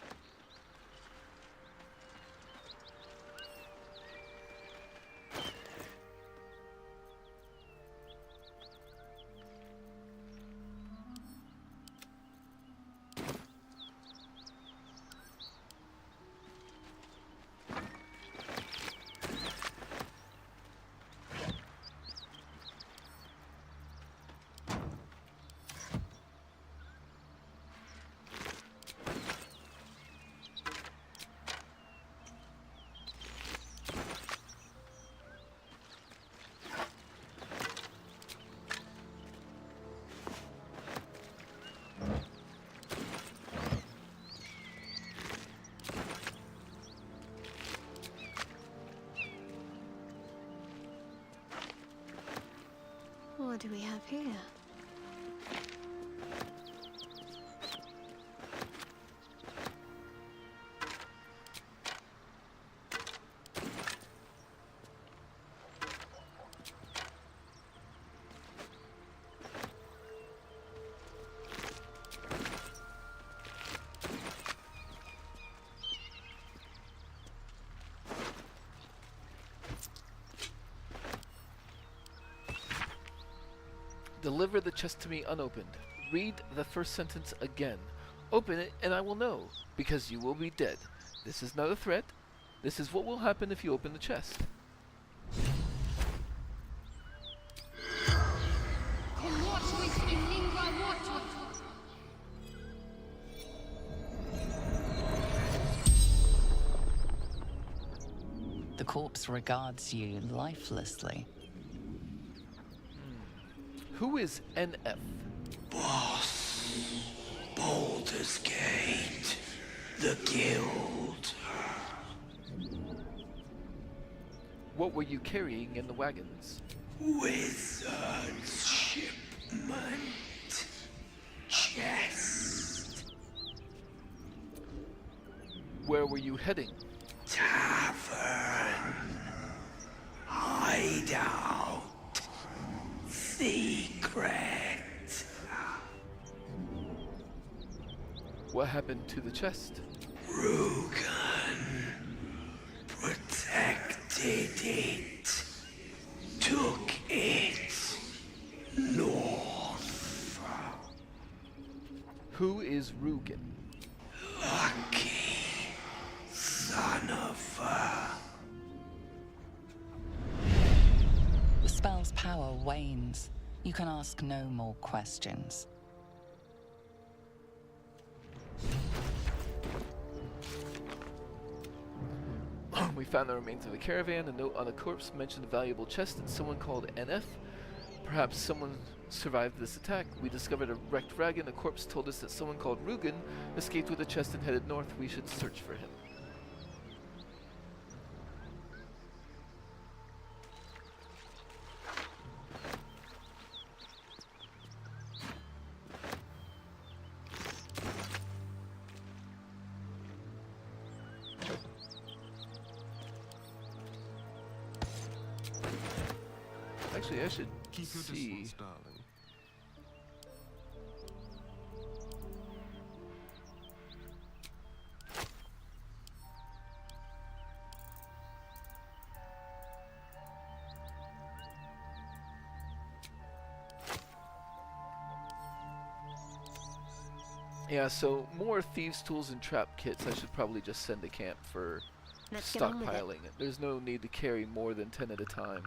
What do we have here? Deliver the chest to me unopened. Read the first sentence again. Open it and I will know, because you will be dead. This is not a threat. This is what will happen if you open the chest. The corpse regards you lifelessly. Who is NF? Boss. Baldur's Gate. The Guild. What were you carrying in the wagons? Wizard's shipment. Chest. Where were you heading? Tavern. Hideout. Secret. What happened to the chest? Rugen protected it. Took it north. Who is Rugen? Lucky son of a... The spell's power wanes. You can ask no more questions. We found the remains of a caravan. A note on a corpse mentioned a valuable chest and someone called NF. Perhaps someone survived this attack. We discovered a wrecked wagon. A corpse told us that someone called Rugen escaped with the chest and headed north. We should search for him. Actually, I should Keep your see. distance, darling. Yeah, so more thieves' tools and trap kits I should probably just send to camp for Let's get on with it. stockpiling. There's no need to carry more than 10 at a time.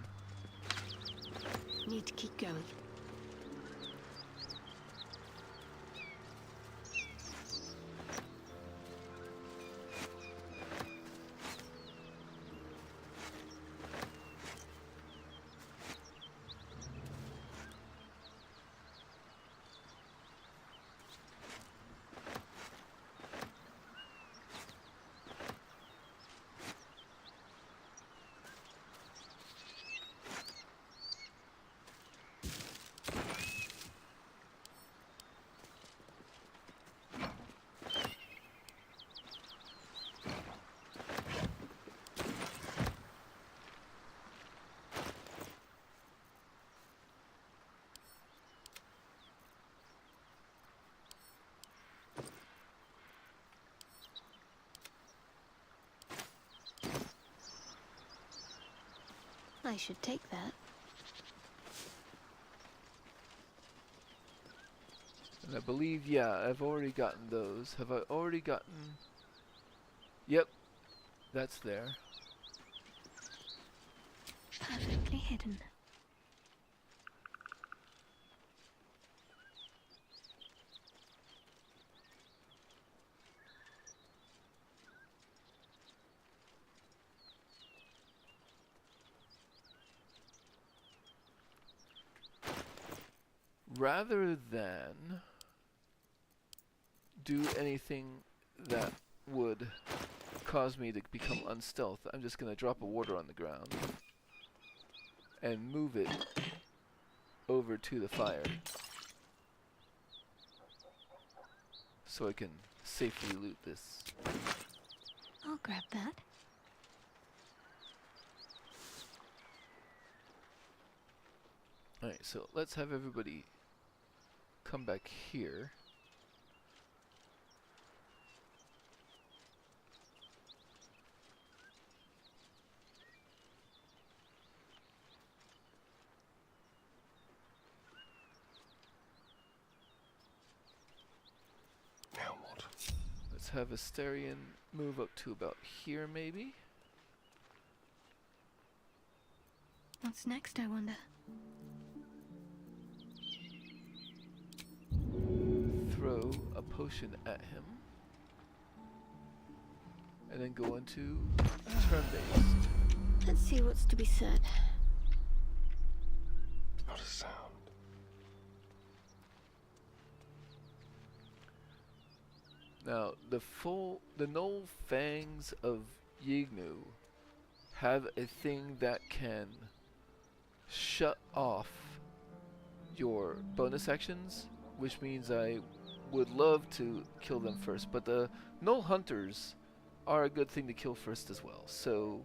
Need to keep going. I should take that. And I believe, yeah, I've already gotten those. Have I already gotten... Yep, that's there. Perfectly hidden. Rather than do anything that would cause me to become unstealth, I'm just going to drop a water on the ground and move it over to the fire so I can safely loot this. I'll grab that. Alright, so let's have everybody come back here. Now what? Let's have Asterion move up to about here, maybe? What's next, I wonder? Throw a potion at him. And then go into turn-based. Let's see what's to be said. Not a sound. Now, the Null Fangs of Yignu have a thing that can shut off your bonus actions, which means I would love to kill them first, but the Null Hunters are a good thing to kill first as well. So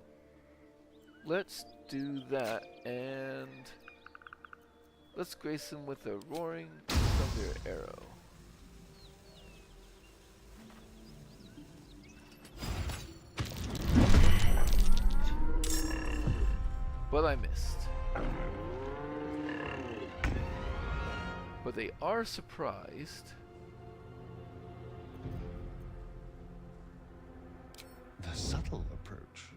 let's do that, and let's grace them with a Roaring Thunder Arrow. But I missed. But they are surprised. The subtle approach.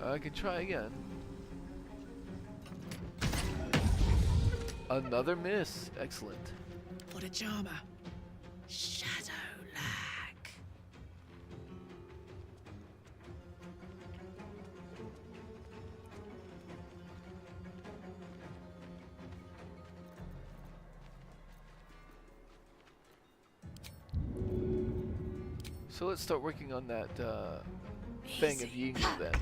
I can try again. Another miss. Excellent. What a charmer. Shadow lag. So let's start working on that Fang of Yignu then.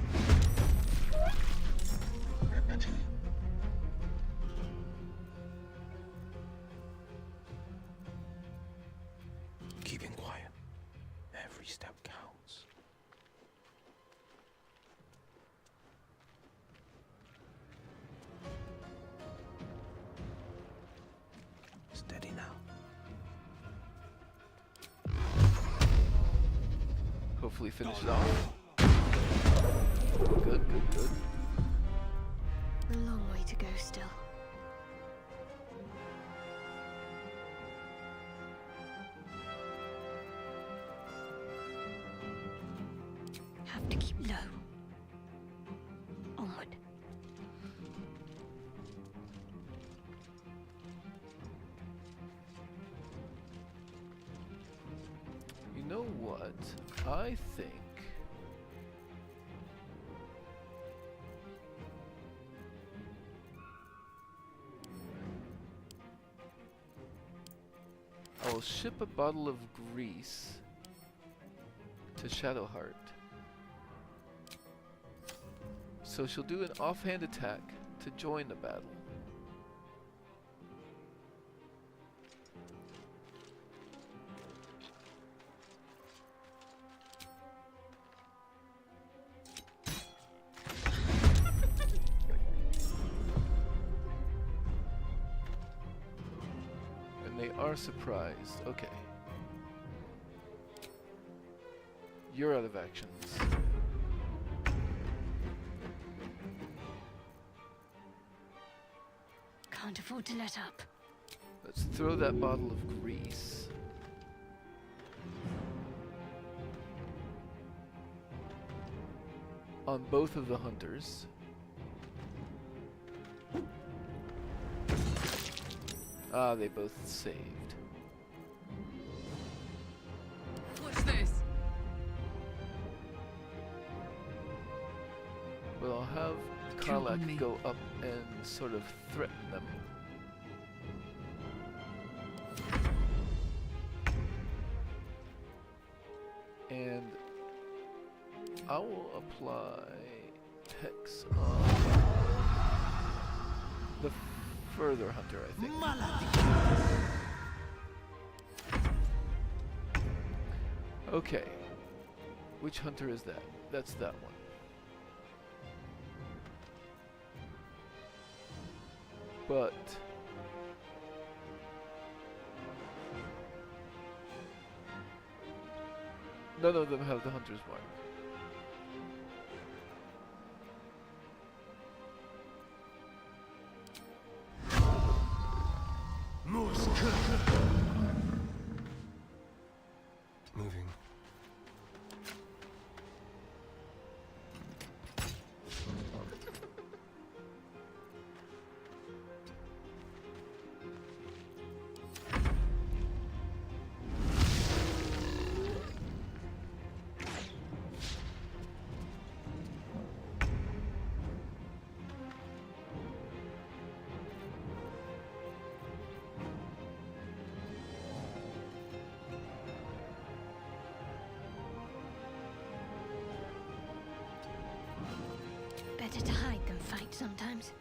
Keeping quiet. Every step counts. Steady now. Hopefully finish it off. Good, good, good. A long way to go still. Have to keep low. Onward. You know what? I think I'll ship a bottle of grease to Shadowheart. So she'll do an offhand attack to join the battle. And they are surprised. Okay. You're out of actions. Can't afford to let up. Let's throw that bottle of grease. On both of the hunters. Ah, they both saved. What's this? Well, I'll have Count on Karlak me. go up and sort of threaten them. And I will apply Hex on the further hunter, I think. Okay. Which hunter is that? That's that one. But none of them have the hunter's mark. Moving. Better to hide than fight sometimes.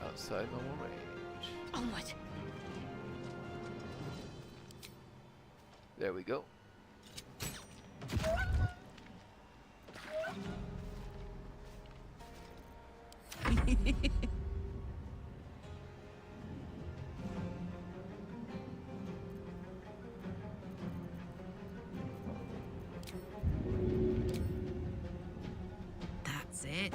Outside normal range. Onward. There we go. That's it.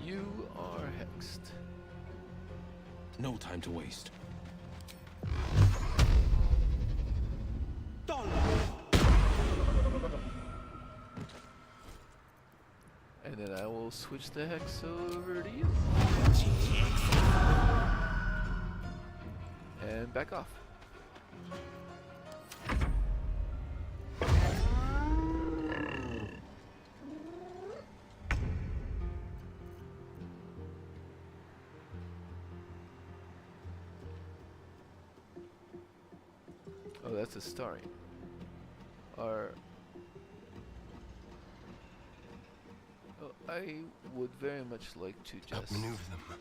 You are hexed. No time to waste. And then I will switch the hex over to you. And back off. Oh, that's a starry. Or oh, I would very much like to just Outmaneuver them.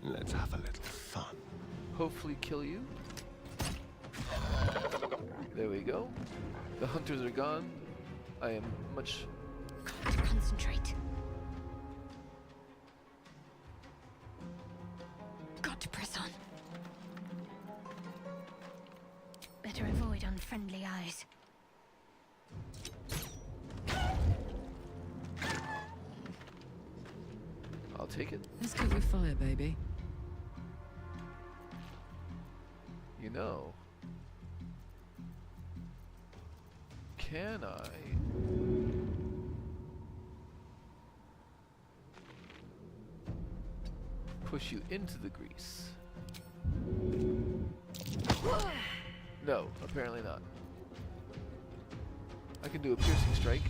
Let's have a little fun. hopefully kill you. There we go. The hunters are gone. I am much... Got to concentrate. Got to press on. Better avoid unfriendly eyes. I'll take it. Let's go with fire, baby. You know... Can I... push you into the grease? No, apparently not. I can do a piercing strike.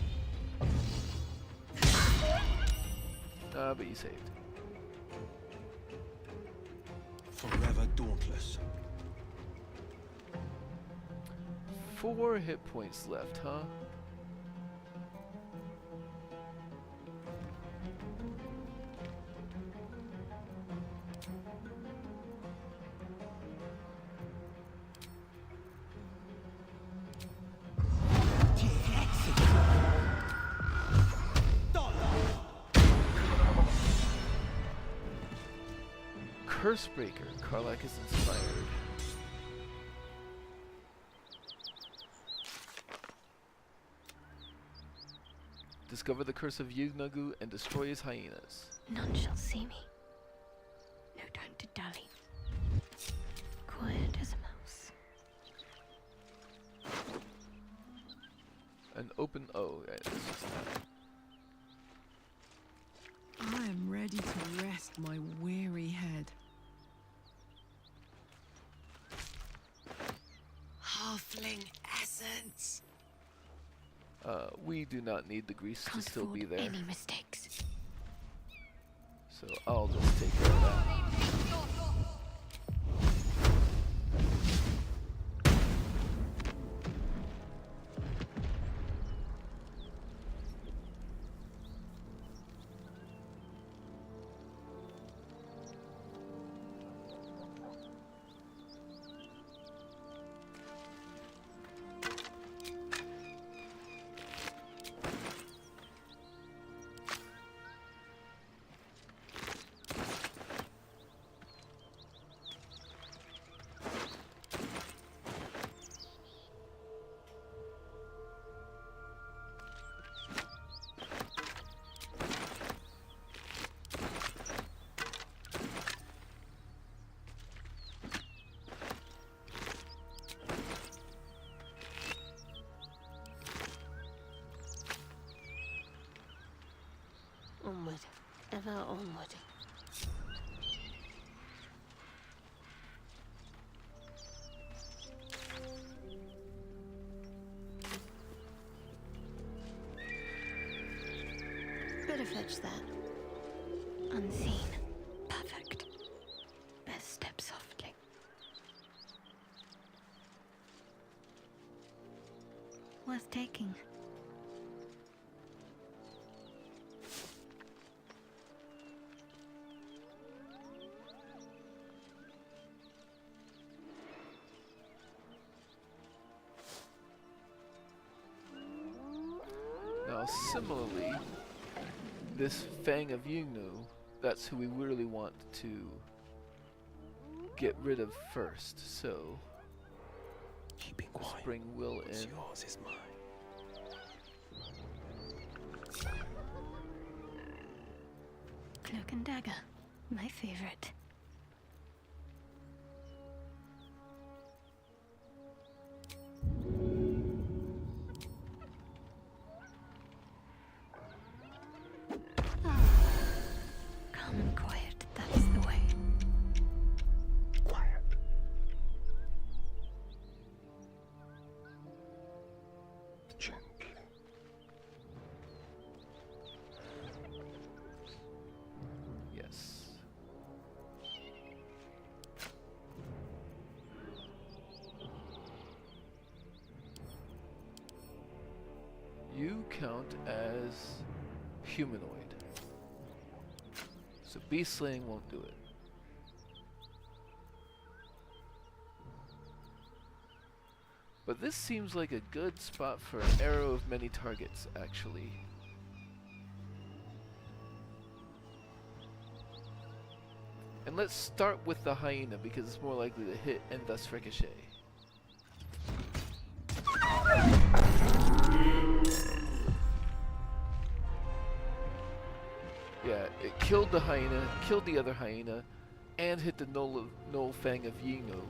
But you saved. Forever dauntless. 4 hit points left, huh? Cursebreaker. Karlach is inspired. Discover the curse of Yugnagu and destroy his hyenas. None shall see me. No time to dally. Quiet as a mouse. An open... Oh, yeah, it's just that. I am ready to rest my weary head. Halfling essence. We do not need the grease to still be there. Any mistakes. So I'll just take care of that. Onward. Ever onward. Better fetch that. Unseen. Perfect. Best step softly. Worth taking. Now, similarly, this Fang of Yugnu, that's who we really want to get rid of first. So, keeping quiet. Bring Will What's in. yours is mine. Cloak and dagger. My favorite. Calm and quiet, that's the way. Quiet. Gently. Yes. You count as humanoid. So beast slaying won't do it. But this seems like a good spot for an arrow of many targets, actually. And let's start with the hyena because it's more likely to hit and thus ricochet. Yeah, it killed the hyena, killed the other hyena, and hit the Knoll Fang of Yino.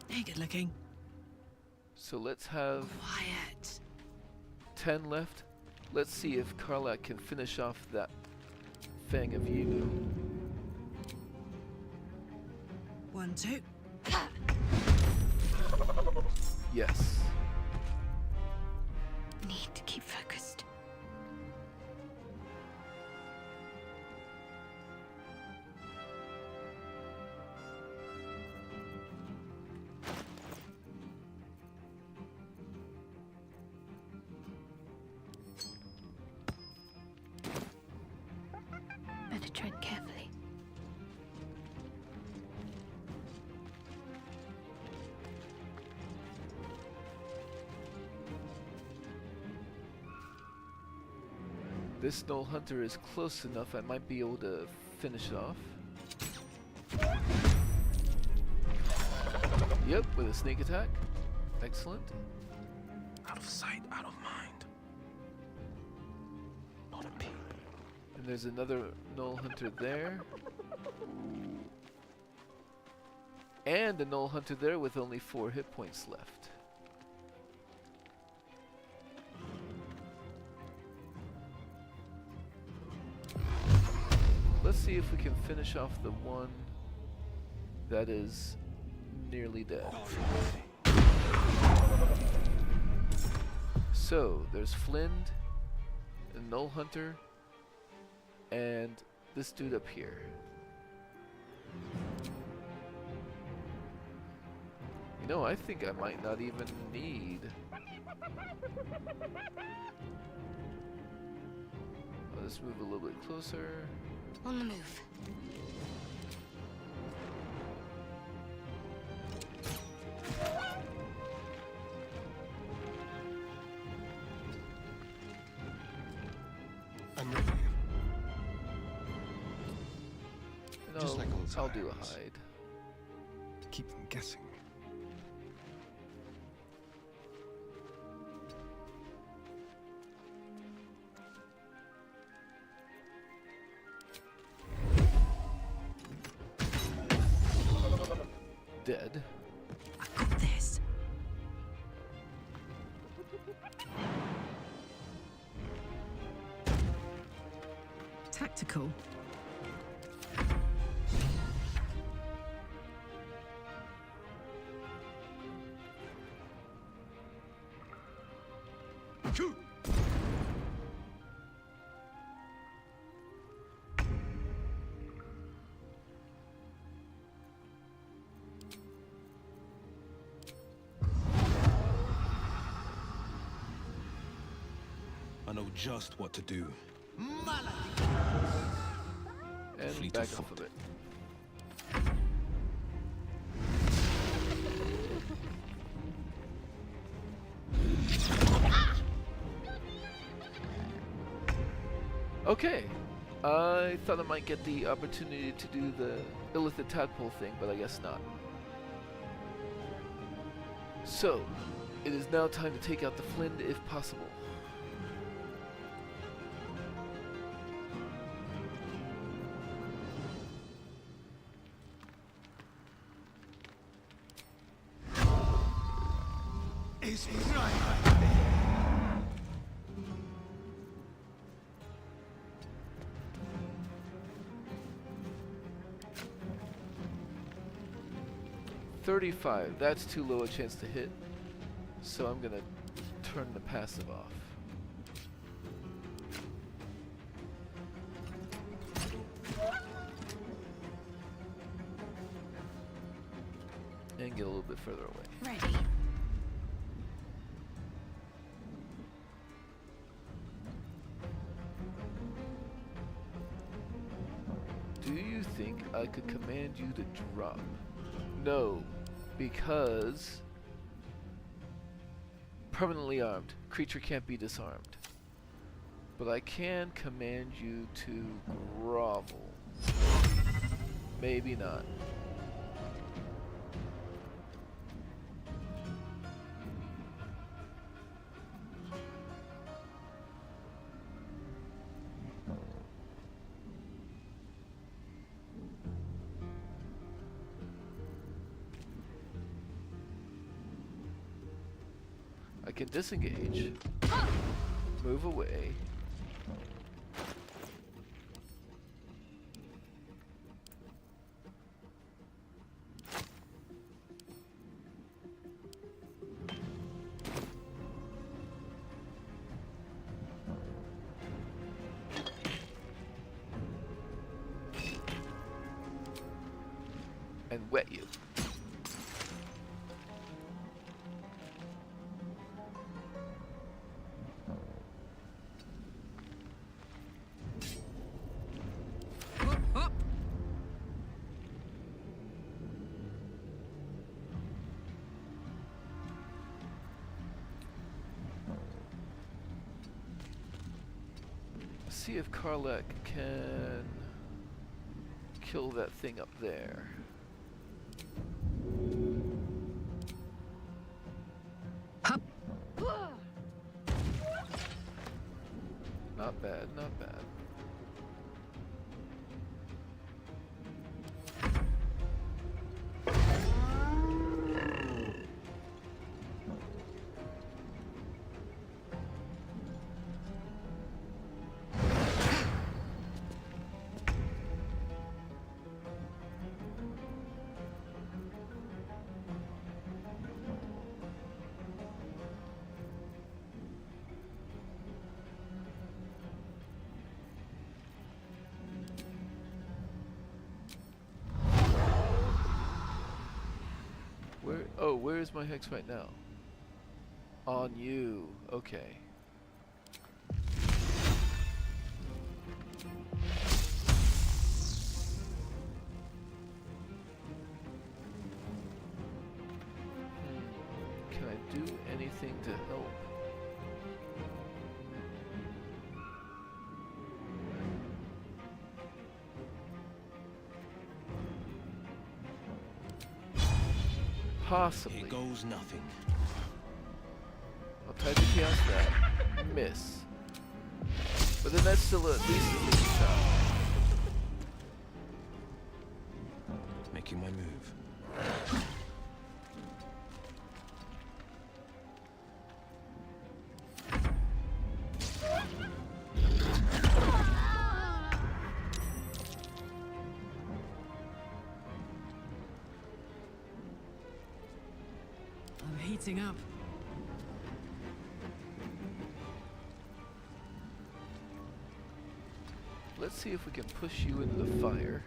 Hey, good looking. So let's have Quiet. 10 left. Let's see if Karlak can finish off that Fang of Yino. 1, 2. Yes. Need to keep focused. Better tread carefully. This Knoll Hunter is close enough, I might be able to finish it off. Yep, with a sneak attack. Excellent. Out of sight, out of mind. Not a peep. And there's another Knoll Hunter there. And a Knoll Hunter there with only 4 hit points left. Let's see if we can finish off the one that is nearly dead. So, there's Flind, a Knoll Hunter, and this dude up here. You know, I think I might not even need... Let's move a little bit closer. On the move. I'm ready. No, Just like old I'll do a times. hide. To keep them guessing. Dead. I've got this. Tactical. I know just what to do. And Fleet back of off foot. of it. Okay. I thought I might get the opportunity to do the Illithid Tadpole thing, but I guess not. So, it is now time to take out the Flind if possible. It's right there. 35, that's too low a chance to hit, so I'm gonna turn the passive off. And get a little bit further away. Ready. Do you think I could command you to drop? No, because permanently armed. Creature can't be disarmed. But I can command you to grovel. Maybe not. I can disengage, move away. And wet you. See if Karlak can kill that thing up there. Not bad, not bad. Where is my hex right now? On you. Okay. Can I do anything to help? Possibly. Here goes nothing. I'll try to chaos that. Miss. But then that's still at least a decent shot. Making my move. I'm heating up. Let's see if we can push you into the fire.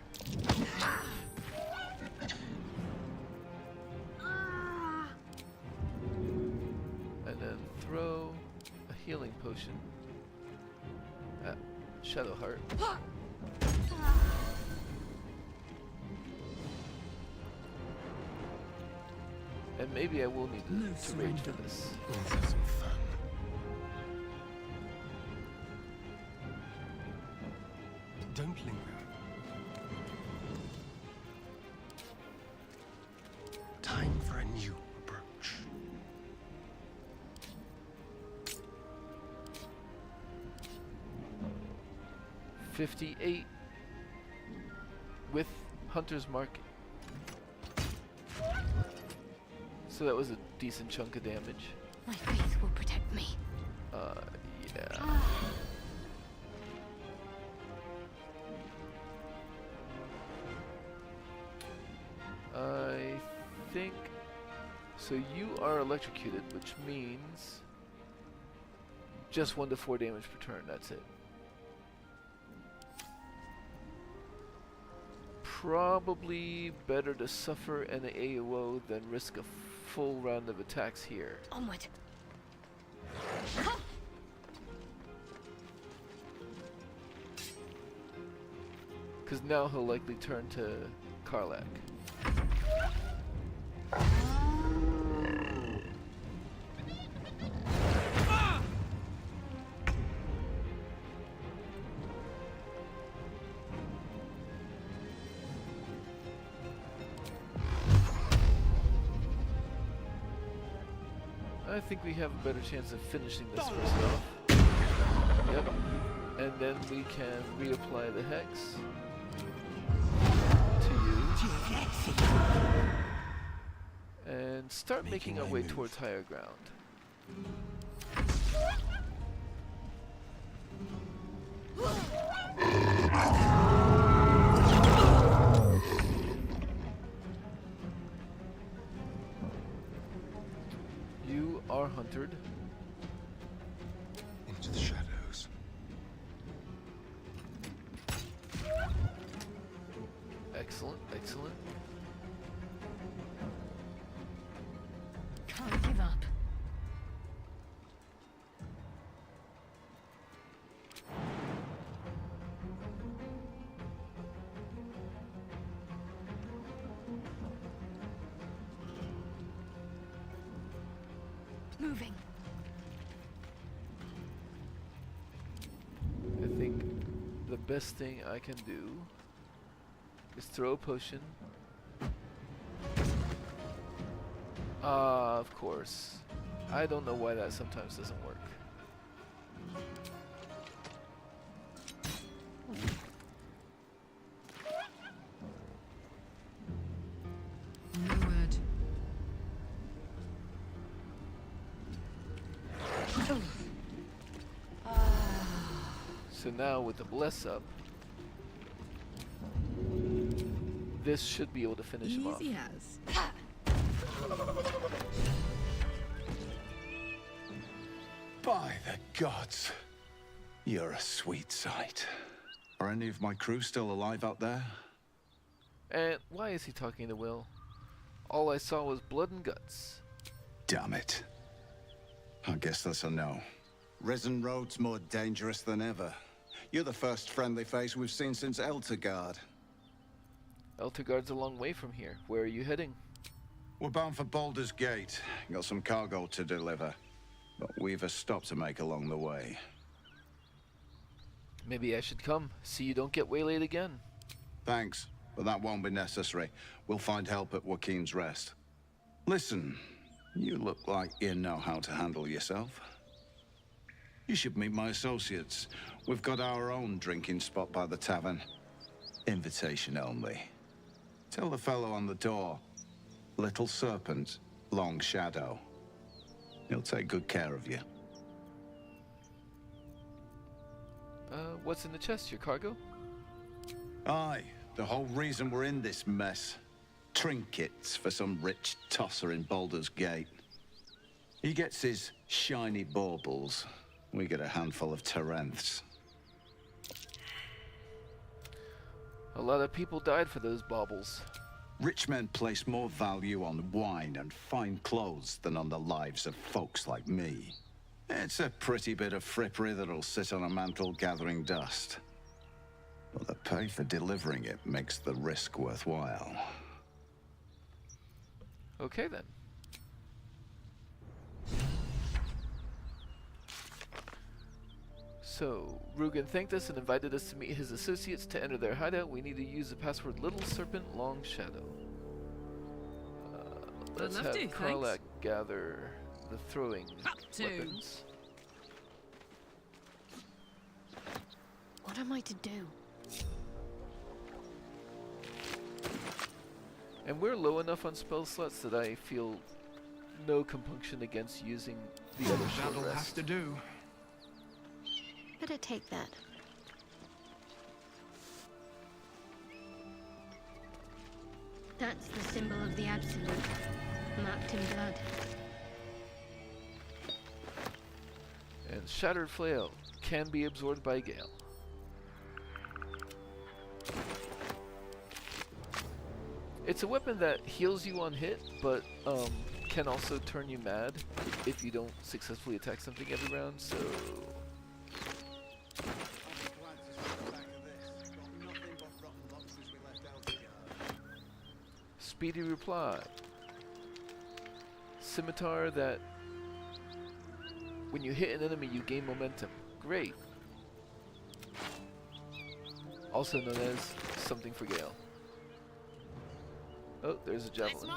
And then throw a healing potion at Shadowheart. And maybe I will need to rage for this. Let's have some fun. Don't linger. Time for a new approach. $58 with Hunter's Mark. So that was a decent chunk of damage. My faith will protect me. Yeah. I think... So you are electrocuted, which means... just 1 to 4 damage per turn, that's it. Probably better to suffer an AOO than risk a full round of attacks here. Onward. Because now he'll likely turn to Karlak. I think we have a better chance of finishing this first off. Yep. And then we can reapply the hex to you. And start making our way towards higher ground. You are hunted. Into the shadows. Excellent, excellent. Can't give up. Moving. I think the best thing I can do is throw a potion. Of course. I don't know why that sometimes doesn't work. No word. So now with the bless up, this should be able to finish him off. Easy as. By the gods, you're a sweet sight. Are any of my crew still alive out there? And why is he talking to Will? All I saw was blood and guts. Damn it. I guess that's a no. Risen Road's more dangerous than ever. You're the first friendly face we've seen since Eltergard. Eltergard's a long way from here. Where are you heading? We're bound for Baldur's Gate. Got some cargo to deliver. But we've a stop to make along the way. Maybe I should come, so you don't get waylaid again. Thanks, but that won't be necessary. We'll find help at Joaquin's Rest. Listen, you look like you know how to handle yourself. You should meet my associates. We've got our own drinking spot by the tavern. Invitation only. Tell the fellow on the door, Little Serpent, Long Shadow. He'll take good care of you. What's in the chest? Your cargo? Aye, the whole reason we're in this mess. Trinkets for some rich tosser in Baldur's Gate. He gets his shiny baubles. We get a handful of Terenths. A lot of people died for those baubles. Rich men place more value on wine and fine clothes than on the lives of folks like me. It's a pretty bit of frippery that'll sit on a mantle gathering dust. But the pay for delivering it makes the risk worthwhile. Okay then. So, Rugen thanked us and invited us to meet his associates to enter their hideout. We need to use the password Little Serpent Long Shadow. Let's have Karlak gather the throwing weapons. What am I to do? And we're low enough on spell slots that I feel no compunction against using the other short That'll rest. have to do. Better take that. That's the symbol of the Absolute, marked in blood. And Shattered Flail can be absorbed by Gale. It's a weapon that heals you on hit, but can also turn you mad if you don't successfully attack something every round, so... Speedy reply. Scimitar that when you hit an enemy you gain momentum. Great. Also known as something for Gale. Oh, there's a javelin.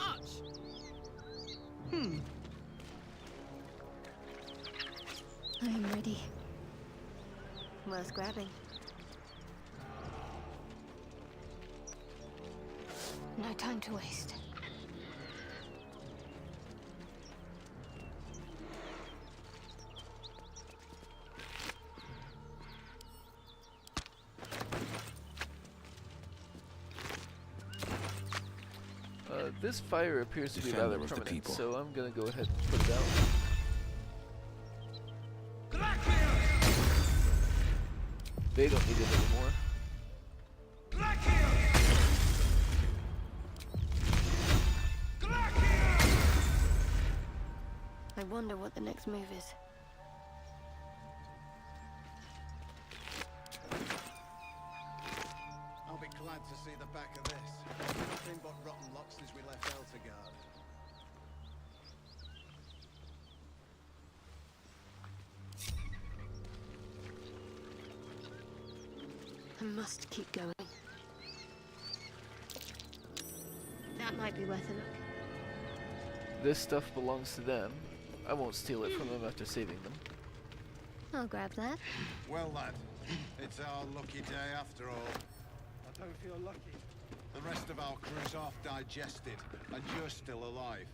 I am ready. Worth grabbing. No time to waste. This fire appears to be Defender rather of the permanent, people. so I'm gonna go ahead and put it out. They don't need it anymore. I wonder what the next move is. I'll be glad to see the back of this. Nothing but rotten luck since we left Eltegard. I must keep going. That might be worth a look. This stuff belongs to them. I won't steal it from them after saving them. I'll grab that. Well, lad, it's our lucky day after all. I don't feel lucky. The rest of our crew's half digested, and you're still alive.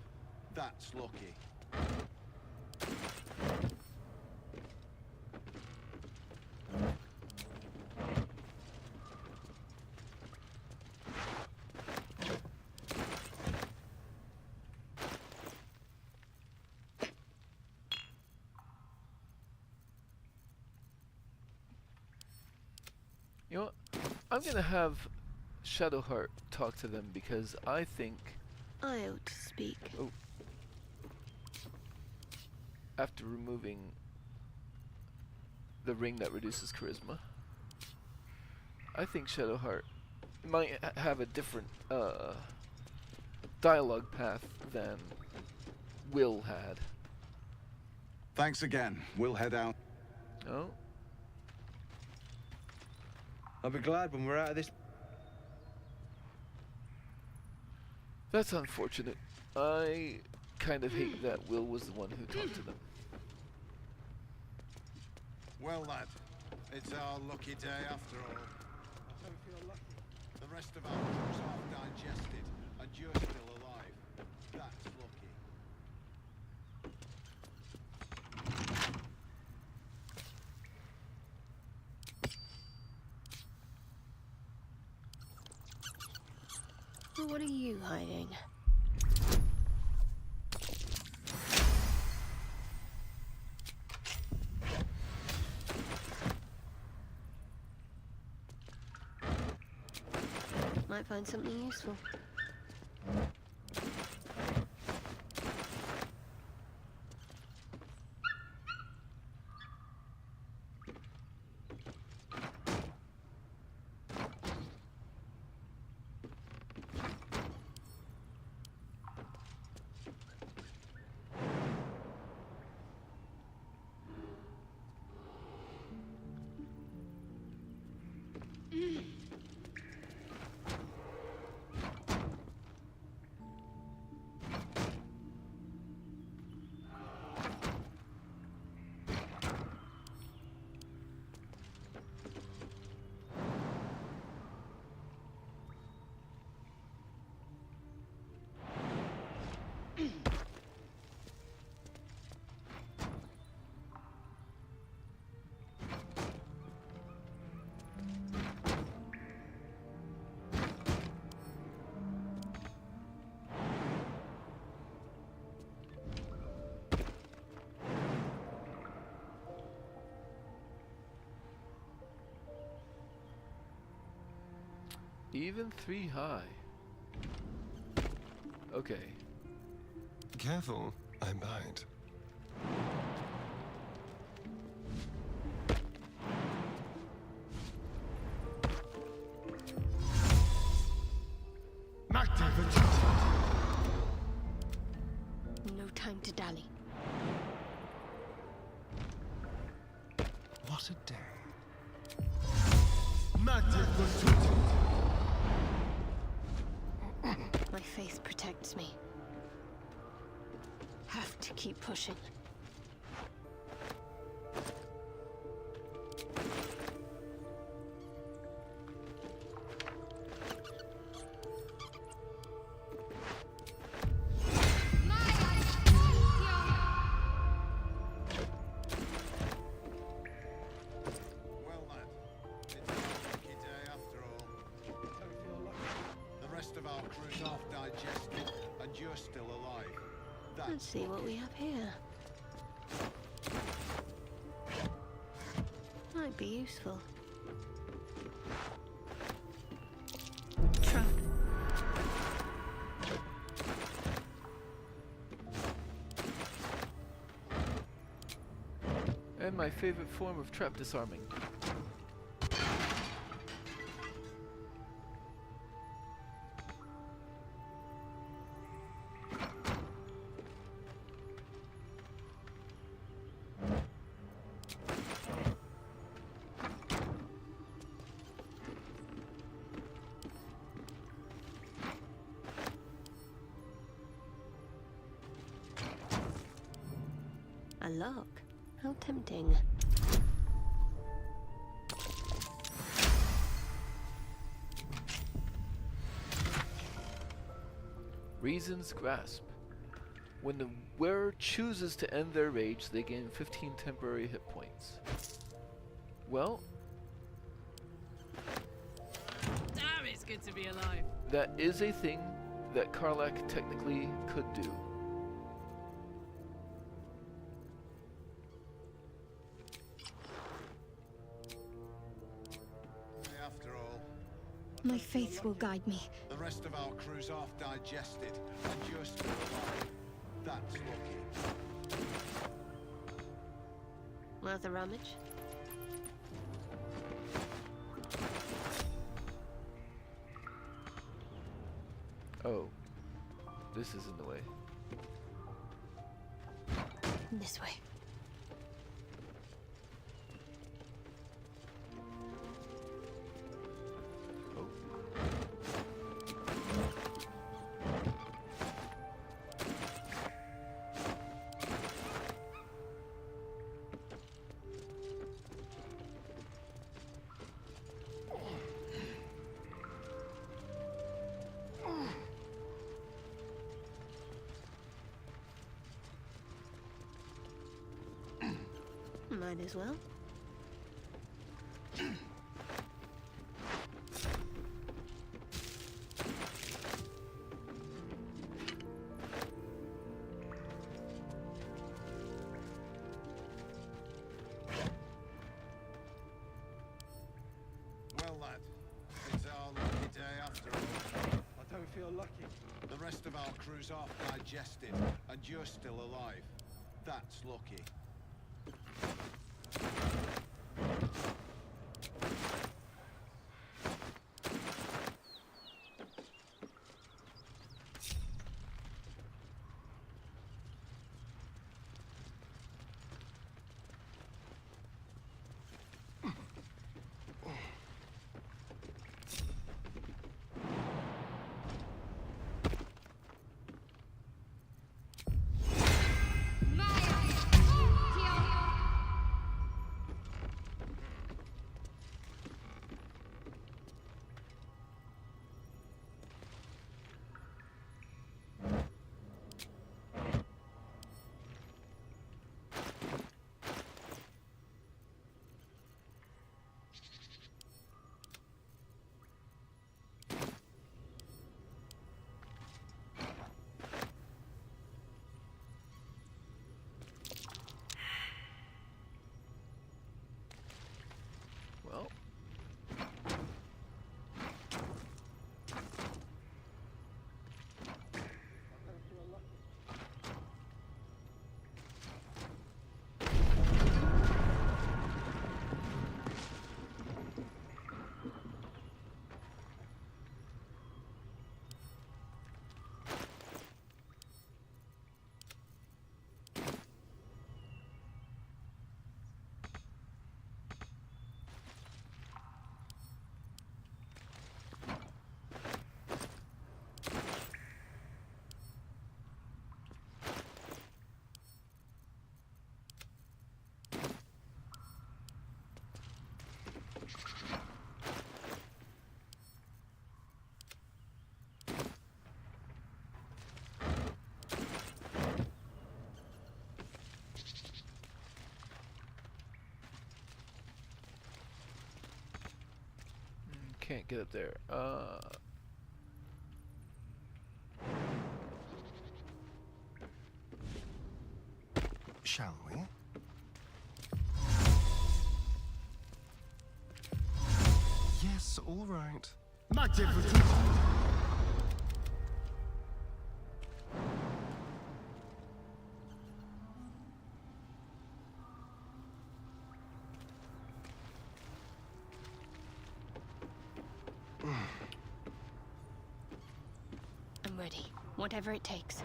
That's lucky. You know what? I'm gonna have Shadowheart talk to them because I think I ought to speak. Oh. After removing the ring that reduces charisma, I think Shadowheart might have a different dialogue path than Will had. Thanks again. We'll head out. Oh? I'll be glad when we're out of this. That's unfortunate. I kind of hate that Will was the one who talked to them. Well, lad, it's our lucky day after all. I don't feel lucky. The rest of our crew's half digested, and you're still alive. That's lucky. Well, what are you hiding? Might find something useful. Even 3 high. Okay. Careful, I bite. No time to dally. What a day. My faith protects me. Have to keep pushing. Well, lad, it's a lucky day after all. Don't feel lucky. The rest of our crew's half digested, and you're still alive. Let's see what we have here. Might be useful. Trap. And my favorite form of trap disarming. A lock. How tempting. Reason's Grasp. When the wearer chooses to end their rage, they gain 15 temporary hit points. Well, Damn, it's good to be alive. that is a thing that Karlach technically could do. After all, My faith will guide me. the rest of our crew's half digested, and you're still alive. That's lucky. Worth a rummage? Oh, this is in the way. This way. Might as well. Well, lad, it's our lucky day after all. I don't feel lucky. The rest of our crew's half digested, and you're still alive. That's lucky. can't get up there. Shall we? Yes, all right. Magnificent! I'm ready. Whatever it takes.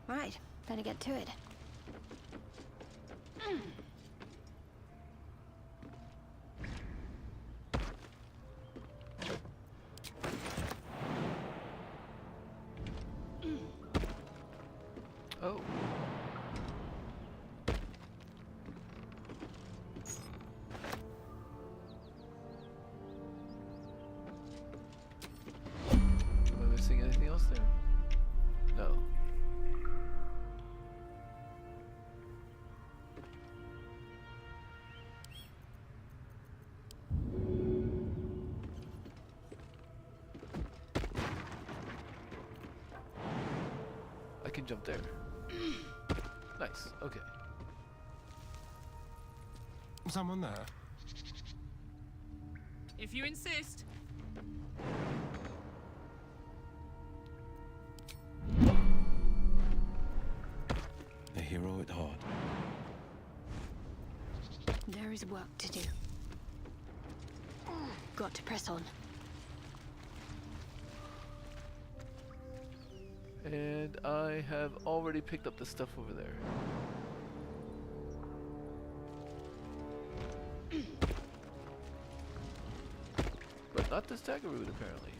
Right, better get to it. Oh. Am I missing anything else there? No. I can jump there. Nice, okay. Someone there? If you insist. A hero at heart. There is work to do. Got to press on. And I have already picked up the stuff over there. But not this dagger root, apparently.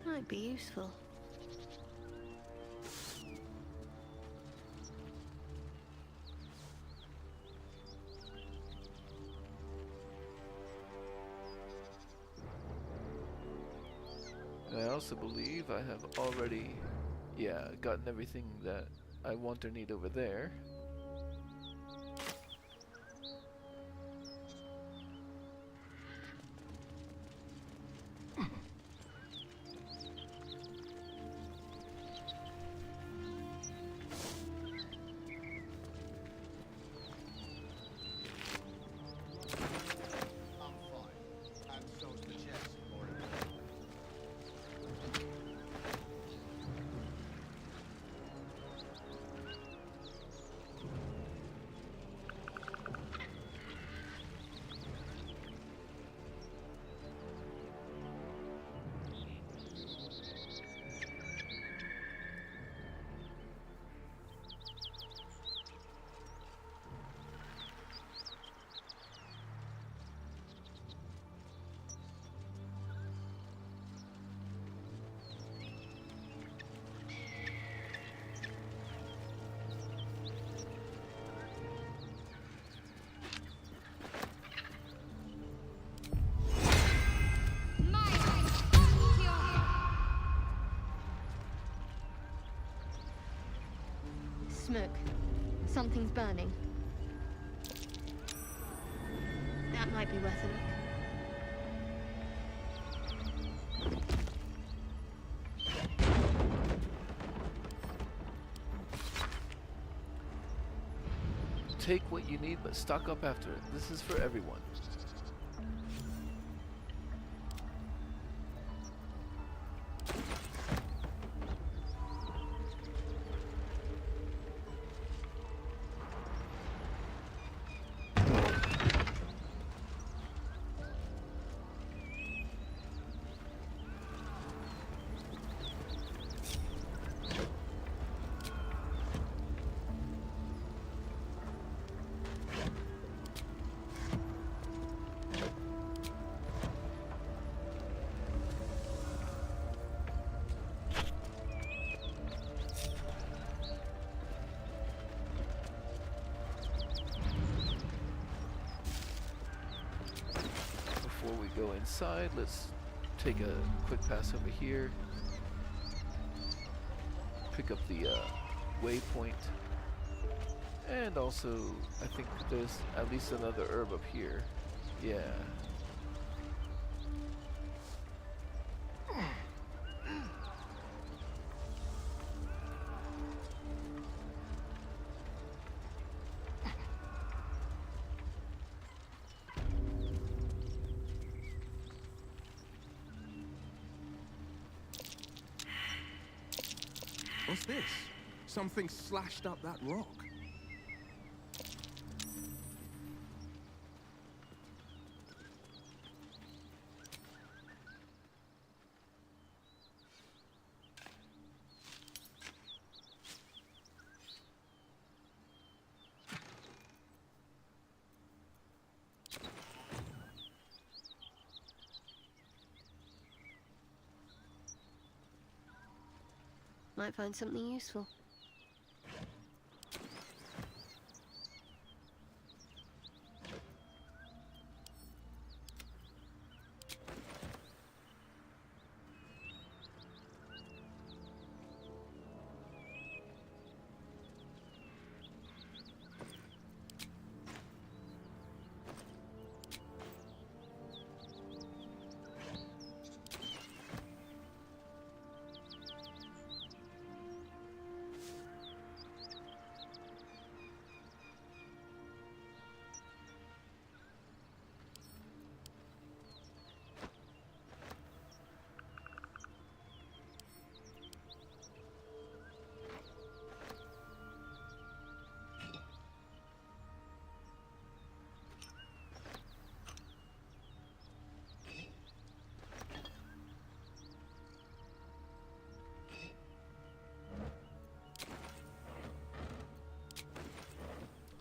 Might be useful. And I also believe I have already, gotten everything that I want or need over there. Smoke. Something's burning. That might be worth a look. Take what you need, but stock up after it. This is for everyone. go inside. Let's take a quick pass over here. Pick up the waypoint. And also, I think there's at least another herb up here. Yeah. What's this? Something slashed up that rock. Might find something useful.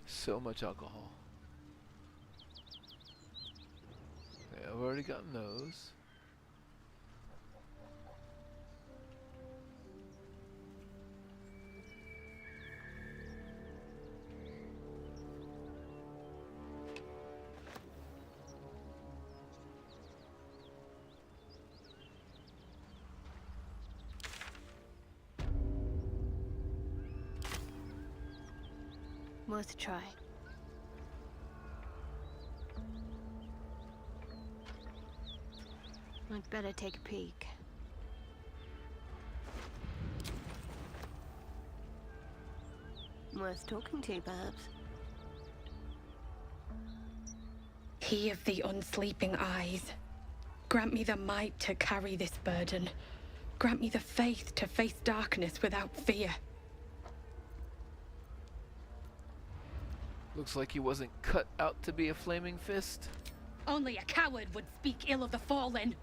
So much alcohol. Okay, I've already gotten those. Worth a try. I'd better take a peek. Worth talking to, perhaps. He of the unsleeping eyes, grant me the might to carry this burden. Grant me the faith to face darkness without fear. Looks like he wasn't cut out to be a flaming fist. Only a coward would speak ill of the fallen.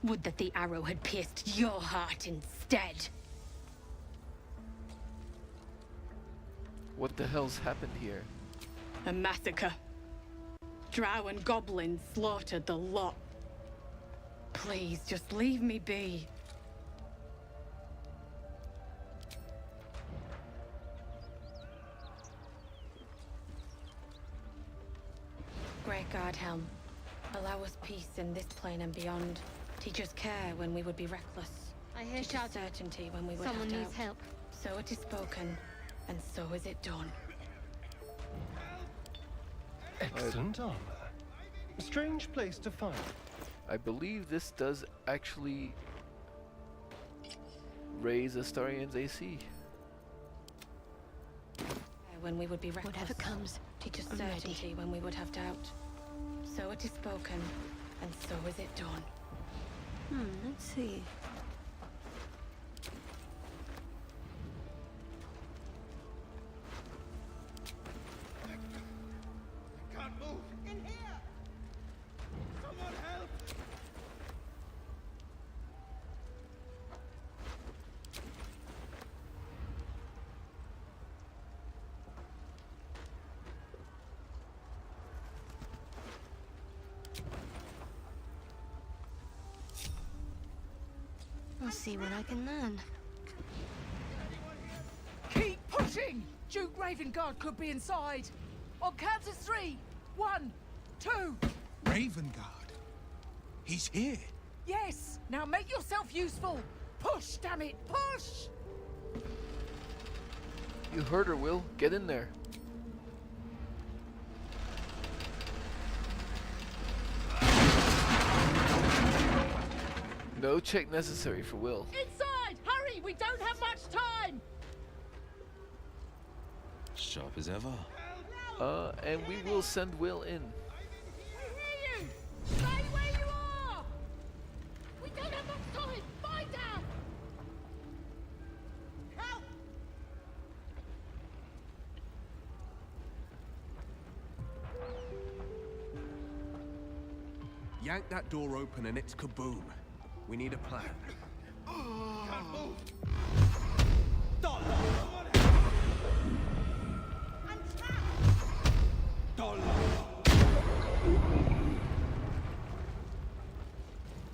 Would that the arrow had pierced your heart instead. What the hell's happened here? A massacre. Drow and goblins slaughtered the lot. Please, just leave me be. Great Guardhelm, allow us peace in this plane and beyond. Teach us care when we would be reckless. I hear Teach us certainty when we would Someone have needs doubt. help. So it is spoken, and so is it done. Excellent armor. A strange place to find. I believe this does actually raise Astarian's AC. When we would be reckless. Whatever comes, Teach us I'm certainty ready. when we would have doubt. So it is spoken, and so is it done. Let's see. I can't move. In here! Someone help! I'll see what I can learn. Keep pushing! Duke Ravengard could be inside. On count of 3. 1, 2. Ravengard? He's here. Yes! Now make yourself useful! Push, damn it! Push! You heard her, Will. Get in there. No check necessary for Will. Inside! Hurry! We don't have much time! Sharp as ever. And we will send Will in. We hear you! Stay where you are! We don't have much time! Find out! Help! Yank that door open and it's kaboom. We need a plan. Can't move!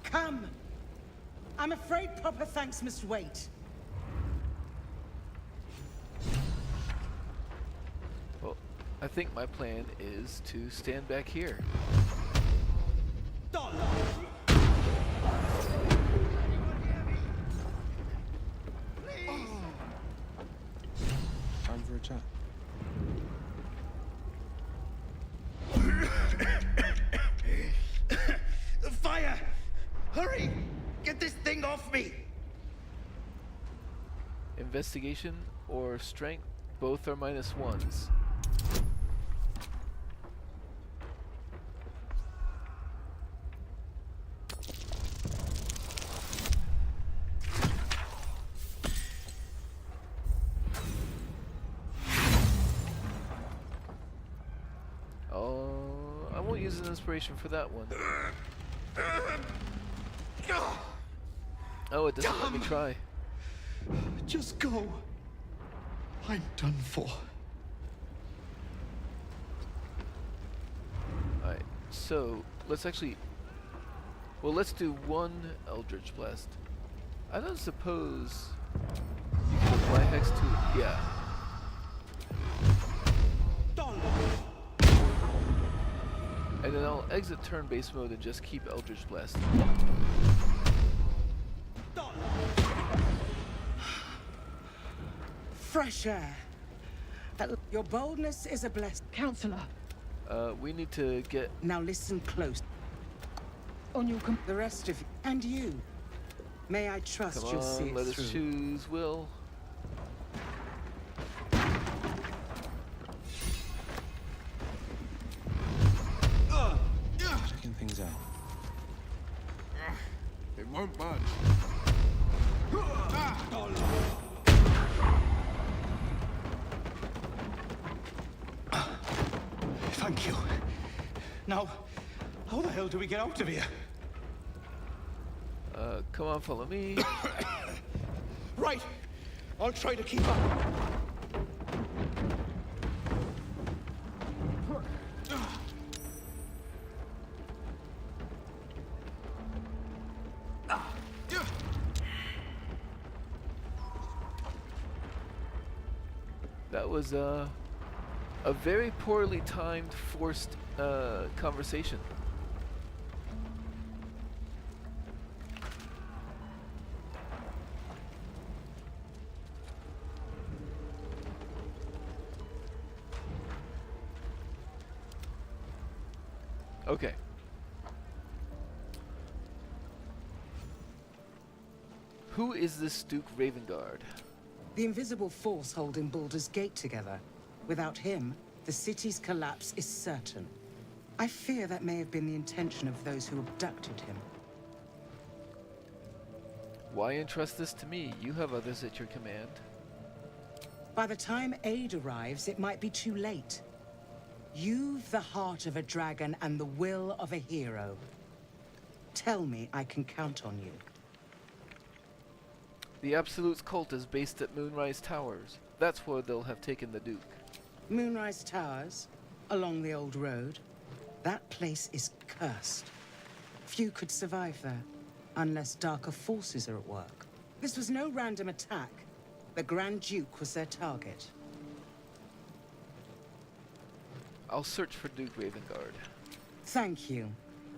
Come! I'm afraid proper thanks must wait. Well, I think my plan is to stand back here. Time for a chat. Fire! Hurry! Get this thing off me! Investigation or strength, both are -1s. Oh, I won't use an inspiration for that one. Oh, it doesn't let me try. Just go. I'm done for. Alright, so let's actually... Well, let's do one Eldritch Blast. I don't suppose you can apply Hex to... Yeah. And then I'll exit turn-based mode and just keep Eldritch Blast. Fresh air. Your boldness is a blessing. Counselor. We need to get... Now listen close. On your the rest of you. And you. May I trust Come you'll see on, it let us through. choose Will. Checking things out. It won't budge. Thank you. Now, how the hell do we get out of here? Come on, follow me. Right. I'll try to keep up. That was a very poorly timed, forced conversation. Okay. Who is this Duke Ravengard? The invisible force holding Baldur's Gate together. Without him, the city's collapse is certain. I fear that may have been the intention of those who abducted him. Why entrust this to me? You have others at your command. By the time aid arrives, it might be too late. You've the heart of a dragon and the will of a hero. Tell me I can count on you. The Absolute's cult is based at Moonrise Towers. That's where they'll have taken the Duke. Moonrise Towers, along the old road. That place is cursed. Few could survive there, unless darker forces are at work. This was no random attack. The Grand Duke was their target. I'll search for Duke Ravengard. Thank you.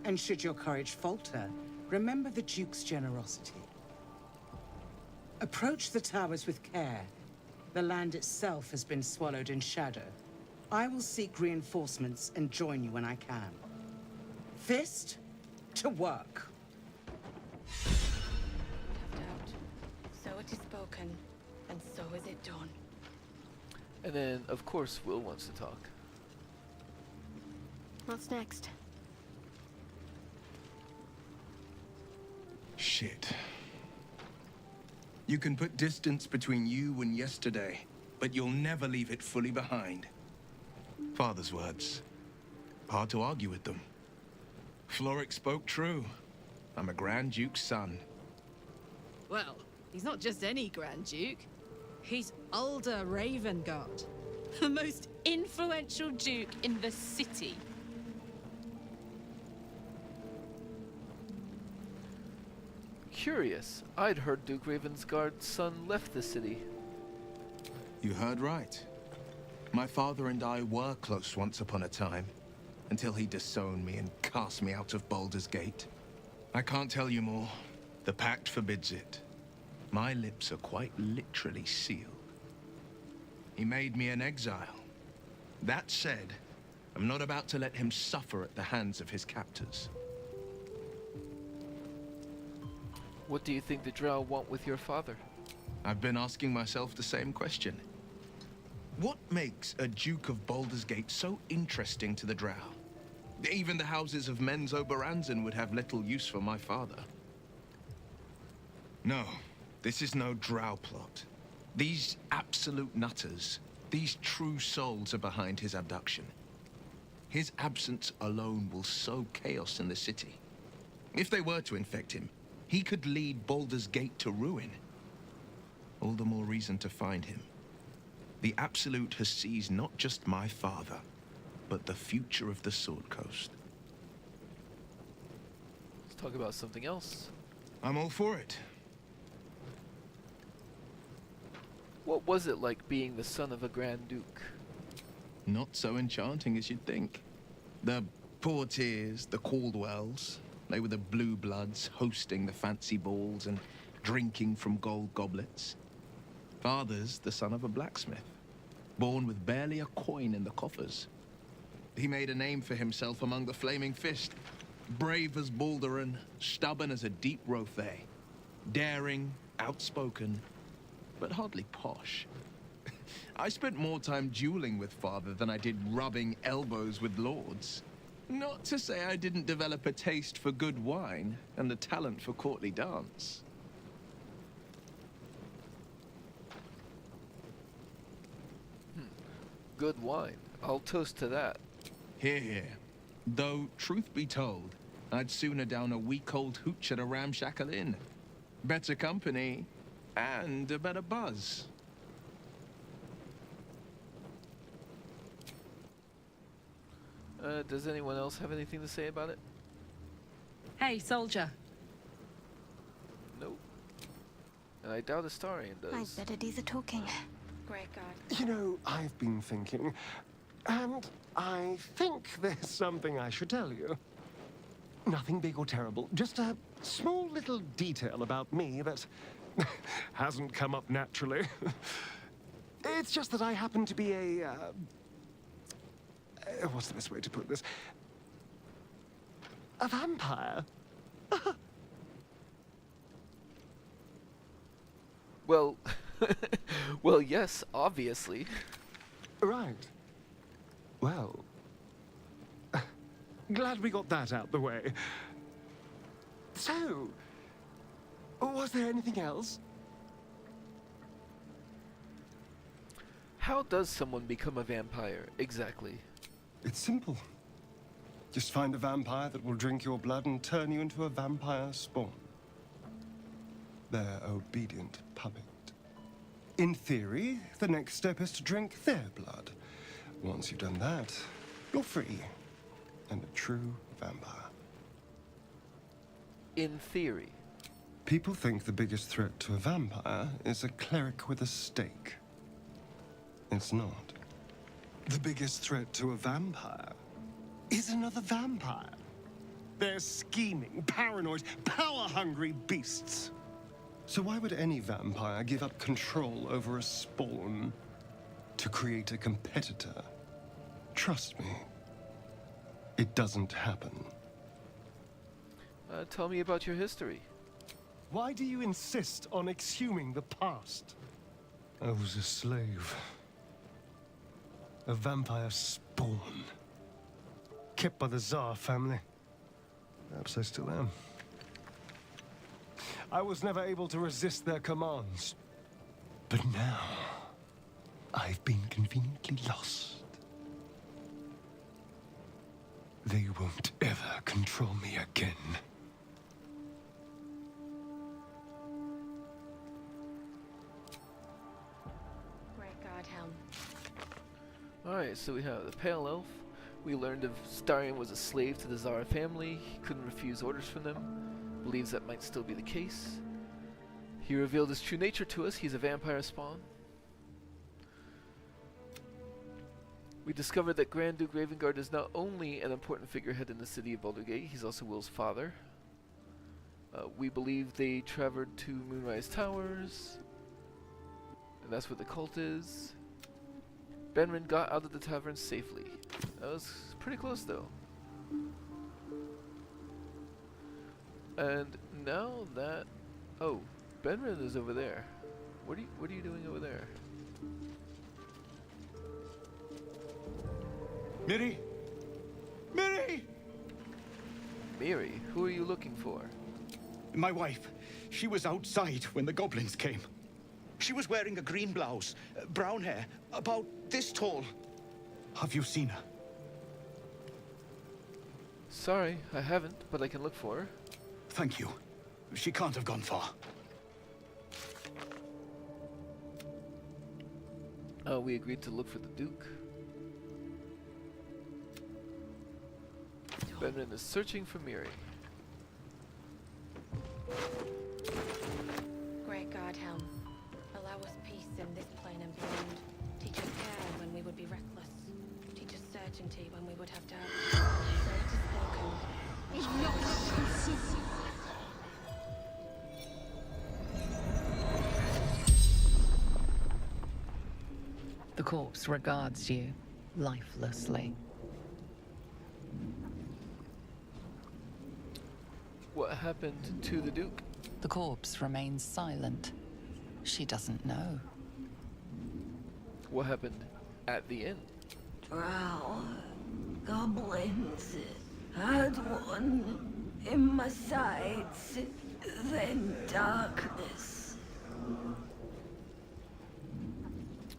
And should your courage falter, remember the Duke's generosity. Approach the towers with care. The land itself has been swallowed in shadow. I will seek reinforcements and join you when I can. Fist to work. So it is spoken, and so is it done. And then, of course, Will wants to talk. What's next? Shit. You can put distance between you and yesterday, but you'll never leave it fully behind. Father's words. Hard to argue with them. Florrick spoke true. I'm a Grand Duke's son. Well, he's not just any Grand Duke. He's Ulder Ravengard, the most influential Duke in the city. Curious. I'd heard Duke Ravensguard's son left the city. You heard right. My father and I were close once upon a time, until he disowned me and cast me out of Baldur's Gate. I can't tell you more. The pact forbids it. My lips are quite literally sealed. He made me an exile. That said, I'm not about to let him suffer at the hands of his captors. What do you think the Drow want with your father? I've been asking myself the same question. What makes a Duke of Baldur's Gate so interesting to the Drow? Even the houses of Men's Oberanzan would have little use for my father. No, this is no Drow plot. These absolute nutters, these true souls are behind his abduction. His absence alone will sow chaos in the city. If they were to infect him, he could lead Baldur's Gate to ruin. All the more reason to find him. The Absolute has seized not just my father, but the future of the Sword Coast. Let's talk about something else. I'm all for it. What was it like being the son of a Grand Duke? Not so enchanting as you'd think. The Portiers, the Caldwells, they were the blue bloods hosting the fancy balls and drinking from gold goblets. Father's the son of a blacksmith, born with barely a coin in the coffers. He made a name for himself among the Flaming Fist. Brave as Balduran, stubborn as a deep Rothay. Daring, outspoken, but hardly posh. I spent more time dueling with Father than I did rubbing elbows with lords. Not to say I didn't develop a taste for good wine and the talent for courtly dance. Good wine. I'll toast to that. Hear, hear. Though, truth be told, I'd sooner down a week-old hooch at a ramshackle inn. Better company, and a better buzz. Does anyone else have anything to say about it? Hey, soldier. Nope. And I doubt Astarion does. I better do the talking. Great guy. You know, I've been thinking, and I think there's something I should tell you. Nothing big or terrible, just a small little detail about me that hasn't come up naturally. It's just that I happen to be a, what's the best way to put this? A vampire. Well, well, yes, obviously. Right. Well, glad we got that out the way. So, was there anything else? How does someone become a vampire, exactly? It's simple. Just find a vampire that will drink your blood and turn you into a vampire spawn. Their obedient puppet. In theory, the next step is to drink their blood. Once you've done that, you're free. And a true vampire. In theory. People think the biggest threat to a vampire is a cleric with a stake. It's not. The biggest threat to a vampire is another vampire. They're scheming, paranoid, power-hungry beasts. So why would any vampire give up control over a spawn to create a competitor? Trust me, it doesn't happen. Tell me about your history. Why do you insist on exhuming the past? I was a slave. A vampire spawn. Kept by the Tsar family. Perhaps I still am. I was never able to resist their commands. But now, I've been conveniently lost. They won't ever control me again. Great God, Helm. Alright, so we have the Pale Elf. We learned if Starion was a slave to the Zara family. He couldn't refuse orders from them. Believes that might still be the case. He revealed his true nature to us. He's a vampire spawn. We discovered that Grand Duke Ravengard is not only an important figurehead in the city of Baldur's Gate, he's also Will's father. We believe they traveled to Moonrise Towers, and that's where the cult is. Benrin got out of the tavern safely. That was pretty close though. And now that... Oh, Benrin is over there. What are you doing over there? Miri! Miri! Miri? Who are you looking for? My wife. She was outside when the goblins came. She was wearing a green blouse, brown hair, about this tall. Have you seen her? Sorry, I haven't, but I can look for her. Thank you. She can't have gone far. We agreed to look for the Duke. Benrin is searching for Miri. Great God, Helm. Allow us peace in this plane and beyond. Teach us care when we would be reckless. Teach us certainty when we would have doubt. So it is spoken. The corpse regards you lifelessly. What happened to the Duke? The corpse remains silent. She doesn't know. What happened at the end? Drow. Goblins. Had one in my sides. Then darkness.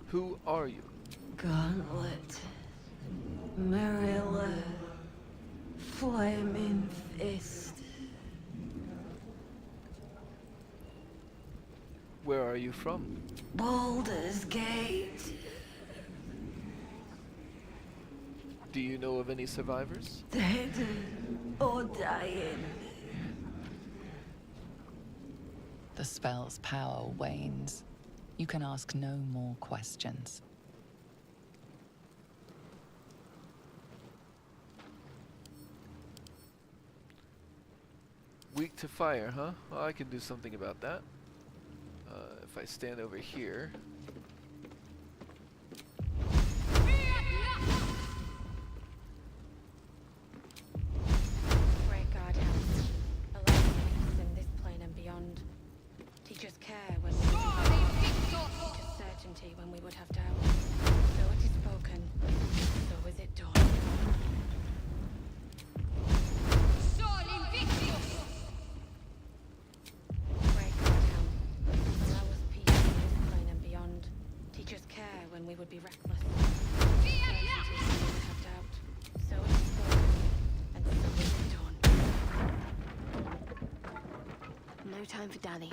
Who are you? Gauntlet. Marilla. Flaming Fist. Where are you from? Baldur's Gate. Do you know of any survivors? Dead or dying. The spell's power wanes. You can ask no more questions. Weak to fire, huh? Well, I can do something about that. If I stand over here. Great God, Helm. Allow us peace in this plane and beyond. Teach us care when we would have doubt. Teach us certainty when we would have doubt. So it is spoken. So is it done. Great God, Helm. Allow us peace in this plane and beyond. Teach us care when we would be reckless. Certainty when we would have doubt. So it is spoken. And so is it done. No time for dally.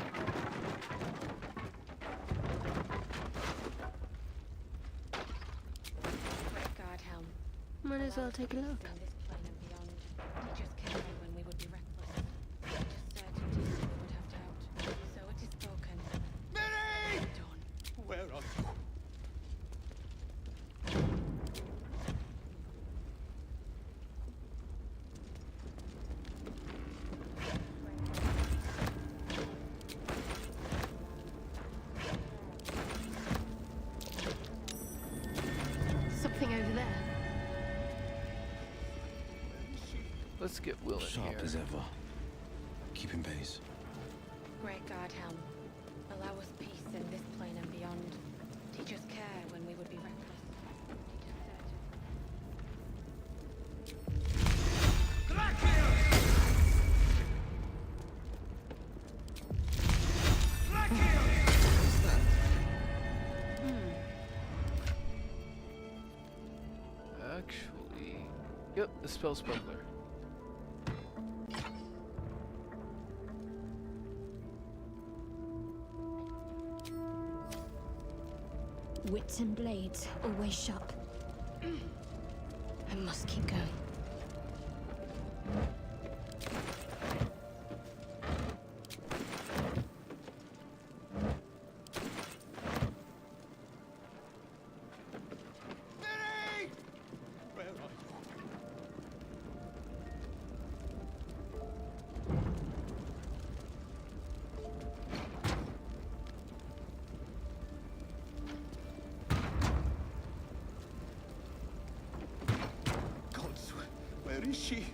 Great God, Helm. Might as well take a look. In this plane and beyond. Teach us care when we would be reckless. Teach us certainty when we would have doubt. So it is spoken. Miri! Done. Where are you? Let's get Will in Sharp here. as ever. Keeping pace. Great God Helm, allow us peace in this plane and beyond. Teach us care when we would be reckless. Actually, yep, the spell sprinkler. Wits and blades, always sharp. I must keep going. Where are you? Gods, where is she?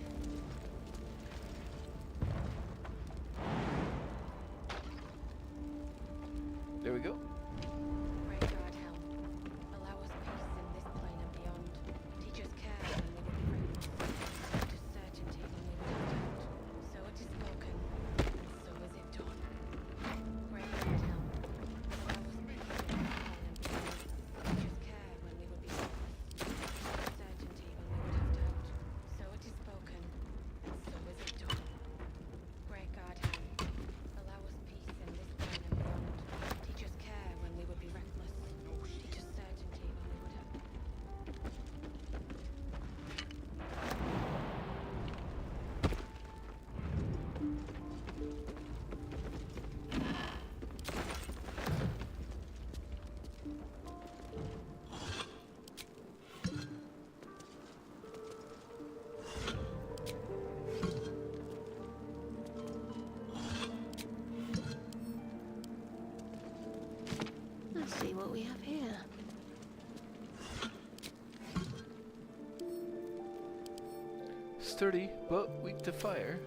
There we go. Great God Helm, allow us peace in this plane and beyond. Teach us care when we would be reckless. Teach us certainty when we would have doubt. So it is spoken, and so is it done. Great God Helm, allow us peace in this plane and beyond. Teach us care when we would be reckless. Teach us certainty when we would have doubt. So it is spoken, and so is it done. Great God Helm, allow us peace in this plane and beyond. Teach us care when we would be reckless. Teach us certainty when we would have. Let's see what we have here. Sturdy, but weak to fire.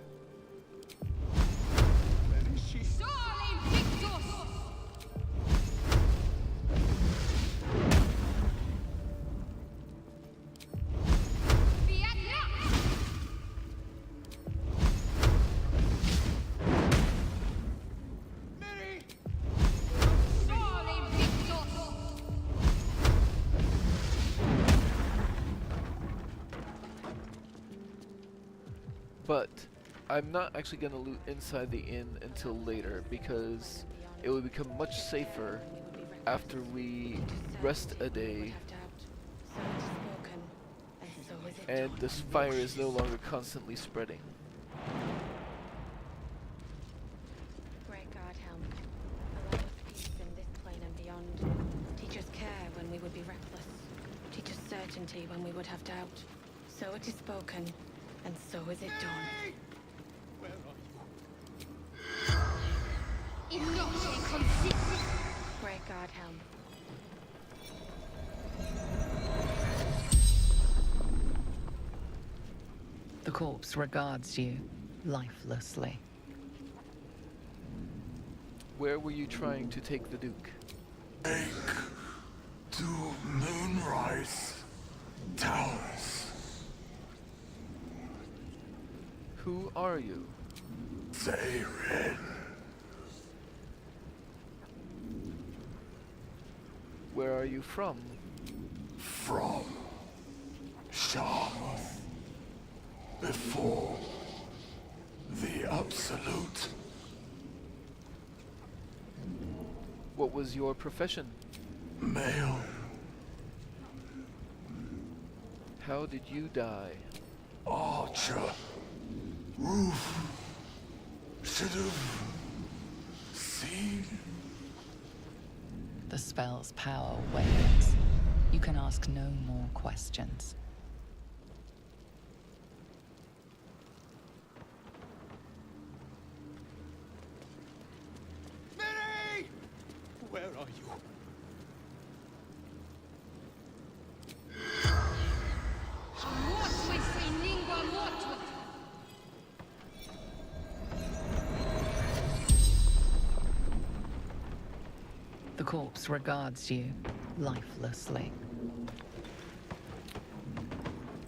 Where is she? But I'm not actually going to loot inside the inn until later because it will become much safer after we rest a day and this fire is no longer constantly spreading. Great God Helm, allow us peace in this plane and beyond. Teach us care when we would be reckless. Teach us certainty when we would have doubt. So it is spoken, and so is it done. Where are you? Great God Helm. The corpse regards you lifelessly. Where were you trying to take the Duke? To Moonrise Towers. Who are you? Zayrin. Where are you from? From Sham. Before the Absolute. What was your profession? Male. How did you die? Archer. Roof. Should have seen. The spell's power wanes. You can ask no more questions. Minnie! Where are you? The corpse regards you lifelessly.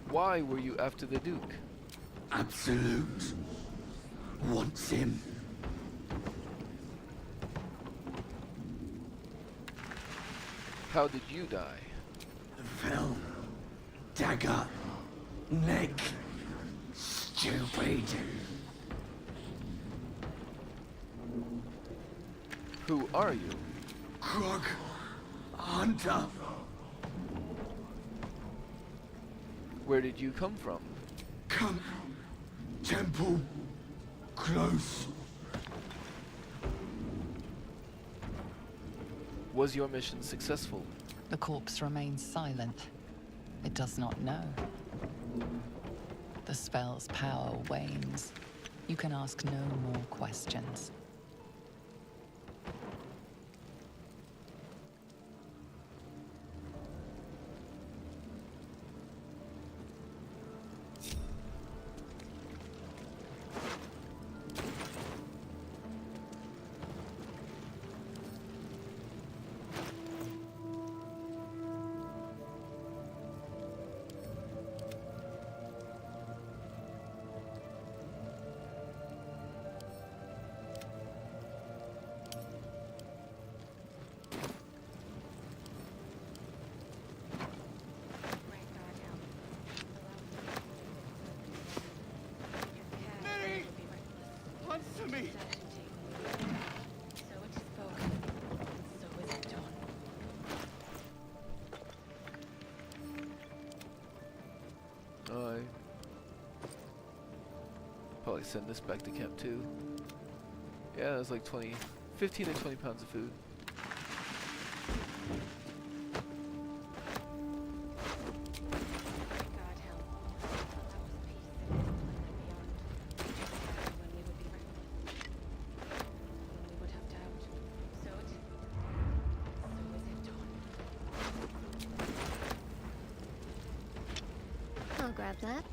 Why were you after the Duke? Absolute wants him. How did you die? Fell. Dagger. Neck. Stupid. Who are you? Krog. Hunter. Where did you come from? Camp. Temple. Close. Was your mission successful? The corpse remains silent. It does not know. The spell's power wanes. You can ask no more questions. Answer me! So it is spoken, and so is it done. I probably send this back to camp too. Yeah, it's like 15 to 20 pounds of food. I'll grab that.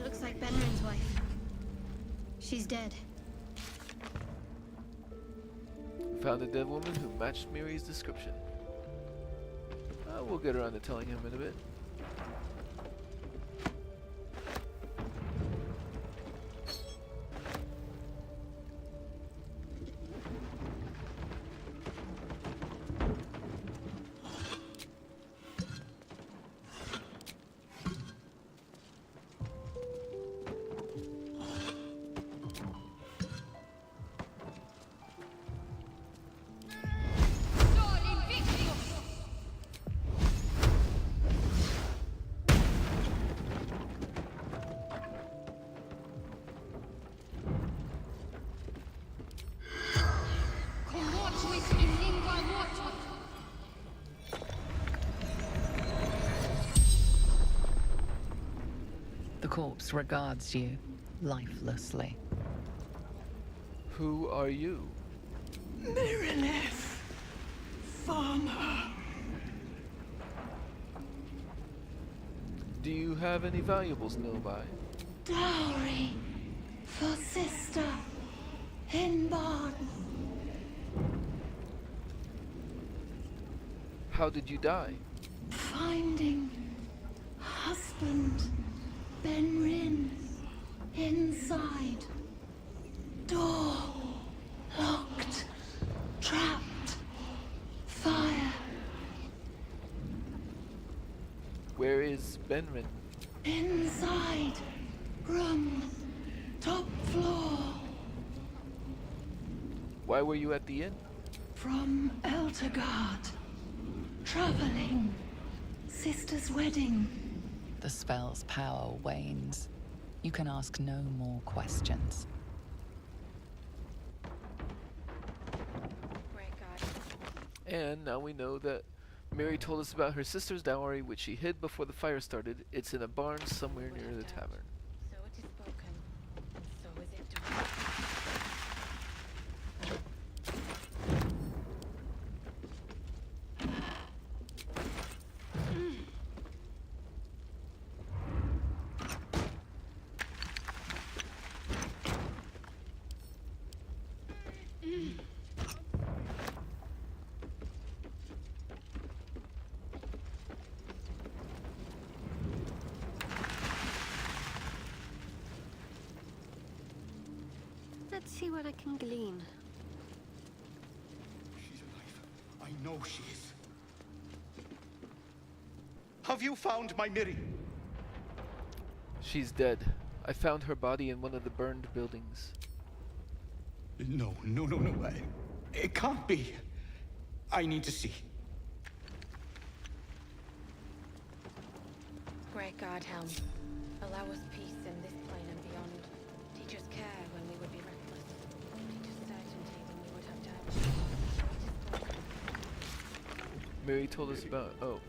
Looks like Benrin's wife. She's dead. Found a dead woman who matched Miri's description. We'll get around to telling him in a bit. The corpse regards you lifelessly. Who are you? Mirilith, farmer. Do you have any valuables nearby? Dowry for sister in barn. How did you die? Finding husband Benrin inside. Door locked, trapped, fire. Where is Benrin? Inside room, top floor. Why were you at the inn? From Eltergard. Traveling. Sister's wedding. the spell's power wanes, you can ask no more questions. And now we know that Mary told us about her sister's dowry, which she hid before the fire started. It's in a barn somewhere near the tavern. So it is spoken, and so is it done. Let's see what I can glean. She's alive. I know she is. Have you found my Miri? She's dead. I found her body in one of the burned buildings. No. It can't be. I need to see. Great God, Helm, allow us peace in this plane and beyond. Teach us care when we would be reckless. Teach us certainty when we would have doubt. Mary told us about... Oh.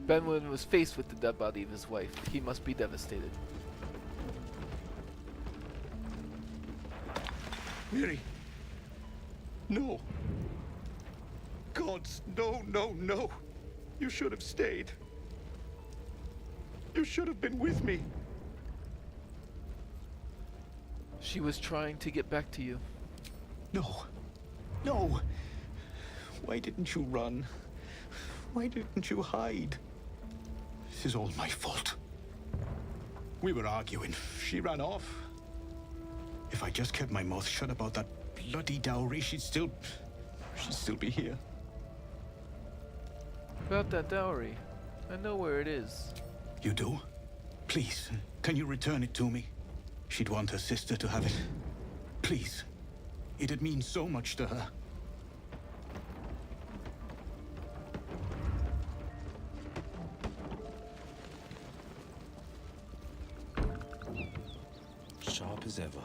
Benwin was faced with the dead body of his wife. He must be devastated. Miri. No. Gods, no. You should have stayed. You should have been with me. She was trying to get back to you. No. Why didn't you run? Why didn't you hide? This is all my fault. We were arguing. She ran off. If I just kept my mouth shut about that bloody dowry, she'd still be here. About that dowry. I know where it is. You do? Please, can you return it to me? She'd want her sister to have it. Please. It'd mean so much to her. Sharp as ever.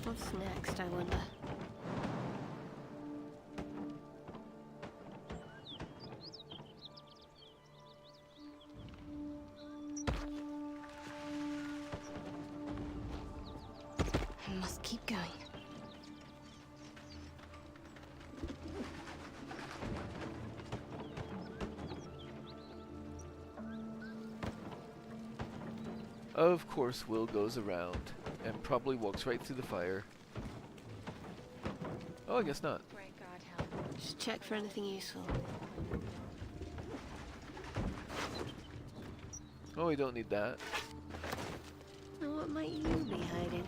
What's next, I wonder? I must keep going. Of course, Will goes around and probably walks right through the fire. Oh, I guess not. Just check for anything useful. Oh, we don't need that. Now, what might you be hiding?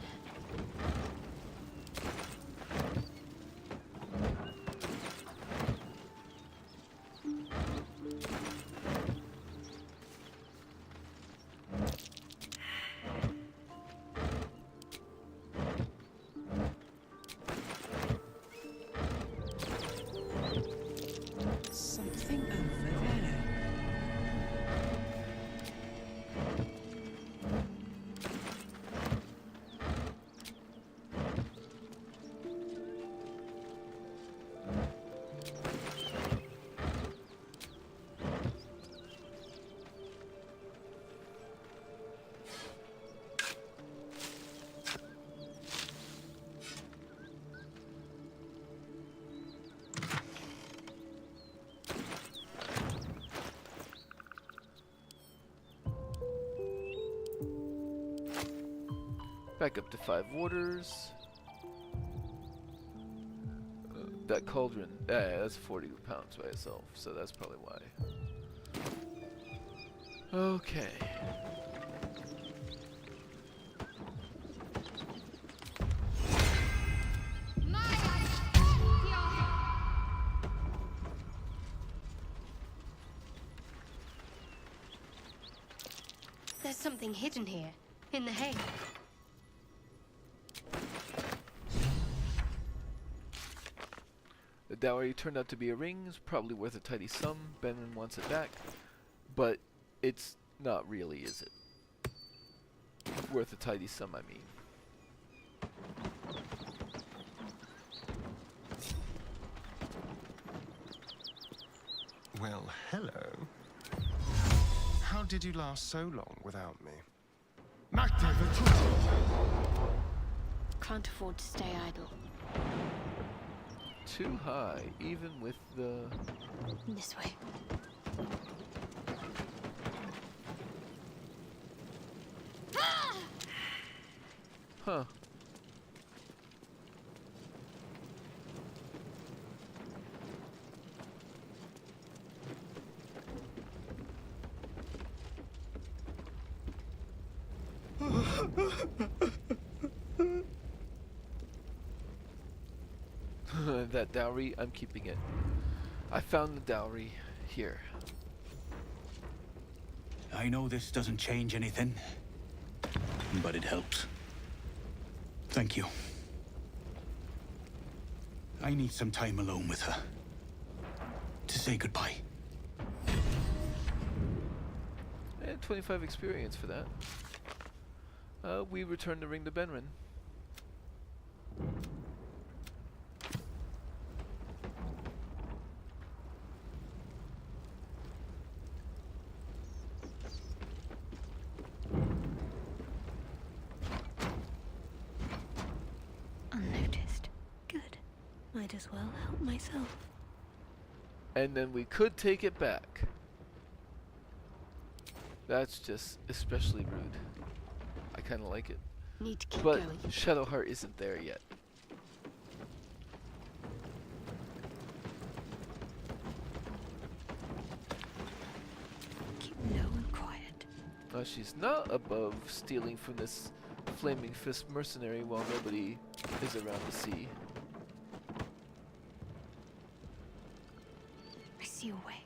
Something over there. Back up to 5 waters. That cauldron, that's 40 pounds by itself, so that's probably why. Okay. There's something hidden here, in the hay. The dowry turned out to be a ring. It's probably worth a tidy sum. Benren wants it back. But it's not really, is it? Worth a tidy sum, I mean. Well, hello. How did you last so long without me? Can't afford to stay idle. Too high, even with the... This way. Huh. That dowry, I'm keeping it. I found the dowry here. I know this doesn't change anything, but it helps. Thank you. I need some time alone with her. To say goodbye. And 25 experience for that. We return the ring to Benren. Unnoticed. Good. Might as well help myself. And then we could take it back. That's just especially rude. I kind of like it. Need to keep but going. Shadowheart isn't there yet. Keep low and quiet. She's not above stealing from this flaming fist mercenary while nobody is around to see. I see a way.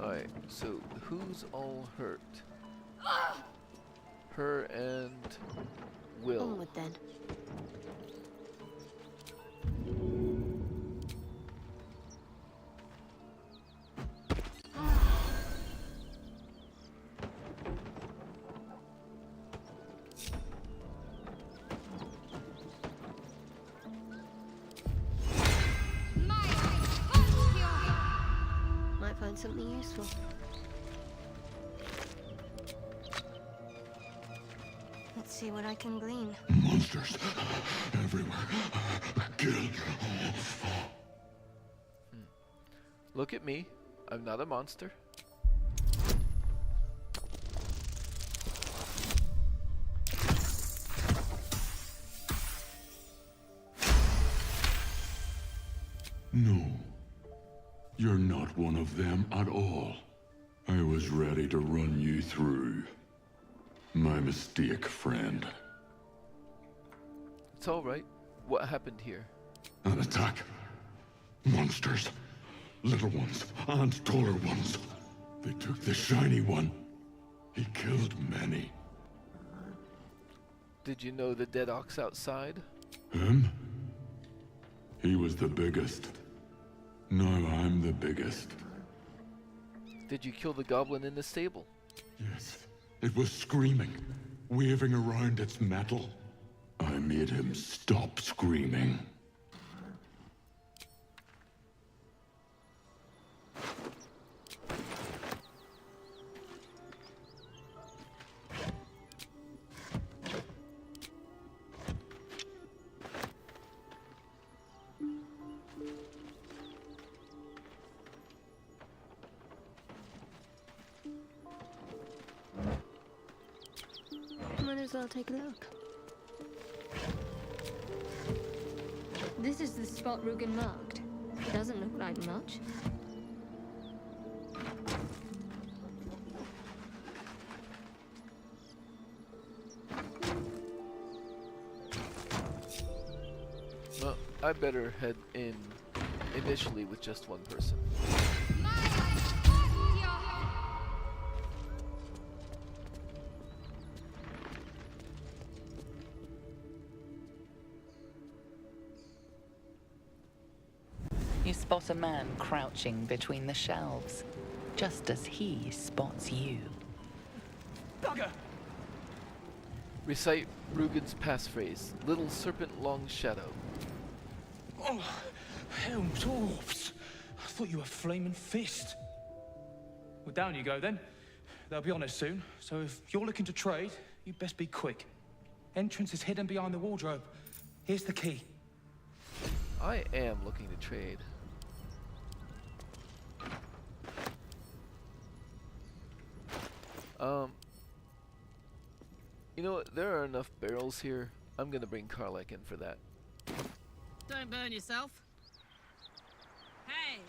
Alright, so who's all hurt? Her and Will. Onward then. Might find something useful. Let's see what I can glean. Monsters everywhere. Kill. Look at me. I'm not a monster. No. You're not one of them at all. I was ready to run you through. My mistake, friend. It's alright. What happened here? An attack. Monsters. Little ones and taller ones. They took the shiny one. He killed many. Did you know the dead ox outside? Him? He was the biggest. Now I'm the biggest. Did you kill the goblin in the stable? Yes. It was screaming, waving around its metal. I made him stop screaming. Might as well take a look. This is the spot Rugen marked. Doesn't look like much. Well, I better head in initially with just one person. You spot a man crouching between the shelves, just as he spots you. Bugger! Recite Rugen's passphrase, Little Serpent Long Shadow. Oh, hell, dwarves! I thought you were Flaming Fist. Well, down you go then. They'll be on us soon, so if you're looking to trade, you best be quick. Entrance is hidden behind the wardrobe. Here's the key. I am looking to trade. You know what? There are enough barrels here. I'm gonna bring Karlach in for that. Don't burn yourself. Hey!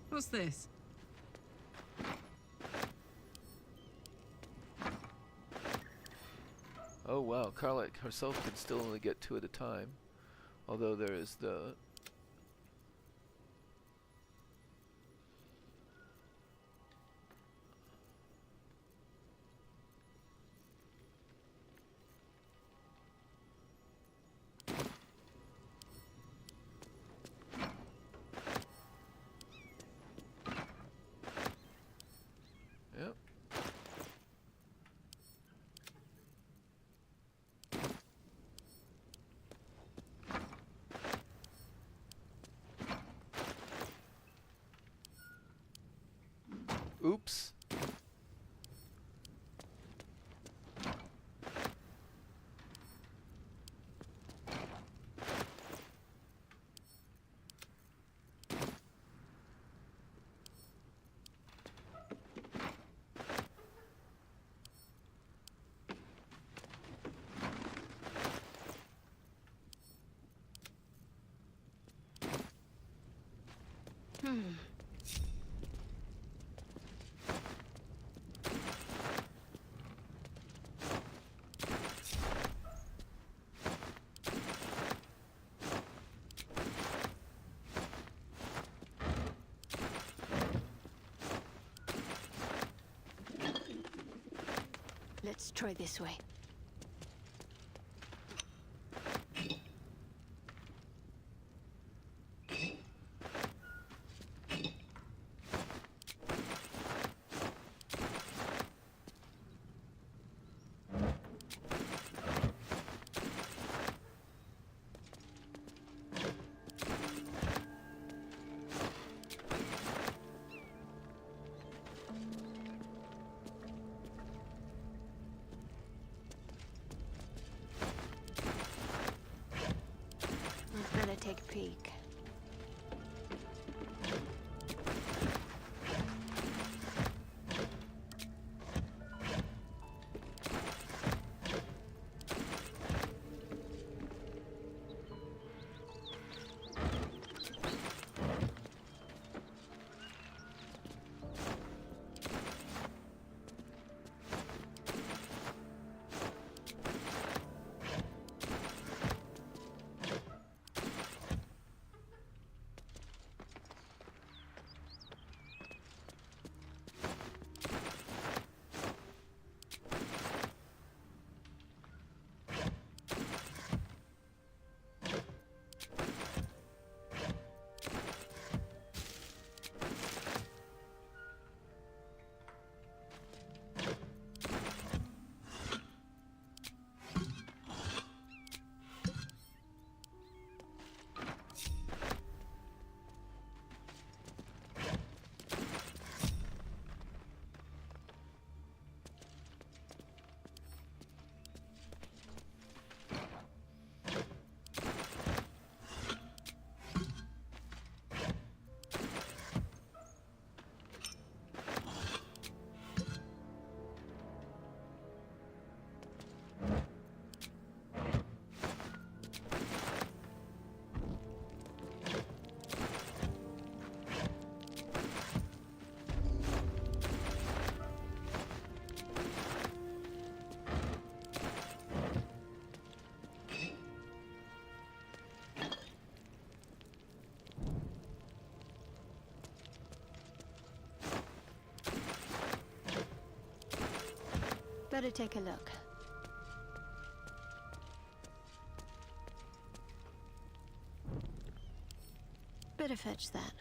What's this? Oh wow, Karlach herself can still only get 2 at a time. Although there is the... Yep. Oops. Let's try this way. Better take a peek. Better take a look. Better fetch that.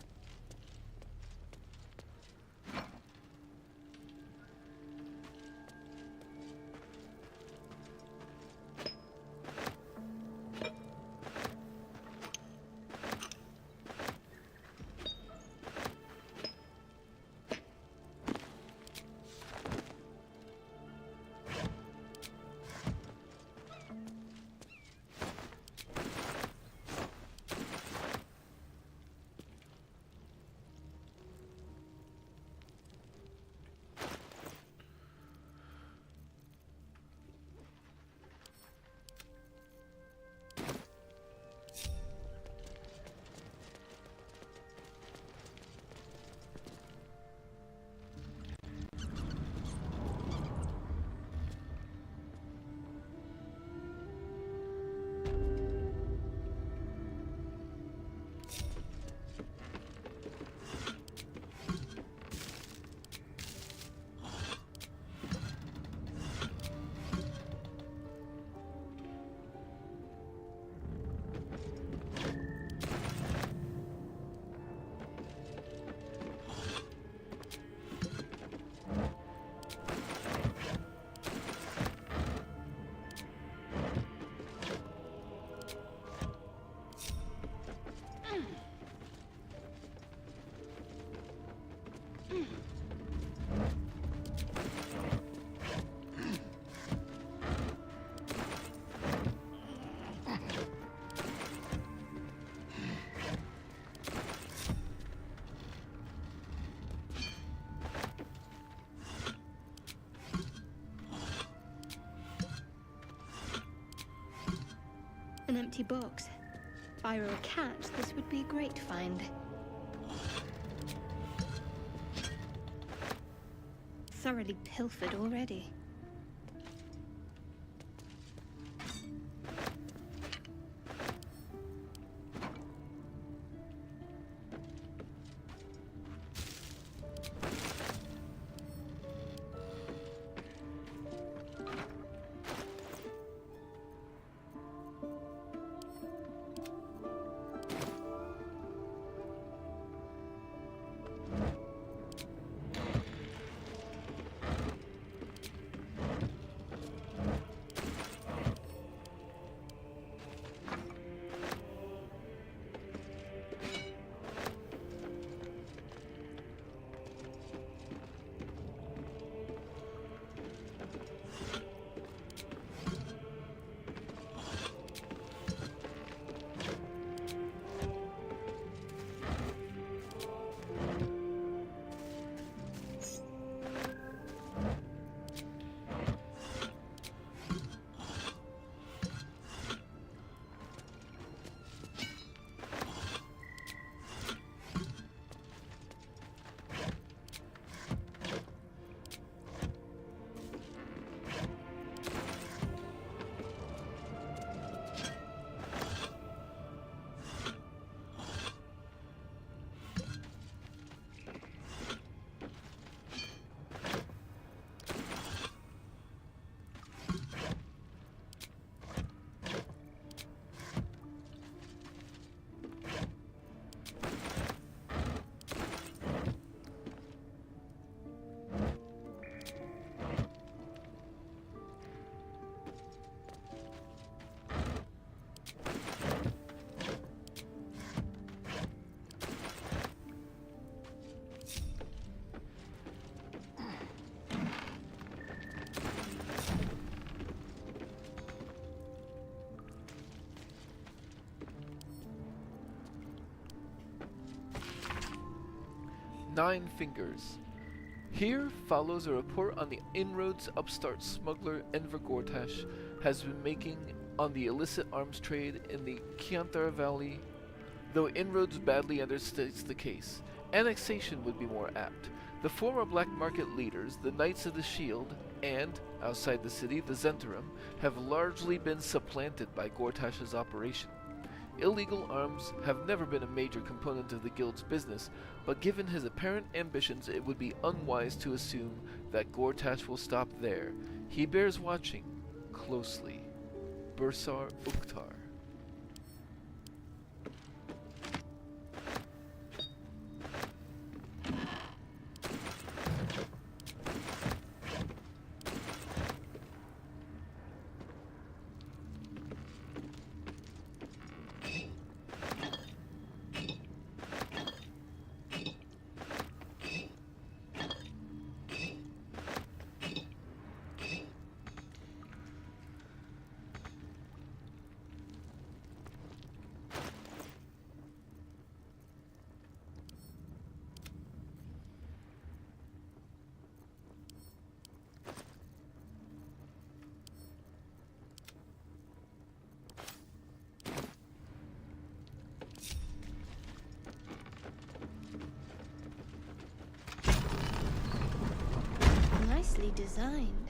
An empty box. If I were a cat, this would be a great find. Thoroughly pilfered already. Nine Fingers. Here follows a report on the inroads upstart smuggler Enver Gortash has been making on the illicit arms trade in the Chiantar Valley. Though inroads badly understates the case, annexation would be more apt. The former black market leaders, the Knights of the Shield, and, outside the city, the Zentarum, have largely been supplanted by Gortash's operation. Illegal arms have never been a major component of the Guild's business, but given his apparent ambitions, it would be unwise to assume that Gortash will stop there. He bears watching closely. Bursar Uktar. beautifully designed.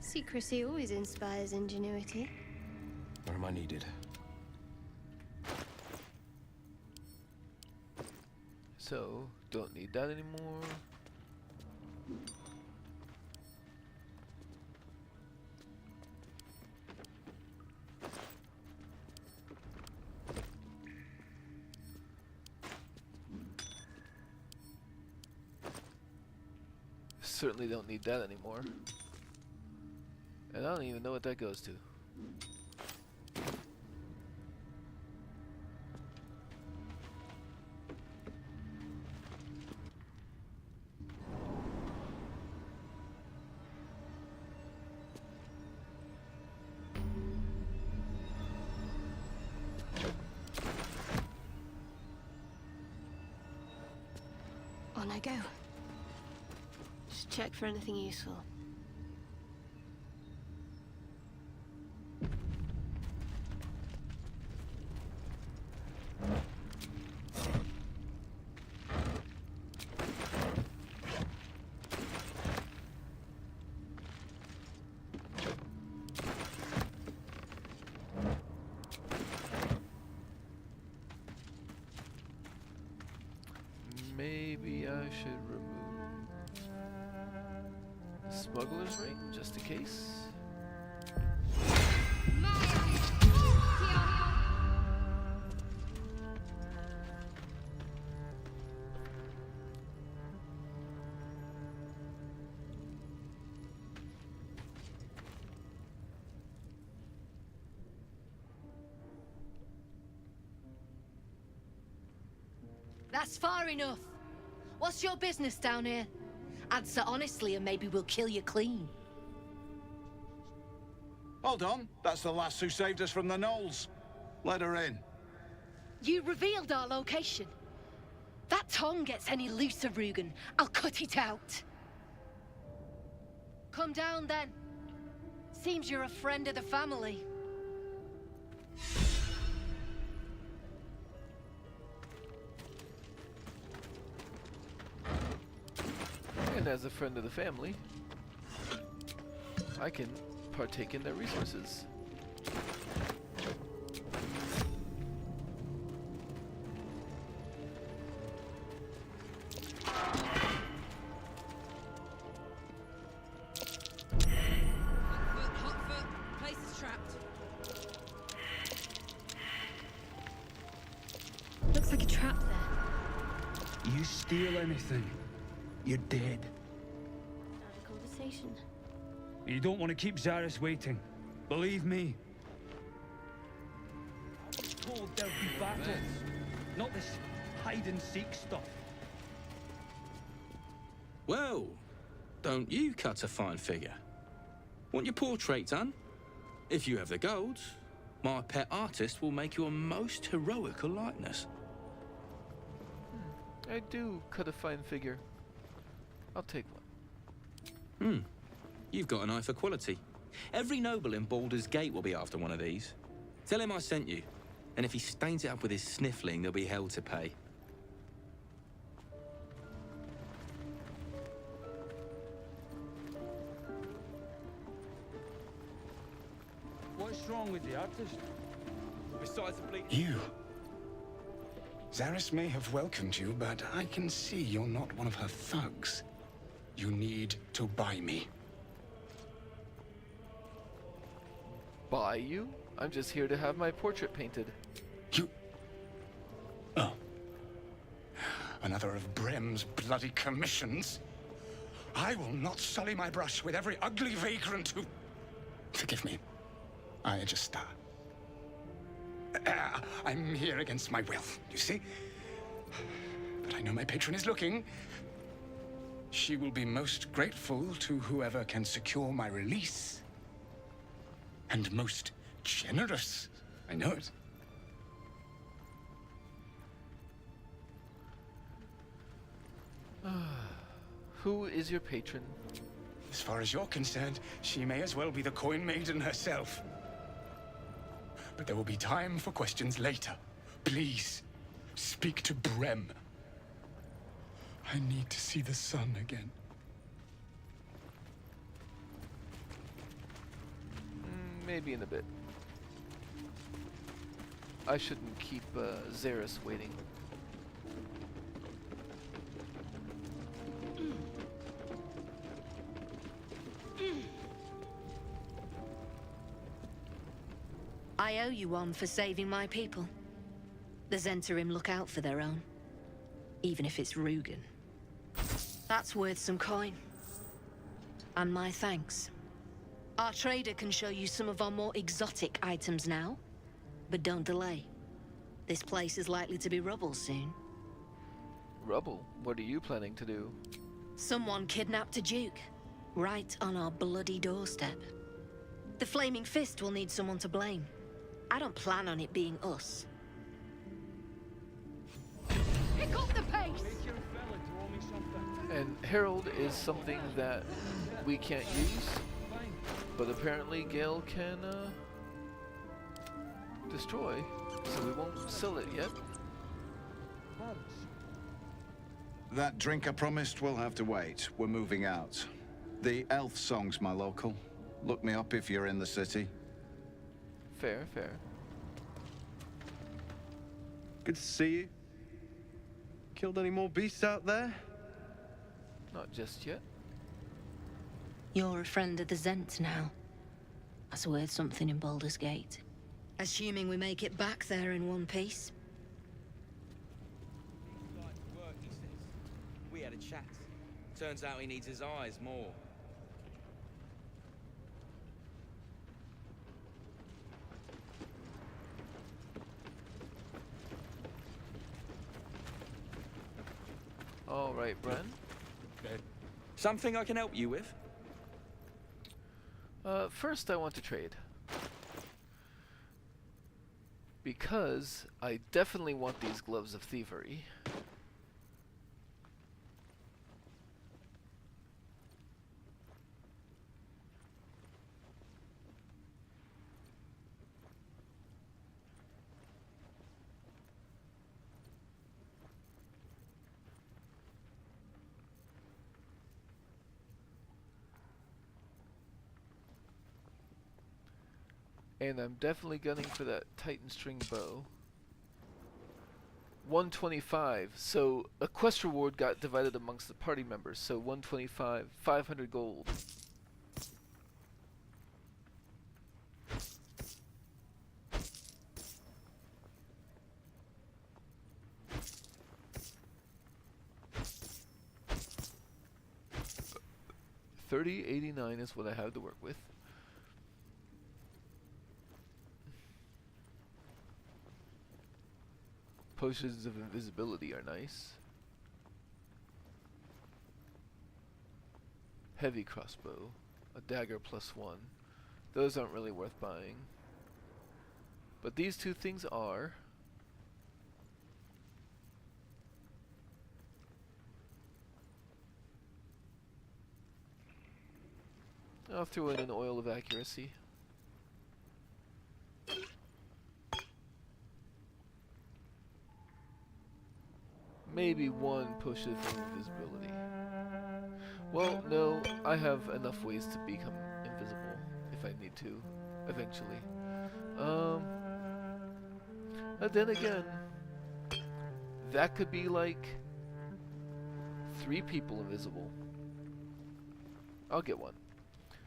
Secrecy always inspires ingenuity. Where am I needed? So, don't need that anymore. Certainly don't need that anymore. And I don't even know what that goes to. On I go. Just check for anything useful. Maybe I should remove Smuggler's Ring, just in case. That's far enough. What's your business down here? Answer honestly and maybe we'll kill you clean. Hold on. That's the lass who saved us from the gnolls. Let her in. You revealed our location. That tongue gets any looser, Rugen, I'll cut it out. Come down then. Seems you're a friend of the family. And as a friend of the family, I can partake in their resources. Hot foot. Place is trapped. Looks like a trap there. You steal anything, you're dead. Have a conversation. You don't want to keep Zaris waiting. Believe me. I was told there'd be battles, not this hide-and-seek stuff. Well, don't you cut a fine figure? Want your portrait done? If you have the gold, my pet artist will make you a most heroical likeness. I do cut a fine figure. I'll take one. You've got an eye for quality. Every noble in Baldur's Gate will be after one of these. Tell him I sent you, and if he stains it up with his sniffling, there'll be hell to pay. What's wrong with the artist? Besides the bleeding... You. Zaris may have welcomed you, but I can see you're not one of her thugs. You need to buy me. Buy you? I'm just here to have my portrait painted. You... Oh. Another of Brem's bloody commissions? I will not sully my brush with every ugly vagrant who... Forgive me. I just, I'm here against my will, you see? But I know my patron is looking. She will be most grateful to whoever can secure my release. And most generous. I know it. Who is your patron? As far as you're concerned, she may as well be the coin maiden herself. But there will be time for questions later. Please, speak to Brem. I need to see the sun again. Maybe in a bit. I shouldn't keep Xeris waiting. I owe you one for saving my people. The Zentarim look out for their own. Even if it's Rugen. That's worth some coin. And my thanks. Our trader can show you some of our more exotic items now. But don't delay. This place is likely to be rubble soon. Rubble? What are you planning to do? Someone kidnapped a duke. Right on our bloody doorstep. The Flaming Fist will need someone to blame. I don't plan on it being us. Pick up the pace! And Herald is something that we can't use, but apparently Gale can destroy, so we won't sell it yet. That drink I promised will have to wait. We're moving out. The elf song's my local. Look me up if you're in the city. Fair, fair. Good to see you. Killed any more beasts out there? Not just yet. You're a friend of the Zent now. That's worth something in Baldur's Gate. Assuming we make it back there in one piece. We had a chat. Turns out he needs his eyes more. All right, Bren. Something I can help you with? First I want to trade. Because I definitely want these gloves of thievery. And I'm definitely gunning for that Titan string bow. 125. So a quest reward got divided amongst the party members. So 125, 500 gold. $30.89 is what I have to work with. Potions of invisibility are nice. Heavy crossbow, a dagger +1. Those aren't really worth buying. But these two things are. I'll throw in an oil of accuracy. Maybe one push of invisibility. Well, no, I have enough ways to become invisible if I need to, eventually. But then again, that could be like 3 people invisible. I'll get one.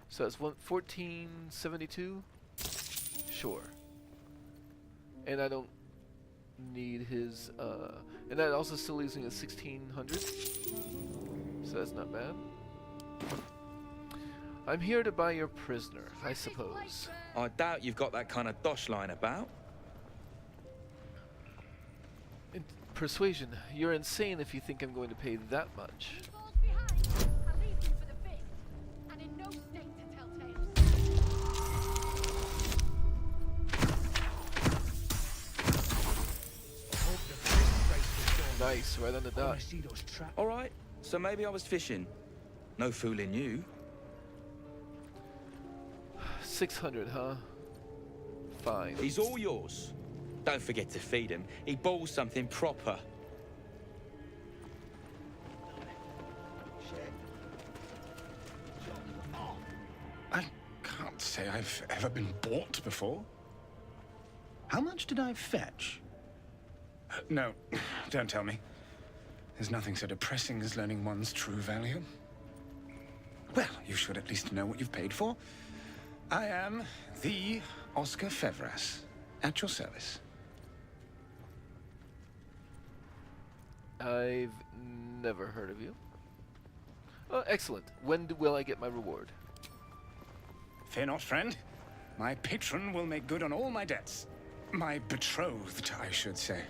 So that's 1472? Sure. And I don't need his, and that also still leaves me at 1600. So that's not bad. I'm here to buy your prisoner, I suppose. I doubt you've got that kind of dosh line about. Persuasion. You're insane if you think I'm going to pay that much. Nice, right on the dot. All right, so maybe I was fishing. No fooling you. 600, huh? Fine. He's all yours. Don't forget to feed him. He balls something proper. I can't say I've ever been bought before. How much did I fetch? No, don't tell me. There's nothing so depressing as learning one's true value. Well, you should at least know what you've paid for. I am the Oscar Fevras, at your service. I've never heard of you. Oh, excellent. When will I get my reward? Fear not, friend. My patron will make good on all my debts. My betrothed, I should say.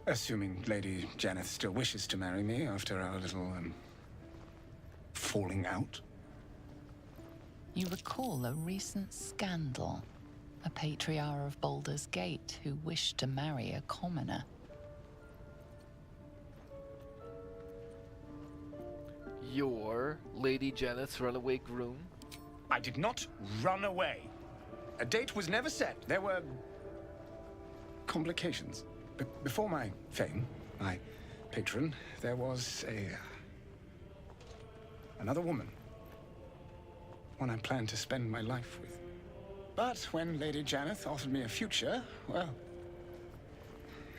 Assuming Lady Janeth still wishes to marry me after our little, falling out. You recall a recent scandal. A patriarch of Baldur's Gate who wished to marry a commoner. Your Lady Janeth's runaway groom? I did not run away. A date was never set. There were complications. Before my fame, my patron, there was another woman. One I planned to spend my life with. But when Lady Janeth offered me a future, well,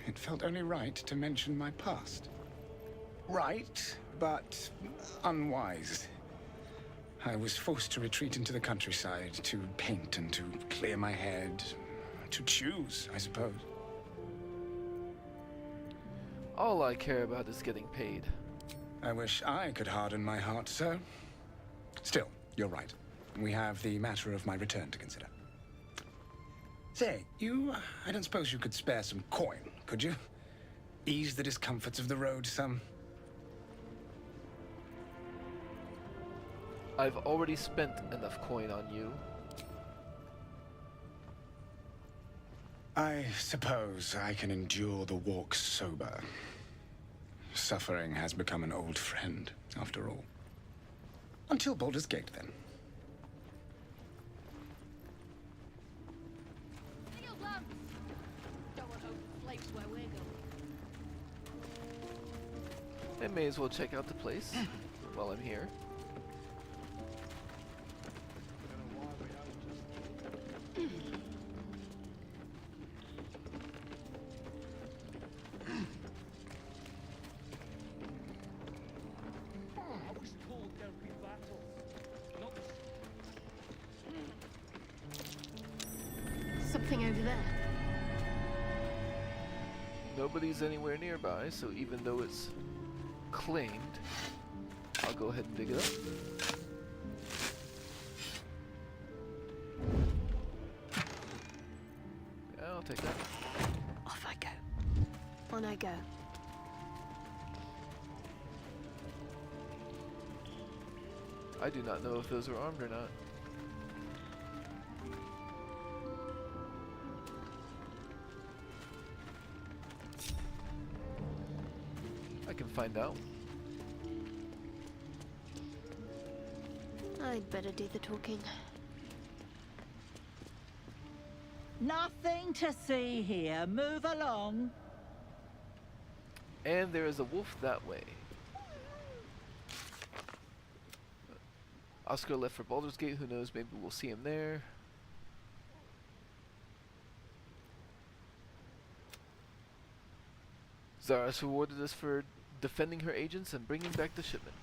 it felt only right to mention my past. Right, but unwise. I was forced to retreat into the countryside, to paint and to clear my head, to choose, I suppose. All I care about is getting paid. I wish I could harden my heart, sir. Still, you're right. We have the matter of my return to consider. Say, I don't suppose you could spare some coin, could you? Ease the discomforts of the road some. I've already spent enough coin on you. I suppose I can endure the walk sober. Suffering has become an old friend, after all. Until Baldur's Gate, then. Field lamps! Don't want open flames where we're going. I may as well check out the place while I'm here. Something over there. Nobody's anywhere nearby, so even though it's claimed, I'll go ahead and dig it up. Yeah, I'll take that. Off I go. On I go. I do not know if those are armed or not. I can find out. I'd better do the talking. Nothing to see here. Move along. And there is a wolf that way. Oscar left for Baldur's Gate. Who knows? Maybe we'll see him there. Zaras rewarded us for defending her agents and bringing back the shipment.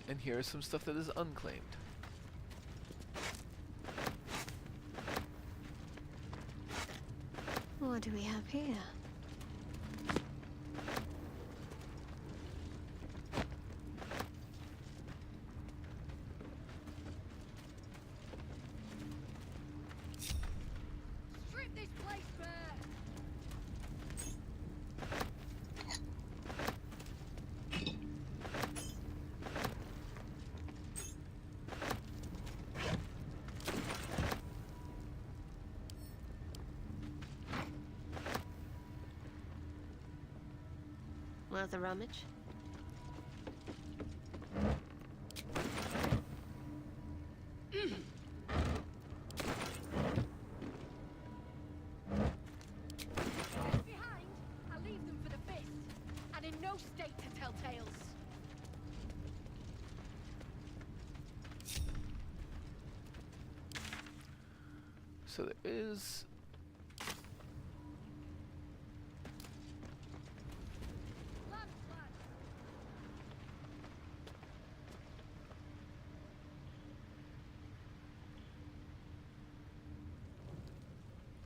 And here is some stuff that is unclaimed. What do we have here? Strip this place bare! worth a rummage. Behind, I'll leave them for the fist, and in no state to tell tales. So there is...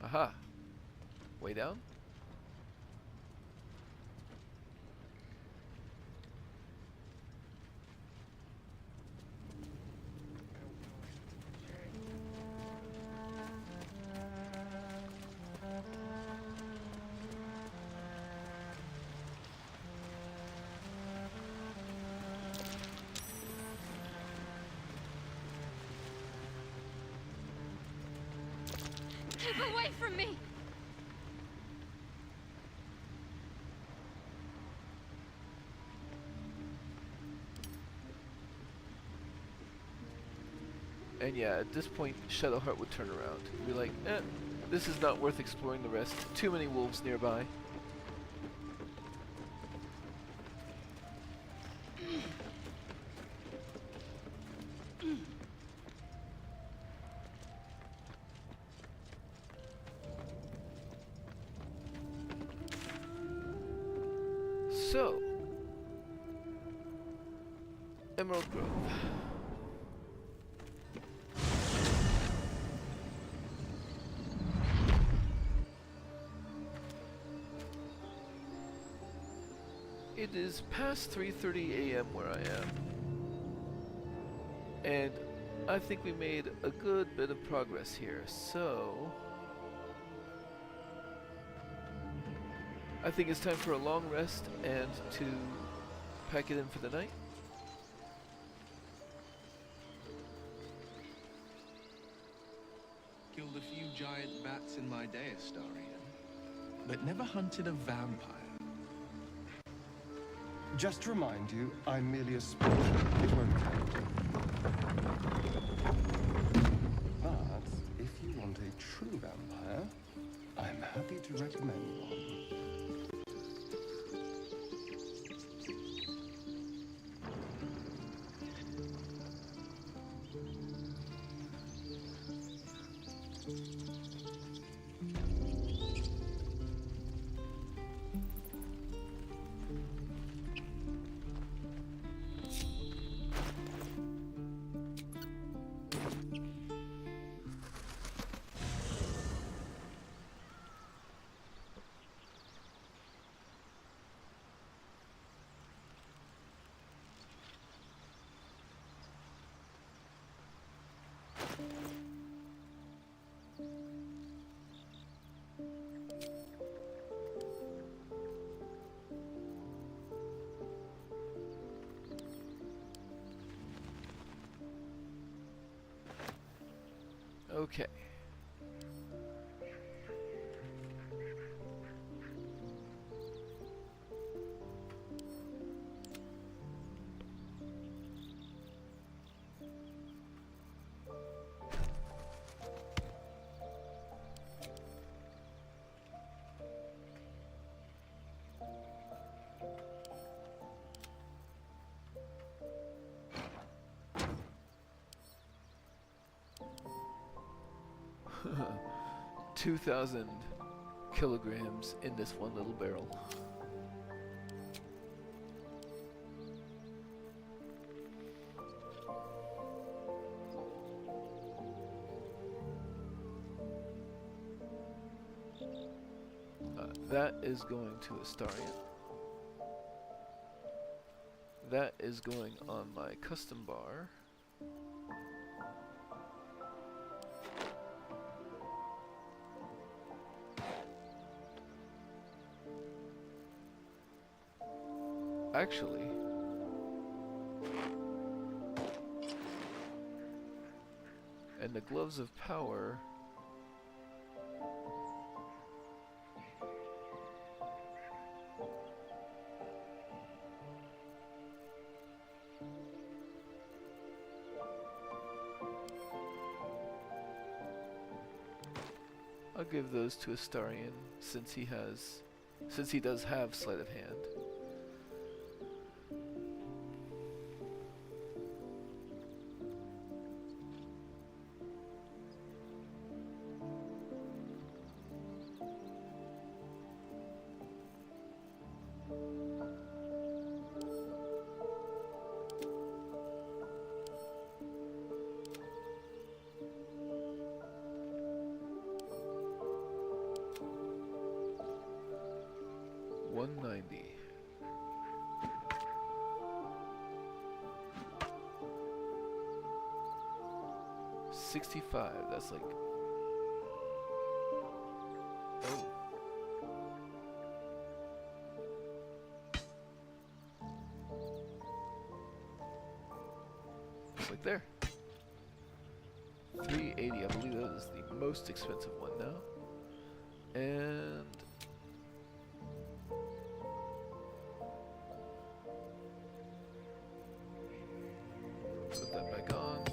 Aha. Way down? Keep away from me! And yeah, at this point, Shadowheart would turn around and be like, this is not worth exploring the rest. Too many wolves nearby. So, Emerald Grove. It is past 3:30 a.m. where I am, and I think we made a good bit of progress here, so I think it's time for a long rest and to pack it in for the night. Killed a few giant bats in my day, Astarion, but never hunted a vampire. Just to remind you, I'm merely a sport. It won't count. But if you want a true vampire, I'm happy to recommend one. Okay. $2,000 kilograms in this one little barrel. That is going to Astarion. That is going on my custom bar. Actually, and the gloves of power I'll give those to Astarion since he does have sleight of hand. $190. $65. That's like. Oh. Just like there. $380. I believe that is the most expensive one now. And put that back on.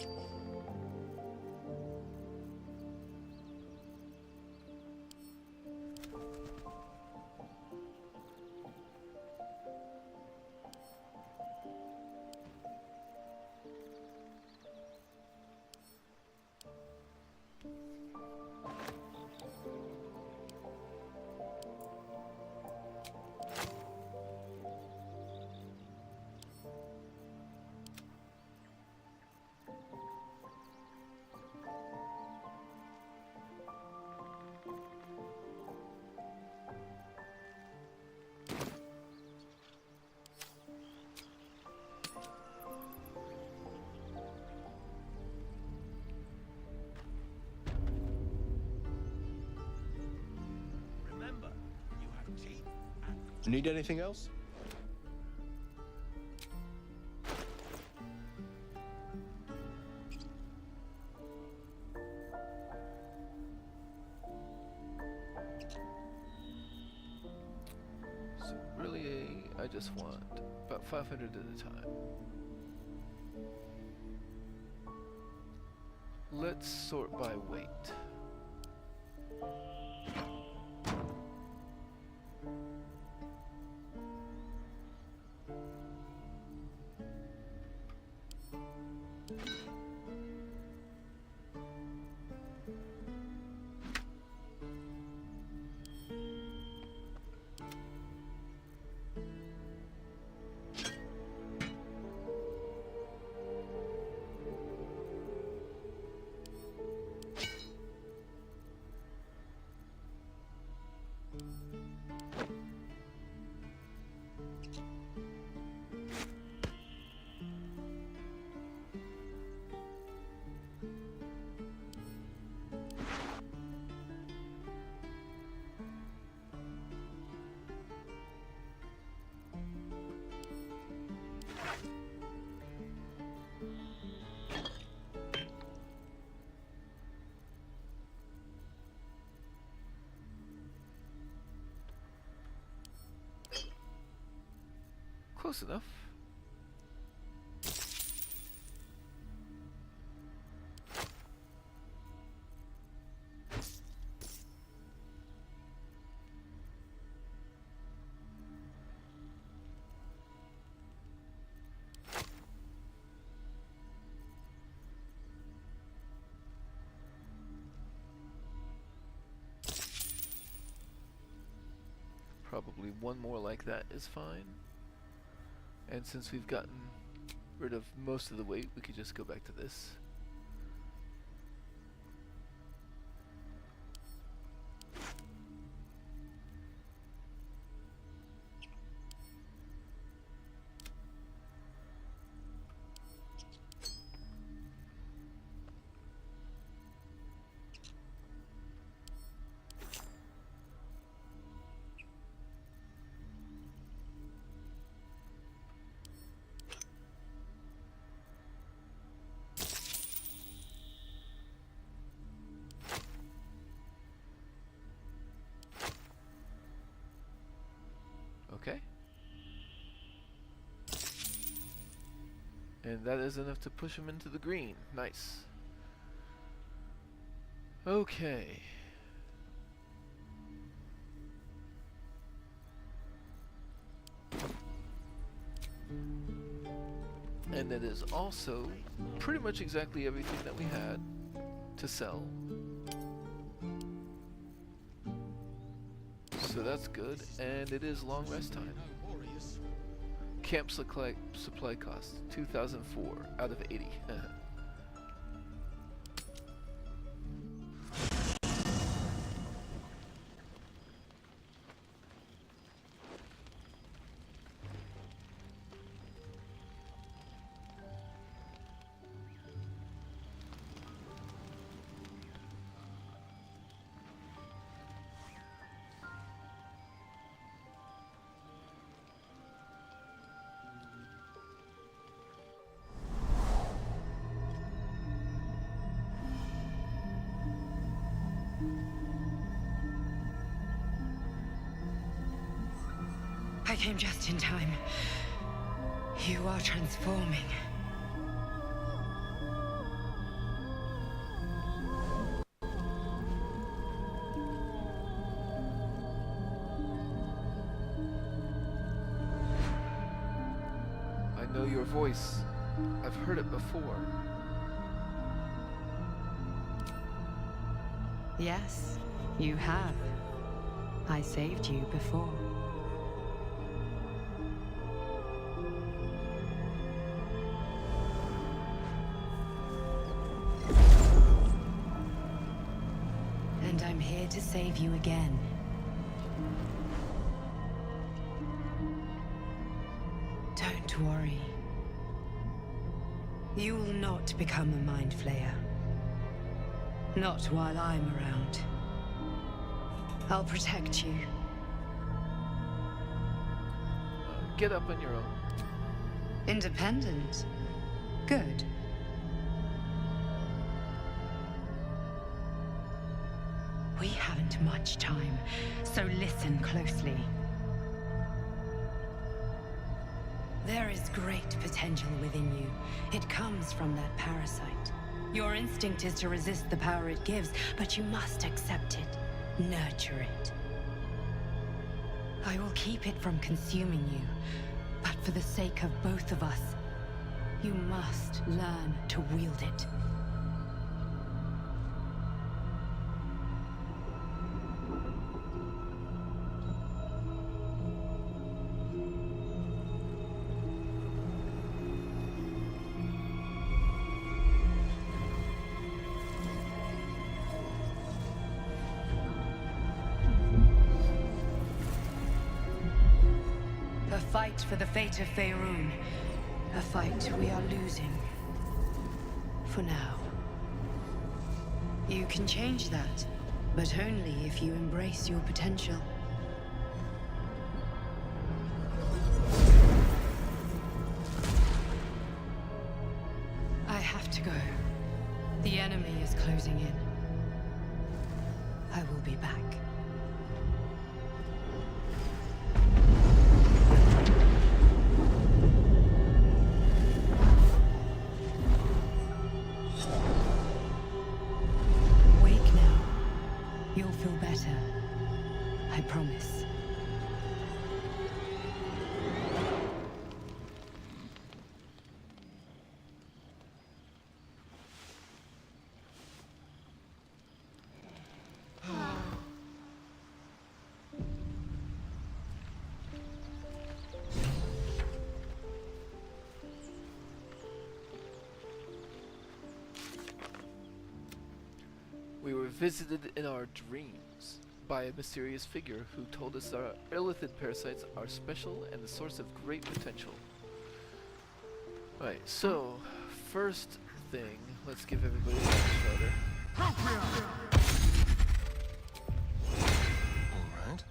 Need anything else? So really, I just want about 500 at a time. Let's sort by weight. Close enough. Probably one more like that is fine. And since we've gotten rid of most of the weight, we could just go back to this. Okay. And that is enough to push him into the green. Nice. Okay. And it is also pretty much exactly everything that we had to sell. So that's good, and it is long rest time. Camp supply cost 2004 out of 80. I came just in time. You are transforming. I know your voice. I've heard it before. Yes, you have. I saved you before. And I'm here to save you again. Don't worry. You will not become a mind flayer. Not while I'm around. I'll protect you. Get up on your own. Independent? Good. We haven't much time, so listen closely. There is great potential within you. It comes from that parasite. Your instinct is to resist the power it gives, but you must accept it, nurture it. I will keep it from consuming you, but for the sake of both of us, you must learn to wield it. A fight for the fate of Faerun. A fight we are losing. For now. You can change that, but only if you embrace your potential. I have to go. The enemy is closing in. I will be back. Wake now. You'll feel better. I promise. We were visited in our dreams by a mysterious figure who told us our illithid parasites are special and the source of great potential. Right, so first thing, let's give everybody a shoulder. Alright.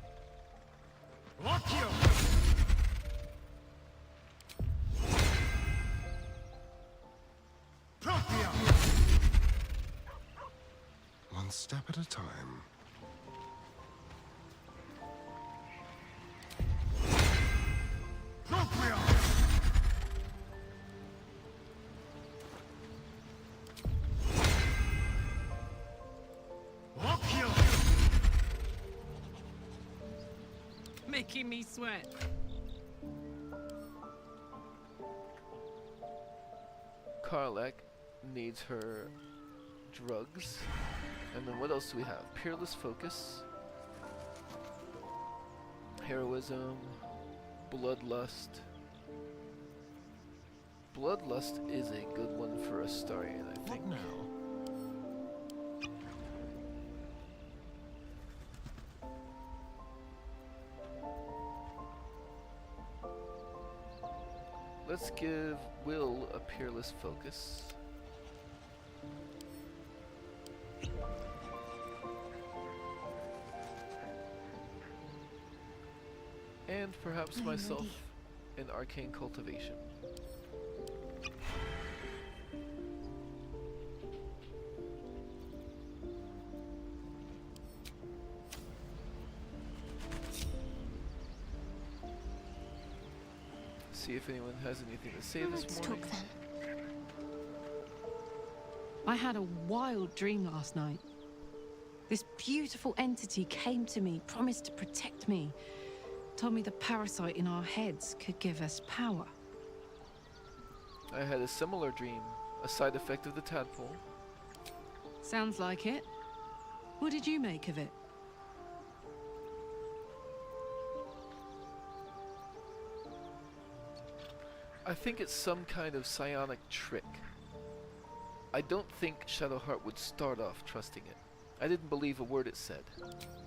One step at a time. Making me sweat. Karlak needs her drugs. And then what else do we have? Peerless Focus, Heroism, Bloodlust. Bloodlust is a good one for Astarion, I think. What now? Let's give Will a Peerless Focus. And perhaps I'm myself ready. an Arcane Cultivation. See if anyone has anything to say this Let's morning. talk then. I had a wild dream last night. This beautiful entity came to me, promised to protect me, told me the parasite in our heads could give us power. I had a similar dream, a side effect of the tadpole. Sounds like it. What did you make of it? I think it's some kind of psionic trick. I don't think Shadowheart would start off trusting it. I didn't believe a word it said.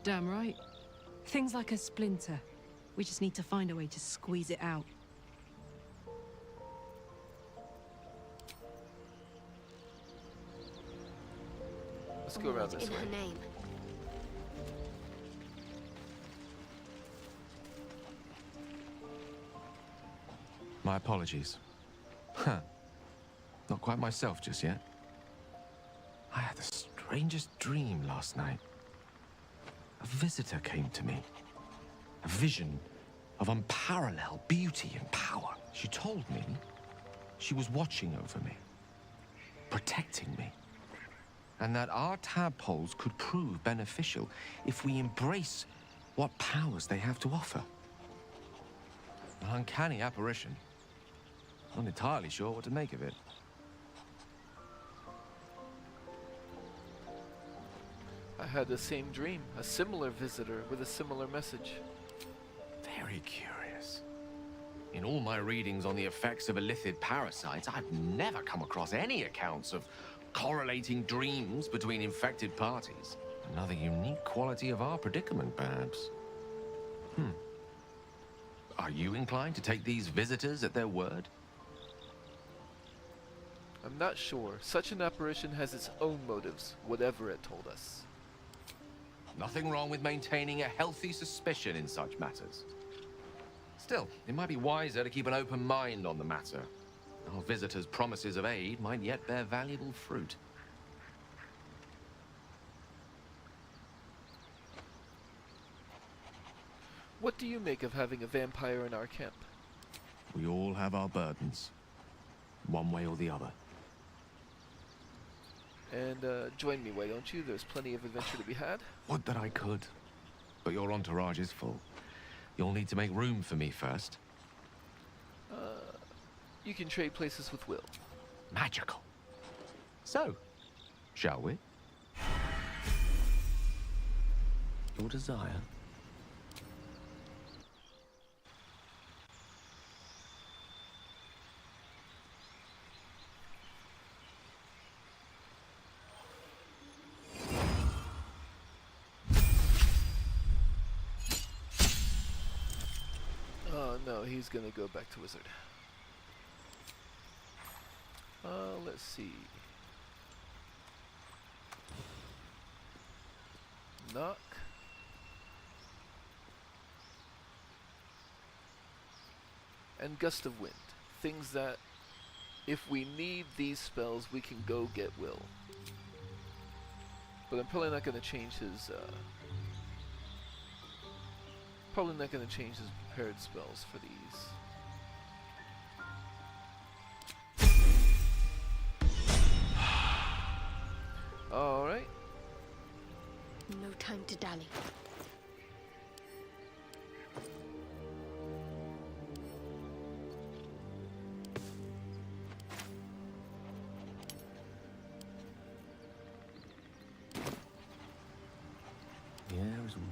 Damn right. Things like a splinter. We just need to find a way to squeeze it out. Let's go around this In way. her name. My apologies. Huh. Not quite myself just yet. I had the strangest dream last night. A visitor came to me. A vision of unparalleled beauty and power. She told me she was watching over me, protecting me, and that our tadpoles could prove beneficial if we embrace what powers they have to offer. An uncanny apparition. Not entirely sure what to make of it. I had the same dream, a similar visitor with a similar message. Very curious. In all my readings on the effects of illithid parasites, I've never come across any accounts of correlating dreams between infected parties. Another unique quality of our predicament, perhaps. Are you inclined to take these visitors at their word? I'm not sure. Such an apparition has its own motives, whatever it told us. Nothing wrong with maintaining a healthy suspicion in such matters. Still, it might be wiser to keep an open mind on the matter. Our visitors' promises of aid might yet bear valuable fruit. What do you make of having a vampire in our camp? We all have our burdens, one way or the other. And join me, why don't you? There's plenty of adventure to be had. Would that I could. But your entourage is full. You'll need to make room for me first. You can trade places with Will. Magical. So, shall we? Your desire. Oh no, he's gonna go back to Wizard. Let's see. Knock. And Gust of Wind. Things that, if we need these spells, we can go get Will. But I'm probably not gonna change his, probably not gonna change his prepared spells for these. Alright. No time to dally.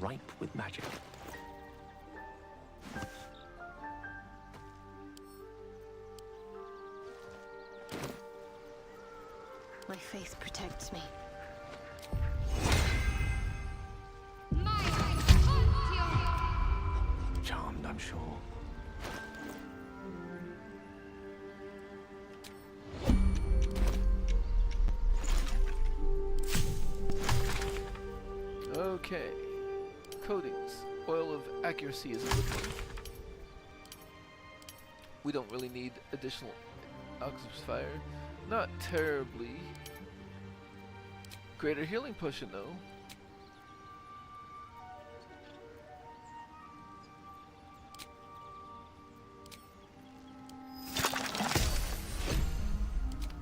ripe with magic. My faith protects me. Charmed, I'm sure. Okay. Coatings. Oil of accuracy is a good one. We don't really need additional Oxus Fire. Not terribly. Greater healing potion though.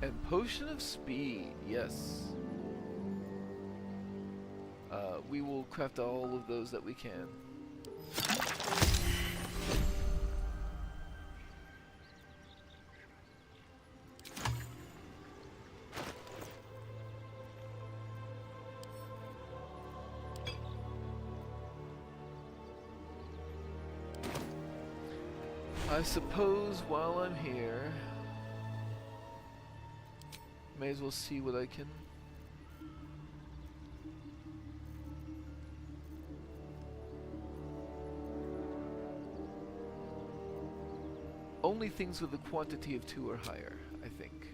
And potion of speed, yes. We will craft all of those that we can. I suppose while I'm here, may as well see what I can. Only things with a quantity of 2 or higher, I think.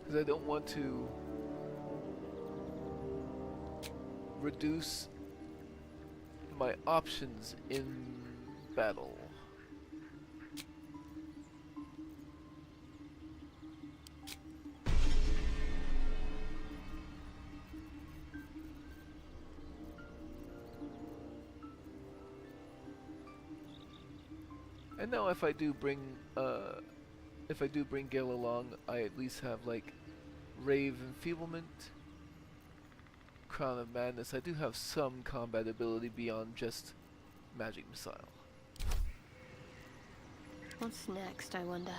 Because I don't want to reduce my options in battle. And now if I do bring Gale along, I at least have like Rave Enfeeblement, Crown of Madness. I do have some combat ability beyond just Magic Missile. What's next, I wonder?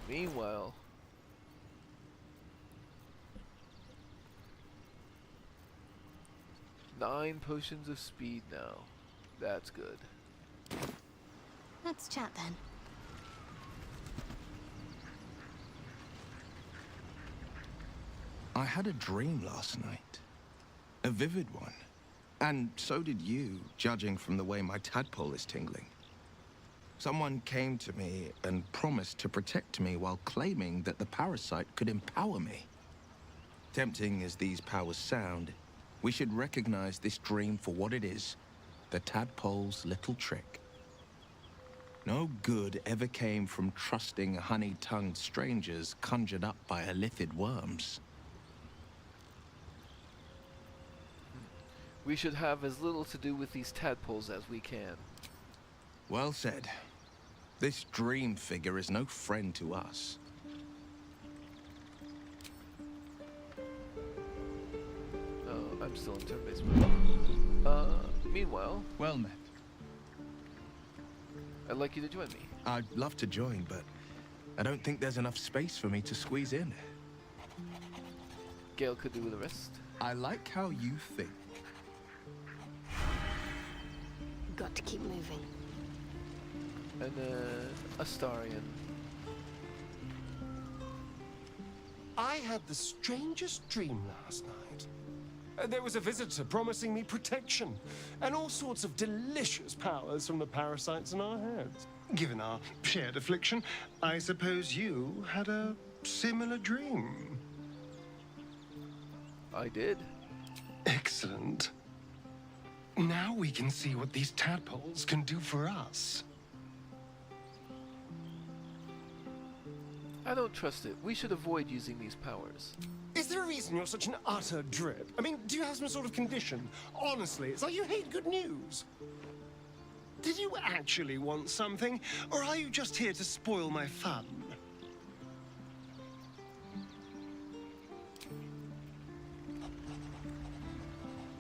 Meanwhile, nine potions of speed now. That's good. Let's chat then. I had a dream last night. A vivid one. And so did you, judging from the way my tadpole is tingling. Someone came to me and promised to protect me while claiming that the parasite could empower me. Tempting as these powers sound, we should recognize this dream for what it is, the tadpole's little trick. No good ever came from trusting honey-tongued strangers conjured up by illithid worms. We should have as little to do with these tadpoles as we can. Well said. This dream figure is no friend to us. Oh, I'm still in turn-based mode. Meanwhile... Well met. I'd like you to join me. I'd love to join, but I don't think there's enough space for me to squeeze in. Gale could do the rest. I like how you think. Got to keep moving. And Astarion. I had the strangest dream last night. There was a visitor promising me protection and all sorts of delicious powers from the parasites in our heads. Given our shared affliction, I suppose you had a similar dream. I did. Excellent. Now we can see what these tadpoles can do for us. I don't trust it. We should avoid using these powers. Is there a reason you're such an utter drip? I mean, do you have some sort of condition? Honestly, it's like you hate good news. Did you actually want something, or are you just here to spoil my fun?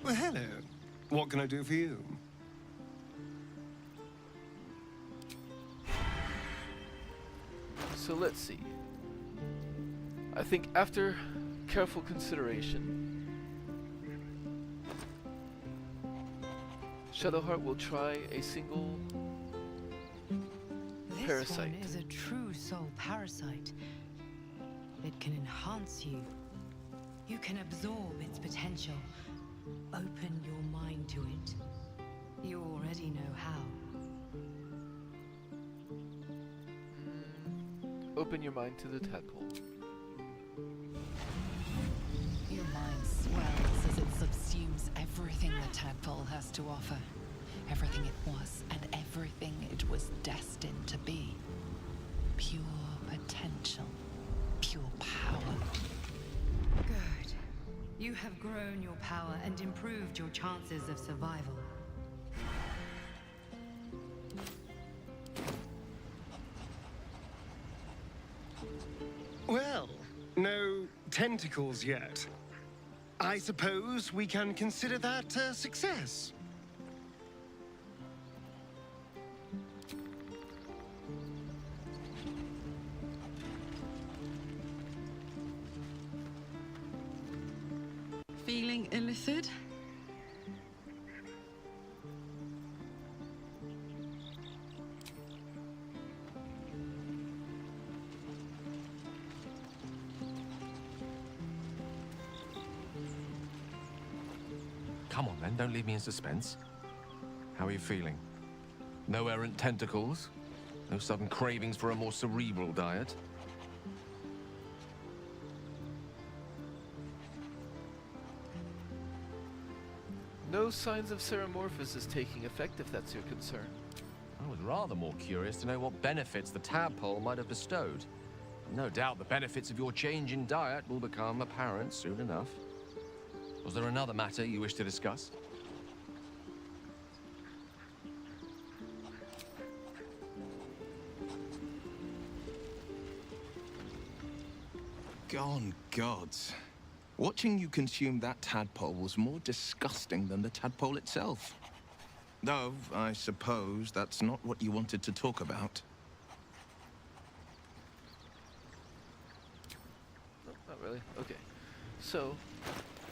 Well, hello. What can I do for you? So let's see. I think after careful consideration, Shadowheart will try a single parasite. This one is a true soul parasite. It can enhance you. You can absorb its potential. Open your mind to it. You already know how. Open your mind to the tadpole. Your mind swells as it subsumes everything the tadpole has to offer. Everything it was and everything it was destined to be. Pure potential. Pure power. Good. You have grown your power and improved your chances of survival. Well, no tentacles yet. I suppose we can consider that a success. Feeling illithid? Come on then, don't leave me in suspense. How are you feeling? No errant tentacles? No sudden cravings for a more cerebral diet? No signs of Ceramorphous taking effect, if that's your concern. I was rather more curious to know what benefits the tadpole might have bestowed. No doubt the benefits of your change in diet will become apparent soon enough. Was there another matter you wish to discuss? Gone gods. Watching you consume that tadpole was more disgusting than the tadpole itself. Though, I suppose that's not what you wanted to talk about. No, not really. Okay. So,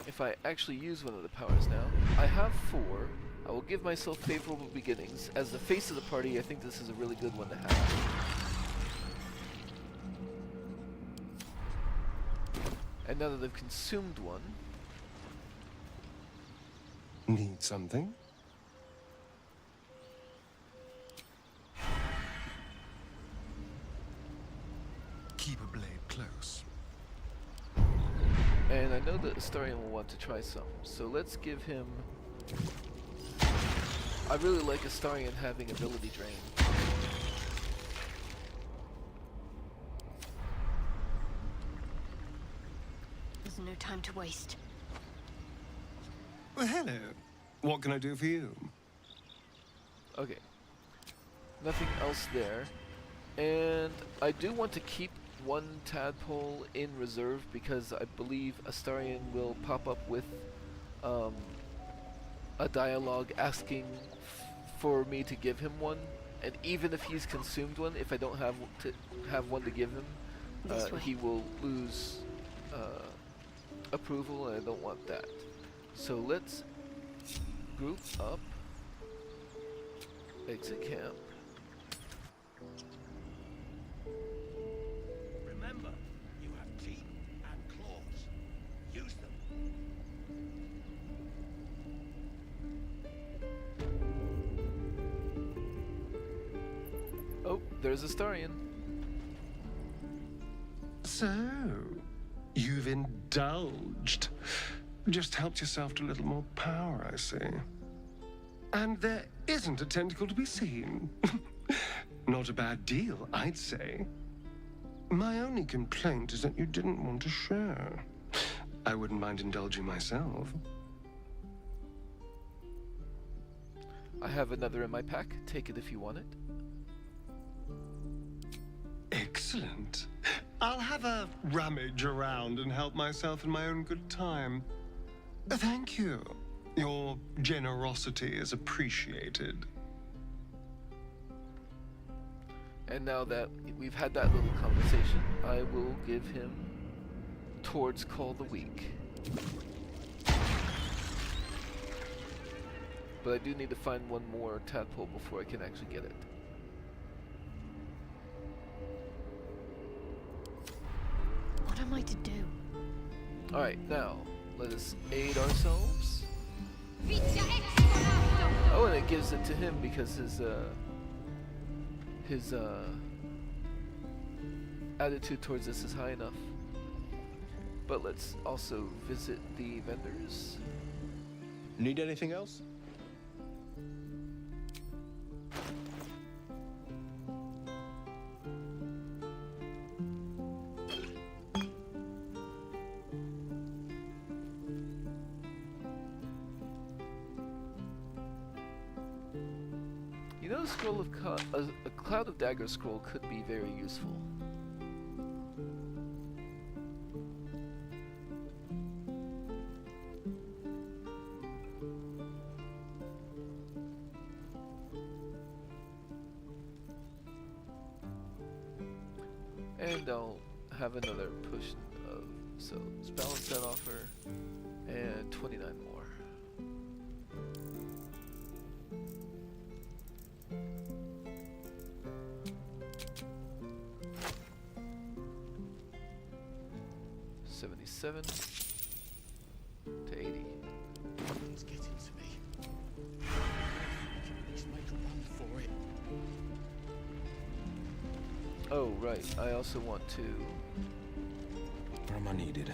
if I actually use one of the powers now, I have 4. I will give myself favorable beginnings. As the face of the party, I think this is a really good one to have. And now that I've consumed one... Need something? Keep a blade close. And I know that Astarion will want to try some, so let's give him... I really like Astarion having ability drain. There's no time to waste. Well, hello. What can I do for you? Okay. Nothing else there. And I do want to keep one tadpole in reserve because I believe Astarion will pop up with a dialogue asking for me to give him one. And even if he's consumed one, if I don't have one to give him, he will lose approval, and I don't want that. So let's group up, exit camp. Remember, you have teeth and claws. Use them. Oh, there's Astarion. So, you've indulged. Just helped yourself to a little more power, I see. And there isn't a tentacle to be seen. Not a bad deal, I'd say. My only complaint is that you didn't want to share. I wouldn't mind indulging myself. I have another in my pack. Take it if you want it. Excellent. I'll have a rummage around and help myself in my own good time. Thank you. Your generosity is appreciated. And now that we've had that little conversation, I will give him towards Call the Weak. But I do need to find one more tadpole before I can actually get it. What am I to do? Alright, now, let us aid ourselves. Oh, and it gives it to him because his attitude towards this is high enough. But let's also visit the vendors. Need anything else? You know, a Cloud of Dagger scroll could be very useful. And I'll have another potion of, so let's balance that offer, and 29 more. $77 to 80. It's getting to me. I can at least make a run for it. Oh, right. I also want to... Where am I needed?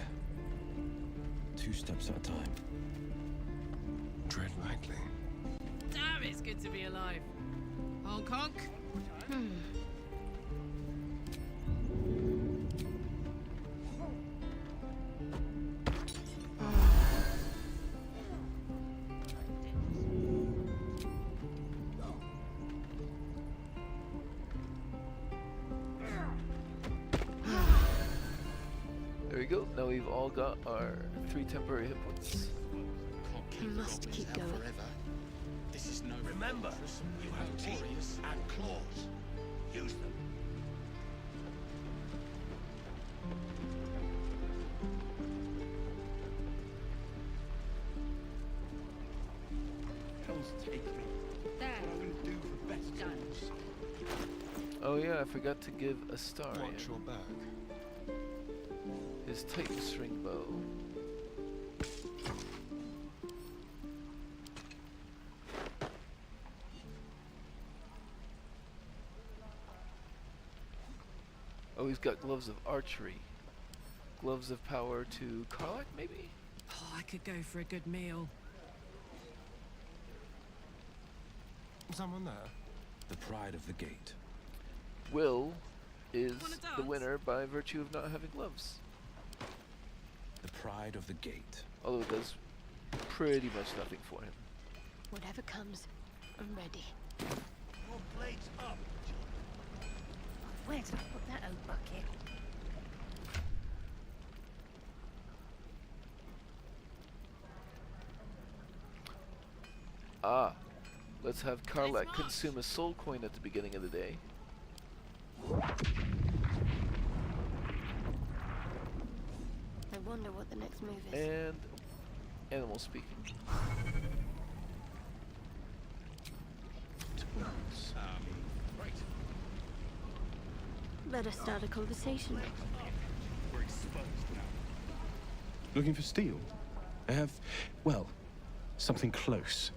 2 steps at a time. Tread lightly. Damn, it's good to be alive. Hong Kong? There we go. Now we've all got our 3 temporary hit points. You must keep going. Forever. This is no. Remember, you have teeth and claws. Use them. Hell's take me. There. What I'm gonna do for better times. Oh yeah, I forgot to give a star. Watch your back. His Titan string bow. Oh, he's got gloves of archery. Gloves of power to Karlak, maybe? Oh, I could go for a good meal. Someone there? The pride of the gate. Will is the winner by virtue of not having gloves. The pride of the gate. Although it does pretty much nothing for him. Whatever comes, I'm ready. Your blade's up, John. Where did I put that old bucket? Ah, let's have Karlak consume a soul coin at the beginning of the day. I wonder what the next move is. And animal speaking. Right. Let us start a conversation. We're exposed now. Looking for steel? I have, well, something close.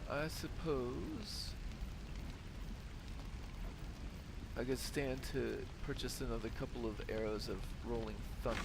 I suppose I could stand to purchase another couple of arrows of rolling thunder.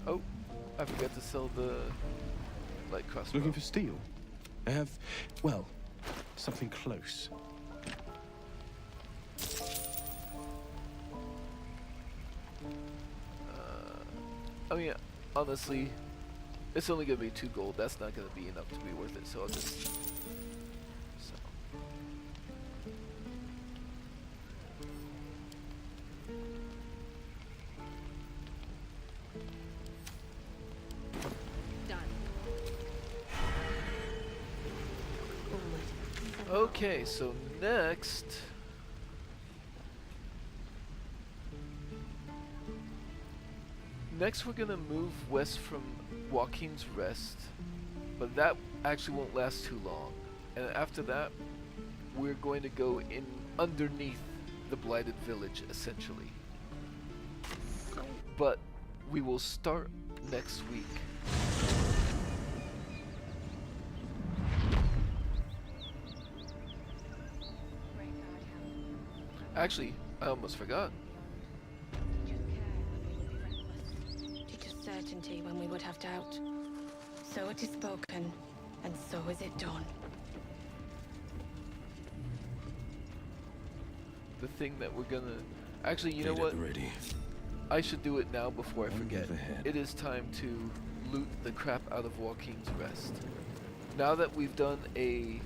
Oh, I forgot to sell the light crossbow. Looking for steel? I have, well, Something close. I mean, honestly, it's only gonna be 2 gold. That's not gonna be enough to be worth it. So I'll just. So. Okay, so next. Next, we're gonna move west from Joaquin's Rest, but that actually won't last too long. And after that, we're going to go in underneath the Blighted Village, essentially. But we will start next week. Actually, I almost forgot. Teach us certainty when we would have doubt. So it is spoken, and so is it done. The thing that we're gonna... Actually, you know what? Ready. I should do it now before I forget. It is time to loot the crap out of Joaquin's Rest. Now that we've done a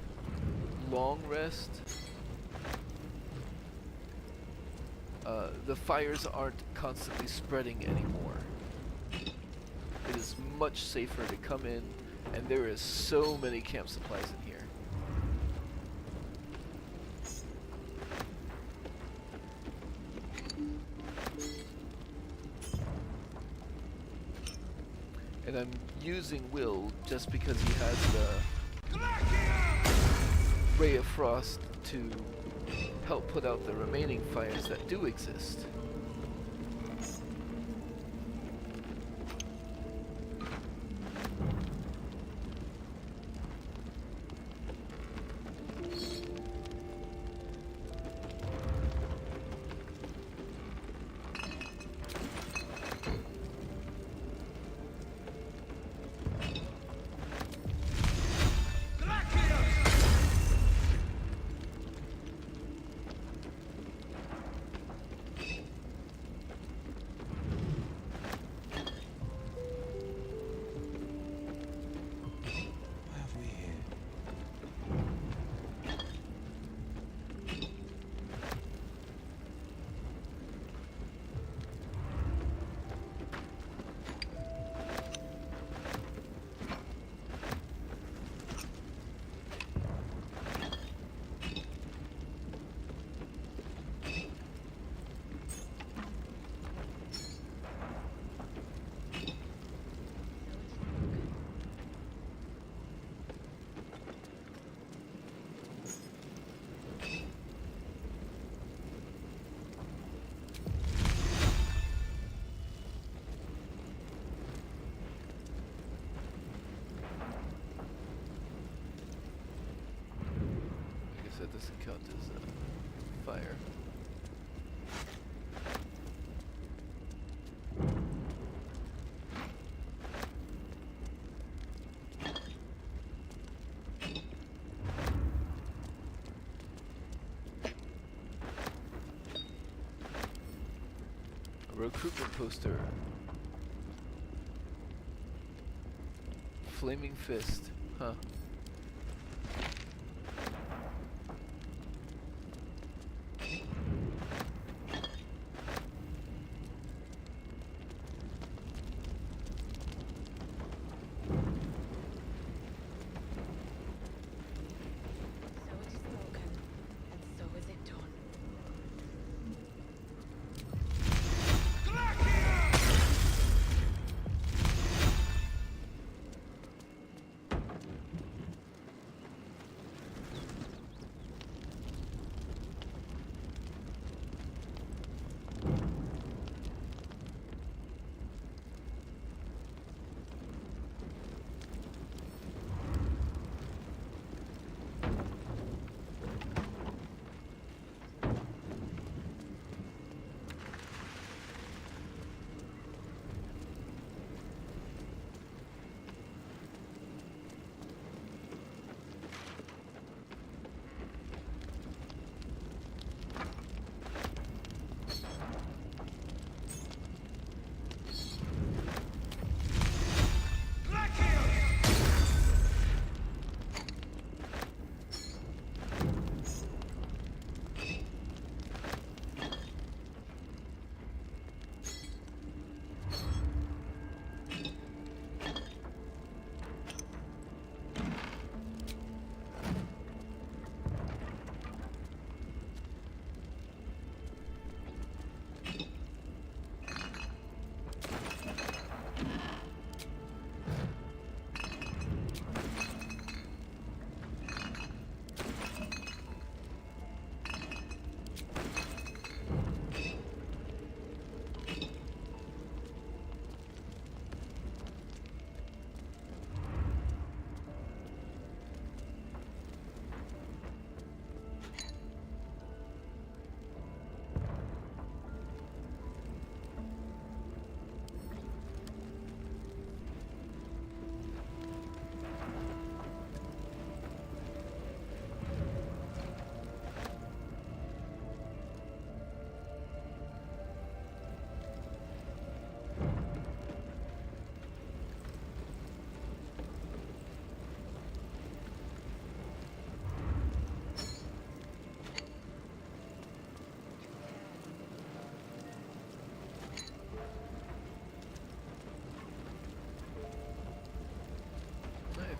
long rest, the fires aren't constantly spreading anymore. It is much safer to come in, and there is so many camp supplies in here. And I'm using Will just because he has the Ray of Frost to help put out the remaining fires that do exist. That doesn't count as fire. A recruitment poster. Flaming Fist. Huh.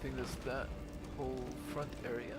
think that's that whole front area.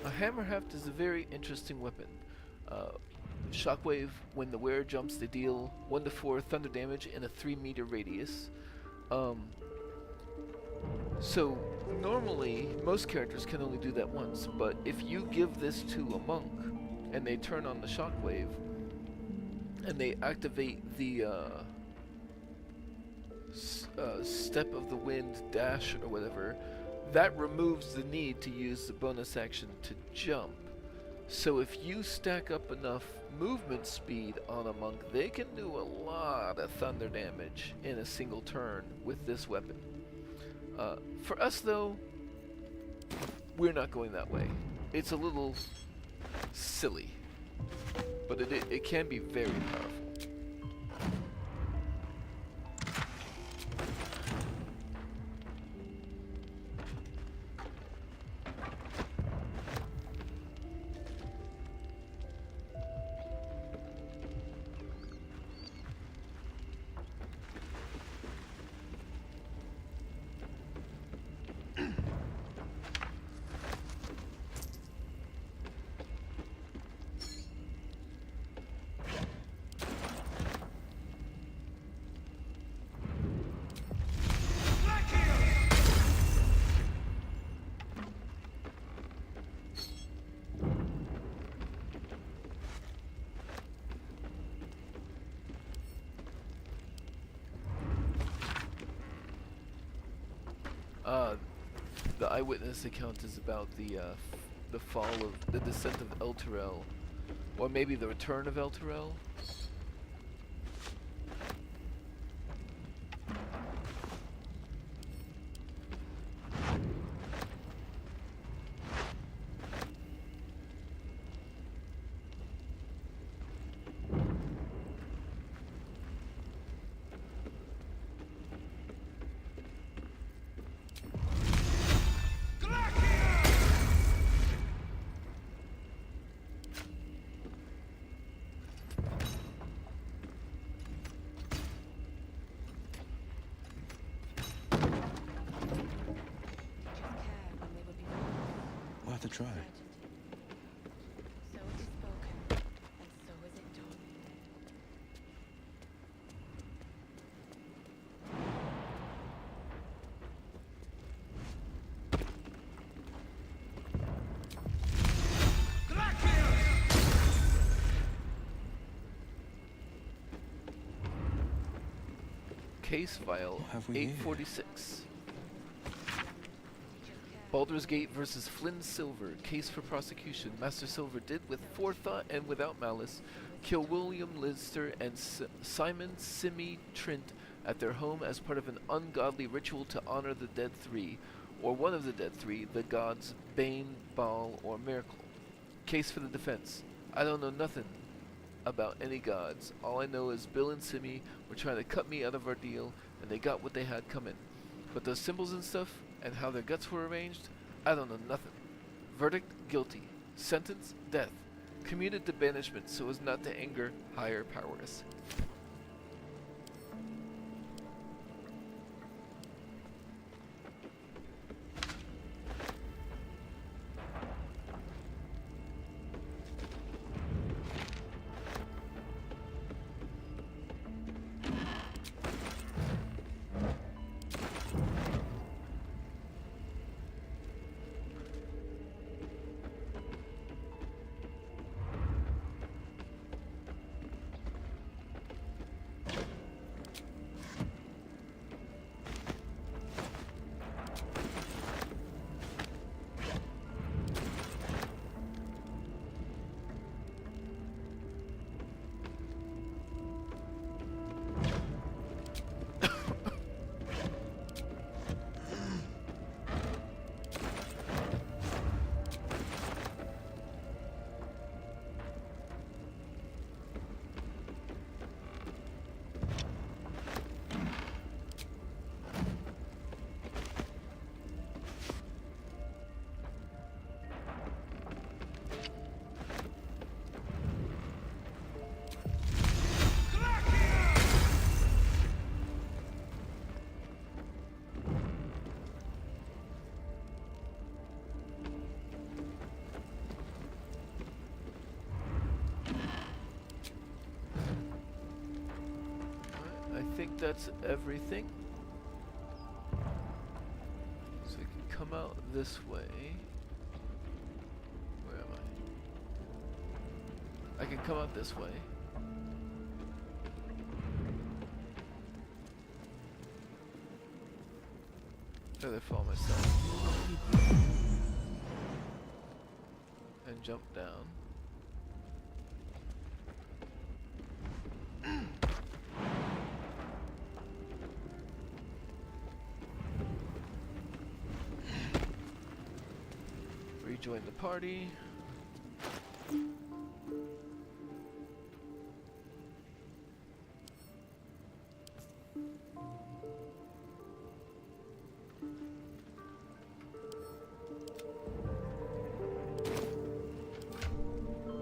A hammerhaft is a very interesting weapon. Shockwave, when the wearer jumps, they deal 1 to 4 thunder damage in a 3-meter radius. So normally, most characters can only do that once, but if you give this to a monk, and they turn on the shockwave, and they activate the step of the wind dash or whatever, that removes the need to use the bonus action to jump. So if you stack up enough movement speed on a monk, they can do a lot of thunder damage in a single turn with this weapon. For us though, we're not going that way. It's a little silly, but it can be very powerful. The eyewitness account is about the fall of the descent of Elturel, or maybe the return of Elturel. Worth a try. So it is spoken, and so is it done. Case file 846. Baldur's Gate versus Flynn Silver. Case for prosecution. Master Silver did, with forethought and without malice, kill William Lister and Simon Simi Trent at their home as part of an ungodly ritual to honor the dead three, or one of the dead three, the gods Bane, Baal, or Miracle. Case for the defense. I don't know nothing about any gods. All I know is Bill and Simi were trying to cut me out of our deal, and they got what they had coming. But those symbols and stuff, and how their guts were arranged, I don't know nothing. Verdict, guilty. Sentence, death. Commuted to banishment so as not to anger higher powers. that's everything. So we can come out this way. Where am I? I can come out this way. Oh, they follow myself. And jump down. Rejoin the party.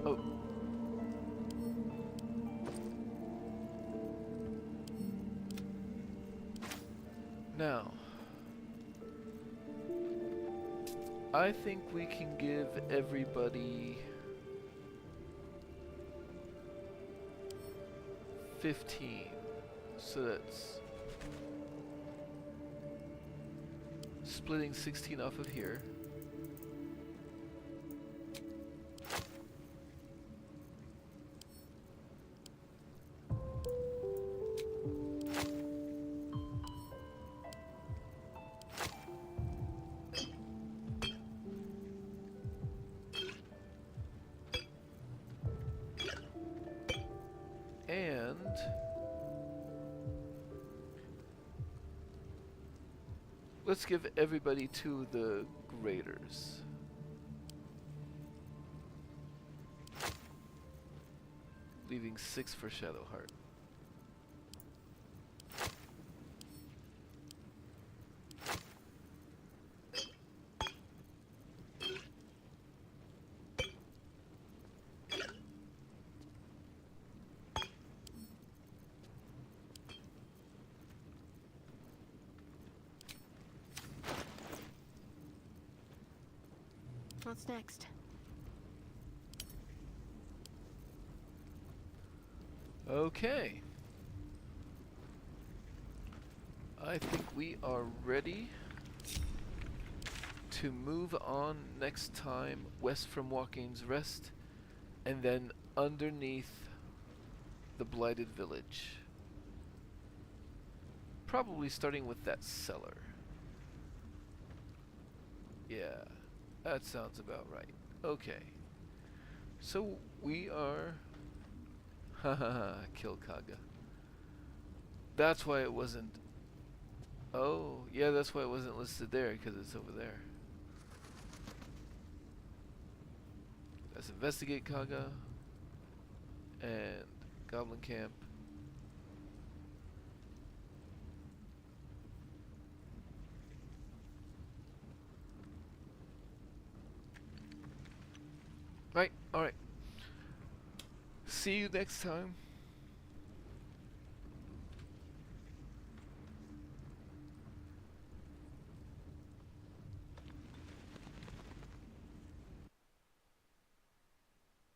Oh. Now, I think we can give everybody 15. So that's splitting 16 off of here. And let's give everybody to the graders. Leaving 6 for Shadowheart. What's next? Okay. I think we are ready to move on next time west from Walking's Rest and then underneath the Blighted Village. Probably starting with that cellar. Yeah, that sounds about right. Okay. So we are... Hahaha, kill Kaga. That's why it wasn't... Oh, yeah, that's why it wasn't listed there, because it's over there. Let's investigate Kaga. And Goblin Camp. Right, alright. See you next time.